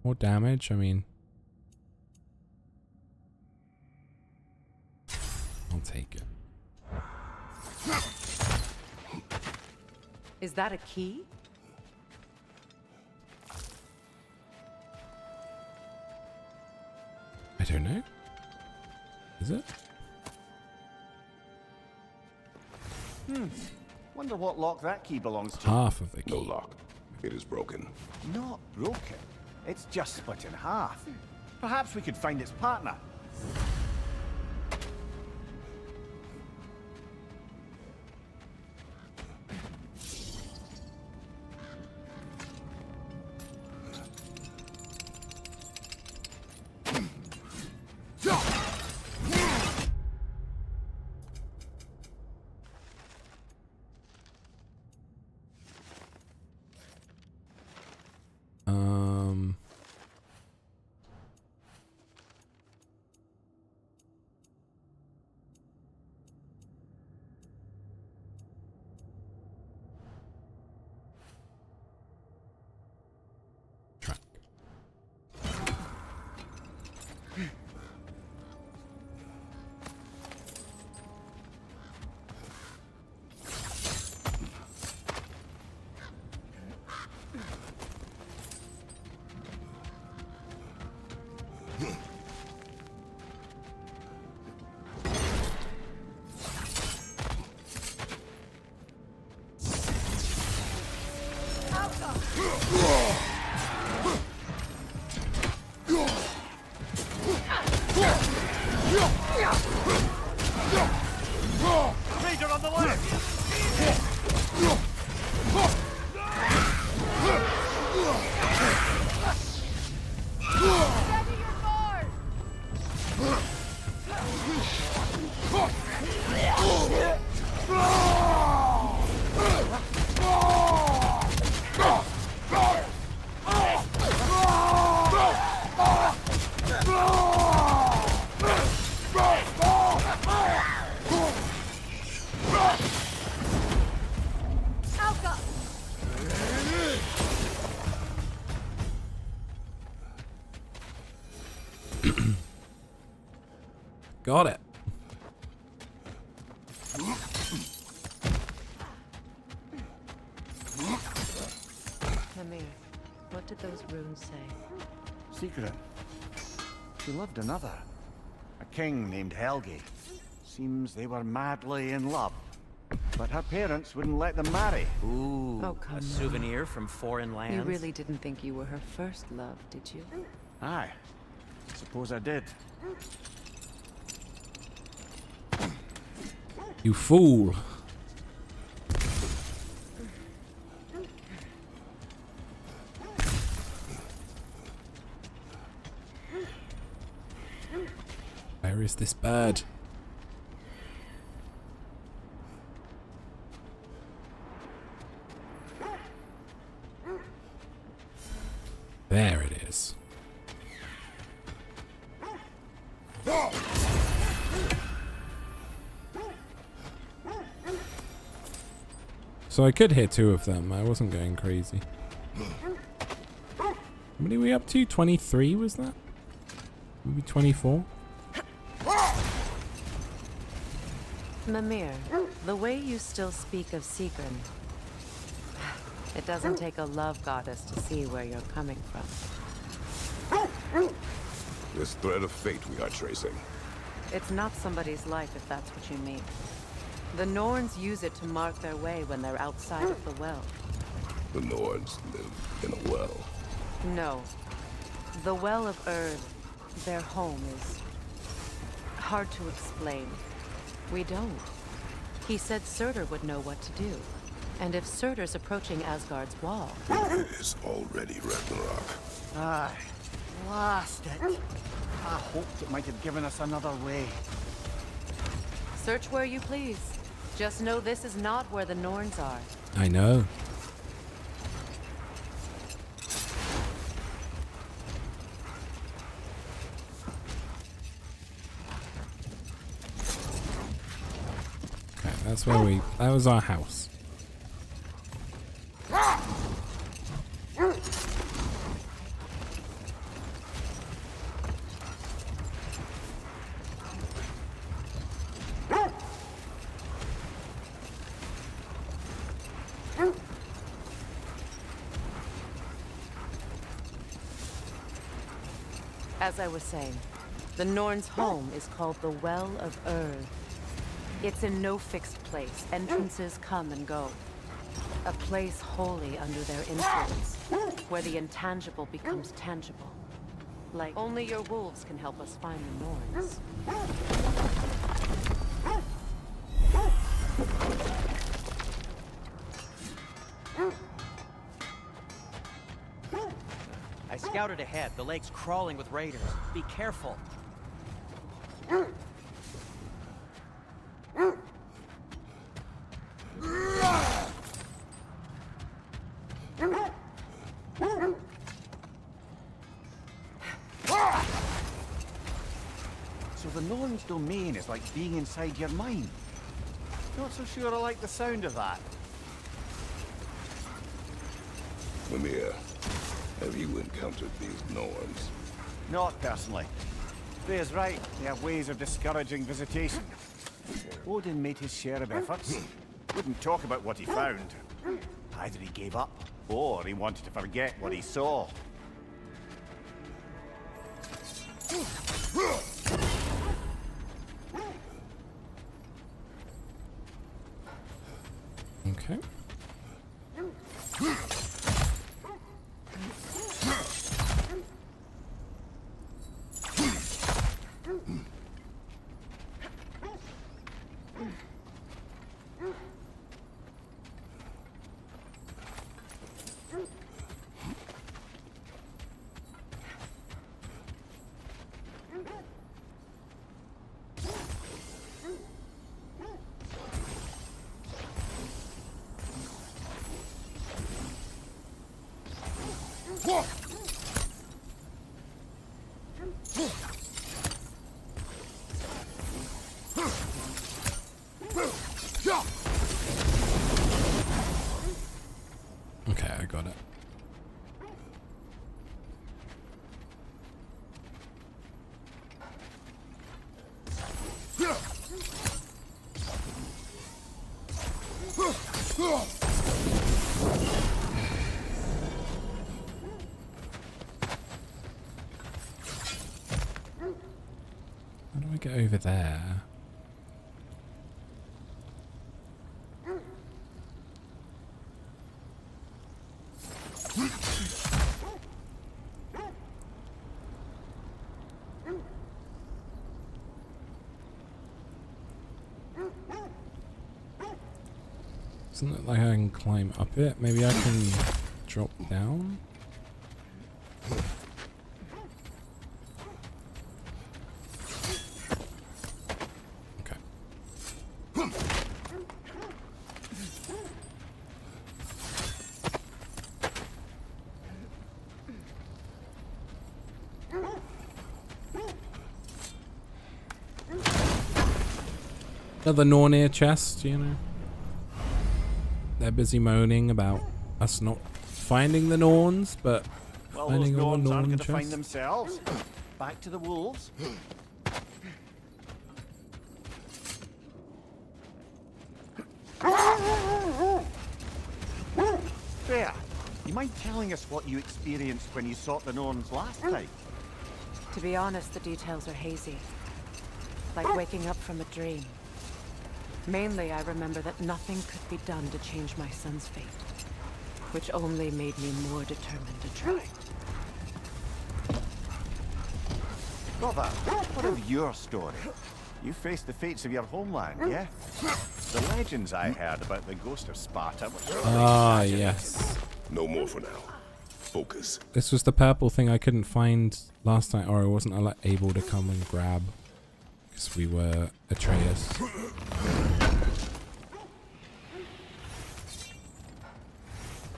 More damage, I mean. I'll take it. Is that a key? I don't know. Is it? Wonder what lock that key belongs to. Half of the key. No lock. It is broken. Not broken. It's just split in half. Perhaps we could find its partner. Raider on the left! Steady your guard! Got it. Mimir, what did those runes say? Secret. She loved another. A king named Helgi. Seems they were madly in love. But her parents wouldn't let them marry. Ooh, Oh, come a on. souvenir from foreign lands? You really didn't think you were her first love, did you? Aye. Suppose I did. You fool. Where is this bird? There it is. So I could hit 2 of them. I wasn't going crazy. How many are we up to? 23 was that? Maybe 24? Mimir, the way you still speak of Sigrun, it doesn't take a love goddess to see where you're coming from. This thread of fate we are tracing. It's not somebody's life, if that's what you mean. The Norns use it to mark their way when they're outside of the well. The Nords live in a well. No. The Well of Erd, their home, is hard to explain. We don't. He said Surtur would know what to do. And if Surtur's approaching Asgard's wall... It is already Ragnarok. Aye. Blast it. I hoped it might have given us another way. Search where you please. Just know this is not where the Norns are. I know. Okay, that's where that was our house. As I was saying, the Norns' home is called the Well of Erd. It's in no fixed place. Entrances come and go. A place wholly under their influence, where the intangible becomes tangible. Like, only your wolves can help us find the Norns. I scouted ahead. The lake's crawling with raiders. Be careful. So the Norn's domain is like being inside your mind. Not so sure I like the sound of that. Mimir, have you encountered these Norns? Not personally. Freya's right. They have ways of discouraging visitation. Odin made his share of efforts. Wouldn't talk about what he found. Either he gave up, or he wanted to forget what he saw. Okay. we get over there? Doesn't look like I can climb up it. Maybe I can drop down? Okay. Another Nornir chest, you know. They're busy moaning about us not finding the Norns, but well, those finding all the Norns aren't Norn going to find chests. themselves. Back to the wolves. There. You mind telling us what you experienced when you sought the Norns last time? To be honest, the details are hazy. Like waking up from a dream. Mainly, I remember that nothing could be done to change my son's fate, which only made me more determined to try. Brother, what of your story? You faced the fates of your homeland, yeah? The legends I heard about the ghost of Sparta were surely Ah, exaggerated. yes. No more for now. Focus. This was the purple thing I couldn't find last time, or I wasn't able to come and grab. Because we were Atreus.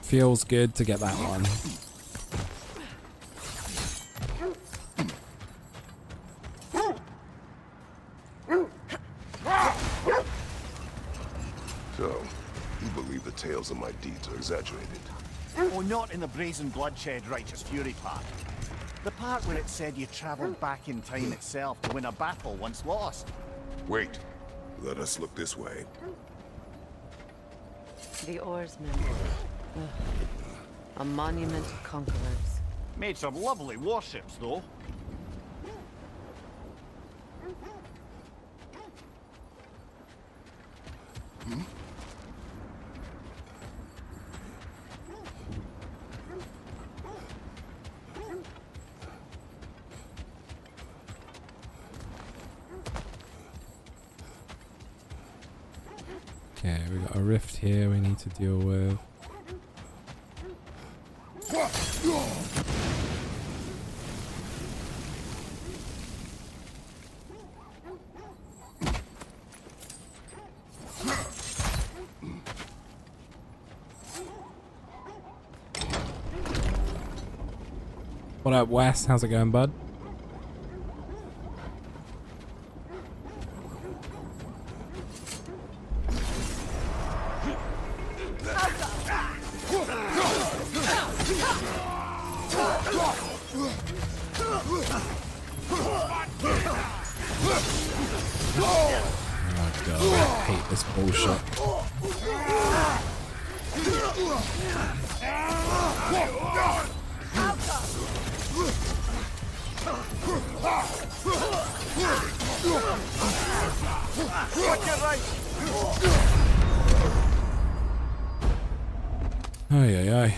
Feels good to get that one. So, you believe the tales of my deeds are exaggerated? Oh, not in the brazen bloodshed righteous fury part. The part where it said you traveled back in time itself to win a battle once lost. Wait. Let us look this way. The oarsmen. Ugh. A monument to conquerors. Made some lovely warships, though. Okay, we got a rift here we need to deal with. What up, Wes? How's it going, bud? Oh god, I hate this bullshit. Ay, ay, ay.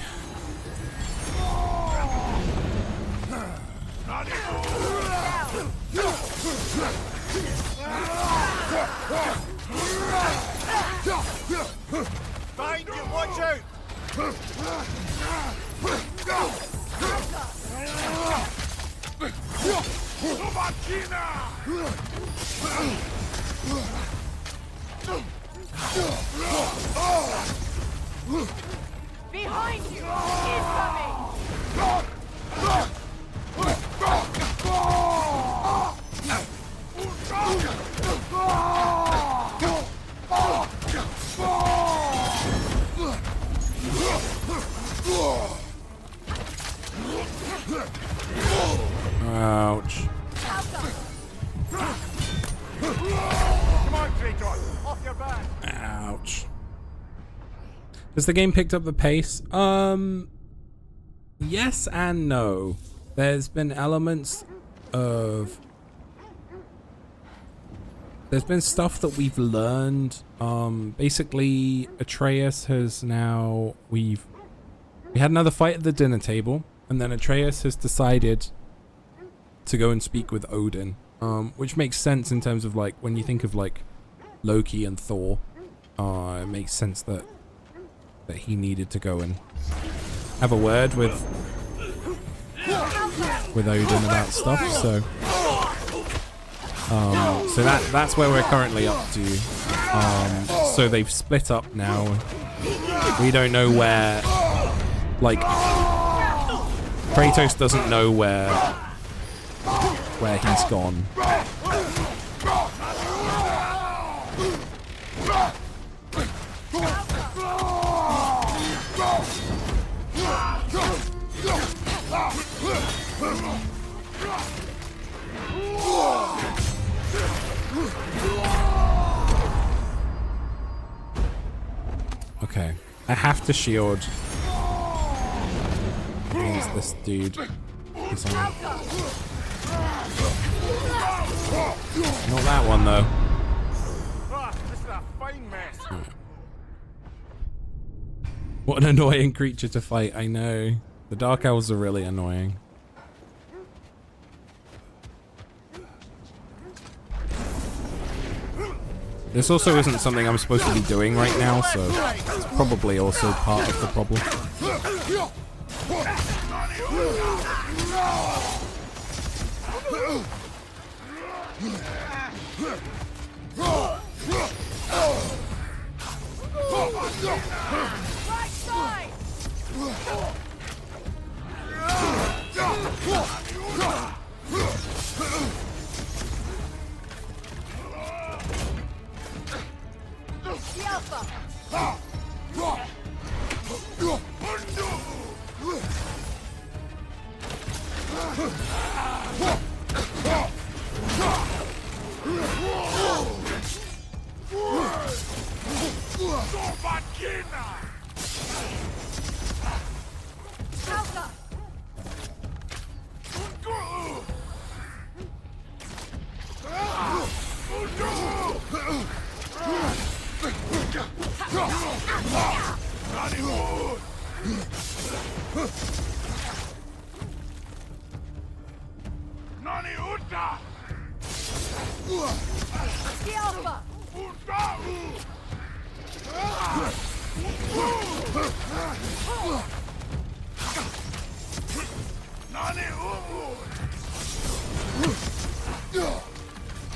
Find you, watch out! Behind you! Incoming! Ouch. Come on, Kratos! Off your back! Ouch. Has the game picked up the pace? Yes and no. There's been elements of there's been stuff that we've learned. Basically, Atreus has now... We had another fight at the dinner table, and then Atreus has decided to go and speak with Odin, which makes sense in terms of, like, when you think of, like, Loki and Thor, it makes sense that he needed to go and have a word with Odin about stuff. So so that's where we're currently up to. So they've split up now. We don't know where, like, Kratos doesn't know where he's gone. Okay, I have to shield against this dude. He's on. Not that one though. This is a fine mess. What an annoying creature to fight, I know. The Dark Elves are really annoying. This also isn't something I'm supposed to be doing right now, so it's probably also part of the problem. Right side!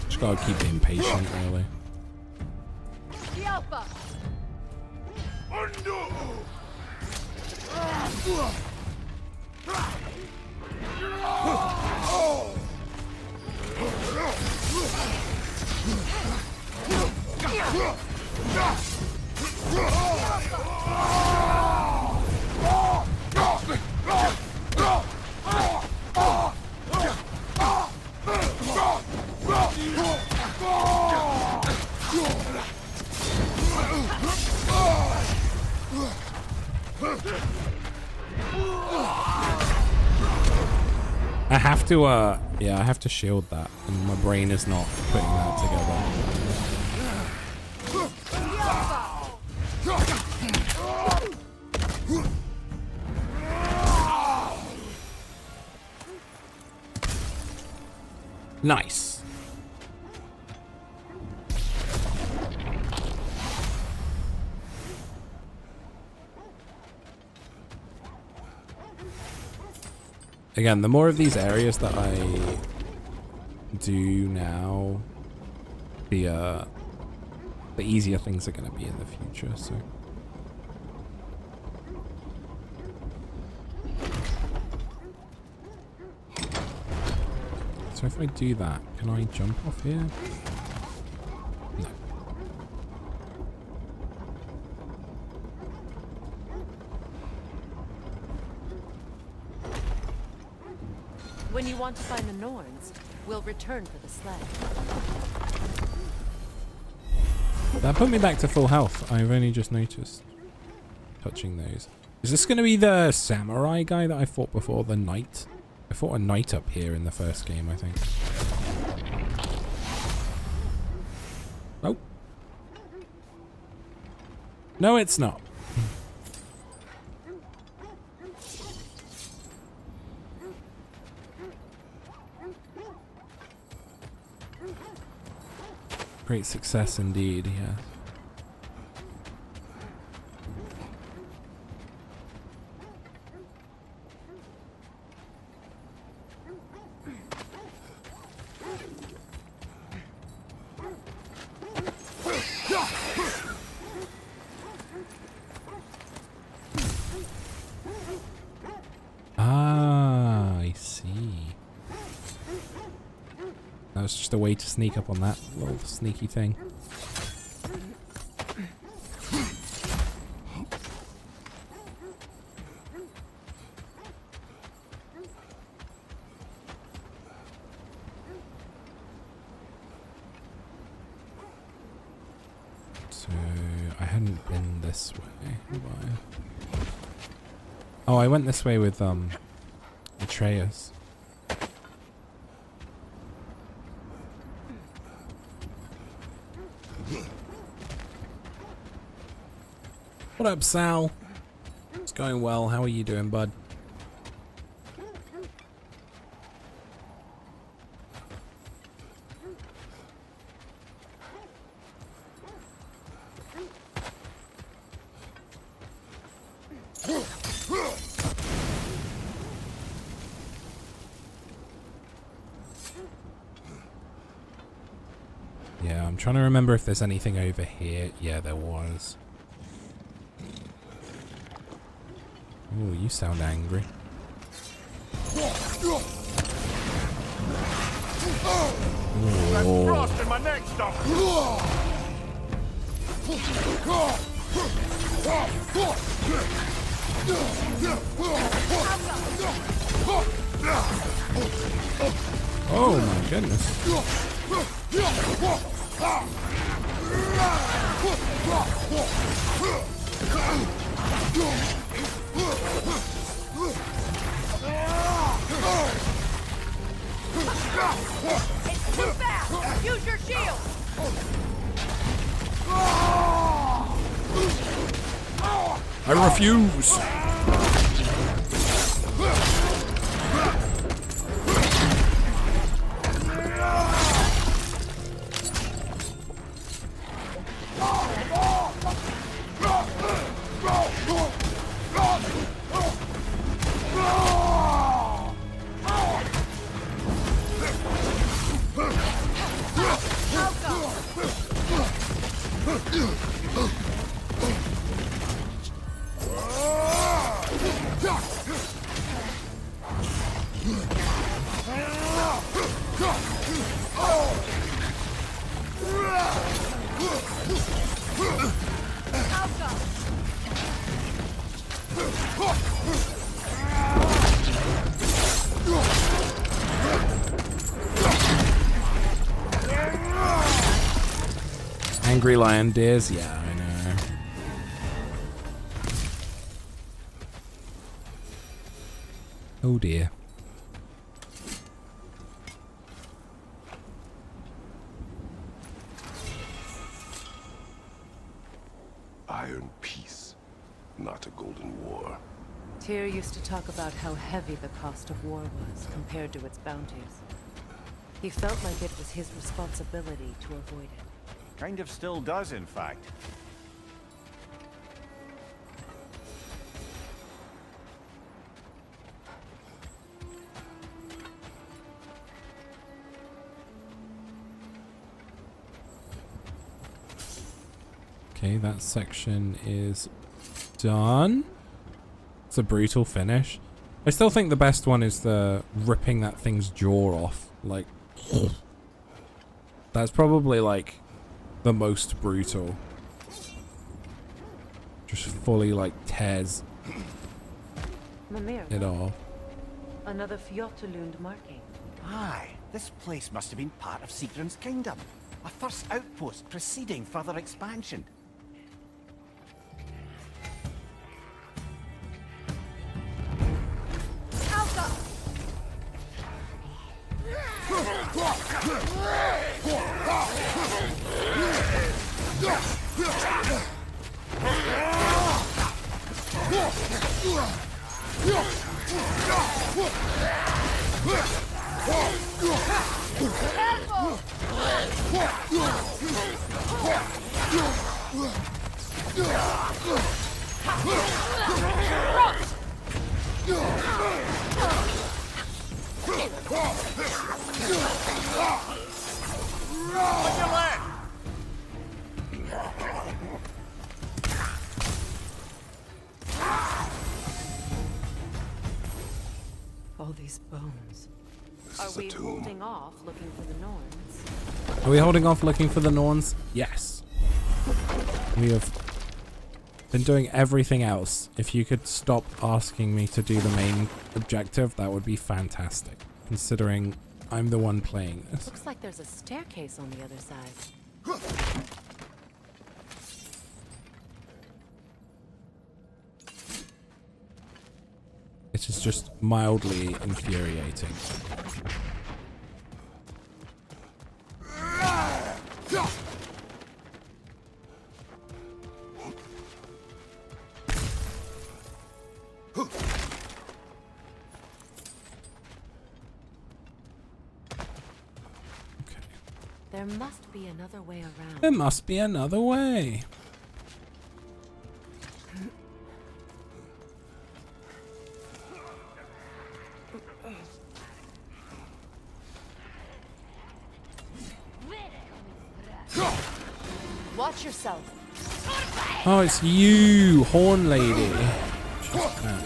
Just gotta keep being patient, really. I have to shield that, and my brain is not putting that together. Nice. Again, the more of these areas that I do now, the easier things are going to be in the future. So if I do that, can I jump off here? No. When you want to find the Norns, we'll return for the sled. That put me back to full health. I've only just noticed. Touching those. Is this going to be the samurai guy that I fought before? The knight? I fought a knight up here in the first game, I think. No, it's not. Great success indeed, yeah. Ah, I see. That was just a way to sneak up on that little sneaky thing. So, I hadn't been this way, have I? Oh, I went this way with, Atreus. What up, Sal? It's going well. How are you doing, bud? Yeah, I'm trying to remember if there's anything over here. Yeah, there was. Oh, you sound angry. I'm frosting my neck stuff. Oh my goodness. It's too fast! Use your shield! I refuse! Angry lion deers? Yeah, I know. Oh dear. Iron peace, not a golden war. Tyr used to talk about how heavy the cost of war was compared to its bounties. He felt like it was his responsibility to avoid it. Kind of still does, in fact. Okay, that section is done. It's a brutal finish. I still think the best one is the ripping that thing's jaw off. Like, that's probably like the most brutal. Just fully like tears Mimir, it off. another Fjotalund marking. Aye, this place must have been part of Sigrun's kingdom. A first outpost preceding further expansion. All these bones. This Are is a we tomb. holding off looking for the Norns? Are we holding off looking for the Norns? Yes. We have been doing everything else. If you could stop asking me to do the main objective, that would be fantastic. Considering I'm the one playing this. Looks like there's a staircase on the other side. It is just mildly infuriating. There must be another way around. There must be another way. Watch yourself. Oh, it's you, Horn Lady. She's back.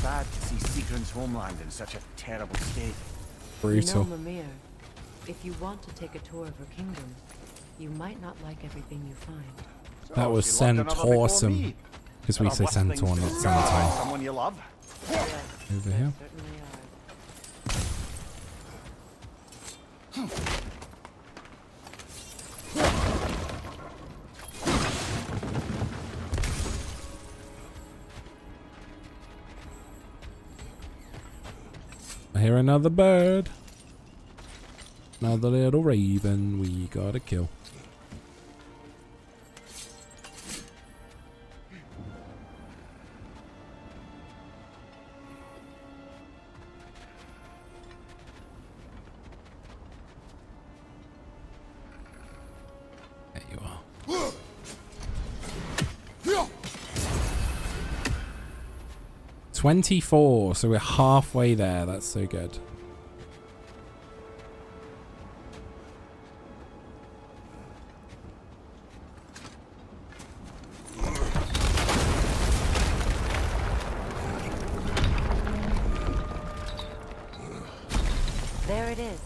Sad to see Sigrun's homeland in such a terrible state. Brutal. You know, Mimir, if you want to take a tour of her kingdom, you might not like everything you find. That was Centaursome. Because we say Centaur, not Centaur. Someone you love. Over here. I hear another bird. Another little raven we gotta kill. There you are. 24, so we're halfway there. That's so good. There it is.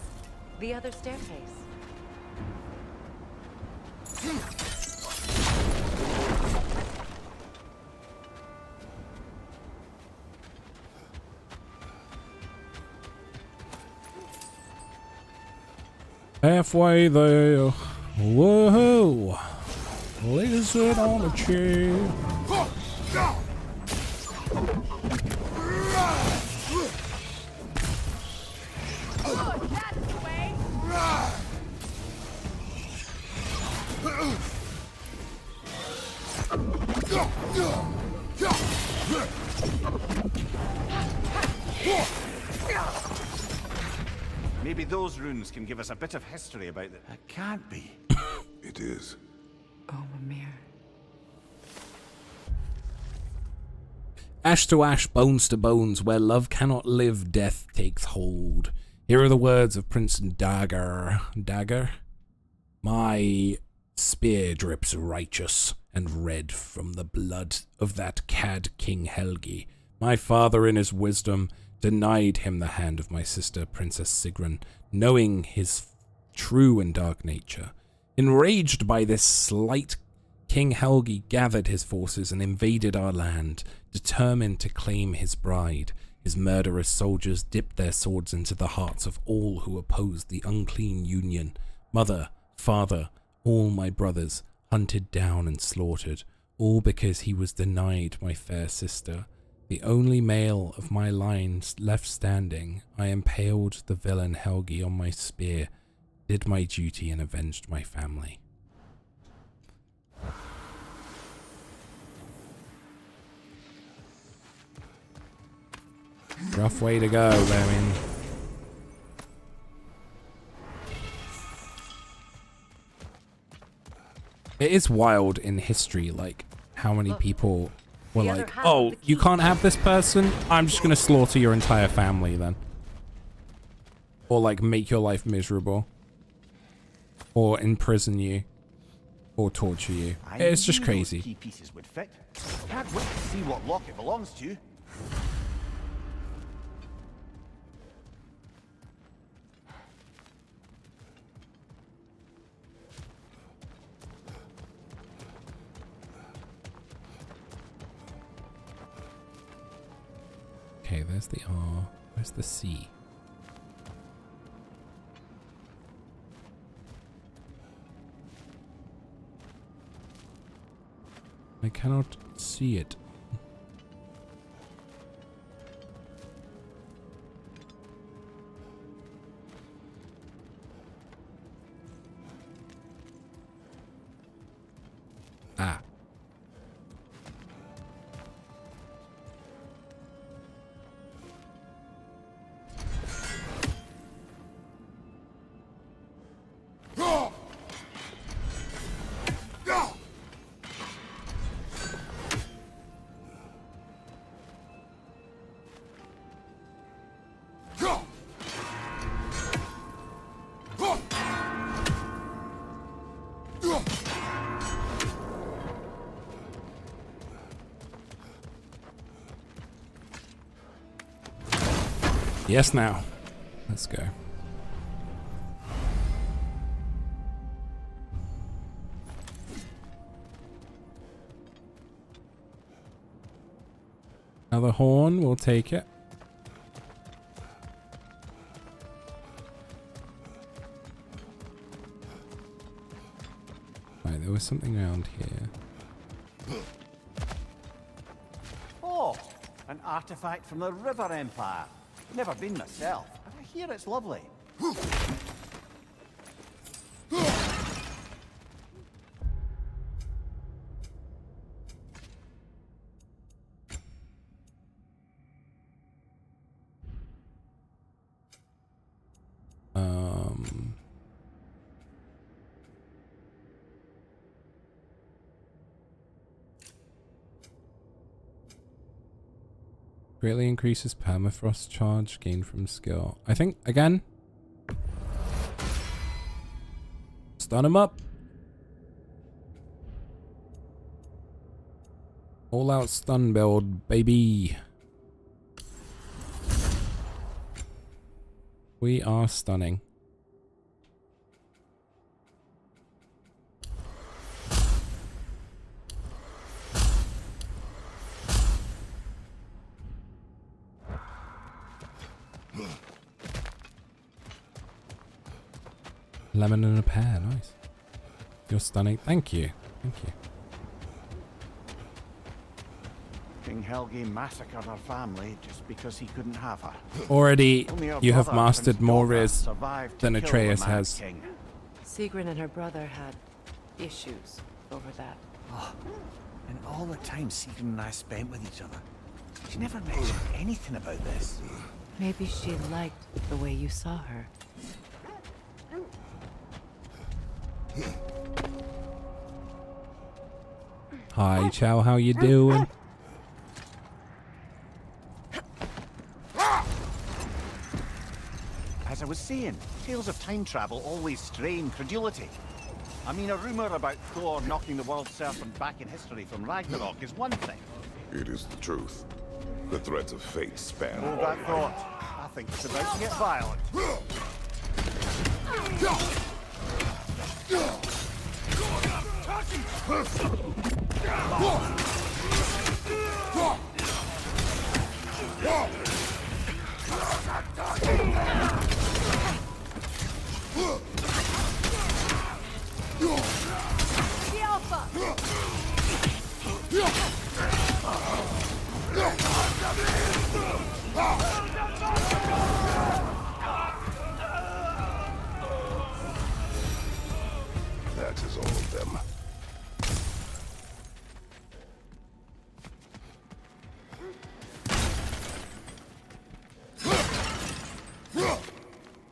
The other staircase. Halfway there. Whoa. Lizard on a chair. Oh, that's the way. Maybe those runes can give us a bit of history about it. That can't be. It is. Oh, Mimir. Ash to ash, bones to bones, where love cannot live, death takes hold. Here are the words of Prince Dagger. Dagger? My spear drips righteous and red from the blood of that cad King Helgi. My father in his wisdom denied him the hand of my sister, Princess Sigrun, knowing his true and dark nature. Enraged by this slight, King Helgi gathered his forces and invaded our land, determined to claim his bride. His murderous soldiers dipped their swords into the hearts of all who opposed the unclean union. Mother, father, all my brothers, hunted down and slaughtered, all because he was denied my fair sister. The only male of my line left standing, I impaled the villain Helgi on my spear, did my duty and avenged my family. Rough way to go, I mean. It is wild in history, like, how many people were like, oh, you can't have this person? I'm just gonna slaughter your entire family then. Or, like, make your life miserable. Or imprison you. Or torture you. It's just crazy. Key pieces would fit. Can't wait to see what lock it belongs to. Okay, there's the R. Where's the C? I cannot see it. Ah. Yes, now. Let's go. Another horn, we'll take it. Right, there was something around here. Oh, an artifact from the River Empire. Never been myself, but I hear it's lovely. Greatly increases permafrost charge gained from skill. I think, again, stun him up. All out stun build, baby. We are stunning. lemon and a pear. Nice. You're stunning. Thank you. Thank you. King Helge massacred her family just because he couldn't have her. Already, Only her you have brother, mastered Prince more Dogger, Riz survived to than kill the Atreus Mad has. King. Sigrun and her brother had issues over that. Oh, and all the time Sigrun and I spent with each other, she never mentioned anything about this. Maybe she liked the way you saw her. Hi, Chow. How you doing? As I was saying, tales of time travel always strain credulity. I mean, a rumor about Thor knocking the world serpent back in history from Ragnarok is one thing. It is the truth. The threads of fate span. Hold that thought. I think it's about to get violent. The Alpha! That is all of them.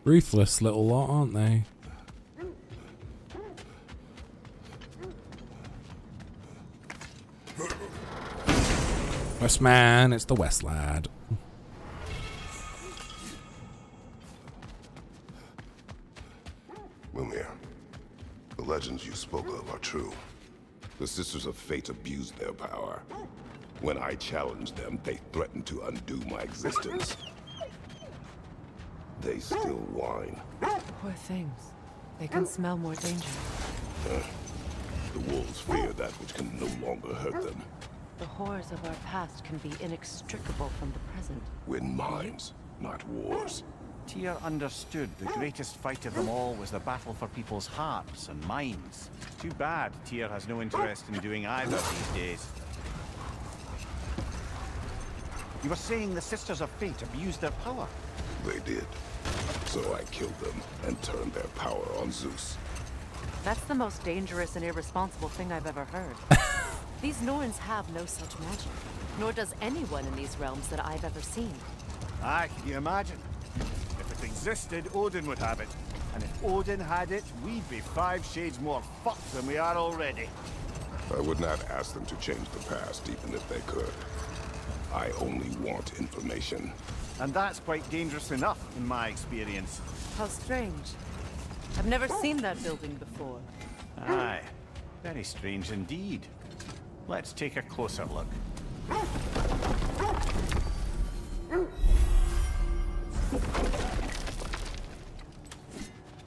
Ruthless little lot, aren't they? Westman, it's the West lad. Mimir, the legends you spoke of are true. The Sisters of Fate abused their power. When I challenged them, they threatened to undo my existence. They still whine. Poor things. They can smell more danger. The wolves fear that which can no longer hurt them. The horrors of our past can be inextricable from the present. Win minds, not wars. Tyr understood the greatest fight of them all was the battle for people's hearts and minds. Too bad Tyr has no interest in doing either these days. You were saying the Sisters of Fate abused their power? They did. So I killed them and turned their power on Zeus. That's the most dangerous and irresponsible thing I've ever heard. These Norns have no such magic, nor does anyone in these realms that I've ever seen. Aye, can you imagine? If it existed, Odin would have it. And if Odin had it, we'd be 5 shades more fucked than we are already. I would not ask them to change the past, even if they could. I only want information. And that's quite dangerous enough, in my experience. How strange. I've never seen that building before. Aye, very strange indeed. Let's take a closer look.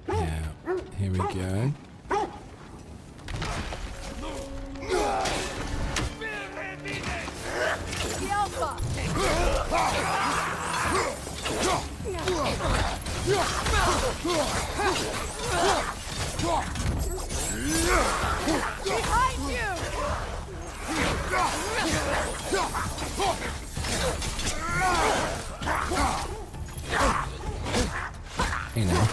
Yeah, here we go. The Alpha! Behind you! Hey now.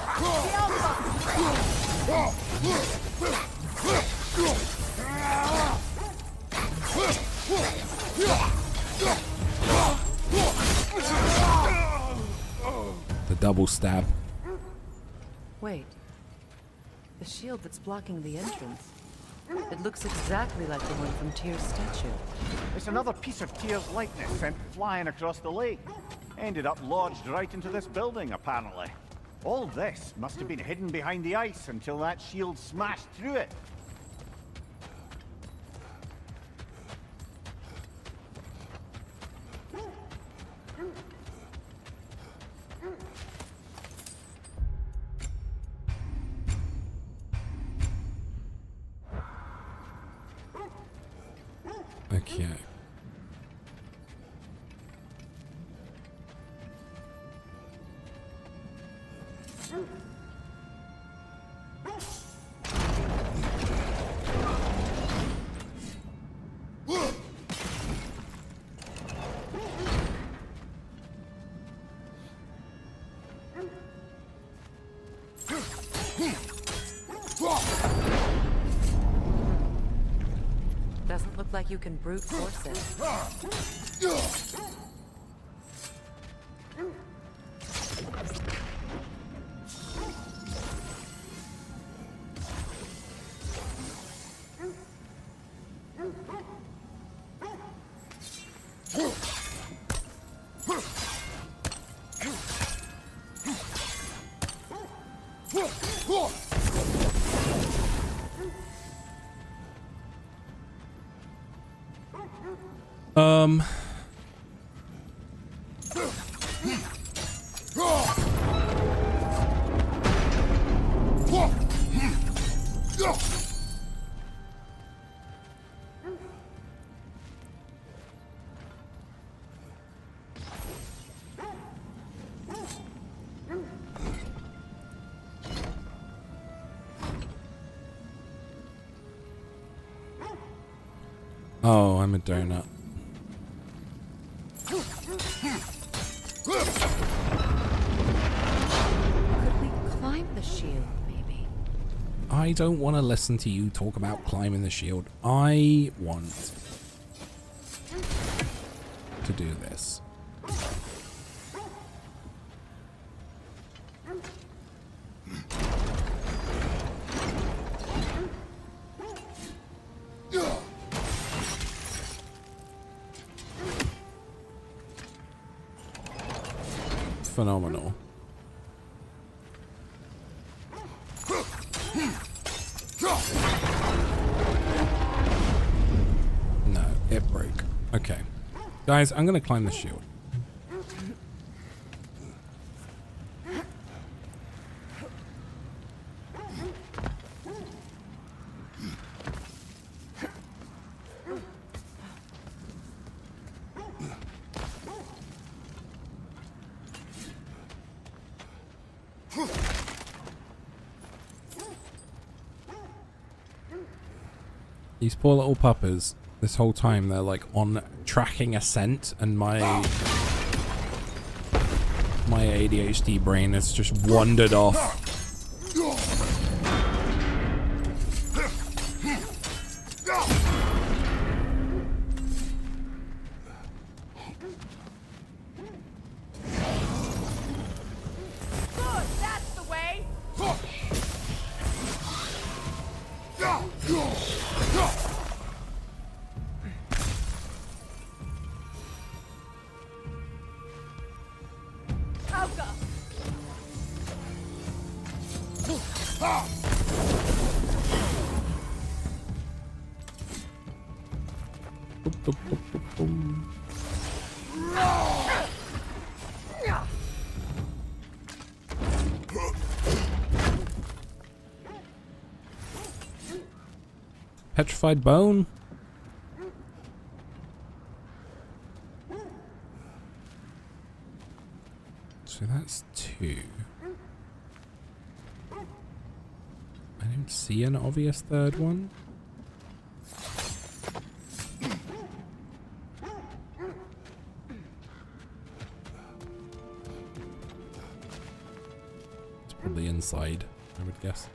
The double stab. Wait. The shield that's blocking the entrance. It looks exactly like the one from Tyr's statue. It's another piece of Tyr's likeness sent flying across the lake. Ended up lodged right into this building, apparently. All this must have been hidden behind the ice until that shield smashed through it. Okay. like you can brute force it. Oh, I'm a donut. Could we climb the shield, maybe? I don't want to listen to you talk about climbing the shield. I want to do this. Phenomenal. No, it broke. Okay. Guys, I'm gonna climb the shield. These poor little puppers, this whole time they're like on tracking a scent, and my ADHD brain has just wandered off. Good, that's the way. Alka. Petrified bone? So that's 2. I don't see an obvious third one. It's probably inside, I would guess.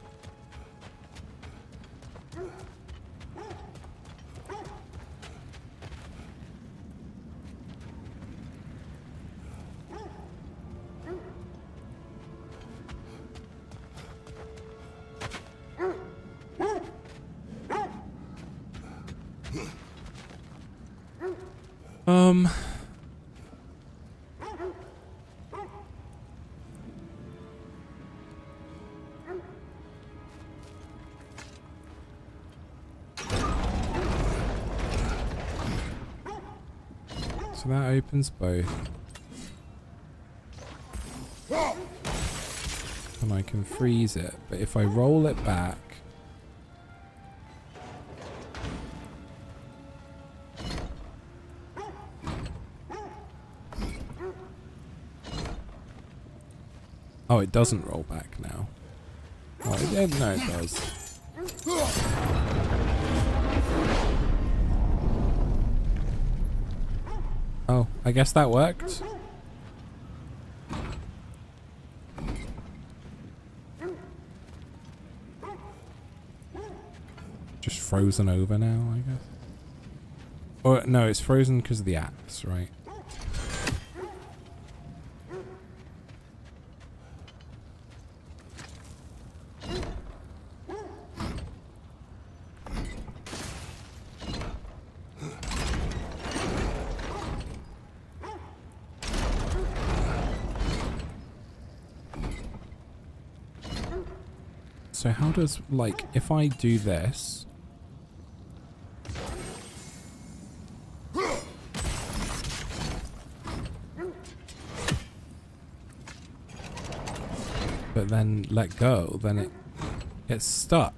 So that opens both. And I can freeze it, but if I roll it back... Oh, it doesn't roll back now. Oh, no, it does. Oh, I guess that worked. Just frozen over now, I guess. Or no, it's frozen because of the axe, right? So how does, like, if I do this... but then let go, then it gets stuck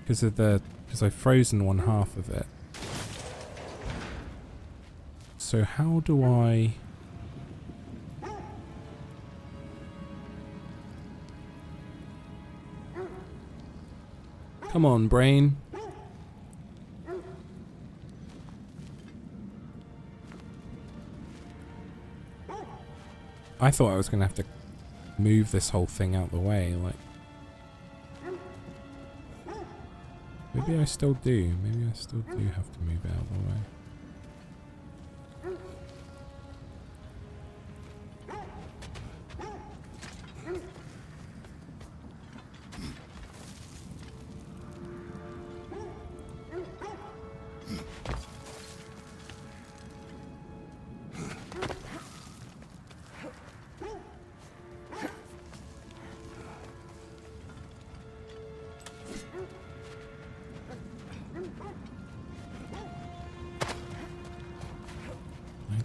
because I've frozen one half of it. So how do I... Come on, brain. I thought I was gonna have to move this whole thing out the way, like... Maybe I still do. Maybe I still do have to move it out of the way.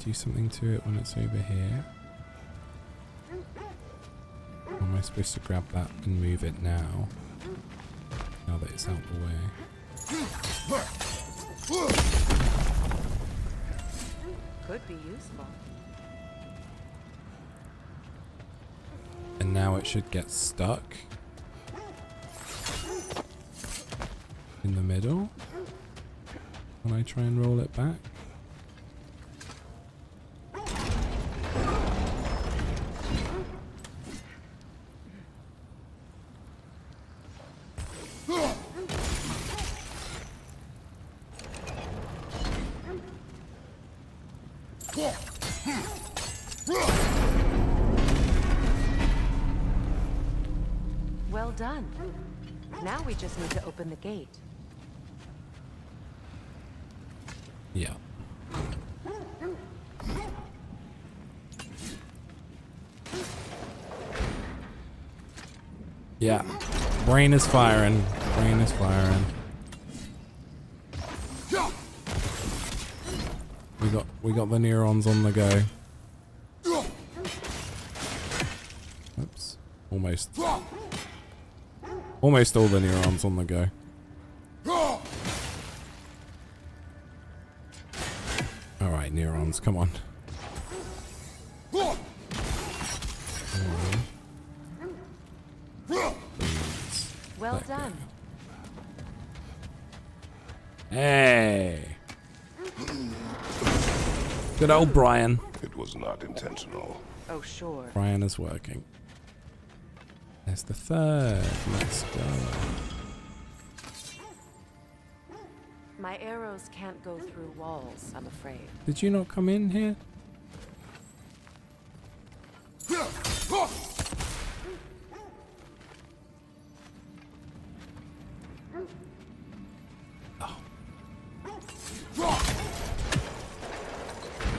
Do something to it when it's over here. Or am I supposed to grab that and move it now? Now that it's out the way. Could be useful. And now it should get stuck in the middle when I try and roll it back. Well done. Now we just need to open the gate. Yeah. Yeah. Brain is firing. Brain is firing. We got the neurons on the go. Oops. Almost. Almost all the neurons on the go. Alright, neurons, come on. Well done. Hey. Good old Brian. It was not intentional. Oh, sure. Brian is working. There's the third. Let's go. My arrows can't go through walls, I'm afraid. Did you not come in here?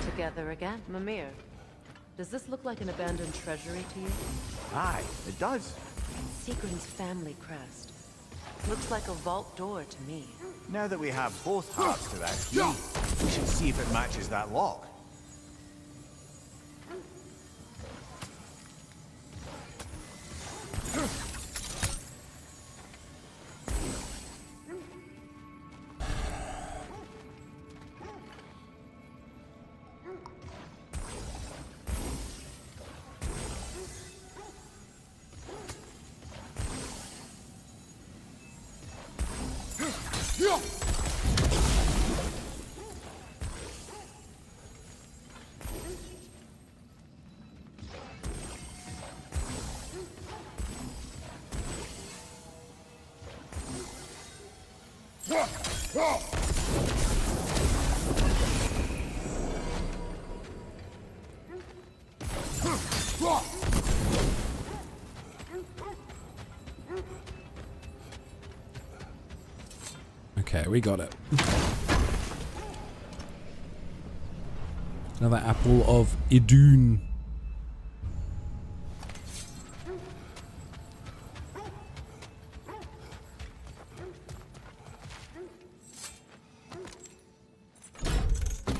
Together again. Mimir, does this look like an abandoned treasury to you? Aye, it does. Seagrin's family crest. Looks like a vault door to me. Now that we have both hearts to that key, we should see if it matches that lock. Okay, we got it. Another apple of Idun.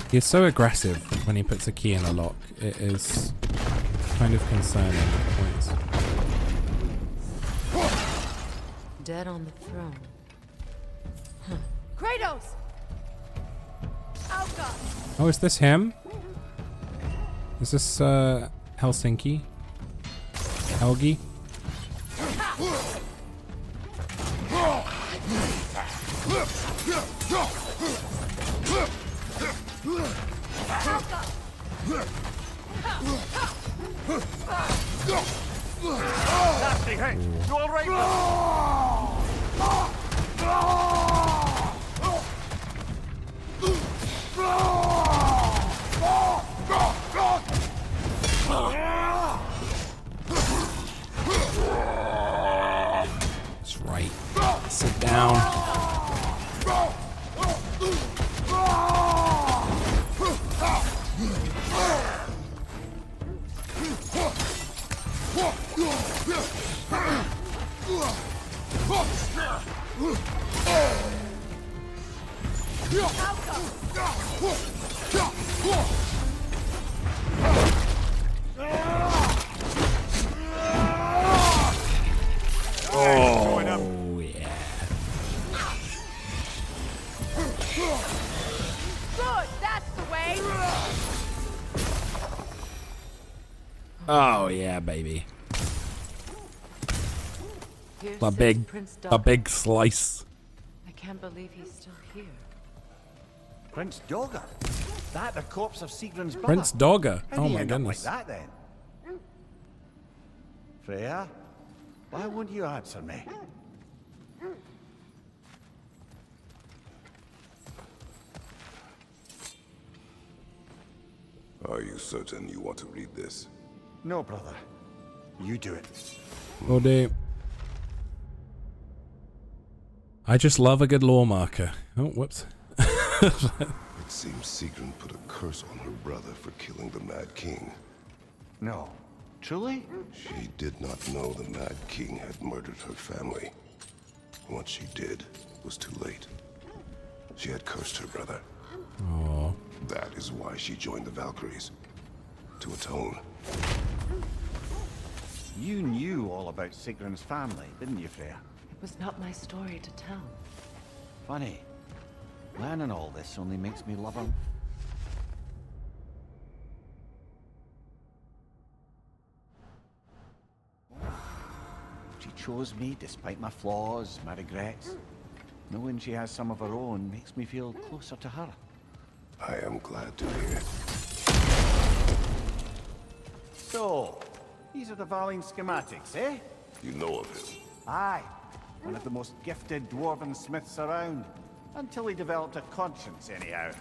He's so aggressive when he puts a key in a lock. It is kind of concerning at points. Dead on the throne. Kratos! Oh god! Oh, is this him? Is this Helsinki? Helgi? Nasty, hey! You all right? That's right. Sit down. Oh, yeah. Good, that's the way! Oh, yeah, baby. Here A sits big, Prince a Dog. big slice. I can't believe he's still here. Prince Dogger? That the corpse of Sigrun's brother? Prince Dogger. How'd Oh he my end up goodness. like that then? Freya, why won't you answer me? Are you certain you want to read this? No, brother. You do it. Oh, dear. I just love a good lore marker. Oh, whoops. It seems Sigrun put a curse on her brother for killing the Mad King. No. Truly? She did not know the Mad King had murdered her family. Once she did, it was too late. She had cursed her brother. Oh. That is why she joined the Valkyries. To atone. You knew all about Sigrun's family, didn't you, Freya? It was not my story to tell. Funny. Learning all this only makes me love him. She chose me despite my flaws, my regrets. Knowing she has some of her own makes me feel closer to her. I am glad to hear it. So, these are the Valine schematics, eh? You know of him? Aye. One of the most gifted dwarven smiths around. Until he developed a conscience, anyhow.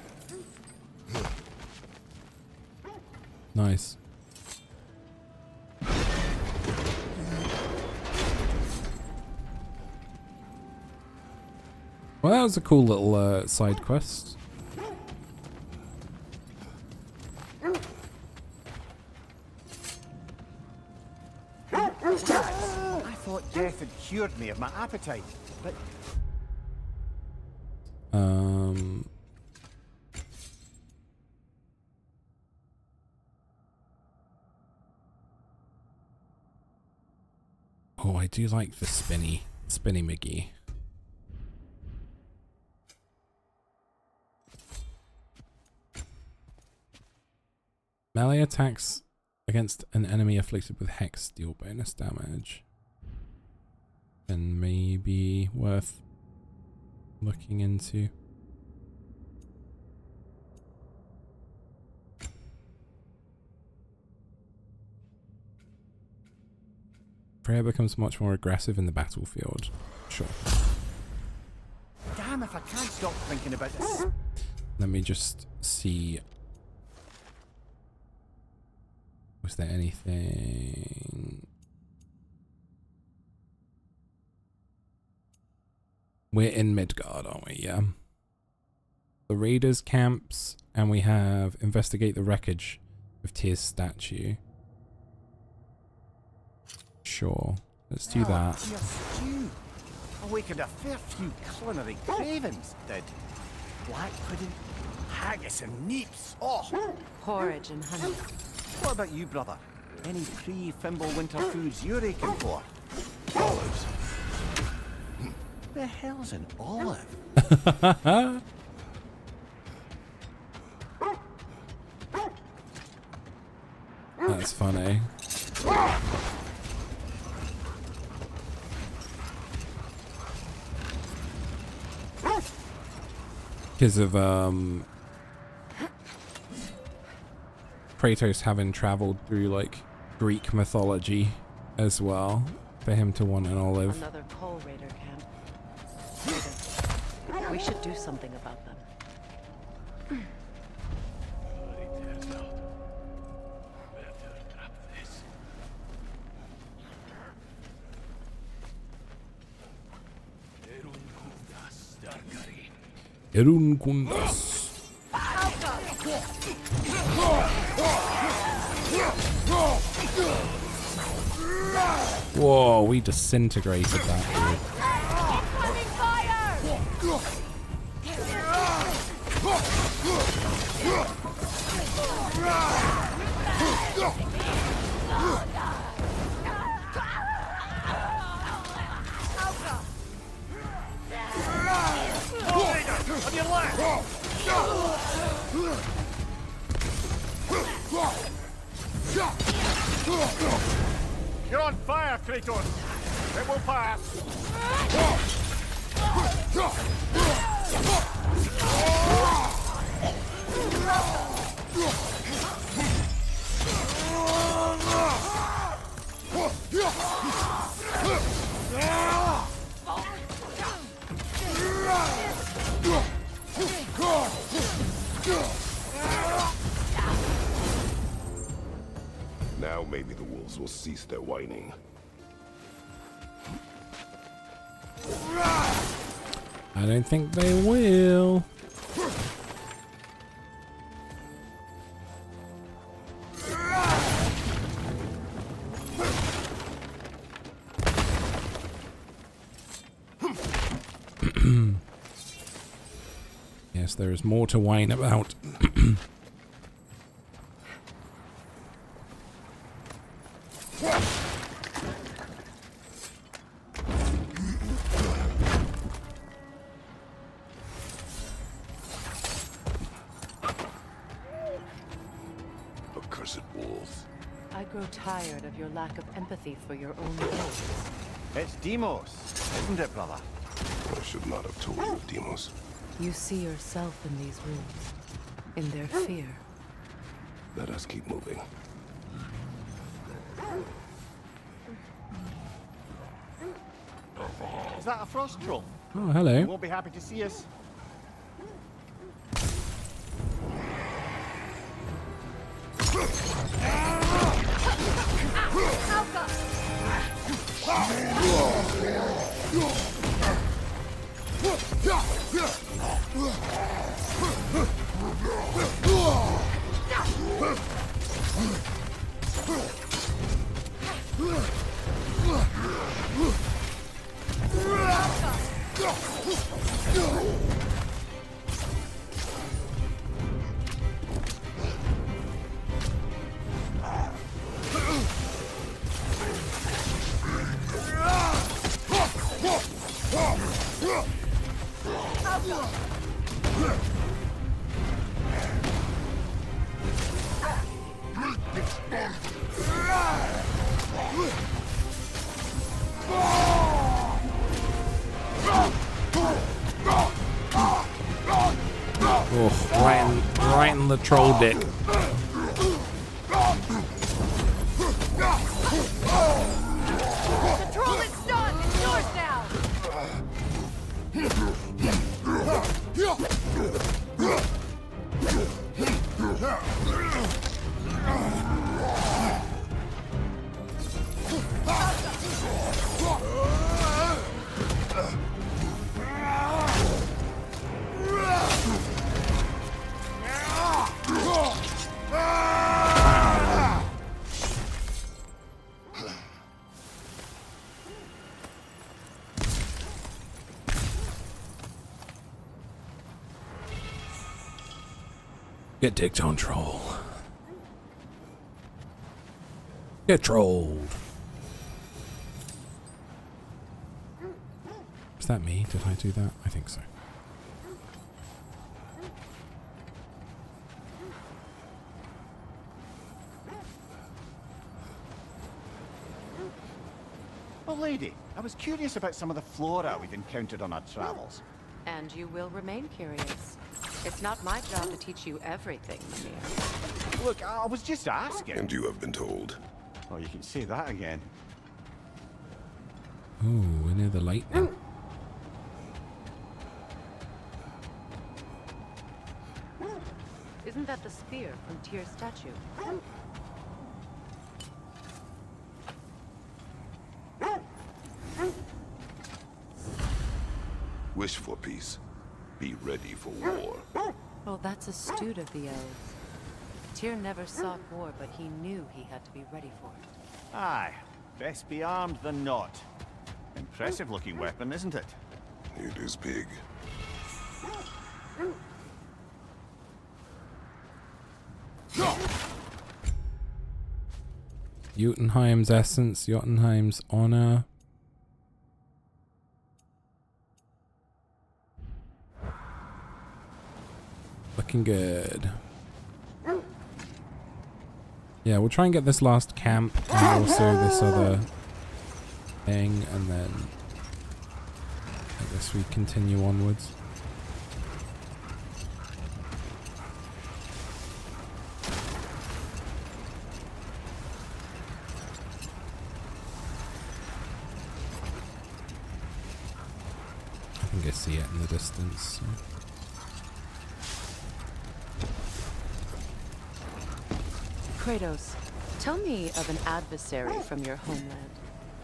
Nice. Well, that was a cool little side quest. I thought death had cured me of my appetite, but... Oh, I do like the spinny McGee. Melee attacks against an enemy afflicted with hex deal bonus damage. And maybe worth looking into. Freya becomes much more aggressive in the battlefield. Sure. Damn if I can't stop thinking about this. Let me just see Was there anything? We're in Midgard, aren't we? Yeah. The raiders' camps, and we have investigate the wreckage of Tyr's statue. Sure. Let's do that. Dear stew. Awakened a fair few culinary cravings, did. Black pudding, haggis and neeps. Oh! Porridge and honey. What about you, brother? Any pre-Fimble winter foods you're aching for? Olives. The hell's an olive? That's funny. Because of Kratos having traveled through like Greek mythology as well, for him to want an olive. Another Coal Raider camp. We should do something about them. Erun Kundas. Whoa, we disintegrated that dude. On your left! You're on fire, Kratos! It will pass! Now maybe the wolves will cease their whining. I don't think they will. Yes, there is more to whine about. Accursed wolves. I grow tired of your lack of empathy for your own wolves. It's Demos, isn't it, brother? I should not have told you, Demos. You see yourself in these rooms, in their fear. Let us keep moving. Is that a frost troll? Oh, hello. They won't be happy to see us. Oh, right in the troll dick. The troll is stunned! It's yours now! Get dicked on, troll. Get trolled. Is that me? Did I do that? I think so. Oh, lady, I was curious about some of the flora we've encountered on our travels. And you will remain curious. It's not my job to teach you everything, Mimir. Look, I was just asking. And you have been told. Oh, you can say that again. Ooh, we're near the light now. Isn't that the spear from Tyr's statue? Wish for peace. Be ready for war. Oh, that's astute of the elves. Tyr never sought war, but he knew he had to be ready for it. Aye, best be armed than not. Impressive looking weapon, isn't it? It is big. Jotunheim's essence, Jotunheim's honor. Looking good. Yeah, we'll try and get this last camp and also this other thing, and then I guess we continue onwards. I think I see it in the distance. So. Kratos, tell me of an adversary from your homeland.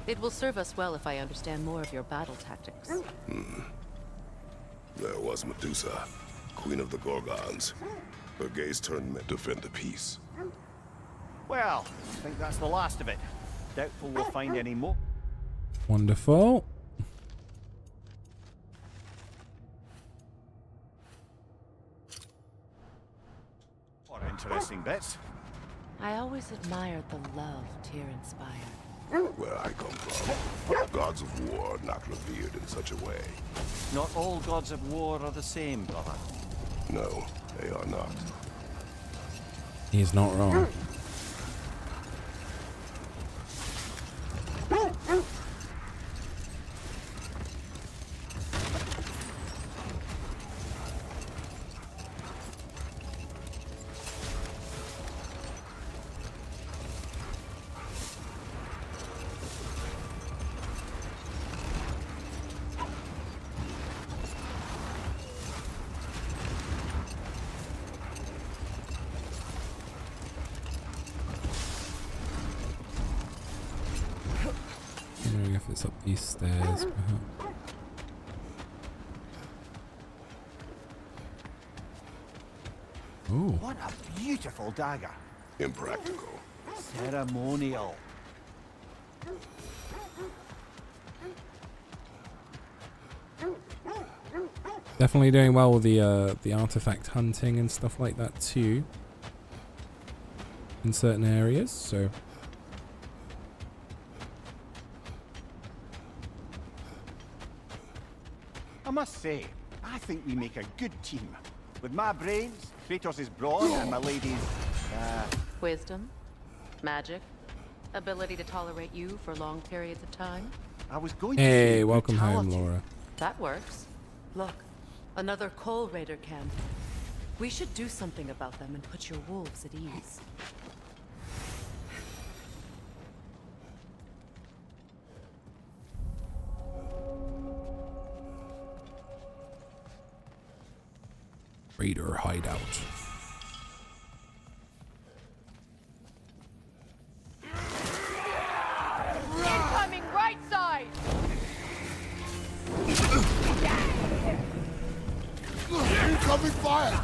It will serve us well if I understand more of your battle tactics. There was Medusa, queen of the Gorgons. Her gaze turned men to defend the peace. Well, I think that's the last of it. Doubtful we'll find any more. Wonderful. More interesting bits. I always admired the love Tyr inspired. Where I come from, gods of war are not revered in such a way. Not all gods of war are the same, brother. No, they are not. He's not wrong. Wondering if it's up these stairs, perhaps. Ooh. What a beautiful dagger. Impractical. Ceremonial. Definitely doing well with the artifact hunting and stuff like that too. In certain areas, so. I must say, I think we make a good team. With my brains, Kratos' brawn, and my lady's, Wisdom, magic, ability to tolerate you for long periods of time. I was going Hey, welcome home, Laura. That works. Look, another Coal Raider camp. We should do something about them and put your wolves at ease. Raider hideout. Incoming right side! Incoming fire!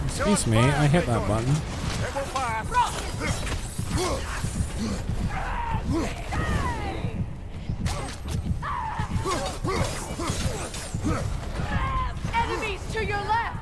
Excuse me, I hit that button. Enemies to your left!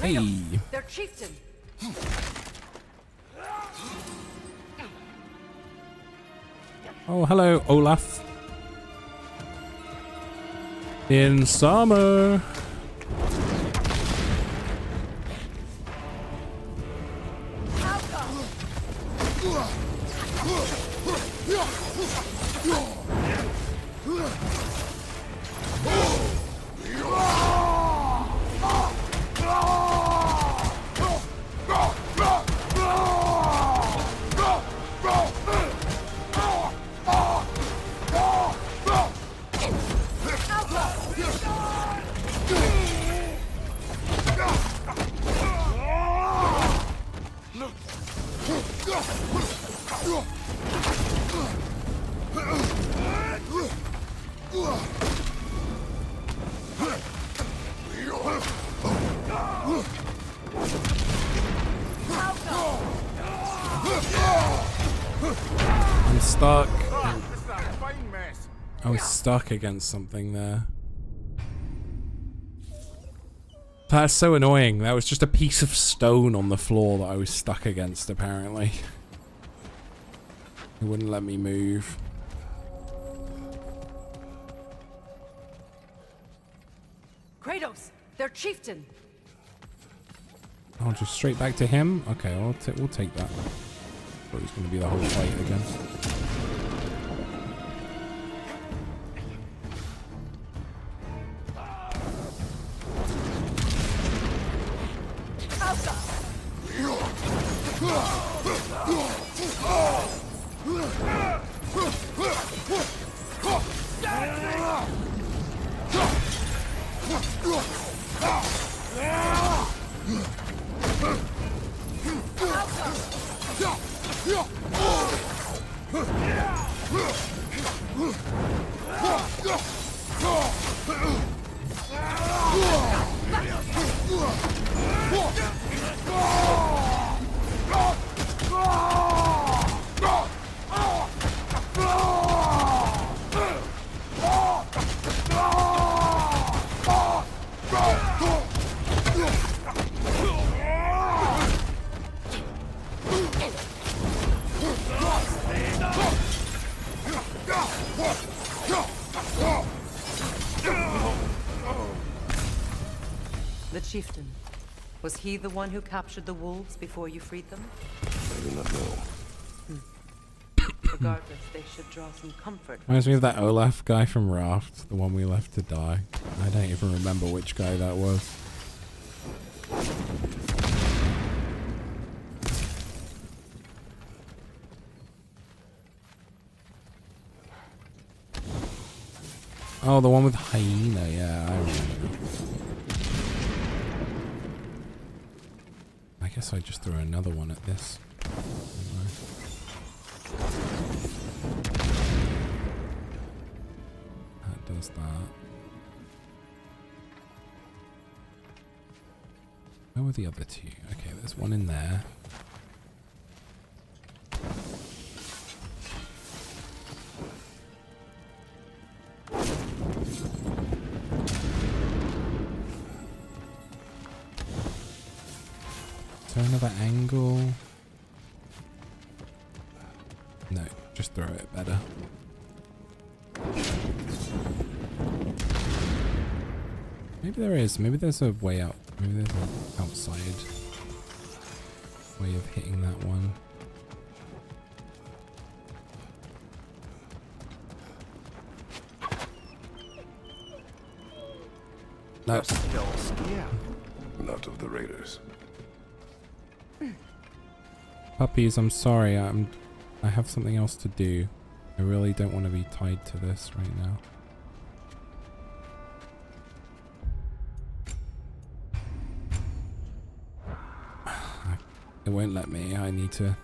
Hey. Their chieftain! Oh, hello, Olaf. In summer. I'm stuck. I was stuck against something there. That's so annoying. That was just a piece of stone on the floor that I was stuck against, apparently. It wouldn't let me move. Kratos! Their chieftain! I'll just straight back to him. Okay, we'll take that. Thought it was going to be the whole fight again. The chieftain. Was he the one who captured the wolves before you freed them? I do not know. Regardless, they should draw some comfort. Reminds me of that Olaf guy from Raft, the one we left to die. I don't even remember which guy that was. Oh, the one with hyena, yeah, I remember. I guess I just threw another one at this. That does that. Where were the other two? Okay, there's one in there. Is there another angle? No, just throw it better. Maybe there is. Maybe there's a way out. Maybe there's an outside way of hitting that one. No. You're still scared. Not of the raiders. Puppies, I'm sorry. I have something else to do. I really don't want to be tied to this right now. It won't let me. I need to...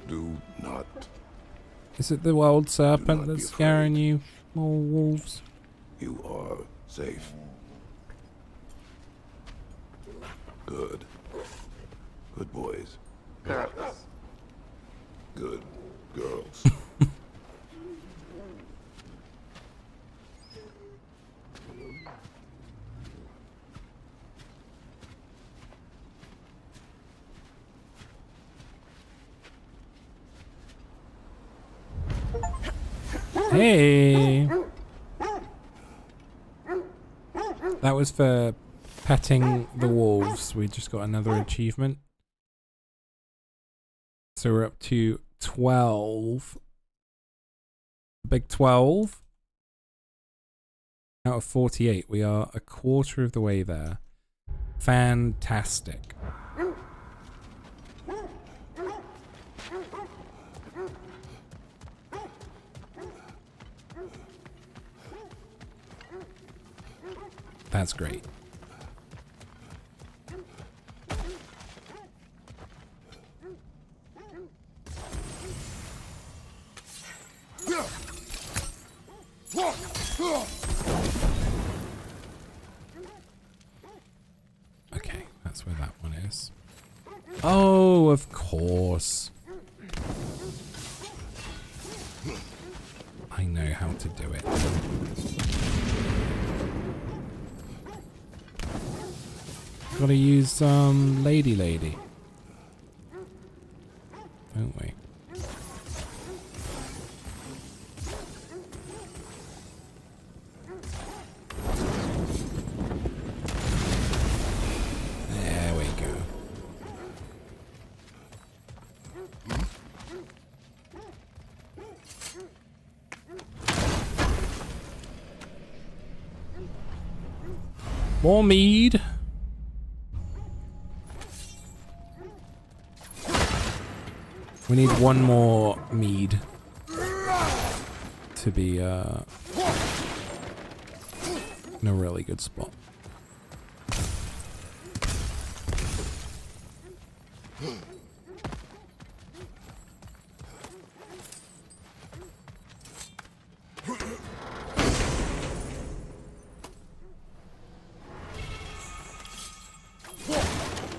Do not. Is it the wild serpent not be that's scaring you, more wolves? You are safe. Good. Good boys. Girls. Good girls. Hey! That was for petting the wolves. We just got another achievement. So we're up to 12. Big 12. Out of 48. We are a quarter of the way there. Fantastic. That's great. Okay, that's where that one is. Oh, of course. I know how to do it. Gotta use lady. Don't we? There we go. More mead. We need one more mead to be in a really good spot.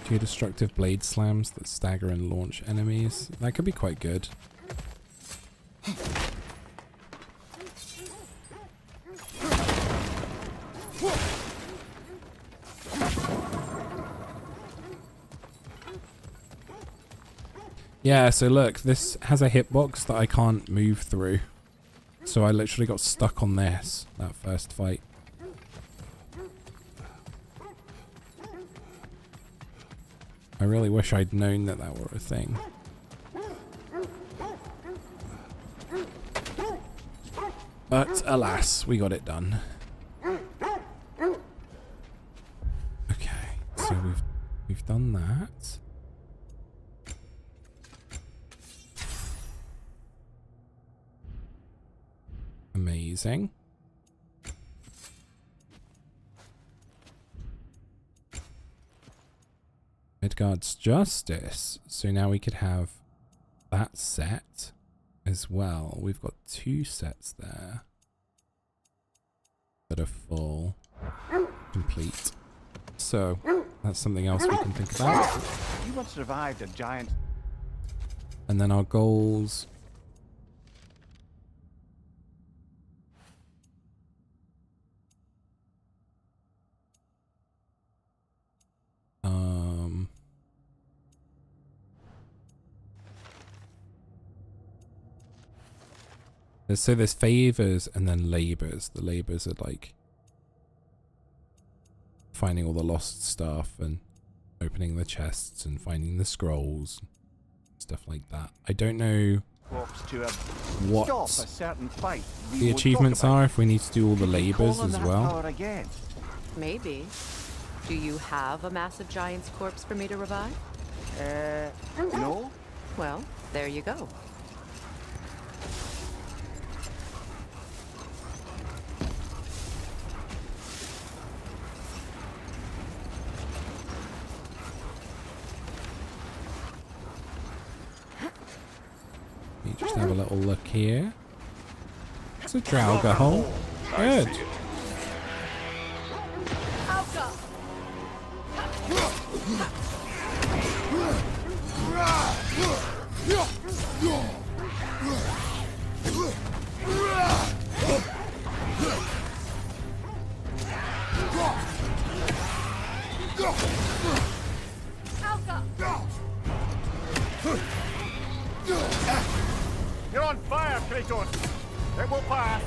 Two destructive blade slams that stagger and launch enemies. That could be quite good. Yeah, so look, this has a hitbox that I can't move through. So I literally got stuck on this, that first fight. I really wish I'd known that that were a thing. But alas, we got it done. Okay, so we've done that. Amazing. Midgard's Justice. So now we could have that set as well. We've got two sets there that are full, complete. So that's something else we can think about. You once survived a giant. And then our goals. So there's favors and then labors. The labors are like finding all the lost stuff and opening the chests and finding the scrolls, stuff like that. I don't know what the achievements are, if we need to do all the labors as well. Maybe. Do you have a massive giant's corpse for me to revive? No. Well, there you go. Let me just have a little look here. It's a Draugr hole. Good. You're on fire, Kratos! It will pass!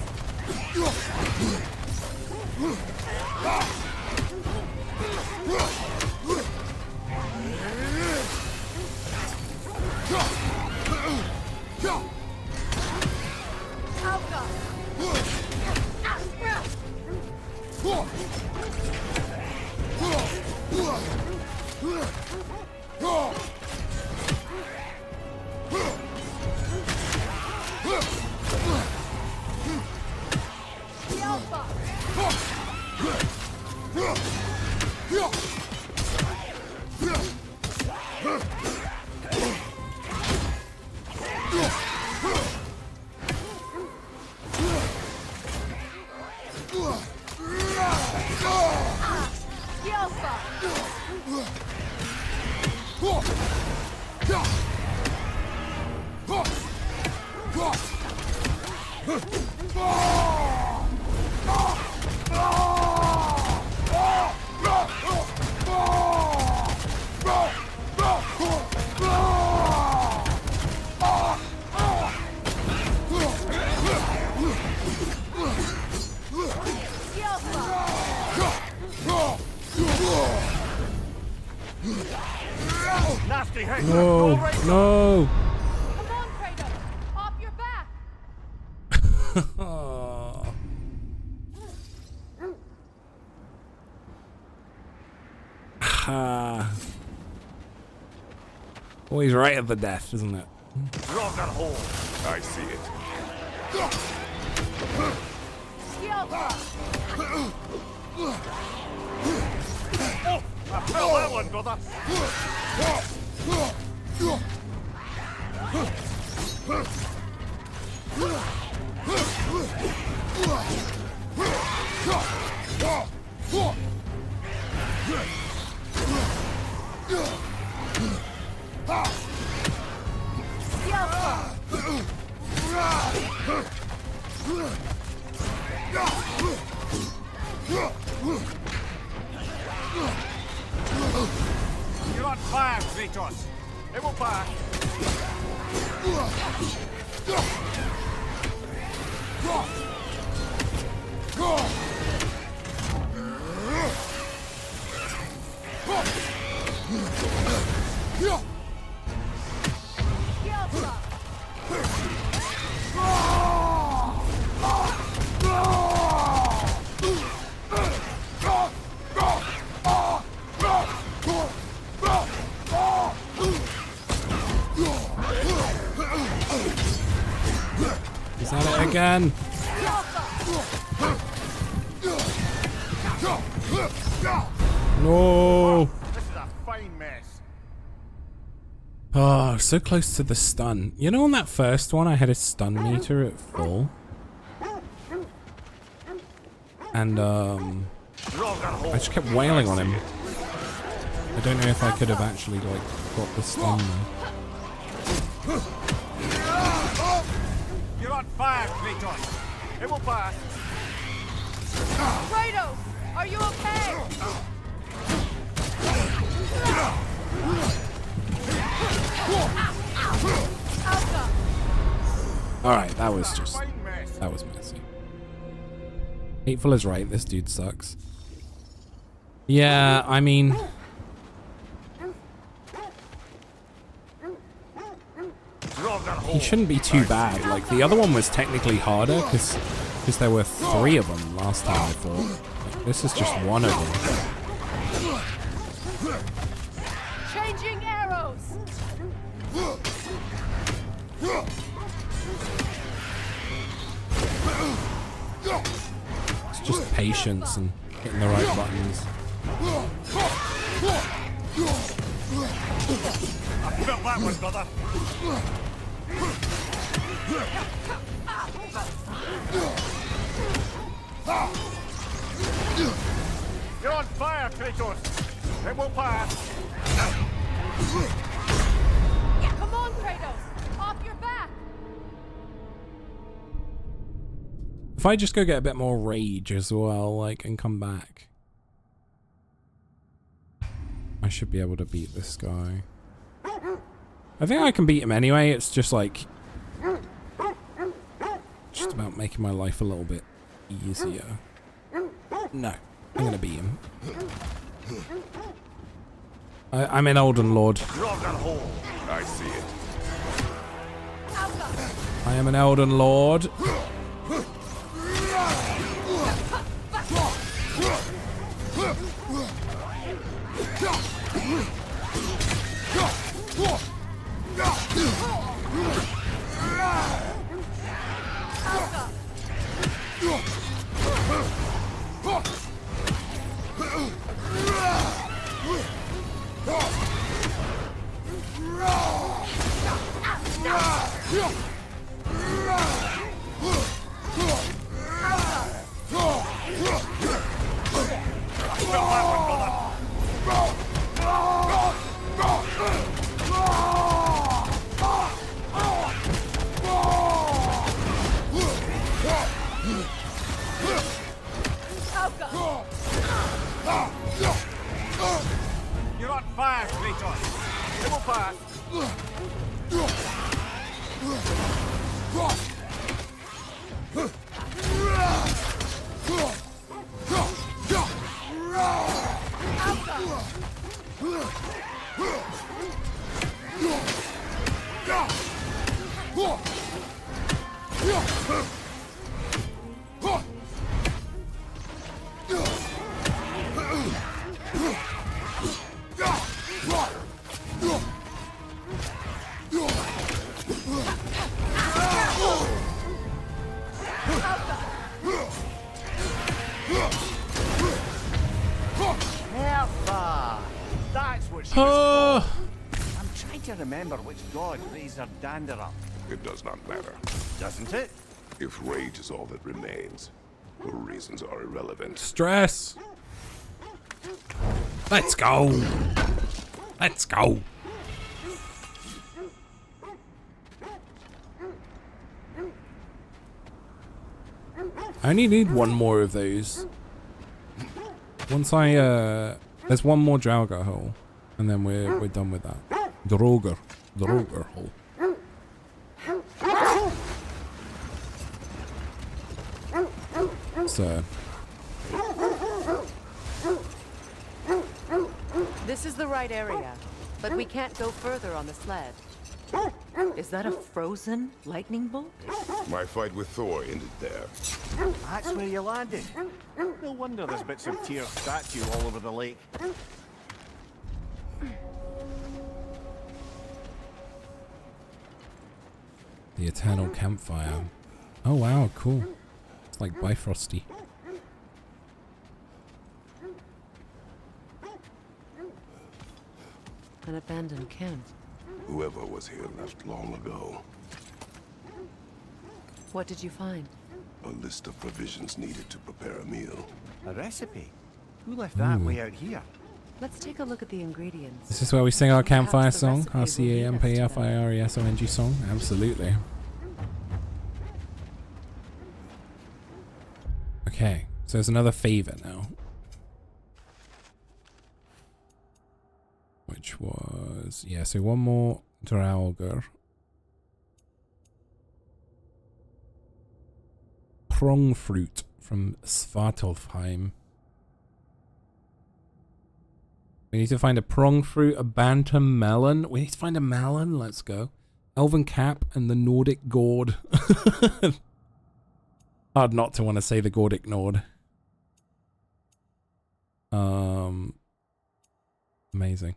Nasty head. No, no. Come on, Kratos! Off your back! Always right at the death, isn't it? Drop that hole. I see it. I fell that one, brother. You're on fire, Kratos. It will pass. Is that it again? No. This is a fine mess. Oh, so close to the stun. You know, on that first one, I had a stun meter at full. And, I just kept wailing on him. I don't know if I could have actually, like, got the stun there. You're on fire, Kratos. It will pass. Kratos! Are you okay? Alright, that was messy. Hateful is right, this dude sucks. Yeah, I mean, he shouldn't be too bad. Like, the other one was technically harder because there were 3 of them last time, I thought. Like, this is just one of them. Changing arrows. It's just patience and hitting the right buttons. I felt that one, brother. You're on fire, Kratos! It won't pass! Come on, Kratos! Off your back! If I just go get a bit more rage as well, like, and come back, I should be able to beat this guy. I think I can beat him anyway. It's just like, just about making my life a little bit easier. No, I'm gonna beat him. I'm an Elden Lord. I see it. I am an Elden Lord. You're on fire, Kratos! It will pass! That's what she was called. I'm trying to remember which god raised her dander up. It does not matter. Doesn't it? If rage is all that remains, the reasons are irrelevant. Stress. Let's go. Let's go. I only need one more of those. Once I there's one more Draugr hole, and then we're done with that. Draugr hole. So This is the right area, but we can't go further on the sled. Is that a frozen lightning bolt? My fight with Thor ended there. That's where you landed. No wonder there's bits of Tyr statue all over the lake. the eternal campfire. Oh wow, cool. It's like Bifrosty. An abandoned camp. Whoever was here left long ago. What did you find? A list of provisions needed to prepare a meal. A recipe? Who left that way out here? Let's take a look at the ingredients. Is this where we sing our campfire song? Our CAMPFIRESONG song? Absolutely. Okay, so there's another favor now. Which was... yeah, so one more Draugr. Prong fruit from Svartalfheim. We need to find a prong fruit, a bantam melon. We need to find a melon. Let's go. Elven Cap and the Nordic Gourd. Hard not to want to say the Gordic Nord. Amazing.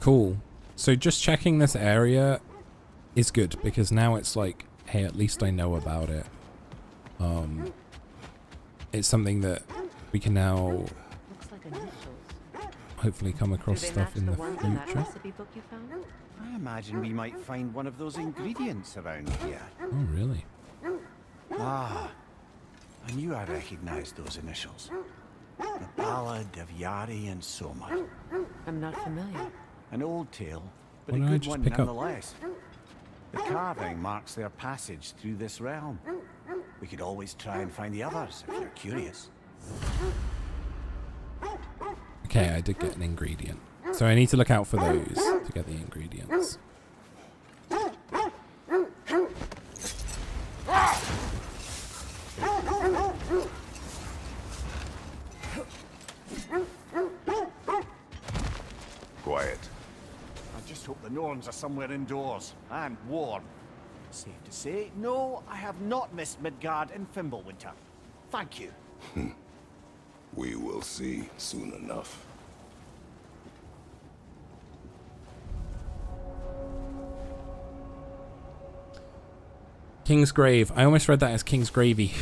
Cool. So just checking this area is good because now it's like, hey, at least I know about it. It's something that we can now hopefully come across stuff in the future. I imagine we might find one of those ingredients around here. Oh, really? Ah, I knew I recognized those initials. The Ballad of Yari and Soma. I'm not familiar. An old tale, but What a did I good just one pick up? nonetheless. The carving marks their passage through this realm. We could always try and find the others if you're curious. Okay, I did get an ingredient. So I need to look out for those to get the ingredients. Quiet. I just hope the Norns are somewhere indoors and warm. Safe to say, no, I have not missed Midgard in Fimbulwinter. Thank you. We will see soon enough. King's Grave. I almost read that as King's Gravy.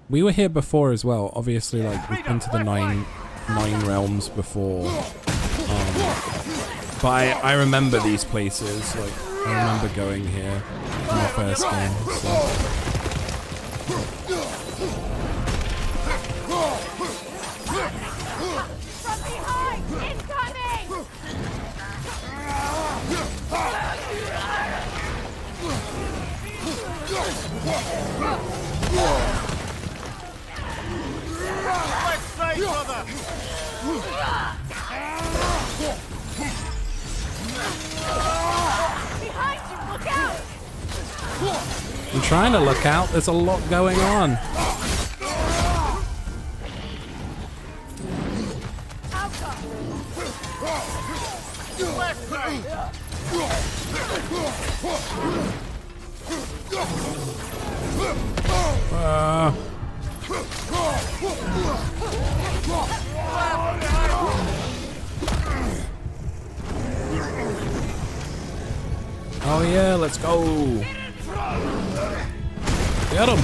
We were here before as well. Obviously, like, we've been to the nine realms before. But I remember these places. Like, I remember going here in my first game. So. From behind! Incoming! Left side, brother! Behind you! Look out! I'm trying to look out. There's a lot going on. Left side! Oh yeah, let's go. Get him.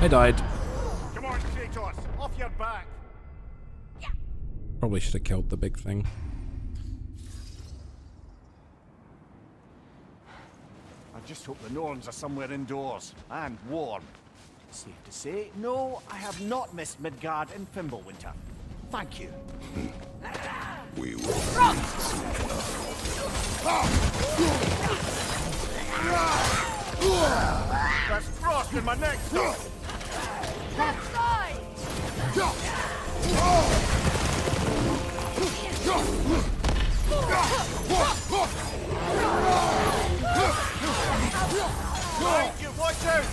I died. Come on, Kratos, off your back! Probably should have killed the big thing. I just hope the Norns are somewhere indoors and warm. Safe to say, no, I have not missed Midgard in Fimbulwinter. Thank you. We will see soon enough. That's frost in my neck, son! Left side! Behind you, watch out!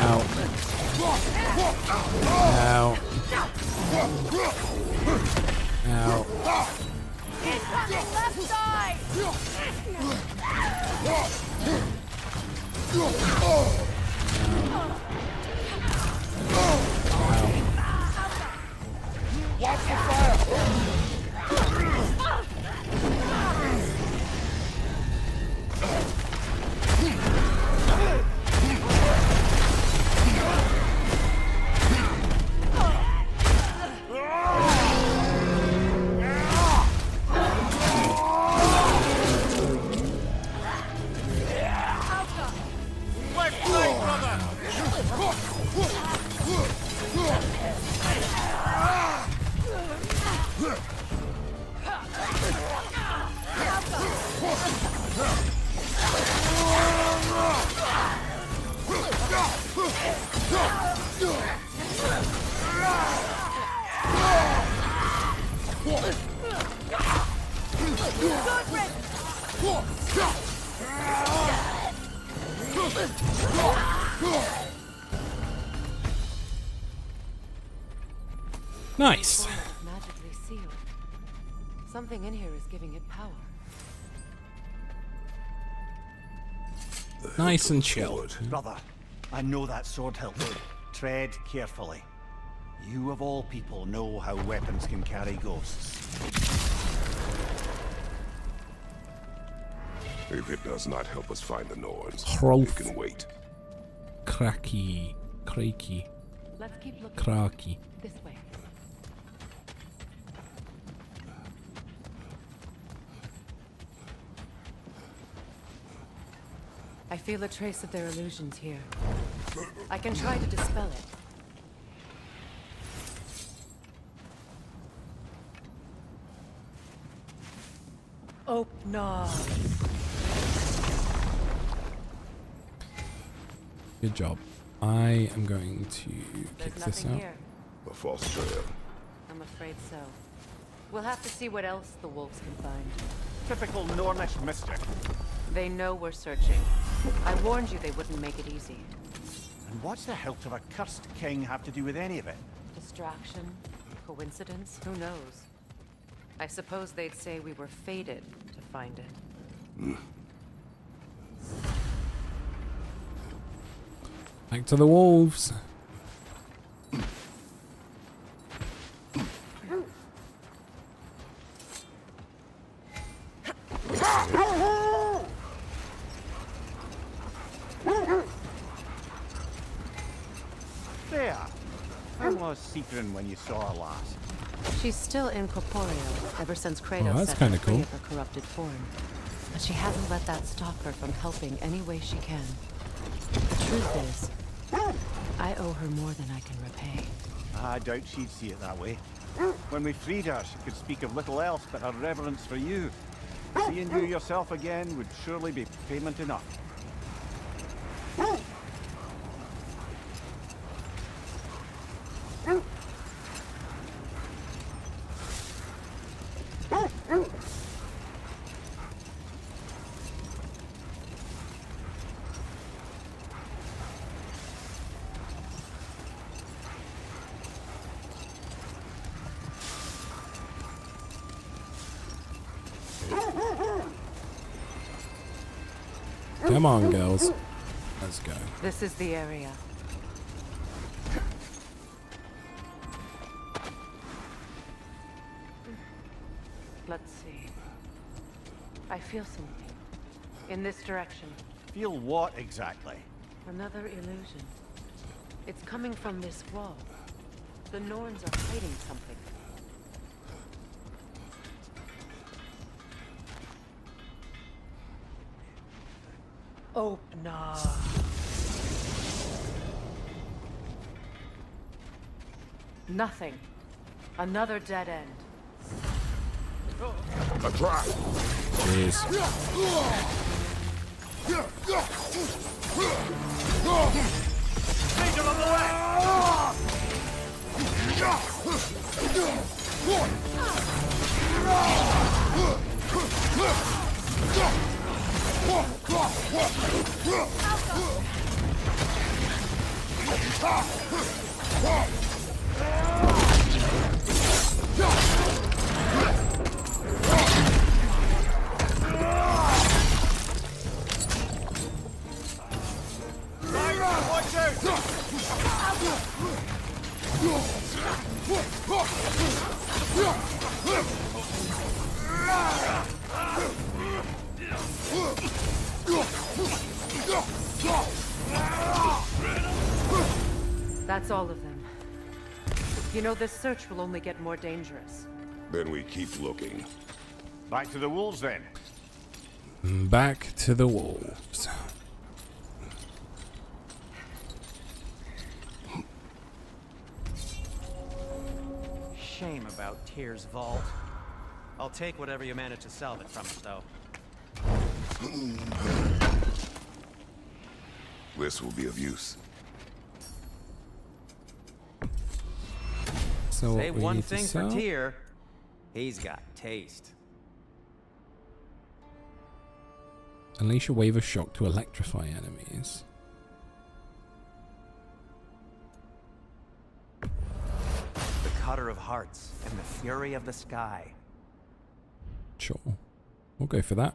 Ow. Ow. Ow. Incoming left side! Watch the fire! Left Nice. Magically sealed. Something in here is giving it power. Nice and chill. Brother, I know that sword hilt. Tread carefully. You of all people know how weapons can carry ghosts. If it does not help us find the Norns, Hrolf. it can wait. Cracky. Crakey. Let's keep looking. Cracky. This way. I feel a trace of their illusions here. I can try to dispel it. Oh, no. Good job. I am going to kick There's this nothing out. here. A false trail. I'm afraid so. We'll have to see what else the wolves can find. Typical Nornish mischief. They know we're searching. I warned you they wouldn't make it easy. And what's the hilt of a cursed king have to do with any of it? Distraction? Coincidence? Who knows? I suppose they'd say we were fated to find it. Back to the wolves. There. How was Seekrin when you saw her last? She's still incorporeal ever since Kratos Oh, that's set her kinda free cool. of her corrupted form. But she hasn't let that stop her from helping any way she can. The truth is, I owe her more than I can repay. I doubt she'd see it that way. When we freed her, she could speak of little else but her reverence for you. Seeing you yourself again would surely be payment enough. Come on, girls. Let's go. This is the area. Let's see. I feel something. In this direction. Feel what exactly? Another illusion. It's coming from this wall. The Norns are hiding something. Oh, no. Nothing. Another dead end. A trap. Jeez. Danger on the left! Watch That's all of them. You know, this search will only get more dangerous. Then we keep looking. Back to the wolves then. Back to the wolves. Shame about Tyr's vault. I'll take whatever you manage to salvage from it, though. This will be of use. So Say what we one need to thing for sell? Tyr, he's got taste. Unleash a wave of shock to electrify enemies. The Cutter of Hearts and the Fury of the Sky. Sure. We'll go for that.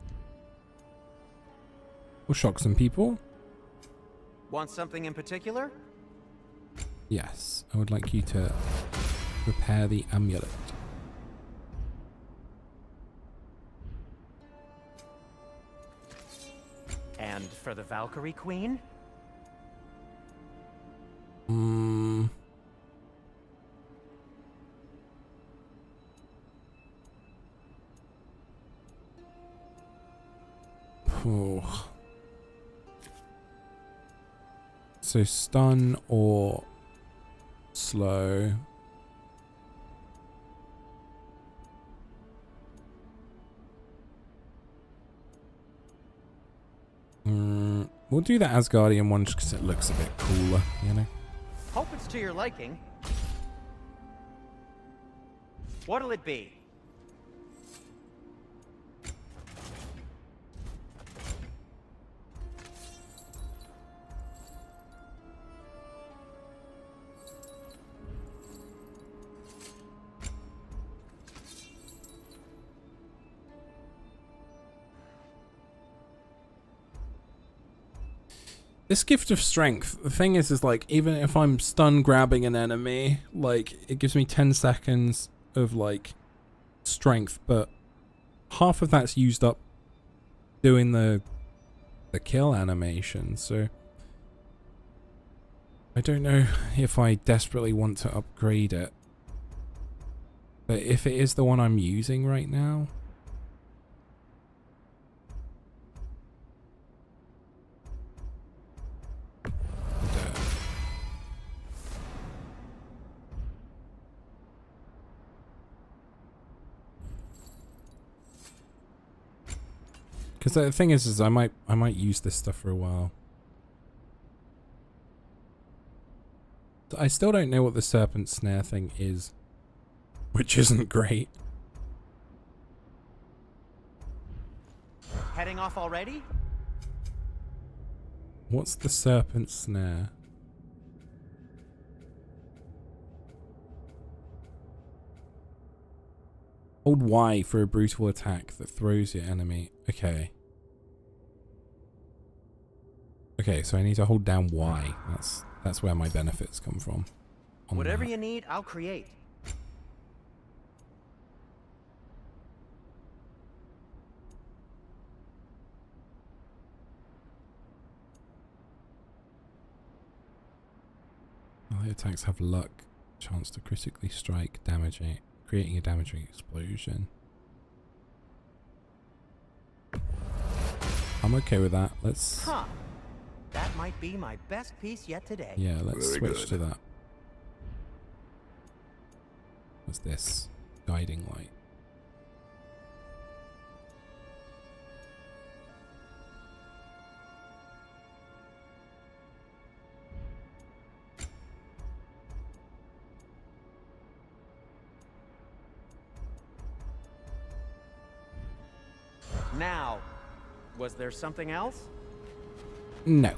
We'll shock some people. Want something in particular? Yes. I would like you to repair the amulet. And for the Valkyrie Queen? Oh. So stun or slow. We'll do the Asgardian one just because it looks a bit cooler, you know? Hope it's to your liking. What'll it be? This gift of strength, the thing is like, even if I'm stun grabbing an enemy, like, it gives me 10 seconds of, like, strength, but half of that's used up doing the kill animation, so I don't know if I desperately want to upgrade it. But if it is the one I'm using right now, because the thing is I might use this stuff for a while. I still don't know what the serpent snare thing is, which isn't great. Heading off already? What's the serpent snare? Hold Y for a brutal attack that throws your enemy. Okay. Okay, so I need to hold down Y. That's where my benefits come from. Whatever you need, I'll create. Melee attacks have luck. Chance to critically strike, creating a damaging explosion. I'm okay with that. Let's... Huh. That might be my best piece yet today. Yeah, let's Very switch good. to that. What's this? Guiding light. Now, was there something else? No.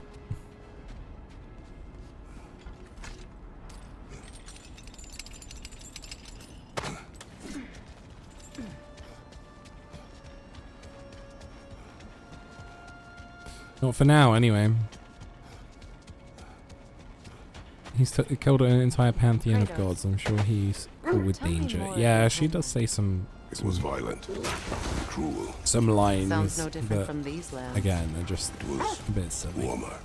Not for now, anyway. He's killed an entire pantheon of gods. I'm sure he's cool with danger. Yeah, she does say some... It was violent, cruel. Some lines, Sounds no different but from these lands. again, they're just a bit silly. Warmer.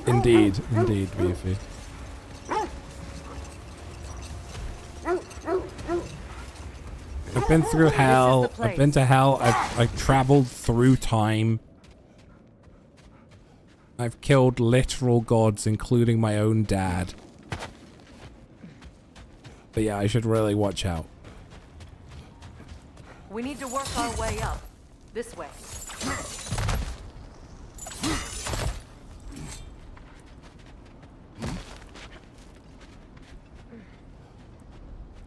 Indeed, indeed, Beefy. I've been through hell. I've been to hell. I've traveled through time. I've killed literal gods, including my own dad. But yeah, I should really watch out. We need to work our way up. This way.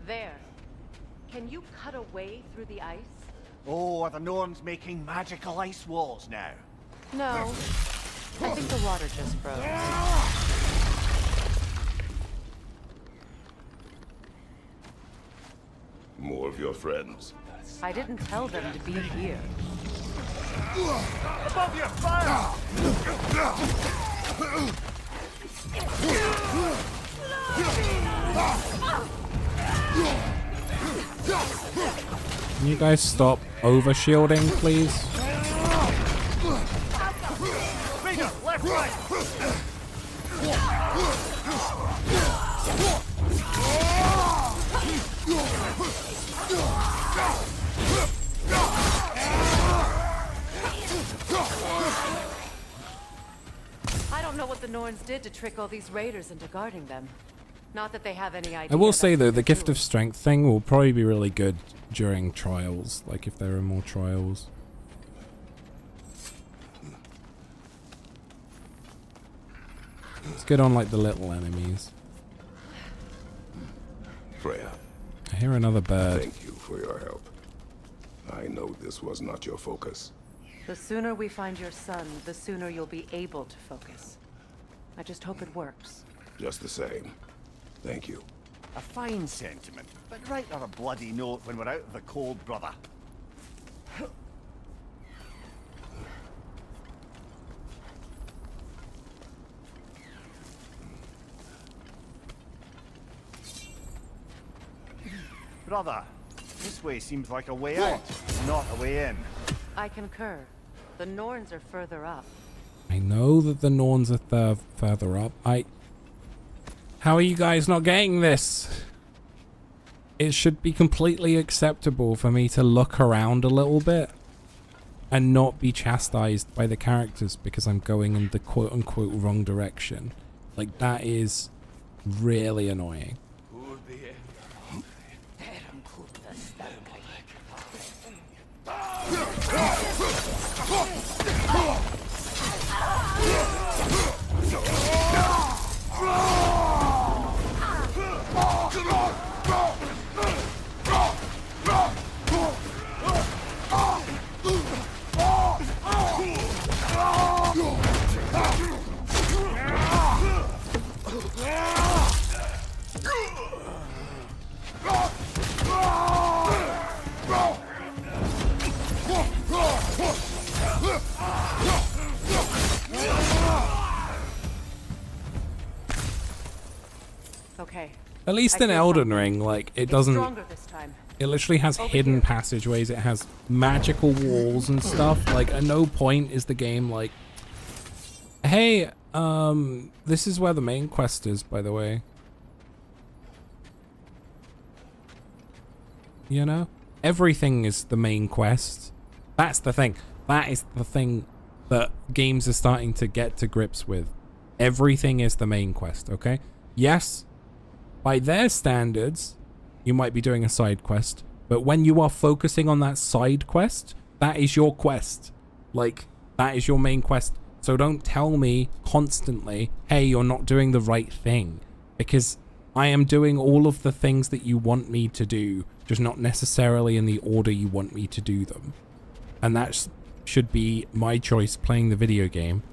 There. Can you cut a way through the ice? Oh, are the Norns making magical ice walls now? No. I think the water just froze. More of your friends. I didn't tell them to be here. Above you, fire! Can you guys stop over-shielding, please? Left, right! I don't know what the Norns did to trick all these raiders into guarding them. Not that they have any idea. I will say though, the gift of strength thing will probably be really good during trials, like if there are more trials. It's good on like the little enemies. Freya. I hear another bird. Thank you for your help. I know this was not your focus. The sooner we find your son, the sooner you'll be able to focus. I just hope it works. Just the same. Thank you. A fine sentiment, but write her a bloody note when we're out of the cold, brother. Brother, this way seems like a way out, not a way in. I concur. The Norns are further up. I know that the Norns are further up. How are you guys not getting this? It should be completely acceptable for me to look around a little bit and not be chastised by the characters because I'm going in the quote-unquote wrong direction. Like, that is really annoying. Okay. At least in Elden Ring, like, it doesn't... Stronger this time. It literally has hidden passageways, it has magical walls and stuff. Like, at no point is the game like, hey, this is where the main quest is, by the way. You know? Everything is the main quest. That's the thing. That is the thing that games are starting to get to grips with. Everything is the main quest, okay? Yes, by their standards, you might be doing a side quest, but when you are focusing on that side quest, that is your quest. Like, that is your main quest. So don't tell me constantly, hey, you're not doing the right thing, because I am doing all of the things that you want me to do, just not necessarily in the order you want me to do them. And that should be my choice playing the video game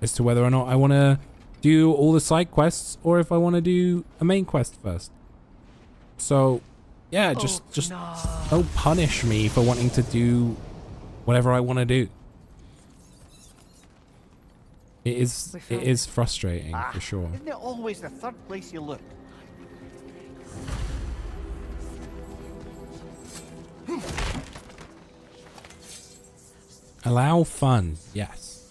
as to whether or not I want to do all the side quests or if I want to do a main quest first. So yeah, just don't punish me for wanting to do whatever I want to do. It is frustrating for sure. Isn't it always the third place you look? Allow fun, yes.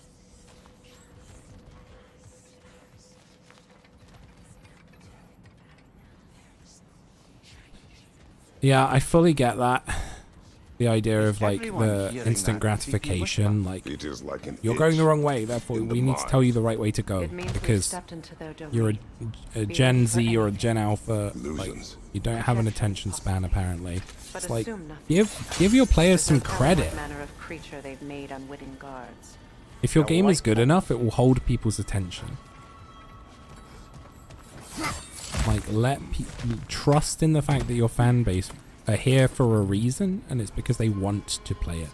Yeah, I fully get that. The idea of like everyone the hearing instant that gratification, like It is like an you're going the itch wrong way, therefore in the we need to tell you the mind. right way to go It means we've because stepped into their you're domain. a Be Gen ready for Z or a anything. Gen Alpha. Like you don't have an attention span apparently. But It's like assume nothing. give your players some There's no telling credit. what manner of creature they've made unwitting guards. If your game is good enough, it will hold people's attention. Like, trust in the fact that your fan base are here for a reason, and it's because they want to play it.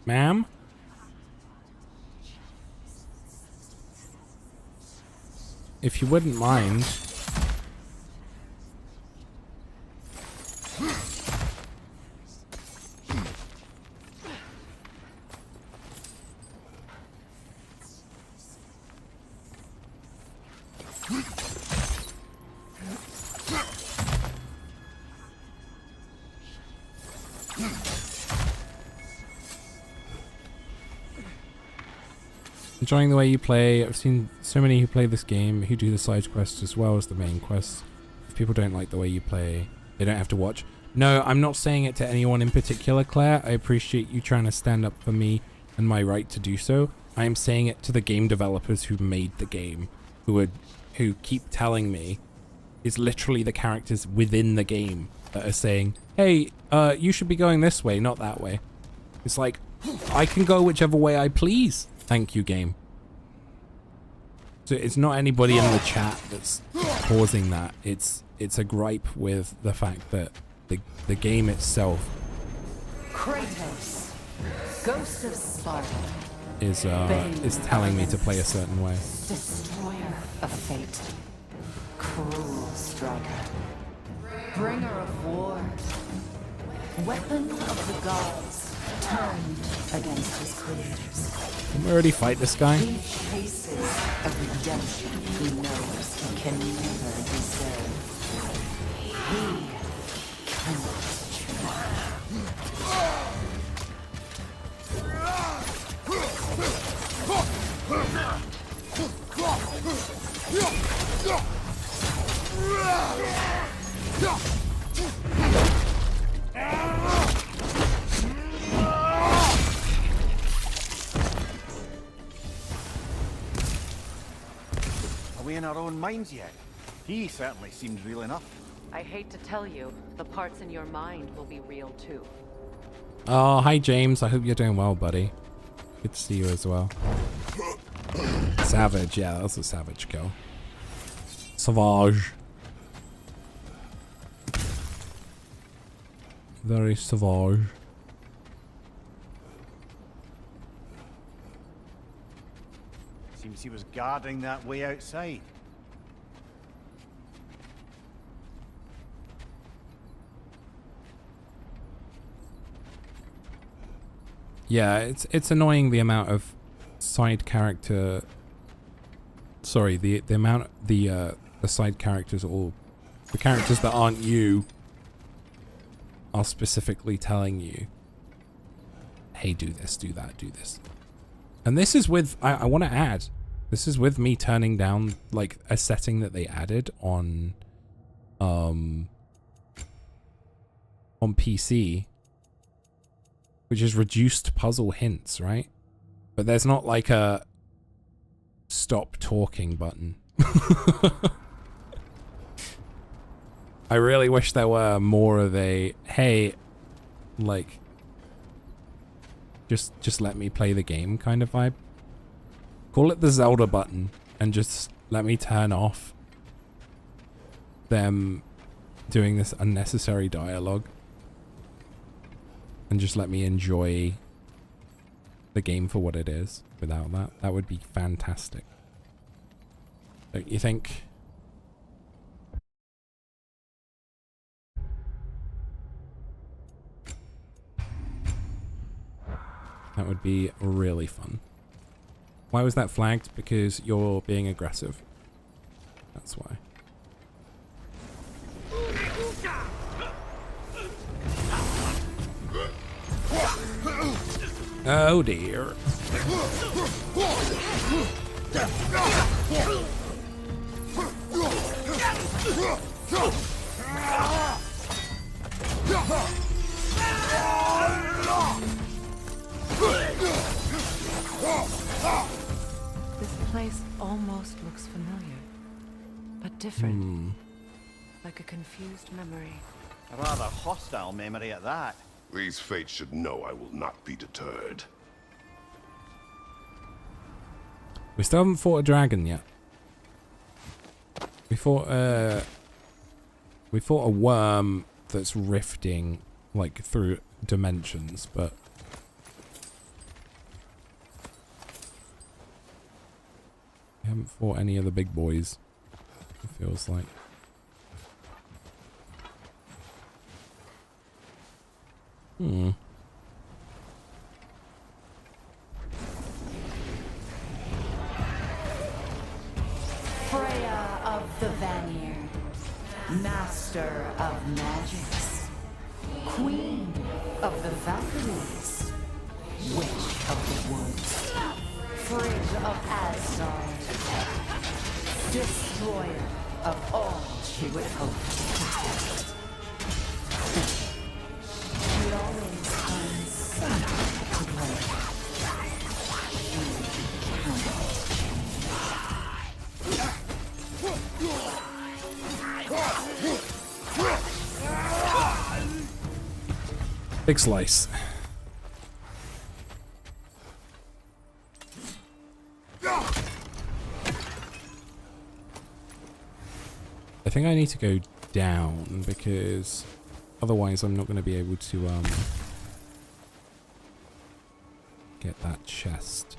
Ma'am? If you wouldn't mind. Enjoying the way you play. I've seen so many who play this game who do the side quests as well as the main quests. If people don't like the way you play, they don't have to watch. No, I'm not saying it to anyone in particular, Claire. I appreciate you trying to stand up for me and my right to do so. I am saying it to the game developers who made the game, who keep telling me is literally the characters within the game that are saying, hey, you should be going this way, not that way. It's like, I can go whichever way I please. Thank you, game. So it's not anybody in the chat that's causing that. It's a gripe with the fact that the game itself Kratos, Ghost of Sparta, is telling me to play a certain way. Destroyer of fate, cruel striker, bringer of war, weapon of the gods, turned against his creators. Can we already fight this guy? He chases a redemption he knows he can never deserve. He cannot Are we in our own minds yet? He certainly seems real enough. I hate to tell you, the parts in your mind will be real too. Oh, hi James. I hope you're doing well, buddy. Good to see you as well. Savage, yeah, that was a savage kill. Savage. Very savage. Seems he was guarding that way outside. Yeah, it's annoying the amount of side character. Sorry, the amount the side characters or the characters that aren't you are specifically telling you, hey, do this, do that, do this. And this is with, I want to add, this is with me turning down like a setting that they added on PC, which is reduced puzzle hints, right? But there's not like a stop talking button. I really wish there were more of a, hey, like, just let me play the game kind of vibe. Call it the Zelda button and just let me turn off them doing this unnecessary dialogue. And just let me enjoy the game for what it is without that. That would be fantastic. Don't you think? That would be really fun. Why was that flagged? Because you're being aggressive. That's why. Oh dear. This place almost looks familiar, but different. Like a confused memory. A rather hostile memory at that. These fates should know I will not be deterred. We still haven't fought a dragon yet. We fought a worm that's rifting like through dimensions, but we haven't fought any of the big boys, it feels like. Freya of the Vanir, master of magics, queen of the Valkyries, witch of the woods, Frigg of Asgard, destroyer of all she would hope to protect. She always finds something to blame. Big slice. I think I need to go down because otherwise I'm not going to be able to get that chest.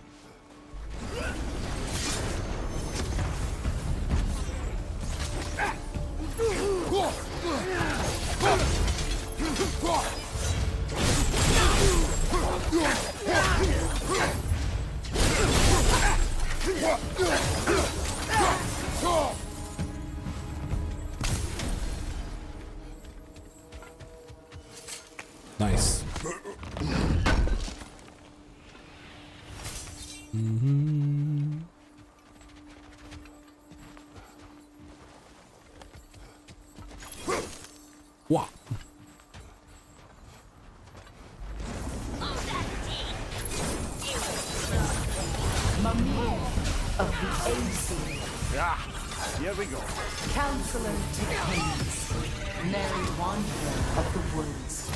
Nice. What? Mimir of the AC. Ah, here we go. Counselor to Kings. Merry Wanderer of the Woods.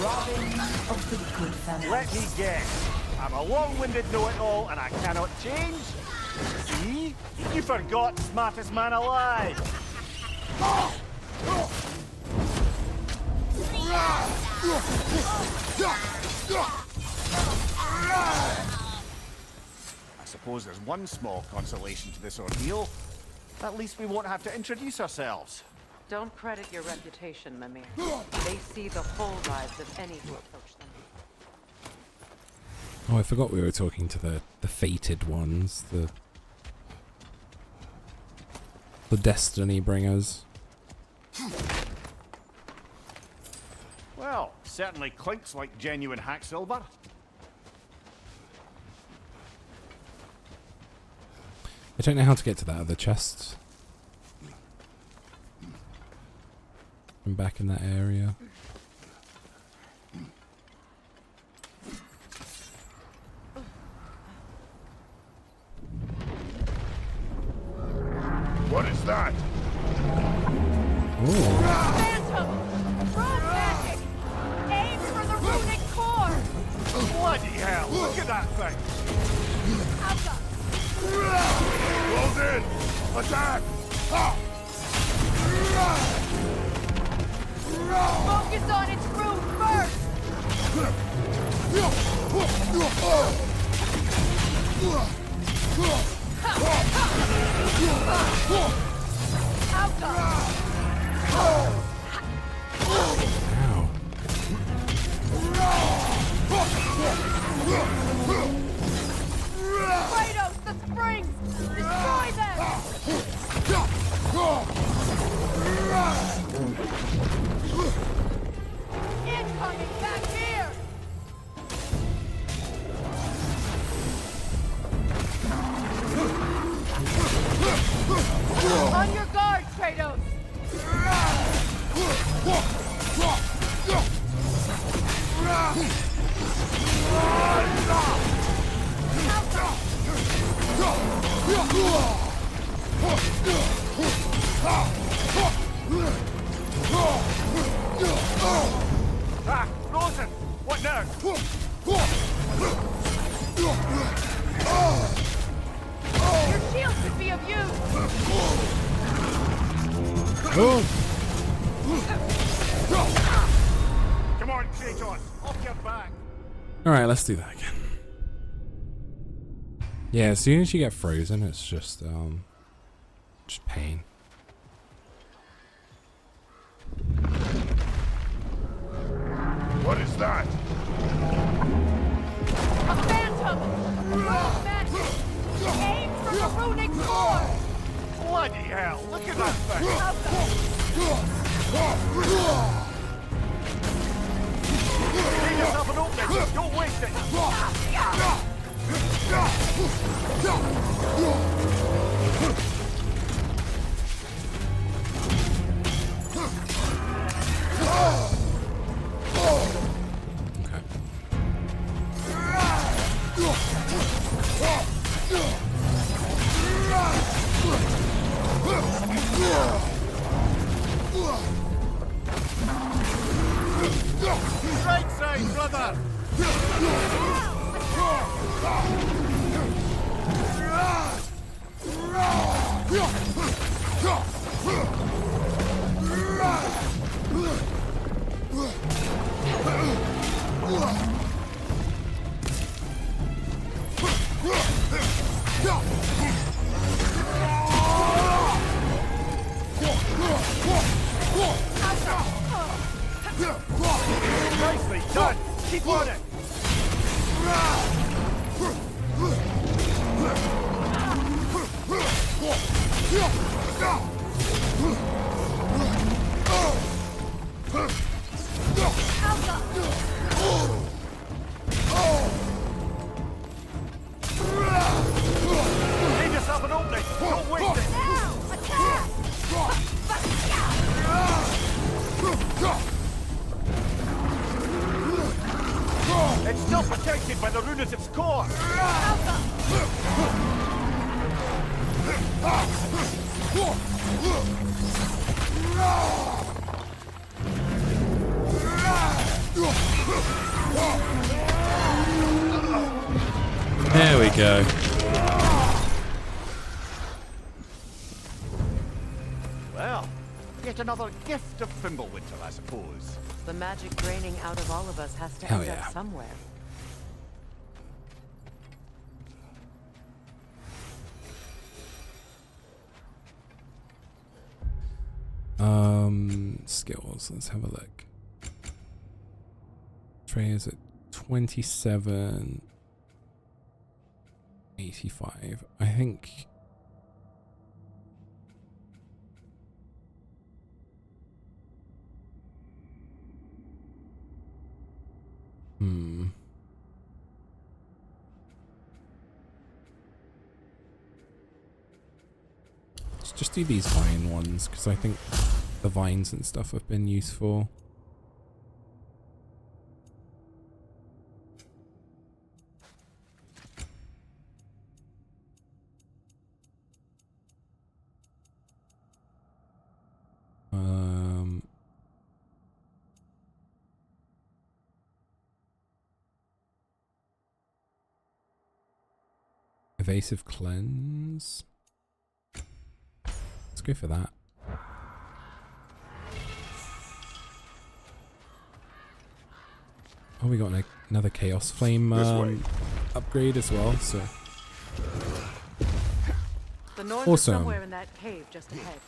Robin of the Good Family. Let me guess. I'm a long-winded know-it-all and I cannot change? See? You forgot smartest man alive. I suppose there's one small consolation to this ordeal. At least we won't have to introduce ourselves. Don't credit your reputation, Mimir. They see the whole lives of any who approach them. Oh, I forgot we were talking to the fated ones, the destiny bringers. Well, certainly clinks like genuine hack silver. I don't know how to get to that other chest. I'm back in that area. What is that? Phantom! Rune magic! Aim for the runic core! Bloody hell, look at that thing! Close in! Attack! Focus on its rune first! Kratos, Oh! Come on, Kratos, off your back. Alright, let's do that again. Yeah, as soon as you get frozen, it's just pain. What is that? A phantom! Rogue magic! Aim for the runic sword! Bloody hell, look at that thing! Get yourself an opening, don't waste it! Right side, brother! Nicely done! Keep on it! Leave yourself an opening! Don't waste it! Now! Attack! It's still protected by the rune at its core! There we go. Well, yet another gift of Fimbulwinter, I suppose. The magic draining out of all of us has to Hell end yeah. up somewhere. Skills. Let's have a look. Trey is at 27.85. I think. Let's just do these vine ones because I think the vines and stuff have been useful. Evasive cleanse. Let's go for that. Oh, we got another Chaos Flame upgrade as well, so. The Norns are Awesome. somewhere in that cave just ahead.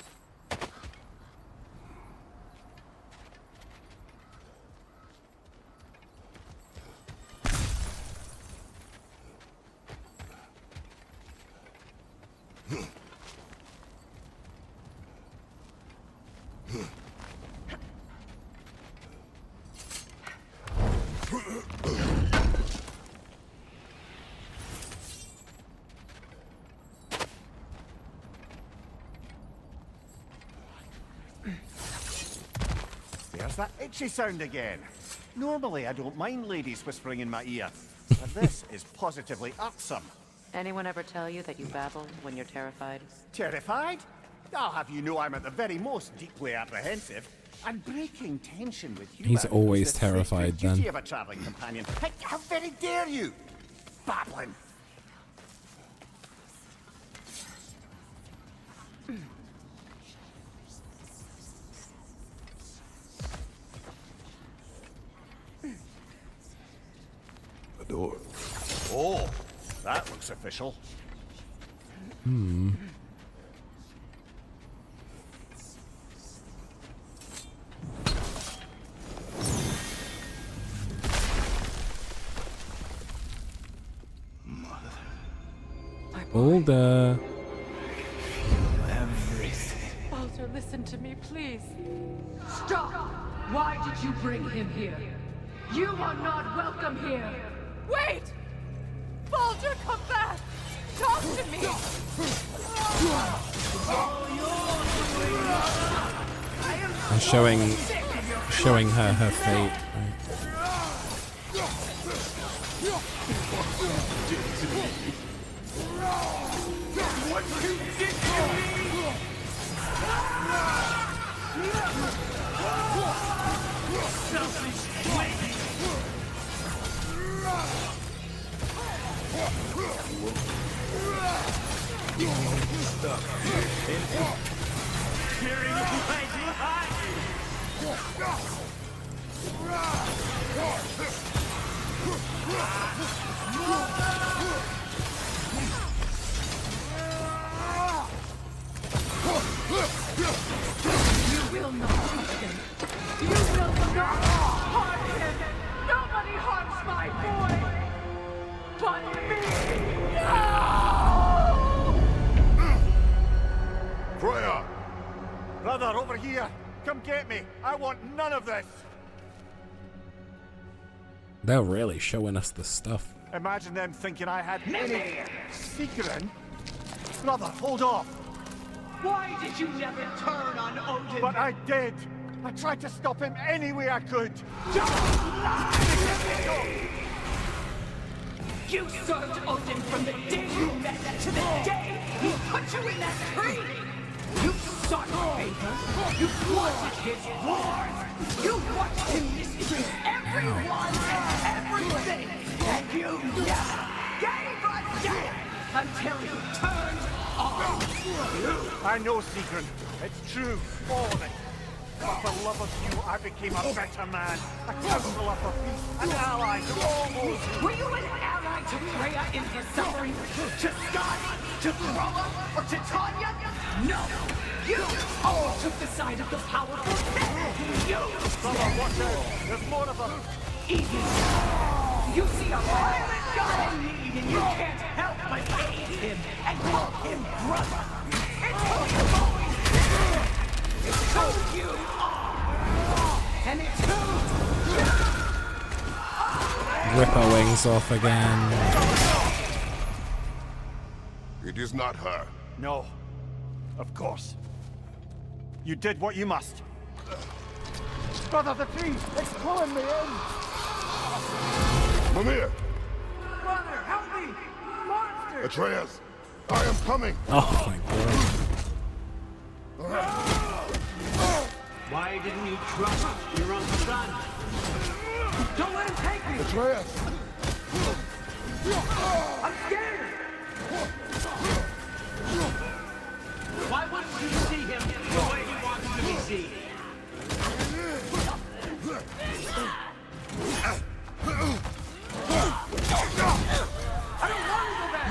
There's that itchy sound again. Normally, I don't mind ladies whispering in my ear, but this is positively irksome. Anyone ever tell you that you babble when you're terrified? Terrified? I'll have you know I'm at the very most deeply apprehensive. And breaking tension with you. He's always is the terrified sacred duty then. of a traveling companion. How very dare you? Babbling. door. Oh, that looks official. Hmm. Boulder. Everything. Baldur, listen to me, please. Stop! Why did you bring him here? You are not welcome here! Wait! Baldur, come back! Talk to me! And showing her fate. What you did to me! Selfish waste! Tearing away behind You will not touch him! You will not harm him! Nobody harms my boy! But me! No! Freya! Brother, over here! Come get me! I want none of this! They're really showing us the stuff. Imagine them thinking I had any secret. Brother, hold off! Why did you never turn on Odin? But I did! I tried to stop him any way I could! Don't lie! You served Odin from the day you met to the day he put you in that tree! You sought favor! You wanted his wars! You watched him mistreat everyone and everything! And you never gave a damn until he turned on you! I know, Sigrun. It's true, all of it. But for love of you, I became a better man. A counselor for peace, an ally to all those who... Were you an ally to Freya in her suffering? To Skadi? To Groa? Or to Tanya? No! You all took the side of the powerful. You! Brother, watch out! There's more of them! Even you see a violent guy in need and you can't help but aid him and call him brother. It's who you've always been. It's who you are. And it's who Rip her wings off again. It is not her. No. Of course. You did what you must. Brother, the tree! It's pulling me in! Mimir! Brother, help me! Monster! Atreus! I am coming! Oh my god. Why didn't you trust your own son? Don't let him take me! Atreus! I'm scared! Why wouldn't you see him the way he wants to be seen? I don't want to go back!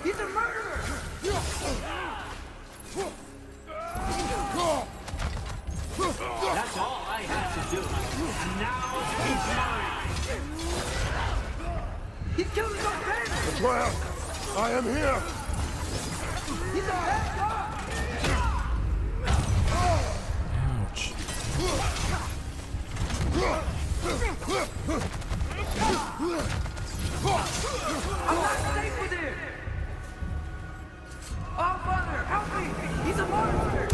He's a murderer! That's all I had to do. And now he's mine. He's killing our family! Atreus! I am here! He's a bad guy! Ouch. I'm not safe with him! Oh, Father, help me! He's a monster!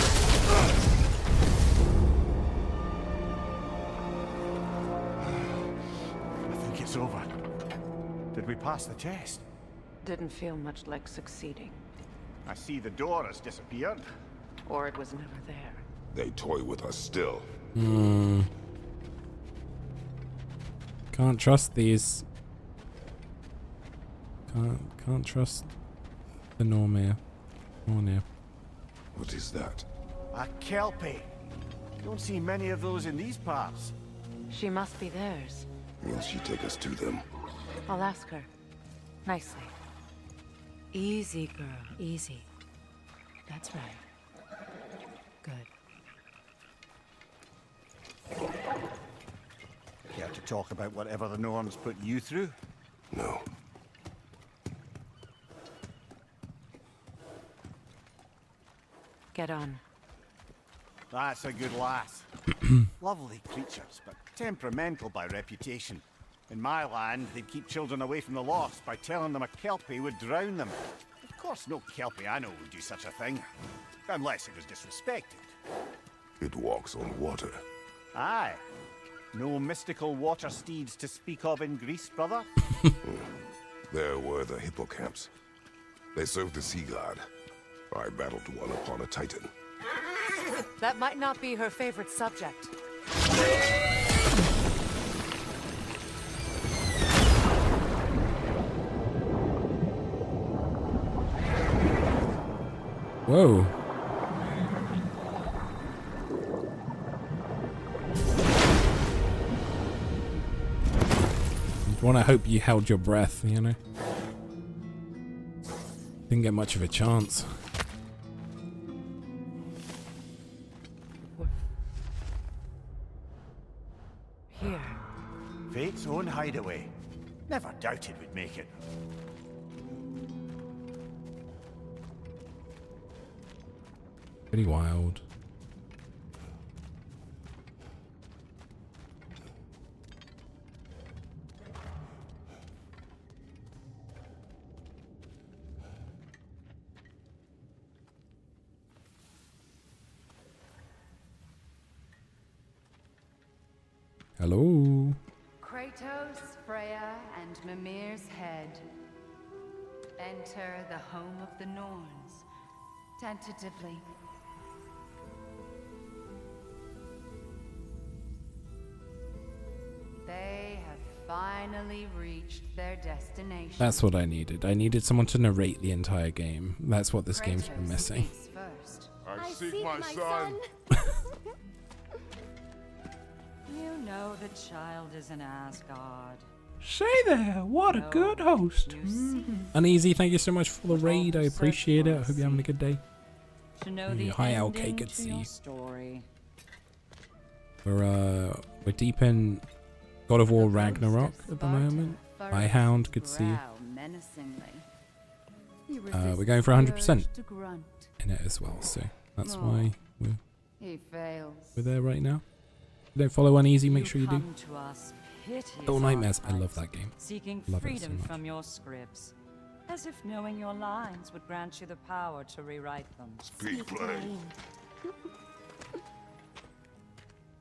I think it's over. Did we pass the test? Didn't feel much like succeeding. I see the door has disappeared. Or it was never there. They toy with us still. Can't trust these. Can't trust the Nornir. What is that? A kelpie. Don't see many of those in these parts. She must be theirs. Will she take us to them? I'll ask her. Nicely. Easy, girl. Easy. That's right. Good. Care to talk about whatever the Norns put you through? No. Get on. That's a good lass. Lovely creatures, but temperamental by reputation. In my land, they'd keep children away from the lost by telling them a kelpie would drown them. Of course, no kelpie I know would do such a thing. Unless it was disrespected. It walks on water. Aye. No mystical water steeds to speak of in Greece, brother? There were the hippocamps. They served the sea god. I battled one upon a titan. That might not be her favorite subject. Whoa. You'd want to hope you held your breath, you know? Didn't get much of a chance. Here. Fate's own hideaway. Never doubted we'd make it. Pretty wild. Hello. Kratos, Freya, and Mimir's head. Enter the home of the Norns. Tentatively. They have finally reached their destination. That's what I needed. I needed someone to narrate the entire game. That's what this game's been missing. First. I seek my son. You know the child is an Asgard. Say there, what a good host. Uneasy, thank you so much for the raid. I appreciate it. I hope you're having a good day. To know the Hi, LK, ending good to to see your you. story. We're deep in God of War Ragnarok at the moment. Hi, Hound, good to see you. We're going for 100% in it as well, so that's why He fails. we're there right now. If you don't follow Uneasy, make sure you do. Come to us, piteous Little Nightmares, I archives, love that game. Seeking Love it so freedom much. from your scripts. As if knowing your lines would grant you the power to rewrite them. Speak plain.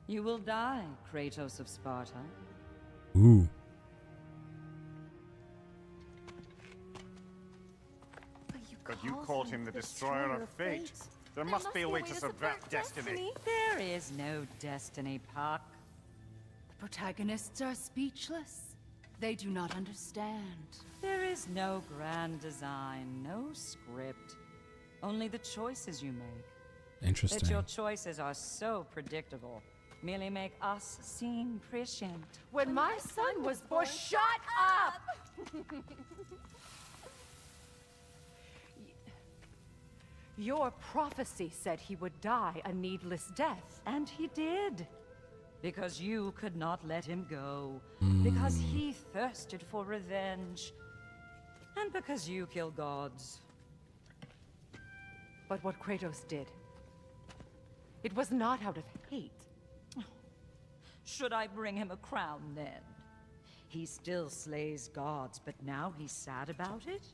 You will die, Kratos of Sparta. Ooh. But you called him the destroyer of fate. There must be a way to subvert destiny. There is no destiny, Puck. The protagonists are speechless. They do not understand. There is no grand design, no script. Only the choices you make. Interesting. That your choices are so predictable. Merely make us seem prescient. When my son was born, shut up! Your prophecy said he would die a needless death. And he did. Because you could not let him go. Because he thirsted for revenge. And because you kill gods. But what Kratos did, it was not out of hate. Should I bring him a crown then? He still slays gods, but now he's sad about it?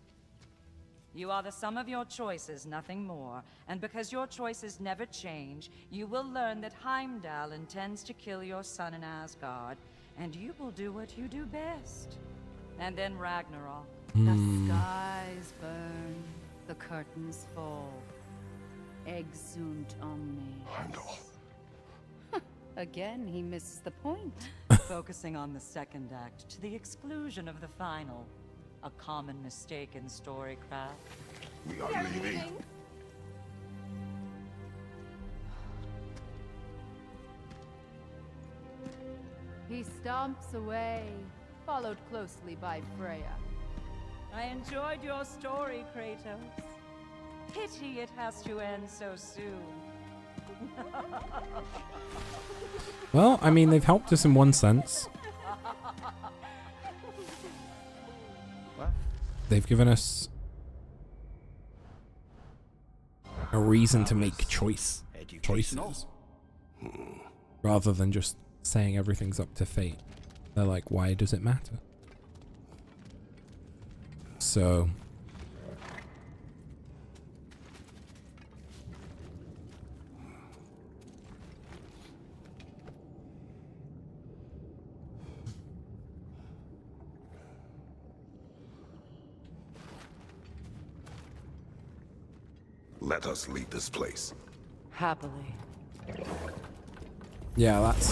You are the sum of your choices, nothing more. And because your choices never change, you will learn that Heimdall intends to kill your son in Asgard, and you will do what you do best. And then Ragnarok. The skies burn, the curtains fall. Exunt omnes. Heimdall. Again, he misses the point. Focusing on the second act to the exclusion of the final. A common mistake in storycraft. We are leaving. He stomps away, followed closely by Freya. I enjoyed your story, Kratos. Pity it has to end so soon. Well, I mean, they've helped us in one sense. They've given us a reason to make choices. Rather than just saying everything's up to fate. They're like, why does it matter? So... Let us leave this place. Happily. Yeah, that's...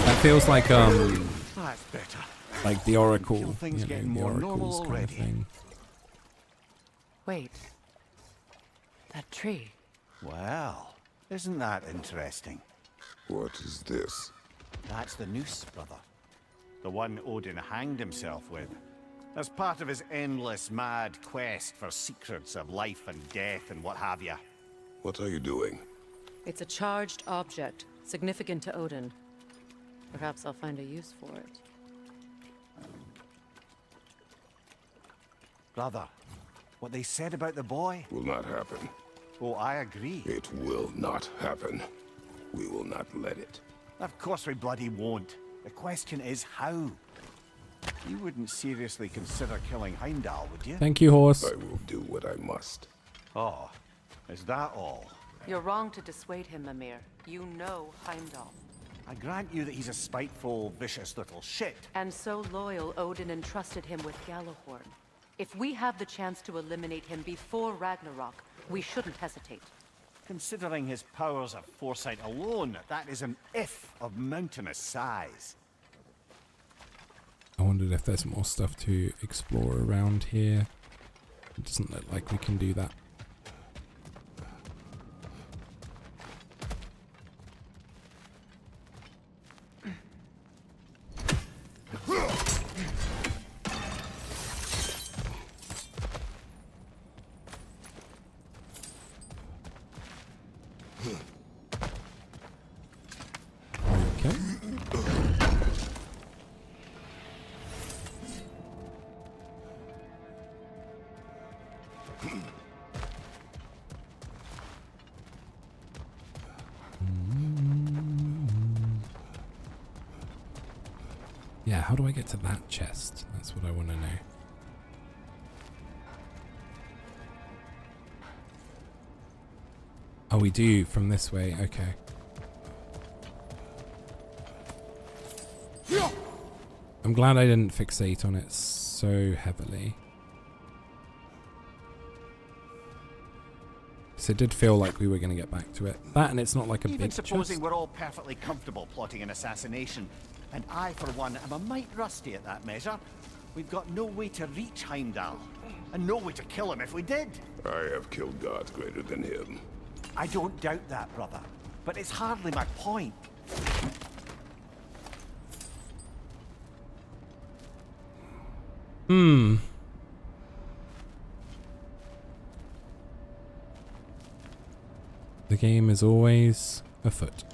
That feels like, That's better. like the Oracle, Things you know, getting the more Oracle's normal kind of already. thing. Wait. That tree. Well, isn't that interesting? What is this? That's the noose, brother. The one Odin hanged himself with. As part of his endless, mad quest for secrets of life and death and what have you. What are you doing? It's a charged object, significant to Odin. Perhaps I'll find a use for it. Brother, what they said about the boy? Will not happen. Oh, I agree. It will not happen. We will not let it. Of course we bloody won't. The question is how. You wouldn't seriously consider killing Heimdall, would you? Thank you, horse. I will do what I must. Oh, is that all? You're wrong to dissuade him, Mimir. You know Heimdall. I grant you that he's a spiteful, vicious little shit. And so loyal, Odin entrusted him with Gjallarhorn. If we have the chance to eliminate him before Ragnarok, we shouldn't hesitate. Considering his powers of foresight alone, that is an if of mountainous size. I wondered if there's more stuff to explore around here. It doesn't look like we can do that. Yeah, how do I get to that chest? That's what I want to know. Oh, we do from this way. Okay. I'm glad I didn't fixate on it so heavily. So it did feel like we were going to get back to it. That, and it's not like a Even big supposing chest. we're all perfectly comfortable plotting an assassination, and I, for one, am a mite rusty at that measure, we've got no way to reach Heimdall, and no way to kill him if we did. I have killed gods greater than him. I don't doubt that, brother, but it's hardly my point. The game is always afoot.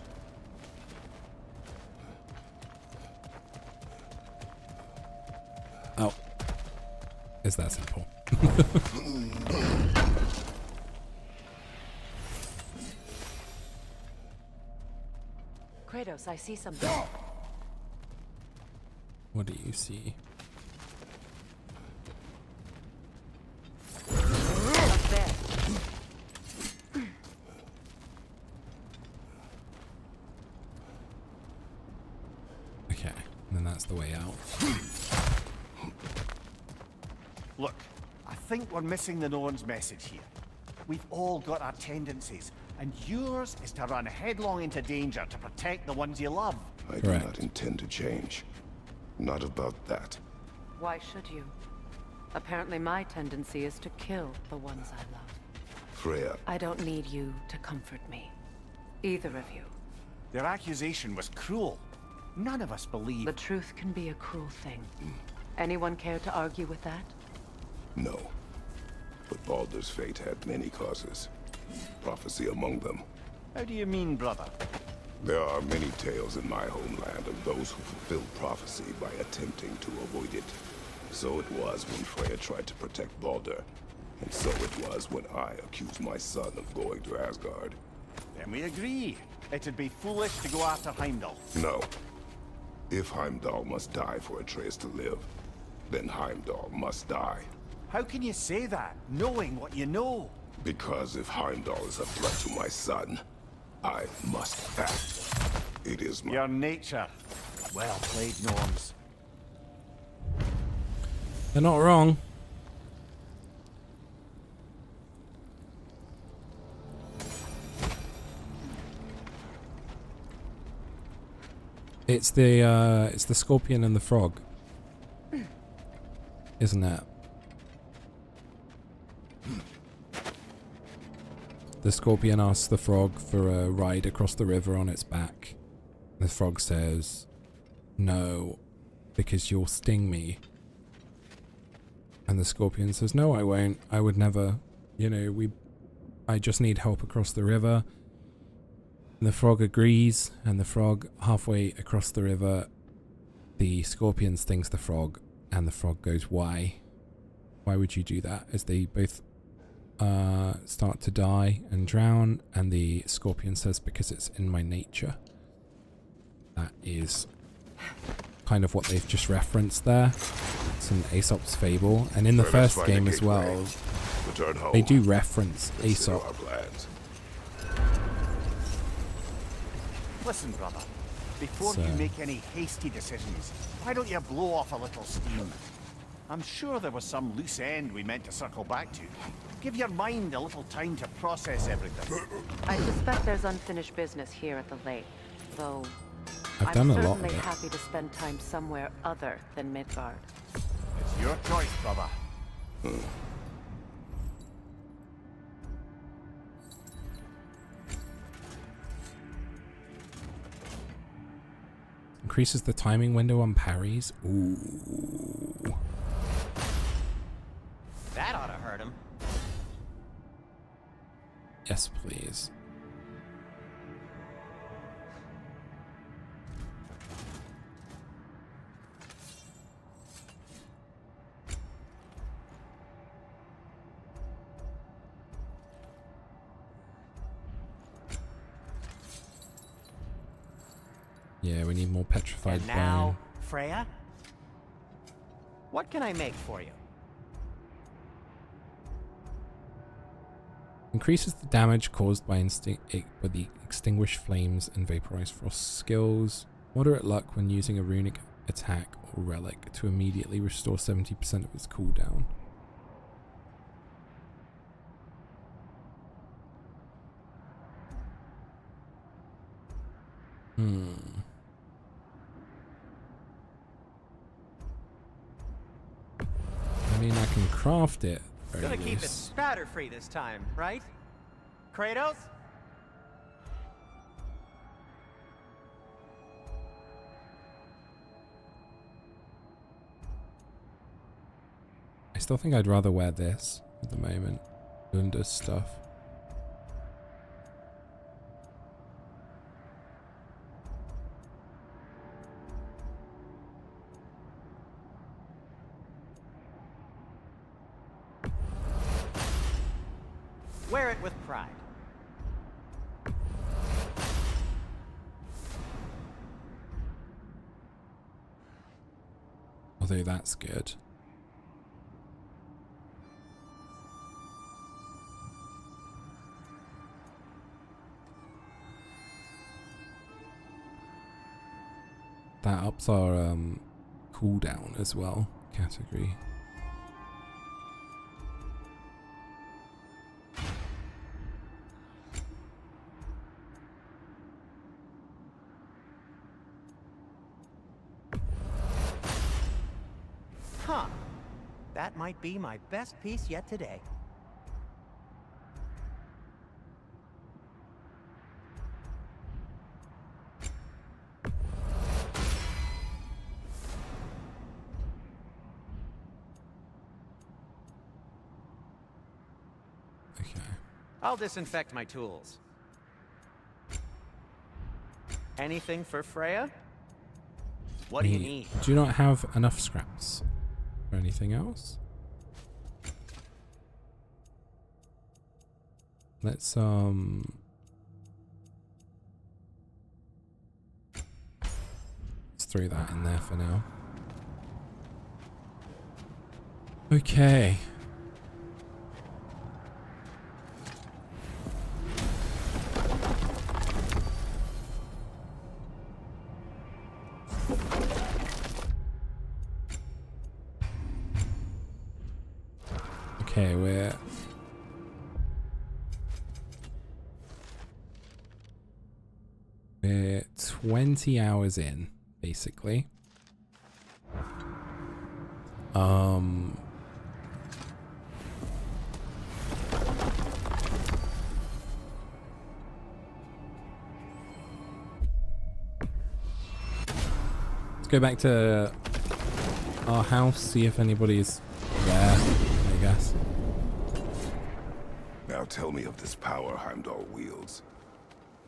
Oh. It's that simple. Kratos, I see something. What do you see? Up there. Okay, and then that's the way out. Look, I think we're missing the Norn's message here. We've all got our tendencies, and yours is to run headlong into danger to protect the ones you love. I do not intend to change. Not about that. Why should you? Apparently my tendency is to kill the ones I love. Freya, I don't need you to comfort me. Either of you. Their accusation was cruel. None of us believe... The truth can be a cruel thing. Anyone care to argue with that? no. But Baldur's fate had many causes. Prophecy among them. How do you mean, brother? There are many tales in my homeland of those who fulfilled prophecy by attempting to avoid it. So it was when Freya tried to protect Baldur. And so it was when I accused my son of going to Asgard. Then we agree. It'd be foolish to go after Heimdall. No. If Heimdall must die for Atreus to live, then Heimdall must die. How can you say that, knowing what you know? Because if Heimdall is a threat to my son, I must act. It is my... Your nature. Well played, Norms. They're not wrong. It's the scorpion and the frog, isn't it? The scorpion asks the frog for a ride across the river on its back. The frog says, "No, because you'll sting me." And the scorpion says, "No, I won't. I would never. You know, I just need help across the river." And the frog agrees, and the frog, halfway across the river, the scorpion stings the frog, and the frog goes, "Why? Why would you do that?" As they both start to die and drown, and the scorpion says, "Because it's in my nature." That is kind of what they've just referenced there. It's an Aesop's fable, and in the first game as well, they do reference Aesop. Listen, brother. Before you make any hasty decisions, why don't you blow off a little steam? I'm sure there was some loose end we meant to circle back to. Give your mind a little time to process everything. I suspect there's unfinished business here at the lake, though I've done a lot of certainly it. happy to spend time somewhere other than Midgard. It's your choice, brother. Increases the timing window on parries. Ooh. That ought to hurt him. Yes, please. Yeah, we need more petrified And now, bone. Freya? What can I make for you? Increases the damage caused by the extinguished flames and vaporized frost skills. Moderate luck when using a runic attack or relic to immediately restore 70% of its cooldown. I mean, I can craft it. Gonna keep it spatter-free this time, right? Kratos? I still think I'd rather wear this at the moment. Lunda's stuff. Wear it with pride. Although that's good. That ups our cooldown as well, category. Huh. That might be my best piece yet today. Okay. I'll disinfect my tools. Anything for Freya? What do you need? Do you not have enough scraps for anything else? Let's let's throw that in there for now. Okay. Okay, we're 20 hours in, basically. Let's go back to our house, see if anybody's there, I guess. Now tell me of this power Heimdall wields.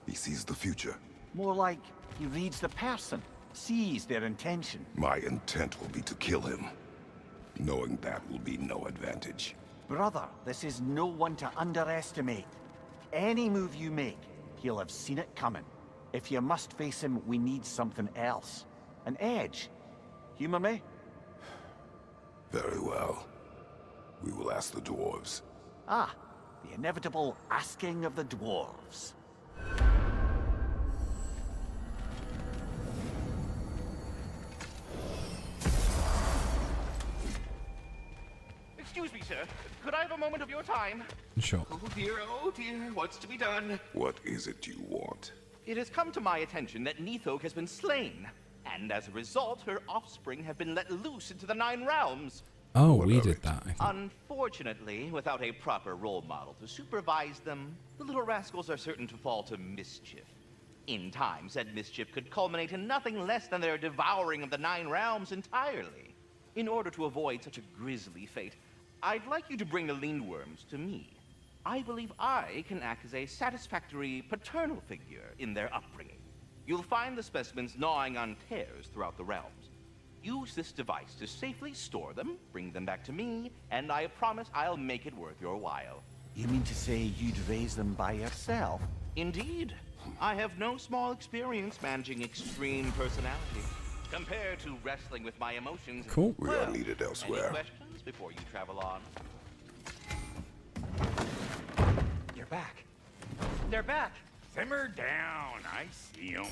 He sees the future. More like he reads the person, sees their intention. My intent will be to kill him. Knowing that will be no advantage. Brother, this is no one to underestimate. Any move you make, he'll have seen it coming. If you must face him, we need something else. An edge. Humor me? Very well. We will ask the dwarves. Ah, the inevitable asking of the dwarves. Excuse me, sir. Could I have a moment of your time? Sure. Oh dear, what's to be done? What is it you want? It has come to my attention that Nithok has been slain, and as a result, her offspring have been let loose into the Nine Realms. Oh, we did that, I think. Unfortunately, without a proper role model to supervise them, the little rascals are certain to fall to mischief. In time, said mischief could culminate in nothing less than their devouring of the Nine Realms entirely. In order to avoid such a grisly fate, I'd like you to bring the Lindworms to me. I believe I can act as a satisfactory paternal figure in their upbringing. You'll find the specimens gnawing on tears throughout the realms. Use this device to safely store them, bring them back to me, and I promise I'll make it worth your while. You mean to say you'd raise them by yourself? Indeed. I have no small experience managing extreme personality. Compared to wrestling with my emotions. Cool. We are needed elsewhere. Any questions before you travel on? You're back. They're back. Simmer down. I see them.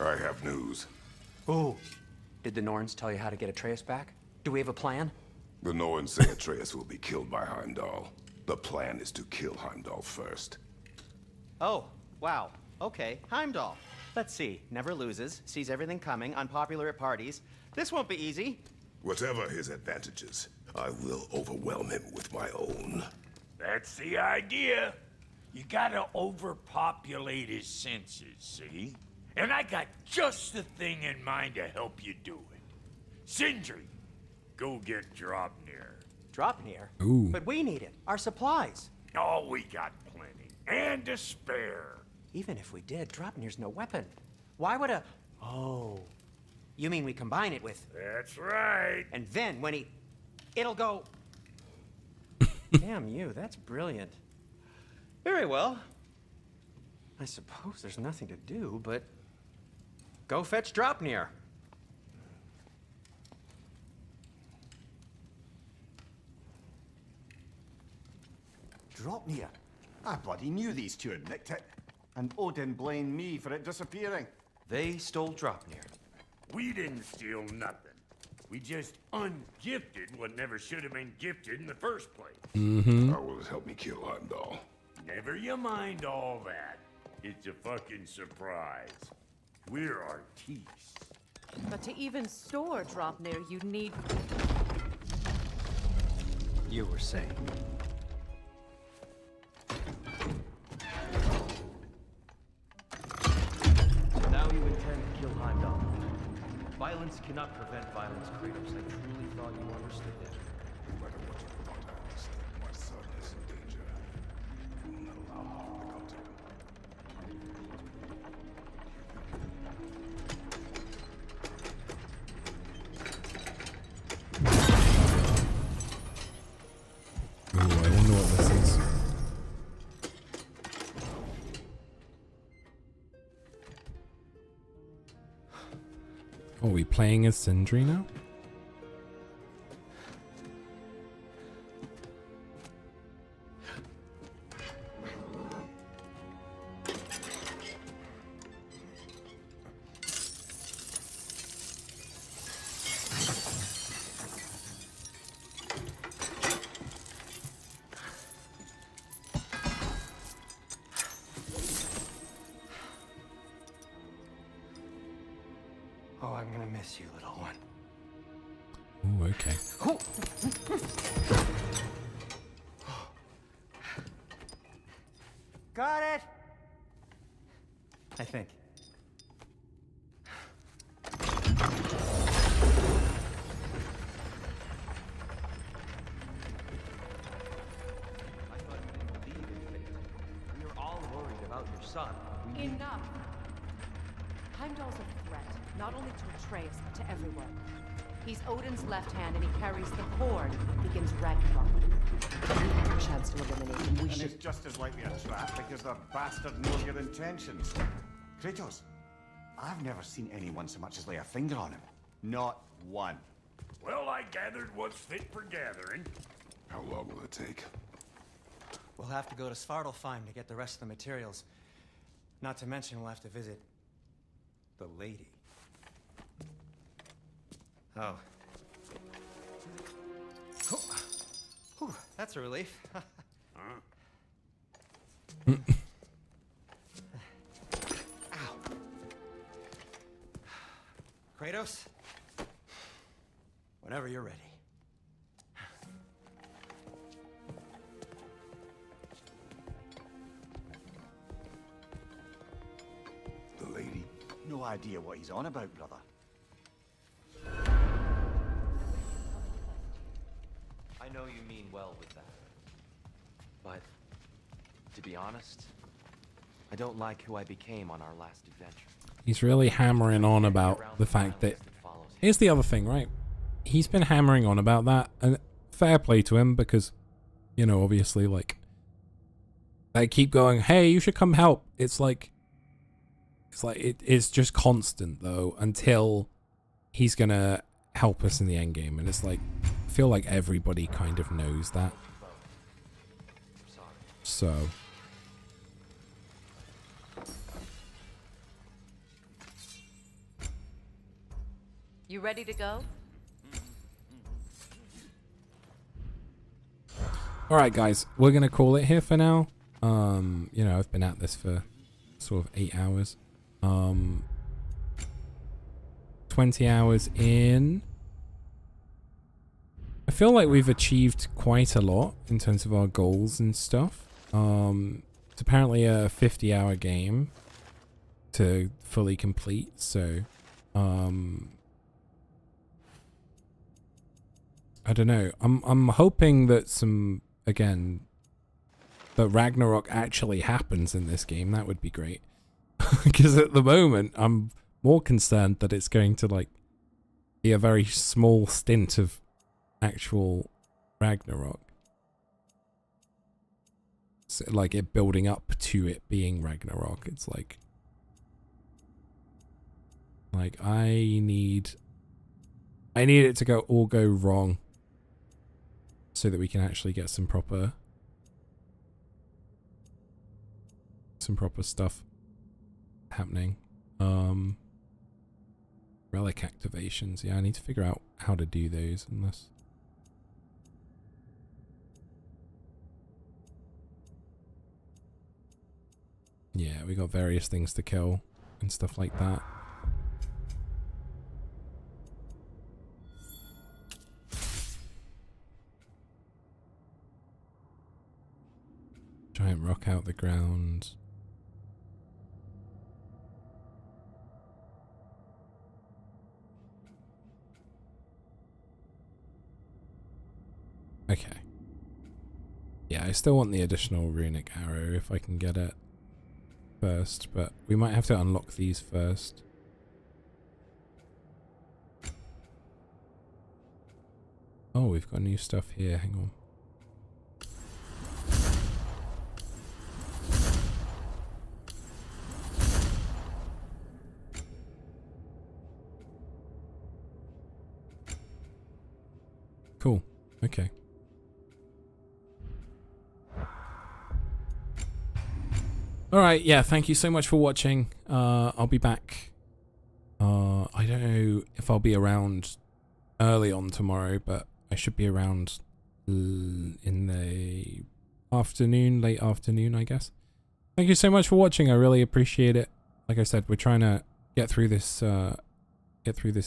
I have news. Oh. Did the Norns tell you how to get Atreus back? Do we have a plan? The Norns say Atreus will be killed by Heimdall. The plan is to kill Heimdall first. Oh, wow. Okay, Heimdall. Let's see. Never loses, sees everything coming, unpopular at parties. This won't be easy. Whatever his advantages, I will overwhelm him with my own. That's the idea. You gotta overpopulate his senses, see? And I got just the thing in mind to help you do it. Sindri, go get Draupnir. Draupnir? Ooh. But we need it. Our supplies. Oh, we got plenty. And to spare. Even if we did, Draupnir's no weapon. Why would a... Oh. You mean we combine it with... That's right. And then when he... It'll go... Damn you, that's brilliant. Very well. I suppose there's nothing to do, but... Go fetch Draupnir. Draupnir? I bloody knew these two had nicked it. And Odin blamed me for it disappearing. They stole Draupnir. We didn't steal nothing. We just ungifted what never should have been gifted in the first place. How will it help me kill Heimdall? Never you mind all that. It's a fucking surprise. We're artistes. But to even store Dropnir, you need... You were saying. So now you intend to kill Heimdall. Violence cannot prevent violence, Kratos. I truly thought you understood that. No matter what you thought I understood, my son is in danger. You will not allow harm to come to him. Ooh, I wonder what this is. Are we playing as Sindri now? Oh, I'm gonna miss you, little one. Ooh, okay. Got it! I think. We are all worried about your son. Enough! Heimdall's a threat, not only to Atreus, but to everyone. He's Odin's left hand, and he carries the Horde that begins Ragnarok. We have a chance to eliminate him. We And should... it's just as likely a trap because the bastard knows your intentions. Kratos, I've never seen anyone so much as lay a finger on him. Not one. Well, I gathered what's fit for gathering. How long will it take? We'll have to go to Svartalfheim to get the rest of the materials. Not to mention we'll have to visit the lady. Oh. Whew, that's a relief. Ow. Kratos? Whenever you're ready. The lady? No idea what he's on about, brother. I know you mean well with that. But, to be honest, I don't like who I became on our last adventure. He's really hammering on about the fact that... Here's the other thing, right? He's been hammering on about that, and fair play to him, because, you know, obviously, like, they keep going, hey, you should come help. It's like it's just constant, though, until he's gonna help us in the end game, and it's like, I feel like everybody kind of knows that. So... You ready to go? Alright guys, we're gonna call it here for now. You know, I've been at this for sort of 8 hours. 20 hours in. I feel like we've achieved quite a lot in terms of our goals and stuff. It's apparently a 50-hour game to fully complete, so I don't know. I'm hoping that that Ragnarok actually happens in this game. That would be great. Because at the moment, I'm more concerned that it's going to like be a very small stint of actual Ragnarok. So, like it building up to it being Ragnarok. It's like I need it to all go wrong so that we can actually get some proper stuff happening. Relic activations. Yeah, I need to figure out how to do those unless... Yeah, we got various things to kill and stuff like that. giant rock out the ground. Okay. Yeah, I still want the additional runic arrow if I can get it first, but we might have to unlock these first. Oh, we've got new stuff here. Hang on. Cool. Okay. Alright, yeah, thank you so much for watching. I'll be back. I don't know if I'll be around early on tomorrow, but I should be around in the afternoon, late afternoon, I guess. Thank you so much for watching. I really appreciate it. Like I said, we're trying to get through this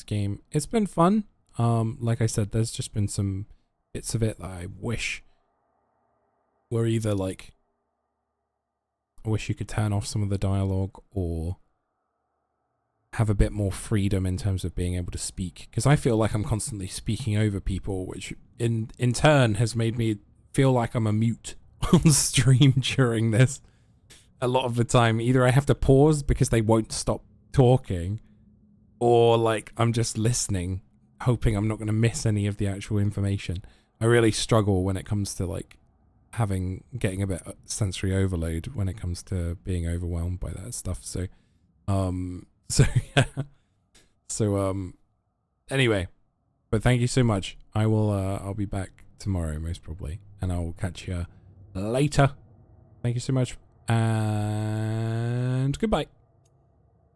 game. It's been fun. Like I said, there's just been some bits of it that I wish were either like, I wish you could turn off some of the dialogue or have a bit more freedom in terms of being able to speak, because I feel like I'm constantly speaking over people, which in turn has made me feel like I'm a mute on stream during this a lot of the time. Either I have to pause because they won't stop talking, or like I'm just listening hoping I'm not going to miss any of the actual information. I really struggle when it comes to like getting a bit sensory overload when it comes to being overwhelmed by that stuff. So yeah. So anyway, but thank you so much. I'll be back tomorrow most probably, and I'll catch you later. Thank you so much, and goodbye.